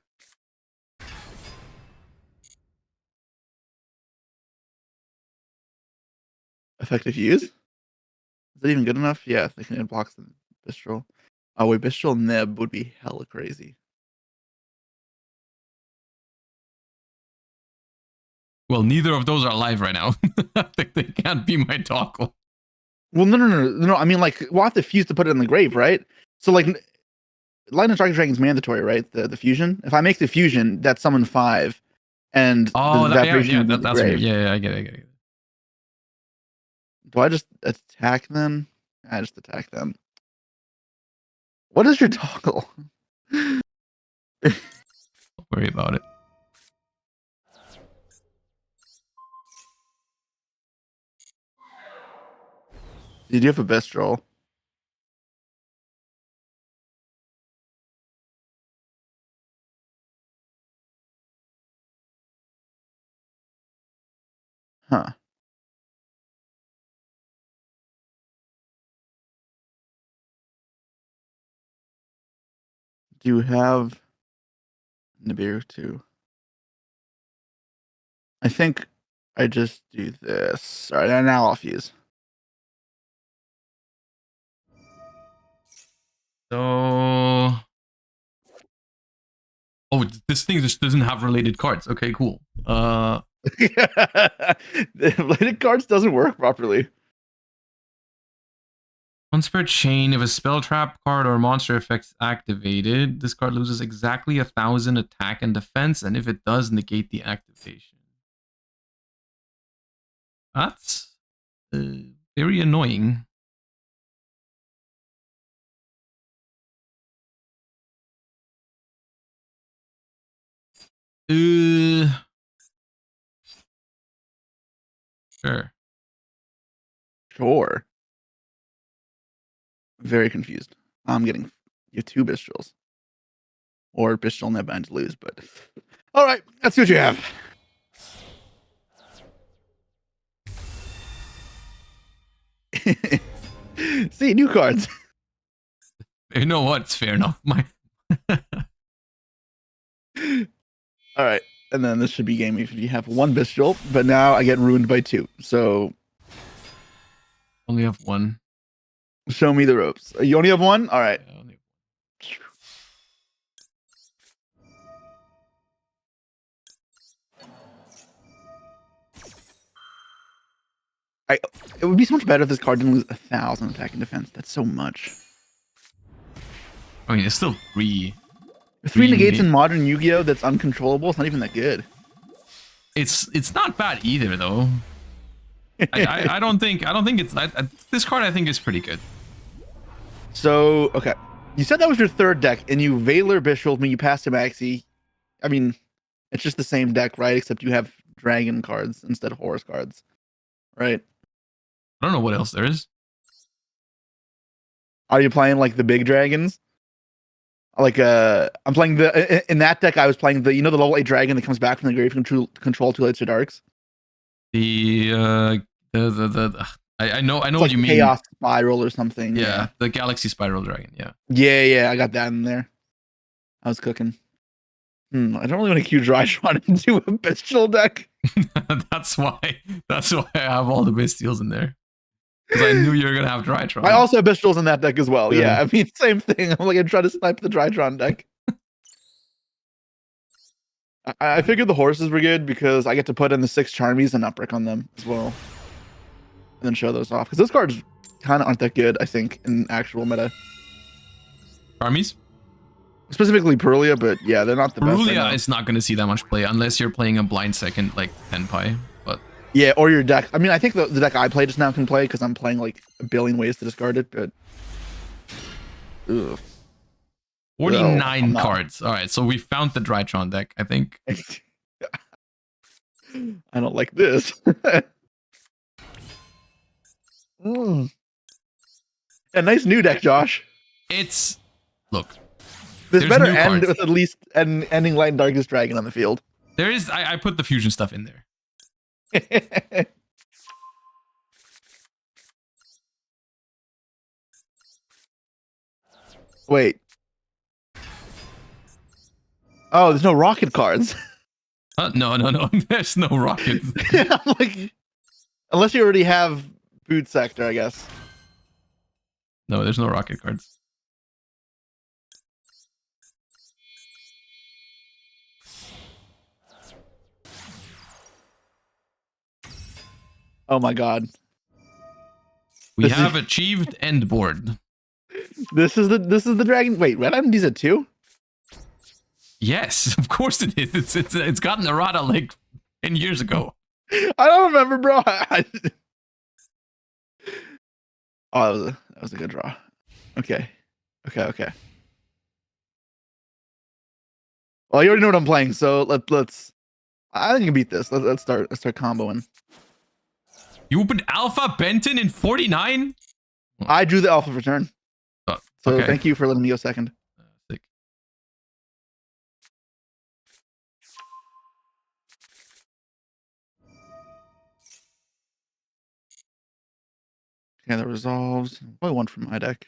Effective use? Is that even good enough? Yeah, they can block the Bistral. Oh wait, Bistral Nib would be hella crazy. Well, neither of those are live right now. They can't be my toggle. Well, no. I mean, like, we'll have to fuse to put it in the grave, right? So, like, Light and Dark Dragon is mandatory, right? The fusion. If I make the fusion, that's summon 5, and Oh, the evaporation would be the that's grave. yeah, I get it. Do I just attack then? I just attack them. What is your toggle? Don't worry about it. Did you have a Bistral? Huh. Do you have Nibiru too? I think I just do this. All right, now I'll fuse. So, oh, this thing just doesn't have related cards. Okay, cool. The related cards doesn't work properly. Once per chain, if a spell trap card or monster effect is activated, this card loses exactly 1,000 attack and defense, and if it does, negate the activation. That's very annoying. Sure. Sure. Very confused. I'm getting you 2 Bistrels. Or Bistral and Nebbind to lose, but all right, let's see what you have. See, new cards. You know what? It's fair enough. My All right, and then this should be game if you have 1 Bistral, but now I get ruined by 2. So only have 1. show me the ropes. You only have 1? All right. Yeah, only- It would be so much better if this card didn't lose 1,000 attack and defense. That's so much. I mean, it's still 3. 3 negates in modern Yu-Gi-Oh! That's uncontrollable. It's not even that good. It's not bad either though. I don't think it's this card I think is pretty good. So okay, you said that was your 3rd deck, and you Valor Bishop me. You passed to Maxi. I mean, it's just the same deck, right? Except you have dragon cards instead of horse cards, right? I don't know what else there is. Are you playing like the big dragons? Like I'm playing in that deck. I was playing the the level 8 dragon that comes back from the grave control 2 lights or darks. I know It's what like you mean. Chaos Spiral or something. Yeah, the Galaxy Spiral Dragon. Yeah. Yeah. I got that in there. I was cooking. I don't really want to queue Drytron into a Bestial deck. that's why I have all the Bestials in there. Because I knew you were gonna have Drytron. I also have Bestials in that deck as well. Yeah. Yeah, I mean, same thing. I'm like, I try to snipe the Drytron deck. I figured the horses were good because I get to put in the 6 Charmies and Upbrick on them as well. And then show those off. Because those cards kind of aren't that good, I think, in actual meta. Armies? Specifically Perulia, but yeah, they're not the best. Perulia is not gonna see that much play unless you're playing a blind second like Tenpai. But yeah, or your deck. I mean, I think the deck I play just now can play because I'm playing like a billion ways to discard it, but ugh. 49 Well, cards. All right, so we found the Drytron deck, I think. I don't like this. A nice new deck, Josh. It's look. This there's better new end cards. with at least ending Light and Darkest Dragon on the field. There is. I put the fusion stuff in there. Wait. Oh, there's no rocket cards. No. There's no rockets. I'm like, unless you already have Boot Sector, I guess. No, there's no rocket cards. Oh my god. We have achieved end board. This is the dragon. Wait, Red Island at 2? Yes, of course it is. It's gotten errata like 10 years ago. I don't remember, bro. Oh, that was a good draw. Okay. Well, you already know what I'm playing, so let's. I think you can beat this. Let's start comboing. You opened Alpha Benton in 49? I drew the alpha return, Oh, so okay. thank you for letting me go second. Sick. Yeah, that resolves. Probably one from my deck.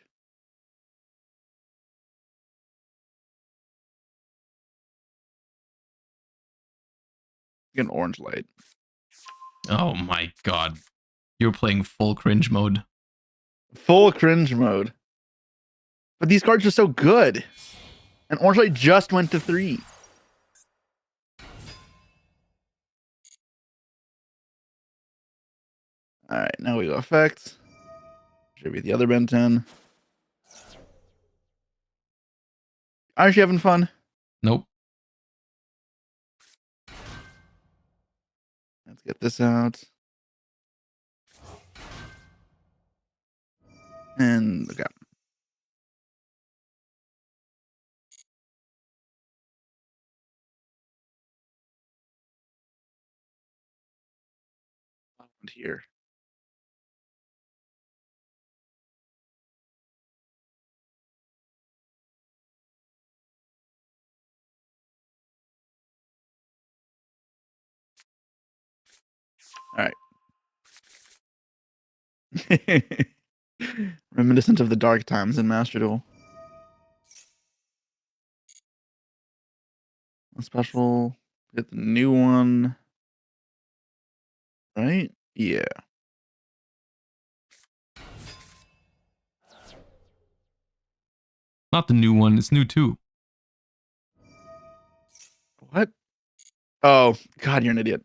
Get an orange light. Oh my god. You're playing full cringe mode. Full cringe mode. But these cards are so good. And orange light just went to 3. All right, now we go effects. Should be the other Benton. Aren't you having fun? Nope. Let's get this out. And okay. here. All right. Reminiscent of the dark times in Master Duel. A special. Get the new one. Right? Yeah. Not the new one. It's new too. What? Oh, God, you're an idiot.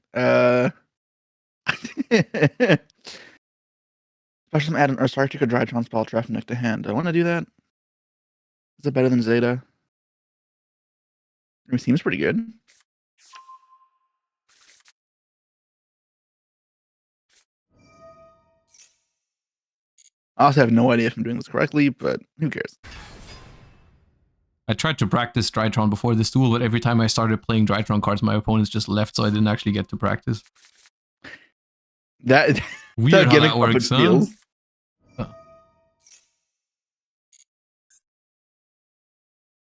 Special add an Ursarctic or Drytron spell trap next to hand. Do I want to do that? Is it better than Zeta? It seems pretty good. I also have no idea if I'm doing this correctly, but who cares? I tried to practice Drytron before this duel, but every time I started playing Drytron cards, my opponents just left, so I didn't actually get to practice. That Weird how gimmick that works, huh? feels.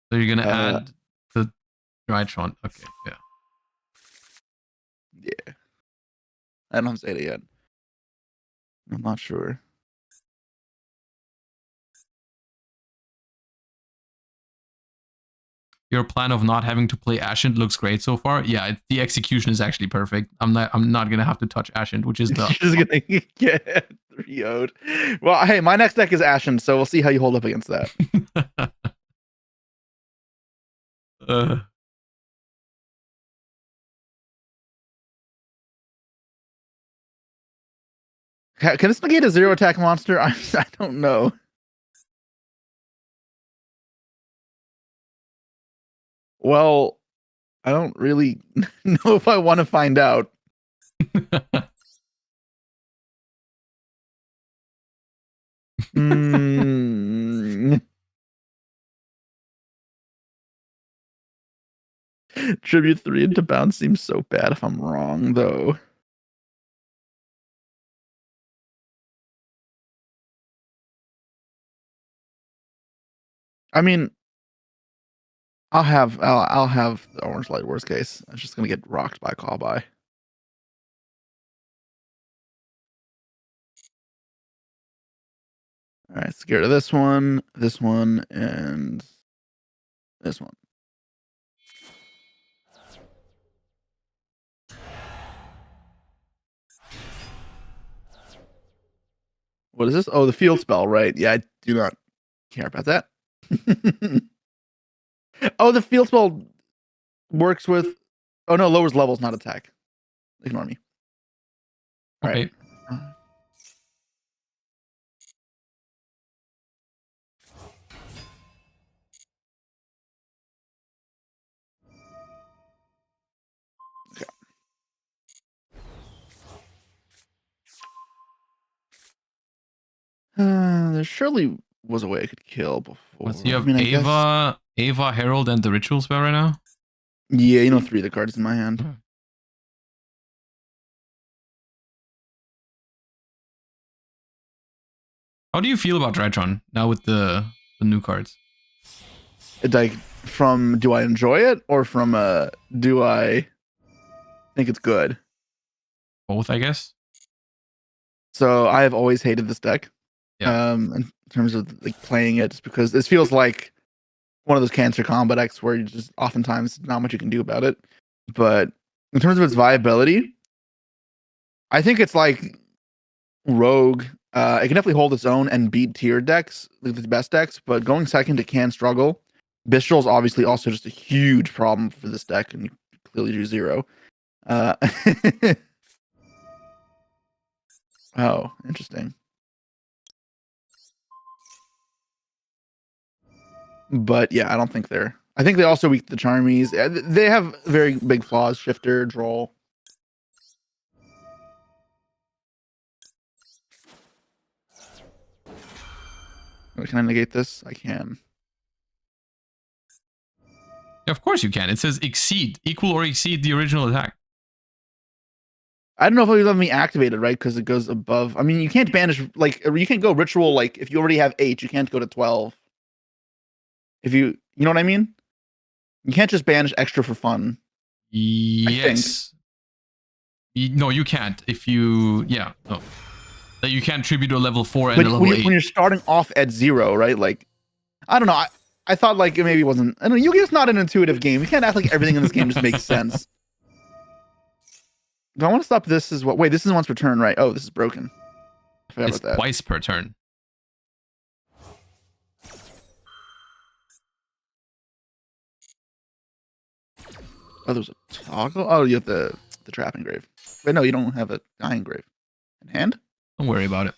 So you're gonna add the Drytron. Okay, yeah. Yeah. I don't have Zeta yet. I'm not sure. Your plan of not having to play Ascent looks great so far. Yeah, the execution is actually perfect. I'm not gonna have to touch Ascent, which is the You're just gonna get 3-0'd. Well, hey, my next deck is Ashen, so we'll see how you hold up against that. Can this negate a 0 attack monster? I don't know. Well, I don't really know if I want to find out. Tribute 3 into bounce seems so bad if I'm wrong, though. I mean, I'll have the orange light worst case. I'm just gonna get rocked by call by. All right, let's get rid of this one, and this one. What is this? Oh, the field spell, right? Yeah, I do not care about that. Oh, the field spell works with. Oh no, lowers levels, not attack. Ignore me. All okay. Right. There surely was a way I could kill before. Let's see, you have I mean, Ava, Herald, and the ritual spell right now? Yeah, you know, 3 of the cards in my hand. How do you feel about Drytron now with the new cards? Like, from do I enjoy it or from do I think it's good? Both, I guess. So I have always hated this deck. Yeah. In terms of like playing it, just because this feels like one of those cancer combo decks where you just oftentimes not much you can do about it. But in terms of its viability, I think it's like Rogue. It can definitely hold its own and beat tier decks, like the best decks. But going second, it can struggle. Bistral is obviously also just a huge problem for this deck, and you clearly do 0. Oh, interesting. But yeah, I don't think they're. I think they also weak the Charmies. They have very big flaws: Shifter, Droll. Can I negate this? I can. Of course you can. It says exceed, equal or exceed the original attack. I don't know if it'll let me activate it, right? Because it goes above. I mean, you can't banish like you can't go ritual like if you already have 8, you can't go to 12. If you know what I mean? You can't just banish extra for fun. Yes. No, you can't. If you no. Like, you can't tribute to a level 4 and But a level 8. when you're starting off at 0, right? Like, I don't know. I thought like it maybe wasn't. I don't know. Yu-Gi-Oh's not an intuitive game. You can't act like everything in this game just makes sense. Do I want to stop this? Is what? Wait, this is once per turn, right? Oh, this is broken. I forgot It's about that. twice per turn. Oh, there's a toggle. Oh, you have the trap engrave. Wait, no, you don't have a guy engrave in hand. Don't worry about it.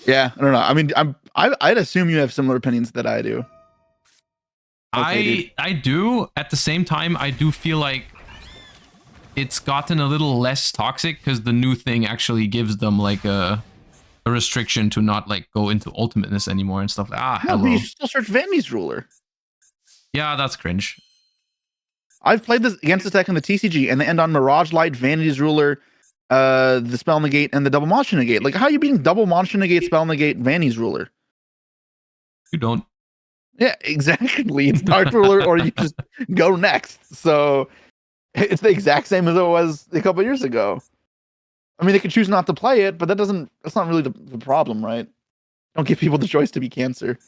Yeah, I don't know. I mean, I'd assume you have similar opinions that I do. Okay, I do. At the same time, I do feel like it's gotten a little less toxic because the new thing actually gives them like a restriction to not like go into ultimateness anymore and stuff. No, Hello. but you should still search Vandy's ruler. Yeah, that's cringe. I've played this against this deck in the TCG, and they end on Mirage Light, Vanity's Ruler, the Spell Negate, and the Double Monster Negate. Like, how are you beating Double Monster Negate, Spell Negate, Vanity's Ruler? You don't. Yeah, exactly. It's Dark Ruler, or you just go next. So it's the exact same as it was a couple years ago. I mean, they could choose not to play it, but that's not really the problem, right? Don't give people the choice to be Cancer.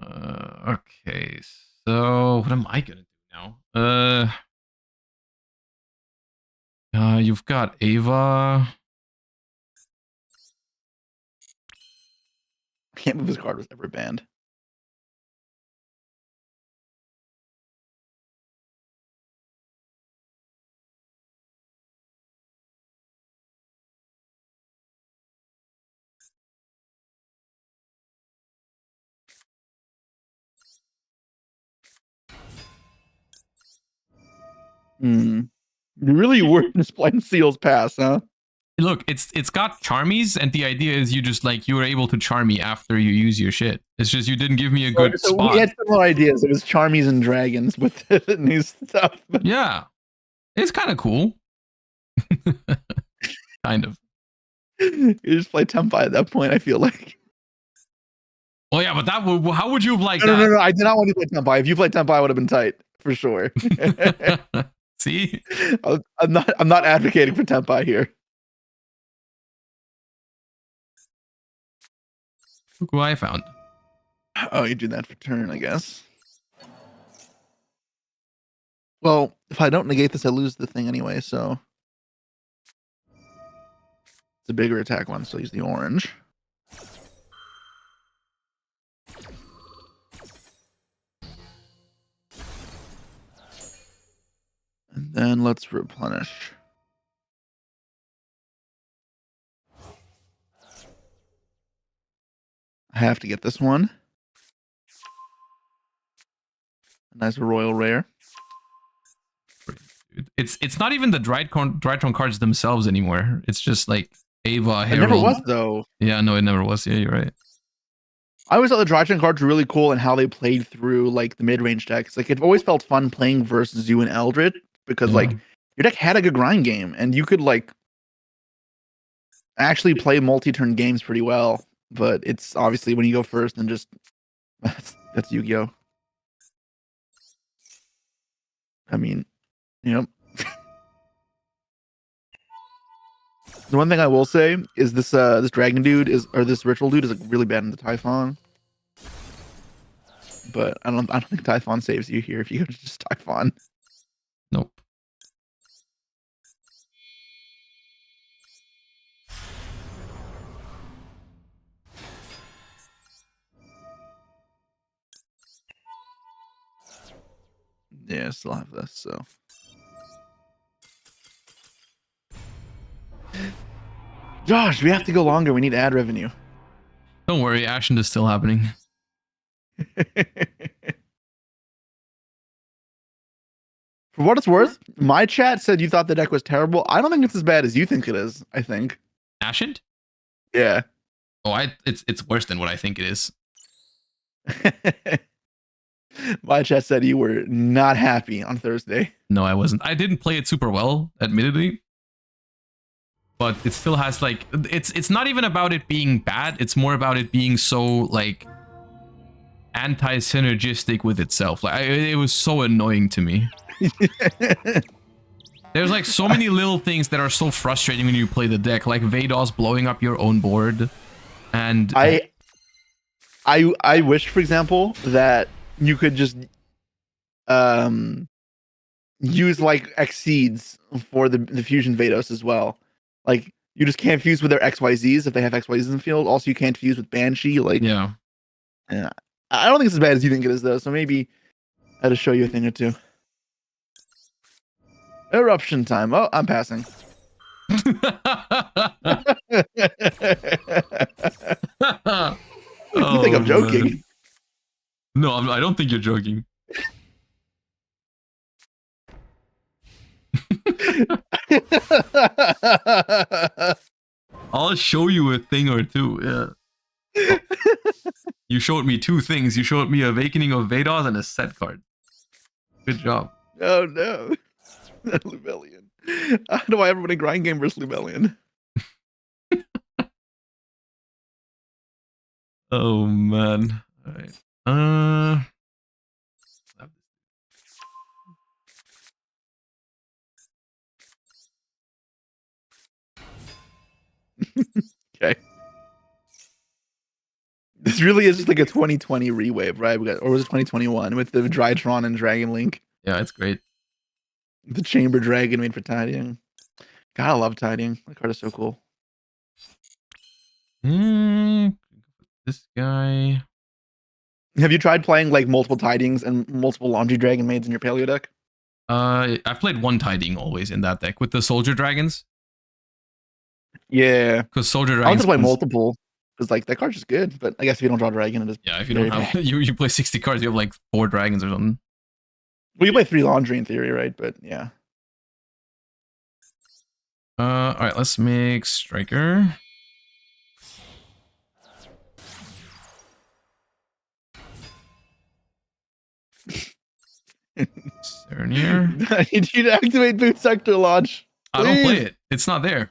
Okay, so what am I gonna do now? You've got Ava. I can't believe this card was ever banned. You really were just playing Seal's Pass, huh? Look, it's got charmies, and the idea is you just like you were able to charm me after you use your shit. It's just you didn't give me a good spot. We had similar ideas. It was charmies and dragons with new stuff. Yeah, it's kind of cool. Kind of. You just play Tempai at that point, I feel like. Well, yeah, but how would you have liked No, that? no, I did not want to play Tempai. If you played Tempai, I would have been tight for sure. See, I'm not advocating for Tempai here. look who I found. Oh, you do that for turn, I guess. Well, if I don't negate this, I lose the thing anyway, so it's a bigger attack one, so use the orange. And then let's replenish. I have to get this one. A nice royal rare. It's not even the Drytron cards themselves anymore. It's just like Ava, Herald. It never was, though. Yeah, no, it never was. Yeah, you're right. I always thought the Drytron cards were really cool and how they played through like the mid-range decks. Like it always felt fun playing versus Zoo and Eldritch because like your deck had a good grind game and you could like actually play multi-turn games pretty well. But it's obviously when you go first and just that's Yu-Gi-Oh. I mean, yep. The one thing I will say is this dragon dude this ritual dude is like really bad in the Typhon. But I don't think Typhon saves you here if you go to just Typhon. Nope. Yeah, I still have this, so. Josh, we have to go longer. We need ad revenue. Don't worry, Ashen is still happening. For what it's worth, my chat said you thought the deck was terrible. I don't think it's as bad as you think it is, I think. Ashen? Yeah. Oh, it's worse than what I think it is. My chat said you were not happy on Thursday. No, I wasn't. I didn't play it super well, admittedly. But it still has like it's not even about it being bad, it's more about it being so like anti-synergistic with itself. Like it was so annoying to me. There's like so many little things that are so frustrating when you play the deck, like VODs blowing up your own board. And I wish, for example, that you could just use like Exceeds for the fusion VODs as well. Like you just can't fuse with their XYZs if they have XYZs in the field. Also, you can't fuse with Banshee. Like yeah. I don't think it's as bad as you think it is though. So maybe I had to show you a thing or two. Eruption time. Oh, I'm passing. You think I'm joking? Man. No, I don't think you're joking. I'll show you a thing or two. Yeah. You showed me two things. You showed me Awakening of VODs and a set card. Good job. Oh no. Lubellion. How do I ever win a grind game versus Lubellion? Oh man. All right. Okay. This really is just like a 2020 rewave, right? Or was it 2021 with the Drytron and Dragon Link? Yeah, it's great. The Chamber Dragon made for tidying. God, I love tidying. That card is so cool. This guy. Have you tried playing like multiple tidings and multiple Laundry Dragon maids in your Paleo deck? I've played one tiding always in that deck with the Soldier Dragons. Yeah. Because Soldier I want Dragons. to play multiple. Because like that card's just good, but I guess if you don't draw dragon, it is. Yeah, if you don't have you play 60 cards, you have like 4 dragons or something. Well, you play 3 laundry in theory, right? But yeah. All right, let's make Striker. Serenier. I need you to activate Boot Sector Launch. I don't play it. It's not there.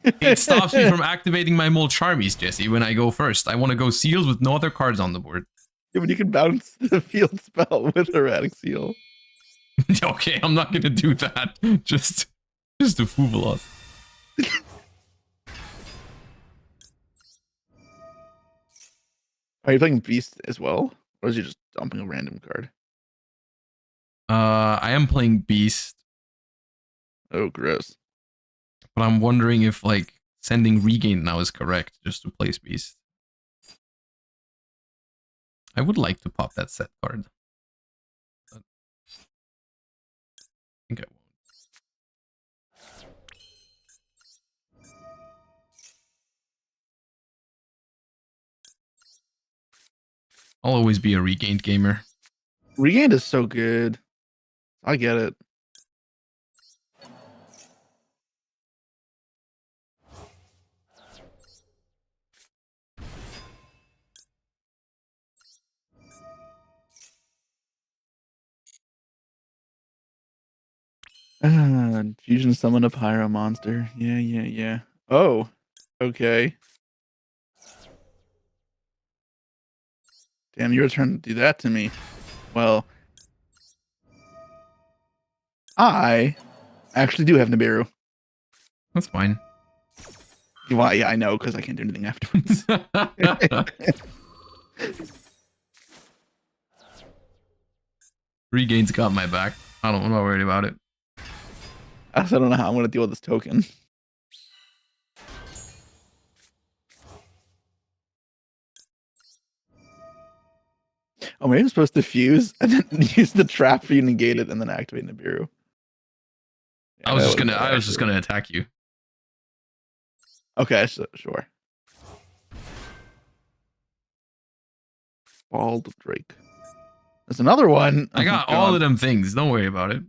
It stops me from activating my Mole Charmies, Jesse, when I go first. I want to go Seals with no other cards on the board. Yeah, but you can bounce the field spell with Erratic Seal. Okay, I'm not going to do that. Just to fool us. Are you playing Beast as well? Or is you just dumping a random card? I am playing Beast. Oh, gross. But I'm wondering if like sending Regain now is correct just to place Beast. I would like to pop that set card. But I think I won't. I'll always be a Regained gamer. Regained is so good. I get it. Fusion summon a pyro monster. Yeah. Oh, okay. Damn, your turn to do that to me. Well, I actually do have Nibiru. That's fine. Well, yeah, I know, because I can't do anything afterwards. Regain's got my back. I'm not worried about it. I also don't know how I'm going to deal with this token. Oh, maybe I'm supposed to fuse and then use the trap for you to negate it and then activate Nibiru. Yeah, I was just gonna attack you. Okay, sure. Bald Drake. There's another one. I got all of them things. Don't worry about it.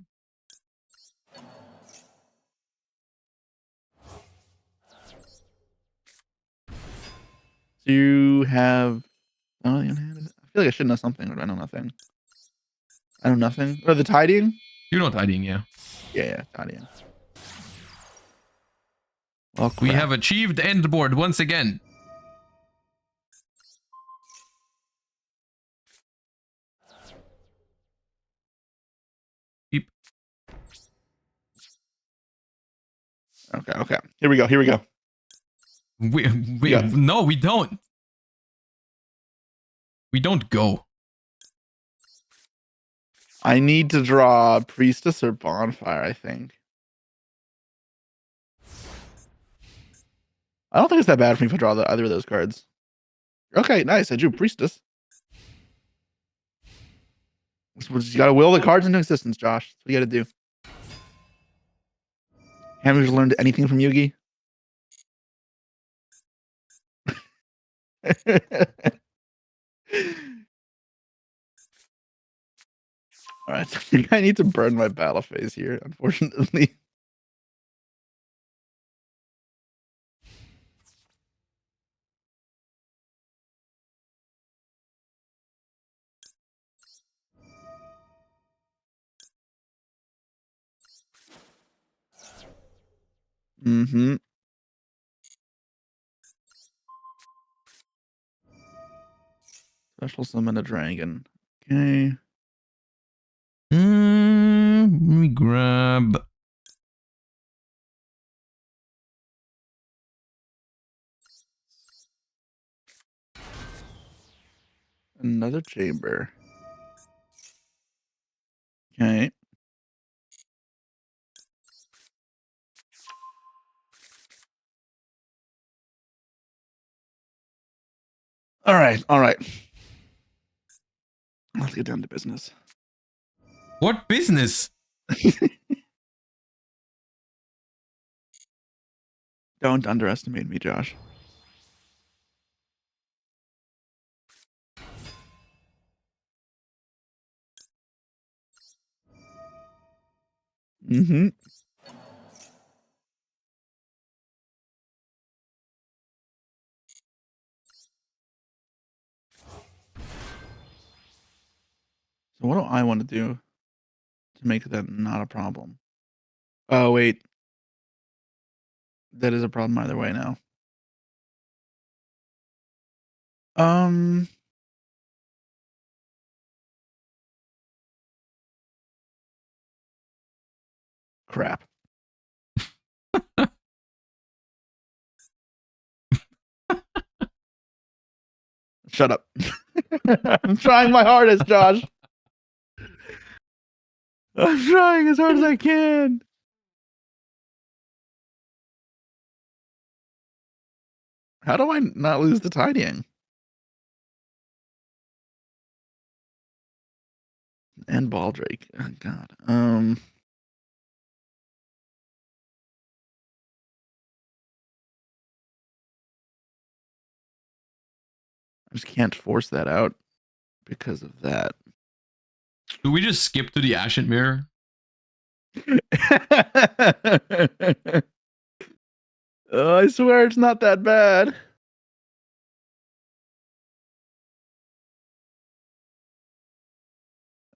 You have. Oh, you have feel like I should know something, but I know nothing. I know nothing. Or the tidying? You know tidying, yeah. Yeah, tidying. Well, crap. We have achieved end board once again. Beep. Okay. Here we go. No, we don't. We don't go. I need to draw Priestess or Bonfire, I think. I don't think it's that bad for me if I draw either of those cards. Okay, nice. I drew Priestess. You gotta will the cards into existence, Josh. That's what you gotta do. Haven't we learned anything from Yugi? All right, I think I need to burn my battle phase here, unfortunately. Mm-hmm. Special summon a dragon. Okay. Let me grab. Another chamber. Okay. All right. Let's get down to business. What business? Don't underestimate me, Josh. Mm-hmm. So what do I want to do to make that not a problem? Oh, wait. That is a problem either way now. Crap. Shut up. I'm trying my hardest, Josh. I'm trying as hard as I can. How do I not lose the tidying? And Baldrake. Oh, God. I just can't force that out because of that. Do we just skip to the Ashen Mirror? Oh, I swear it's not that bad.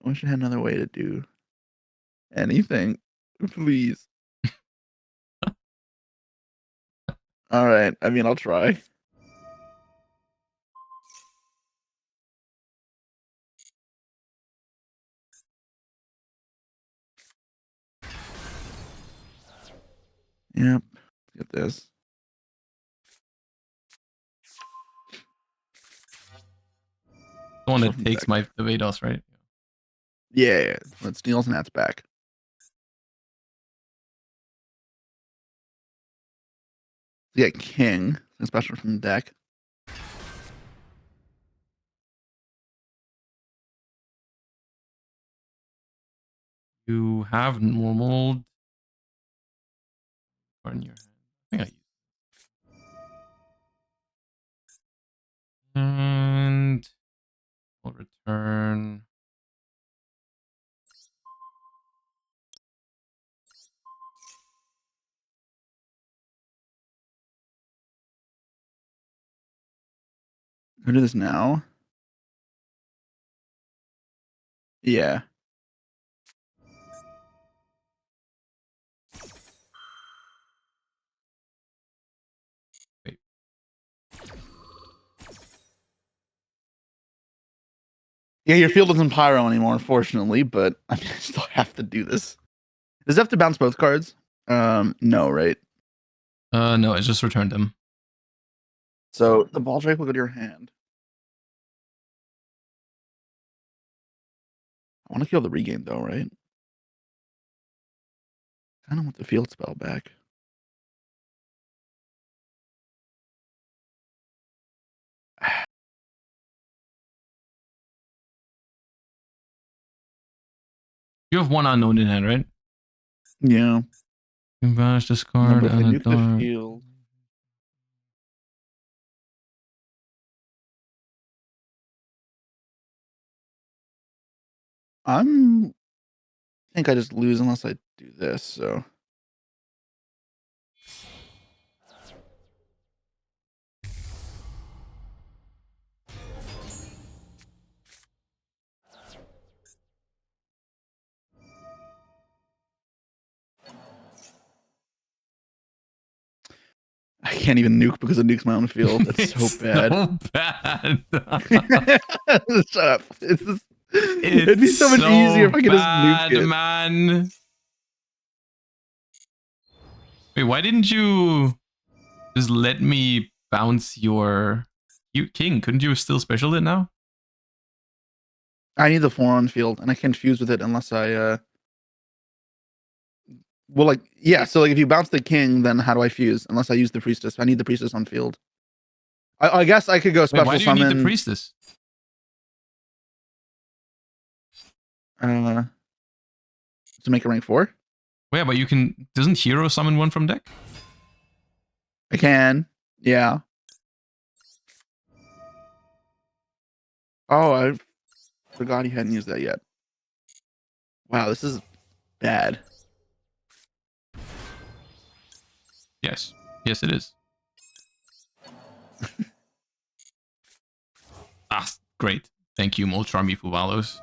I wish I had another way to do anything. Please. All right. I mean, I'll try. Yep. Get this. The one that takes the VODs, right? Yeah. It steals and that's back. You get King, especially from the deck. You have normal on your hand. I think and we'll return. I'll do this now. Yeah. Wait. Yeah, your field isn't pyro anymore, unfortunately, but I mean, I still have to do this. Does it have to bounce both cards? No, right? No, I just returned them. So the ball drake will go to your hand. I want to kill the regain though, right? Kind of want the field spell back. You have one unknown in hand, right? Yeah. You banish this No, card but if I and a nuke the dark. field. I think I just lose unless I do this, so. I can't even nuke because it nukes my own field. That's so bad. So bad. Shut up. It'd be so much easier if I could just nuke it. Man. Wait, why didn't you just let me bounce your king? Couldn't you still special it now? I need the 4 on field, and I can't fuse with it unless I well, like, yeah, so like if you bounce the king, then how do I fuse? Unless I use the priestess. I need the priestess on field. I guess I could go Wait, special why do you summon. need the priestess? To make a rank 4? Well, yeah, but you can. Doesn't hero summon one from deck? I can. Yeah. Oh, I forgot he hadn't used that yet. Wow, this is bad. Yes. Yes, it is. Ah, great. Thank you, Molcharmi Fuvalos.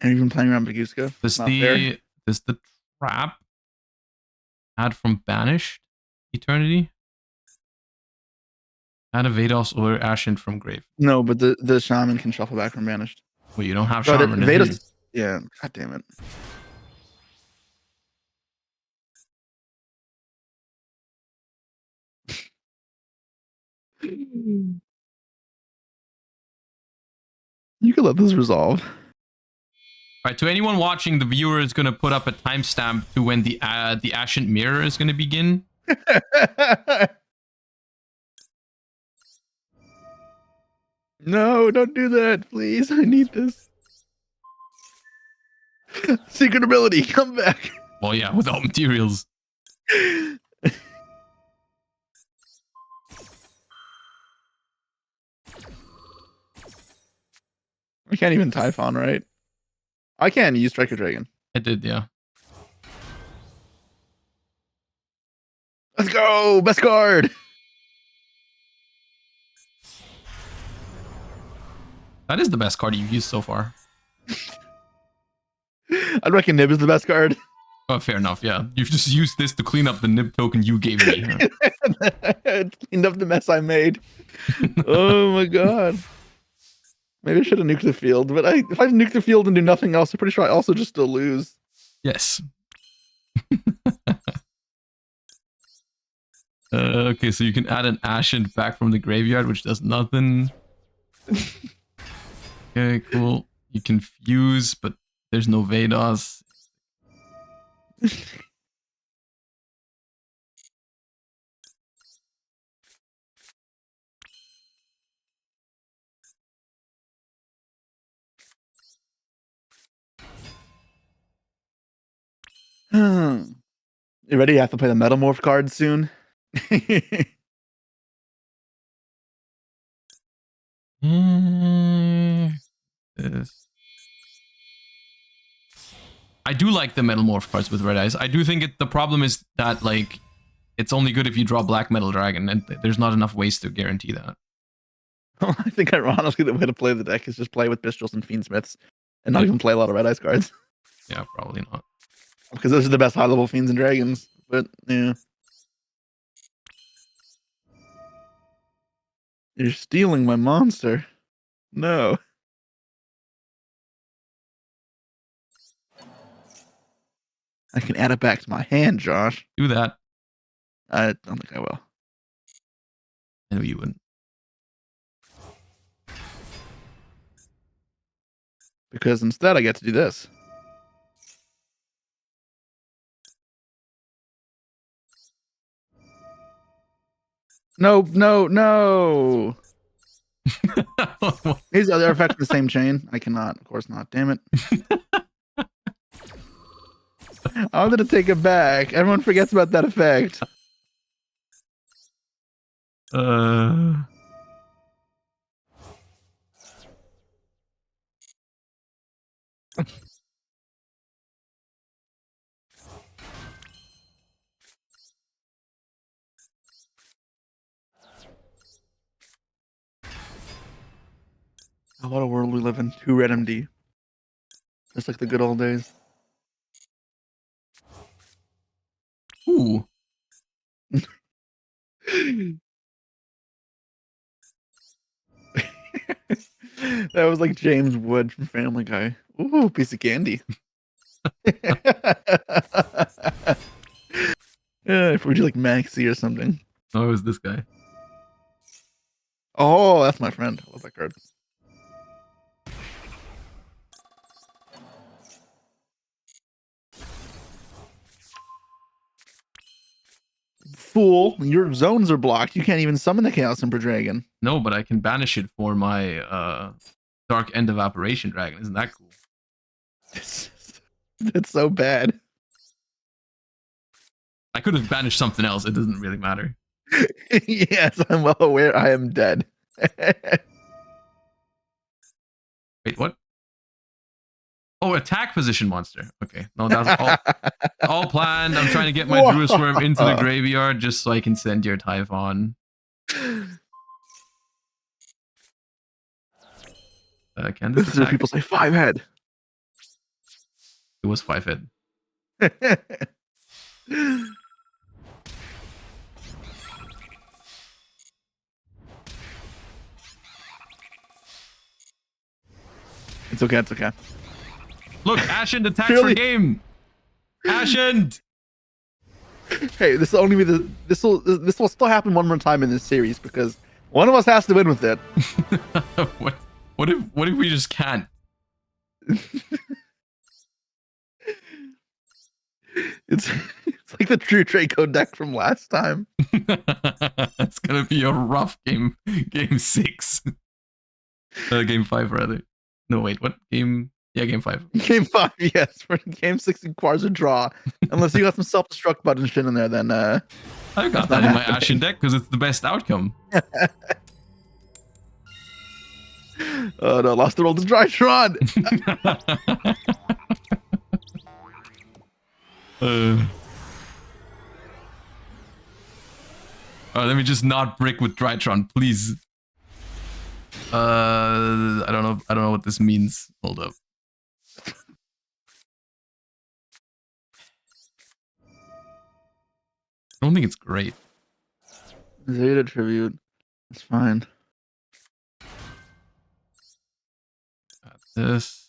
And you've been playing around Baguska? Does the trap add from Banished Eternity? Add a Vados or Ashen from Grave. No, but the shaman can shuffle back from banished. Well, you don't have Oh, Shaman. Vados, yeah, god damn it. You can let this resolve. All right, to anyone watching, the viewer is going to put up a timestamp to when the Ashen Mirror is going to begin. No, don't do that, please. I need this. Secret ability, come back. Well, yeah, without materials. I can't even Typhon, right? I can use Striker Dragon. I did, yeah. Let's go! Best card! That is the best card you've used so far. I'd reckon Nib is the best card. Oh, fair enough, yeah. You've just used this to clean up the nib token you gave me. Cleaned up the mess I made. Oh my god. Maybe I should have nuked the field, but if I nuke the field and do nothing else, I'm pretty sure I also just still lose. Yes. Okay, so you can add an Ashen back from the graveyard, which does nothing. Okay, cool. You can fuse, but there's no Vados. You ready? I have to play the Metamorph card soon. This. I do like the Metamorph cards with Red Eyes. I do think the problem is that, like, it's only good if you draw Black Metal Dragon, and there's not enough ways to guarantee that. I think ironically the way to play the deck is just play with Pistols and Fiendsmiths and not Yeah. even play a lot of red ice cards. Yeah, probably not. Because those are the best high level Fiends and Dragons. But yeah. You're stealing my monster. No. I can add it back to my hand, Josh. Do that. I don't think I will. I know you wouldn't. Because instead I get to do this. No, no, no. These other effects in the same chain. I cannot, of course not. Damn it. I wanted to take it back. Everyone forgets about that effect. What a world we live in. 2 red MD. Just like the good old days. Ooh. That was like James Wood from Family Guy. Ooh, piece of candy. Yeah, if we're like Maxi or something. Oh, it was this guy. Oh, that's my friend. I love that card. Fool, your zones are blocked. You can't even summon the Chaos Emperor Dragon. No, but I can banish it for my Dark End Evaporation Dragon. Isn't that cool? That's so bad. I could have banished something else. It doesn't really matter. Yes, I'm well aware I am dead. Wait, what? Oh, attack position monster. Okay. No, that's all planned. I'm trying to get my Druid Swerve into the graveyard just so I can send your Typhon. Can this attack? People say 5 head. It was 5 head. It's okay. It's okay. Look, Ashen attacks for game. Ashen. Hey, this will only be this will still happen one more time in this series because one of us has to win with it. What if we just can't? It's like the True Draco deck from last time. It's gonna be a rough game. Game 6. Game 5 rather. No, wait, what game? Yeah, game 5. Game 5, yes. For game 6 requires a draw. Unless you got some self-destruct button shit in there, then I got that in my Ashen deck because it's the best outcome. Oh no, lost the roll to Drytron. Let me just not brick with Drytron, please. I don't know what this means. Hold up. I don't think it's great. Zeta tribute. It's fine. Got this.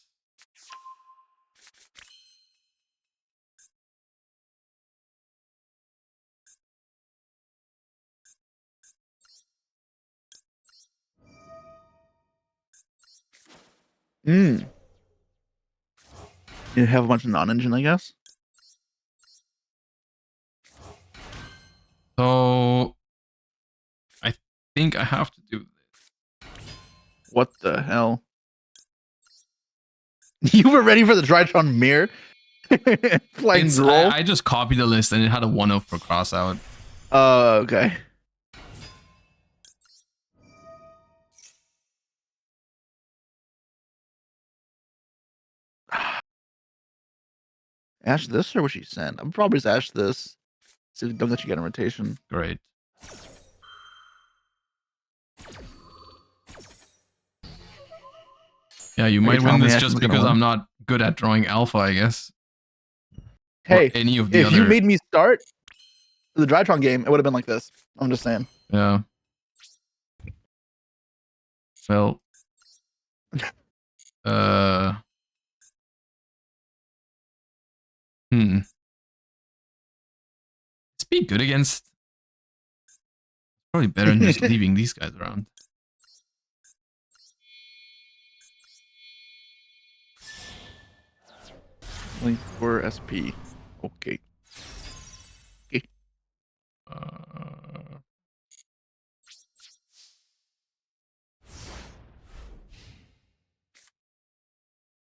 You have a bunch of non-engine, I guess. So I think I have to do this. What the hell? You were ready for the Drytron mirror? Flying roll? I just copied the list and it had a 1-0 for crossout. Oh, okay. Ash this or what she sent? I'm probably just ash this. So don't let you get a rotation. Great. Yeah, you Are might you win telling me this Ashton's just gonna because win? I'm not good at drawing alpha, I guess. Hey, or any of the if other. you made me start the Drytron game, it would have been like this. I'm just saying. Yeah. Well. Hmm. Let's be good against. Probably better than just leaving these guys around. Link for SP. Okay. Okay.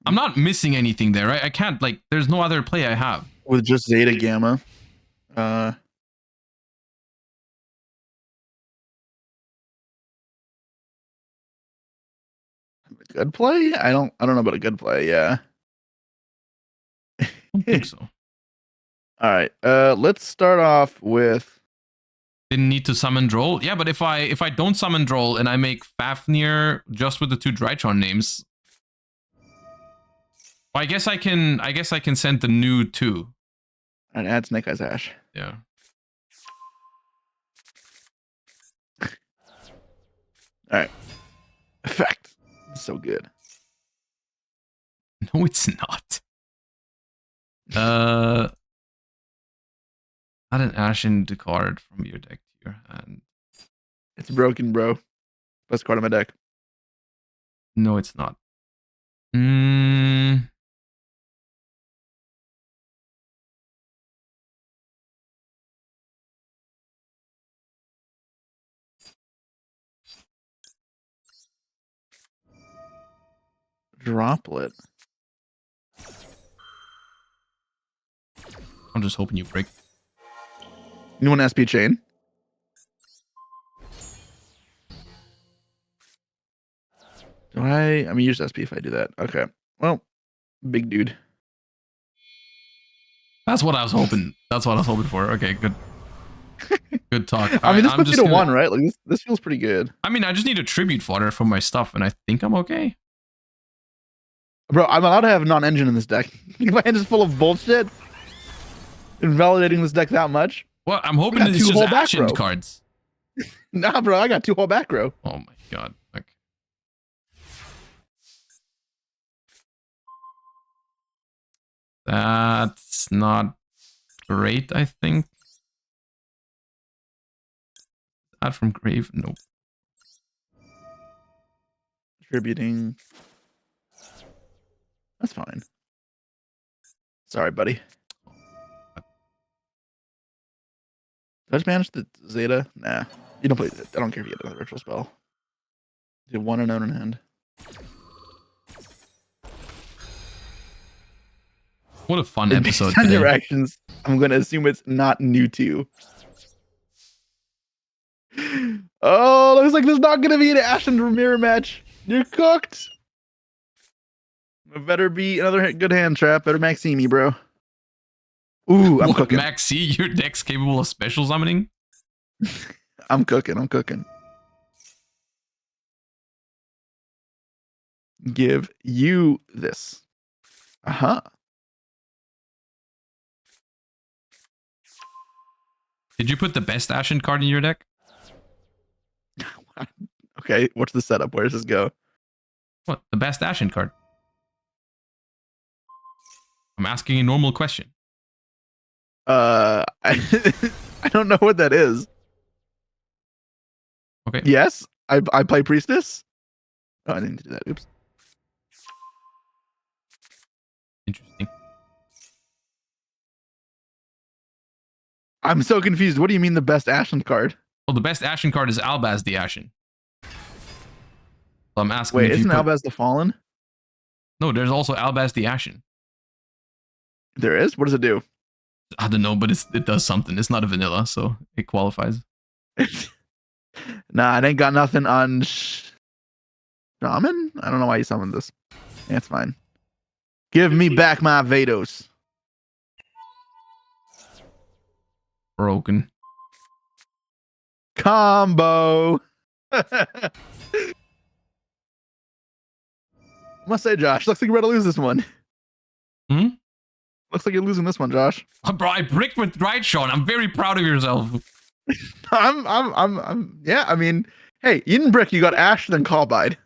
I'm not missing anything there, right? I can't, like, there's no other play I have. With just Zeta Gamma. Good play? I don't know about a good play, yeah. I don't think so. All right. Let's start off with Didn't need to summon Droll. Yeah, but if I don't summon Droll and I make Fafnir just with the 2 Drytron names, well, I guess I can send the new 2. and add Snake Eyes Ash. Yeah. All right. Effect. So good. No, it's not. Add an Ashen card from your deck to your hand. It's broken, bro. Best card on my deck. No, it's not. Hmm. Droplet. I'm just hoping you break. You want SP chain? Do I mean, use SP if I do that. Okay. Well, big dude. That's what I was hoping. That's what I was hoping for. Okay, good. Good talk. I mean, this I'm puts you just to gonna, 1, right? Like this feels pretty good. I mean, I just need a tribute fodder for my stuff, and I think I'm okay. Bro, I'm allowed to have non-engine in this deck. My hand is full of bullshit. Invalidating this deck that much. Well, I'm hoping got it's 2 just whole back Ashen row. cards. Nah, bro, I got 2 whole back row. Oh my god. Okay. That's not great, I think. Add from grave? Nope. Contributing. That's fine. Sorry, buddy. Did I just manage the Zeta? Nah. You don't play it. I don't care if you get another ritual spell. You have 1 unknown in hand. What a fun Based episode on today. your actions, I'm going to assume it's not new to you. Oh, looks like there's not going to be an Ashen mirror match. You're cooked. It better be another good hand trap. Better Maxi me, bro. Ooh, I'm cooking. Maxi, your deck's capable of special summoning? I'm cooking. I'm cooking. Give you this. Uh-huh. Did you put the best Ashen card in your deck? Okay, what's the setup? Where does this go? What? The best Ashen card? I'm asking a normal question. I, I don't know what that is. Okay. Yes, I play Priestess. Oh, I didn't do that. Oops. Interesting. I'm so confused. What do you mean the best Ashen card? Well, the best Ashen card is Albaz the Ashen. So I'm asking Wait, if isn't you put... Albaz the Fallen? No, there's also Albaz the Ashen. There is? What does it do? I don't know, but it does something. It's not a vanilla, so it qualifies. Nah, it ain't got nothing on Shaman? I don't know why you summoned this. Yeah, it's fine. Give me back my VODs. Broken. Combo. must say, Josh, looks like you're about to lose this one. Hmm? Looks like you're losing this one, Josh. Bro, I bricked with Drytron. I'm very proud of yourself. Yeah, I mean, hey, you didn't brick, you got Ash, then Carbide.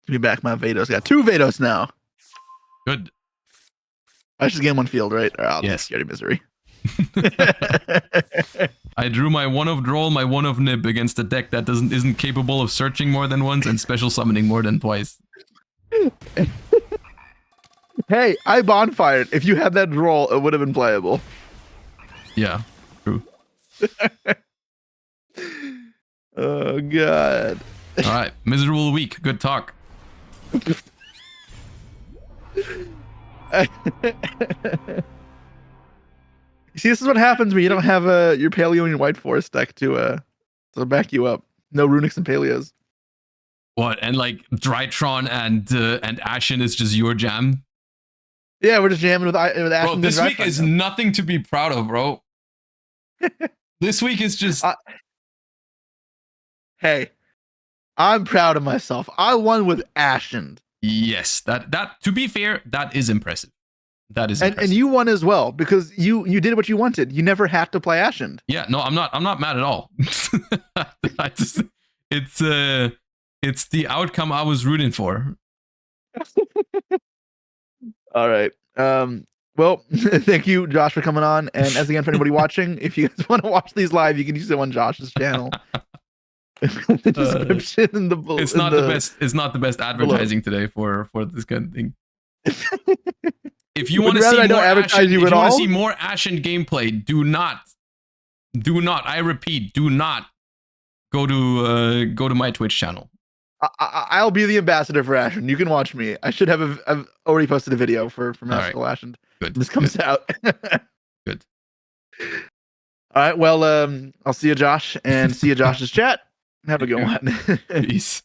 Give me back my Vados. Got 2 Vados now. Good. I should gain 1 field, right? Or I'll Yes. just get your misery. I drew my 1 of Droll, my 1 of Nib against a deck that isn't capable of searching more than once and special summoning more than twice. Hey, I bonfired. If you had that roll, it would have been playable. Yeah, true. Oh god. All right, miserable week. Good talk. See, this is what happens when you don't have your Paleo and your White Forest deck to back you up. No Runics and Paleos. What? And like Drytron and Ashen is just your jam? Yeah, we're just jamming with Ashen. Bro, this and week Drytron is now. nothing to be proud of, bro. This week is just... Hey, I'm proud of myself. I won with Ashen. Yes, that to be fair, that is impressive. That is impressive. And you won as well because you did what you wanted. You never had to play Ashen. Yeah, no, I'm not mad at all. It's the outcome I was rooting for. All right. Well, thank you, Josh, for coming on. And as again, for anybody watching, if you guys want to watch these live, you can use it on Josh's channel. The description in the It's not the best. It's not the best advertising today for this kind of thing. If you want to see more Ashen, if you want to see more Ashen gameplay, do not. I repeat, do not go to my Twitch channel. I'll be the ambassador for Ashen. You can watch me. I should have I've already posted a video for Magical Ashen. Good. This comes out. Good. All right. Well, I'll see you, Josh, and see you, Josh's chat. Have a good one. Peace.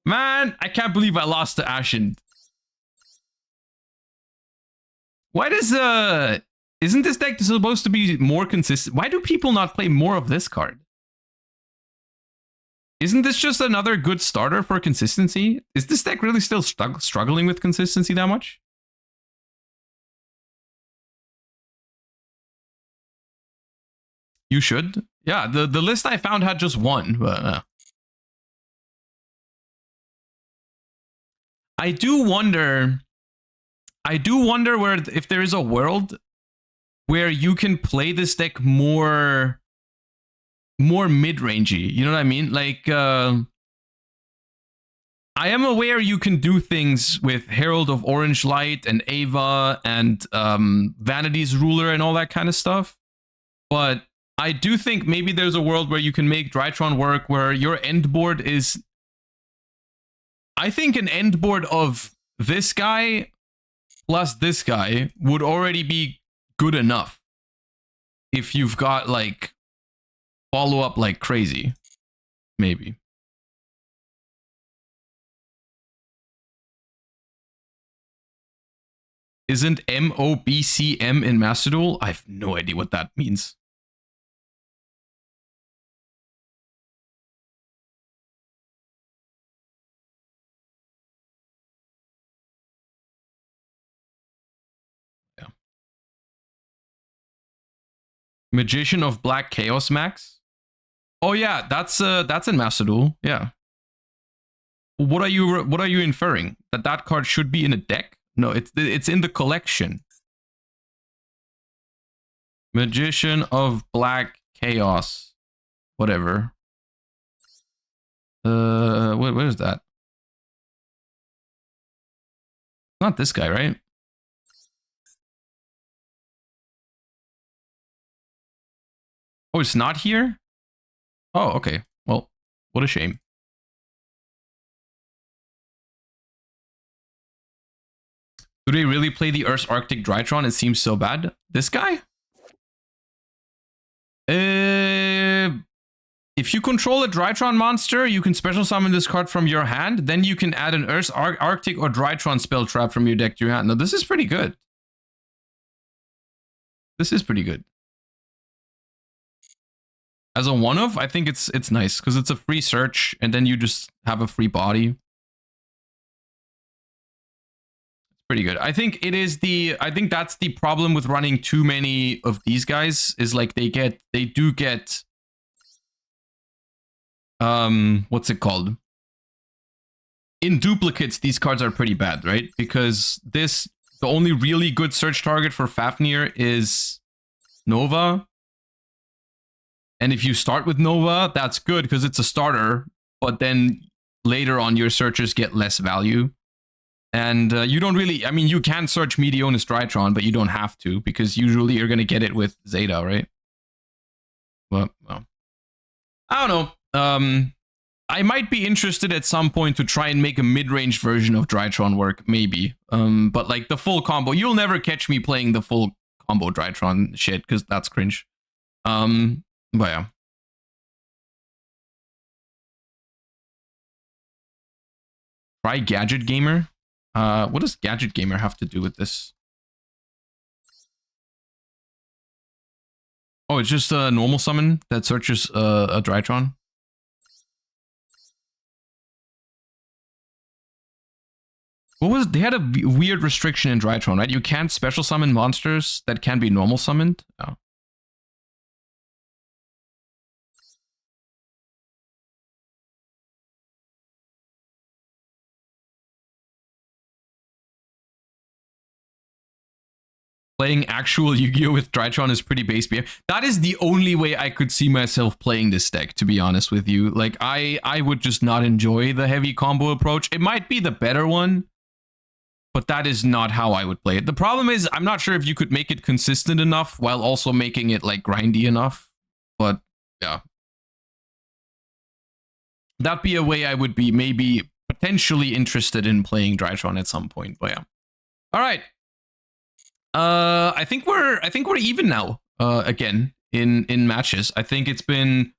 Man, I can't believe I lost to Ashen. Why does isn't this deck supposed to be more consistent? Why do people not play more of this card? Isn't this just another good starter for consistency? Is this deck really still struggling with consistency that much? You should. Yeah, the list I found had just 1. But, I do wonder where if there is a world where you can play this deck more mid-rangey. You know what I mean? Like, I am aware you can do things with Herald of Orange Light and Ava and Vanity's Ruler and all that kind of stuff. But I do think maybe there's a world where you can make Drytron work where your end board is... I think an end board of this guy plus this guy would already be good enough. If you've got, like, follow-up like crazy. Maybe. Isn't MOBCM in Master Duel? I have no idea what that means. Yeah. Magician of Black Chaos Max? Oh yeah, that's in Master Duel. Yeah. What are you inferring? That card should be in a deck? No, it's in the collection. Magician of Black Chaos. Whatever. Where is that? Not this guy, right? Oh, it's not here? Oh, okay. Well, what a shame. Do they really play the Earth's Arctic Drytron? It seems so bad. This guy? If you control a Drytron monster, you can special summon this card from your hand. Then you can add an Earth's Arctic or Drytron spell trap from your deck to your hand. Now, this is pretty good. This is pretty good. As a one-off, I think it's nice because it's a free search and then you just have a free body. It's pretty good. I think it is I think that's the problem with running too many of these guys is like they do get what's it called? In duplicates, these cards are pretty bad, right? Because the only really good search target for Fafnir is Nova. And if you start with Nova, that's good because it's a starter. But then later on, your searches get less value. And you don't really... I mean, you can search Medionis Drytron, but you don't have to. Because usually you're going to get it with Zeta, right? Well, I don't know. I might be interested at some point to try and make a mid-range version of Drytron work, maybe. But like the full combo... You'll never catch me playing the full combo Drytron shit because that's cringe. But yeah. Try Gadget Gamer. What does Gadget Gamer have to do with this? Oh, it's just a normal summon that searches a Drytron. What was they had a weird restriction in Drytron, right? You can't special summon monsters that can be normal summoned. Oh. Playing actual Yu-Gi-Oh with Drytron is pretty base behavior. That is the only way I could see myself playing this deck, to be honest with you. Like, I would just not enjoy the heavy combo approach. It might be the better one, but that is not how I would play it. The problem is, I'm not sure if you could make it consistent enough while also making it, like, grindy enough. But, yeah. That'd be a way I would be maybe potentially interested in playing Drytron at some point, but yeah. All right. I think we're even now. Again in matches. I think it's been.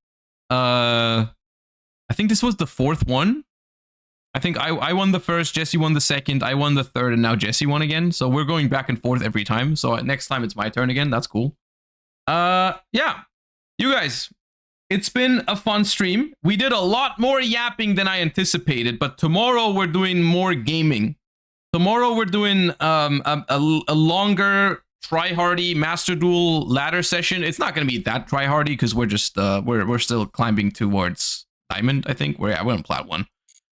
I think this was the fourth one. I think I won the first, Jesse won the second, I won the third, and now Jesse won again. So we're going back and forth every time. So next time it's my turn again. That's cool. Yeah, you guys. It's been a fun stream. We did a lot more yapping than I anticipated, but tomorrow we're doing more gaming. Tomorrow we're doing a longer try-hardy Master Duel ladder session. It's not going to be that try-hardy because we're just we're still climbing towards Diamond. I think we're on Plat 1.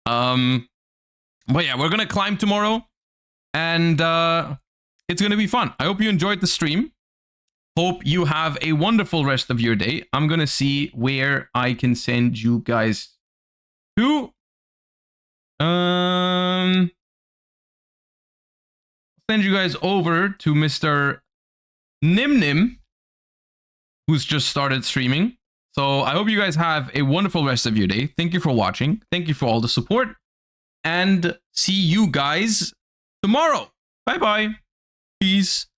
But yeah, we're gonna climb tomorrow, and it's gonna be fun. I hope you enjoyed the stream. Hope you have a wonderful rest of your day. I'm gonna see where I can send you guys to. Send you guys over to Mr. Nim, who's just started streaming. So I hope you guys have a wonderful rest of your day. Thank you for watching. Thank you for all the support. And see you guys tomorrow. Bye-bye. Peace.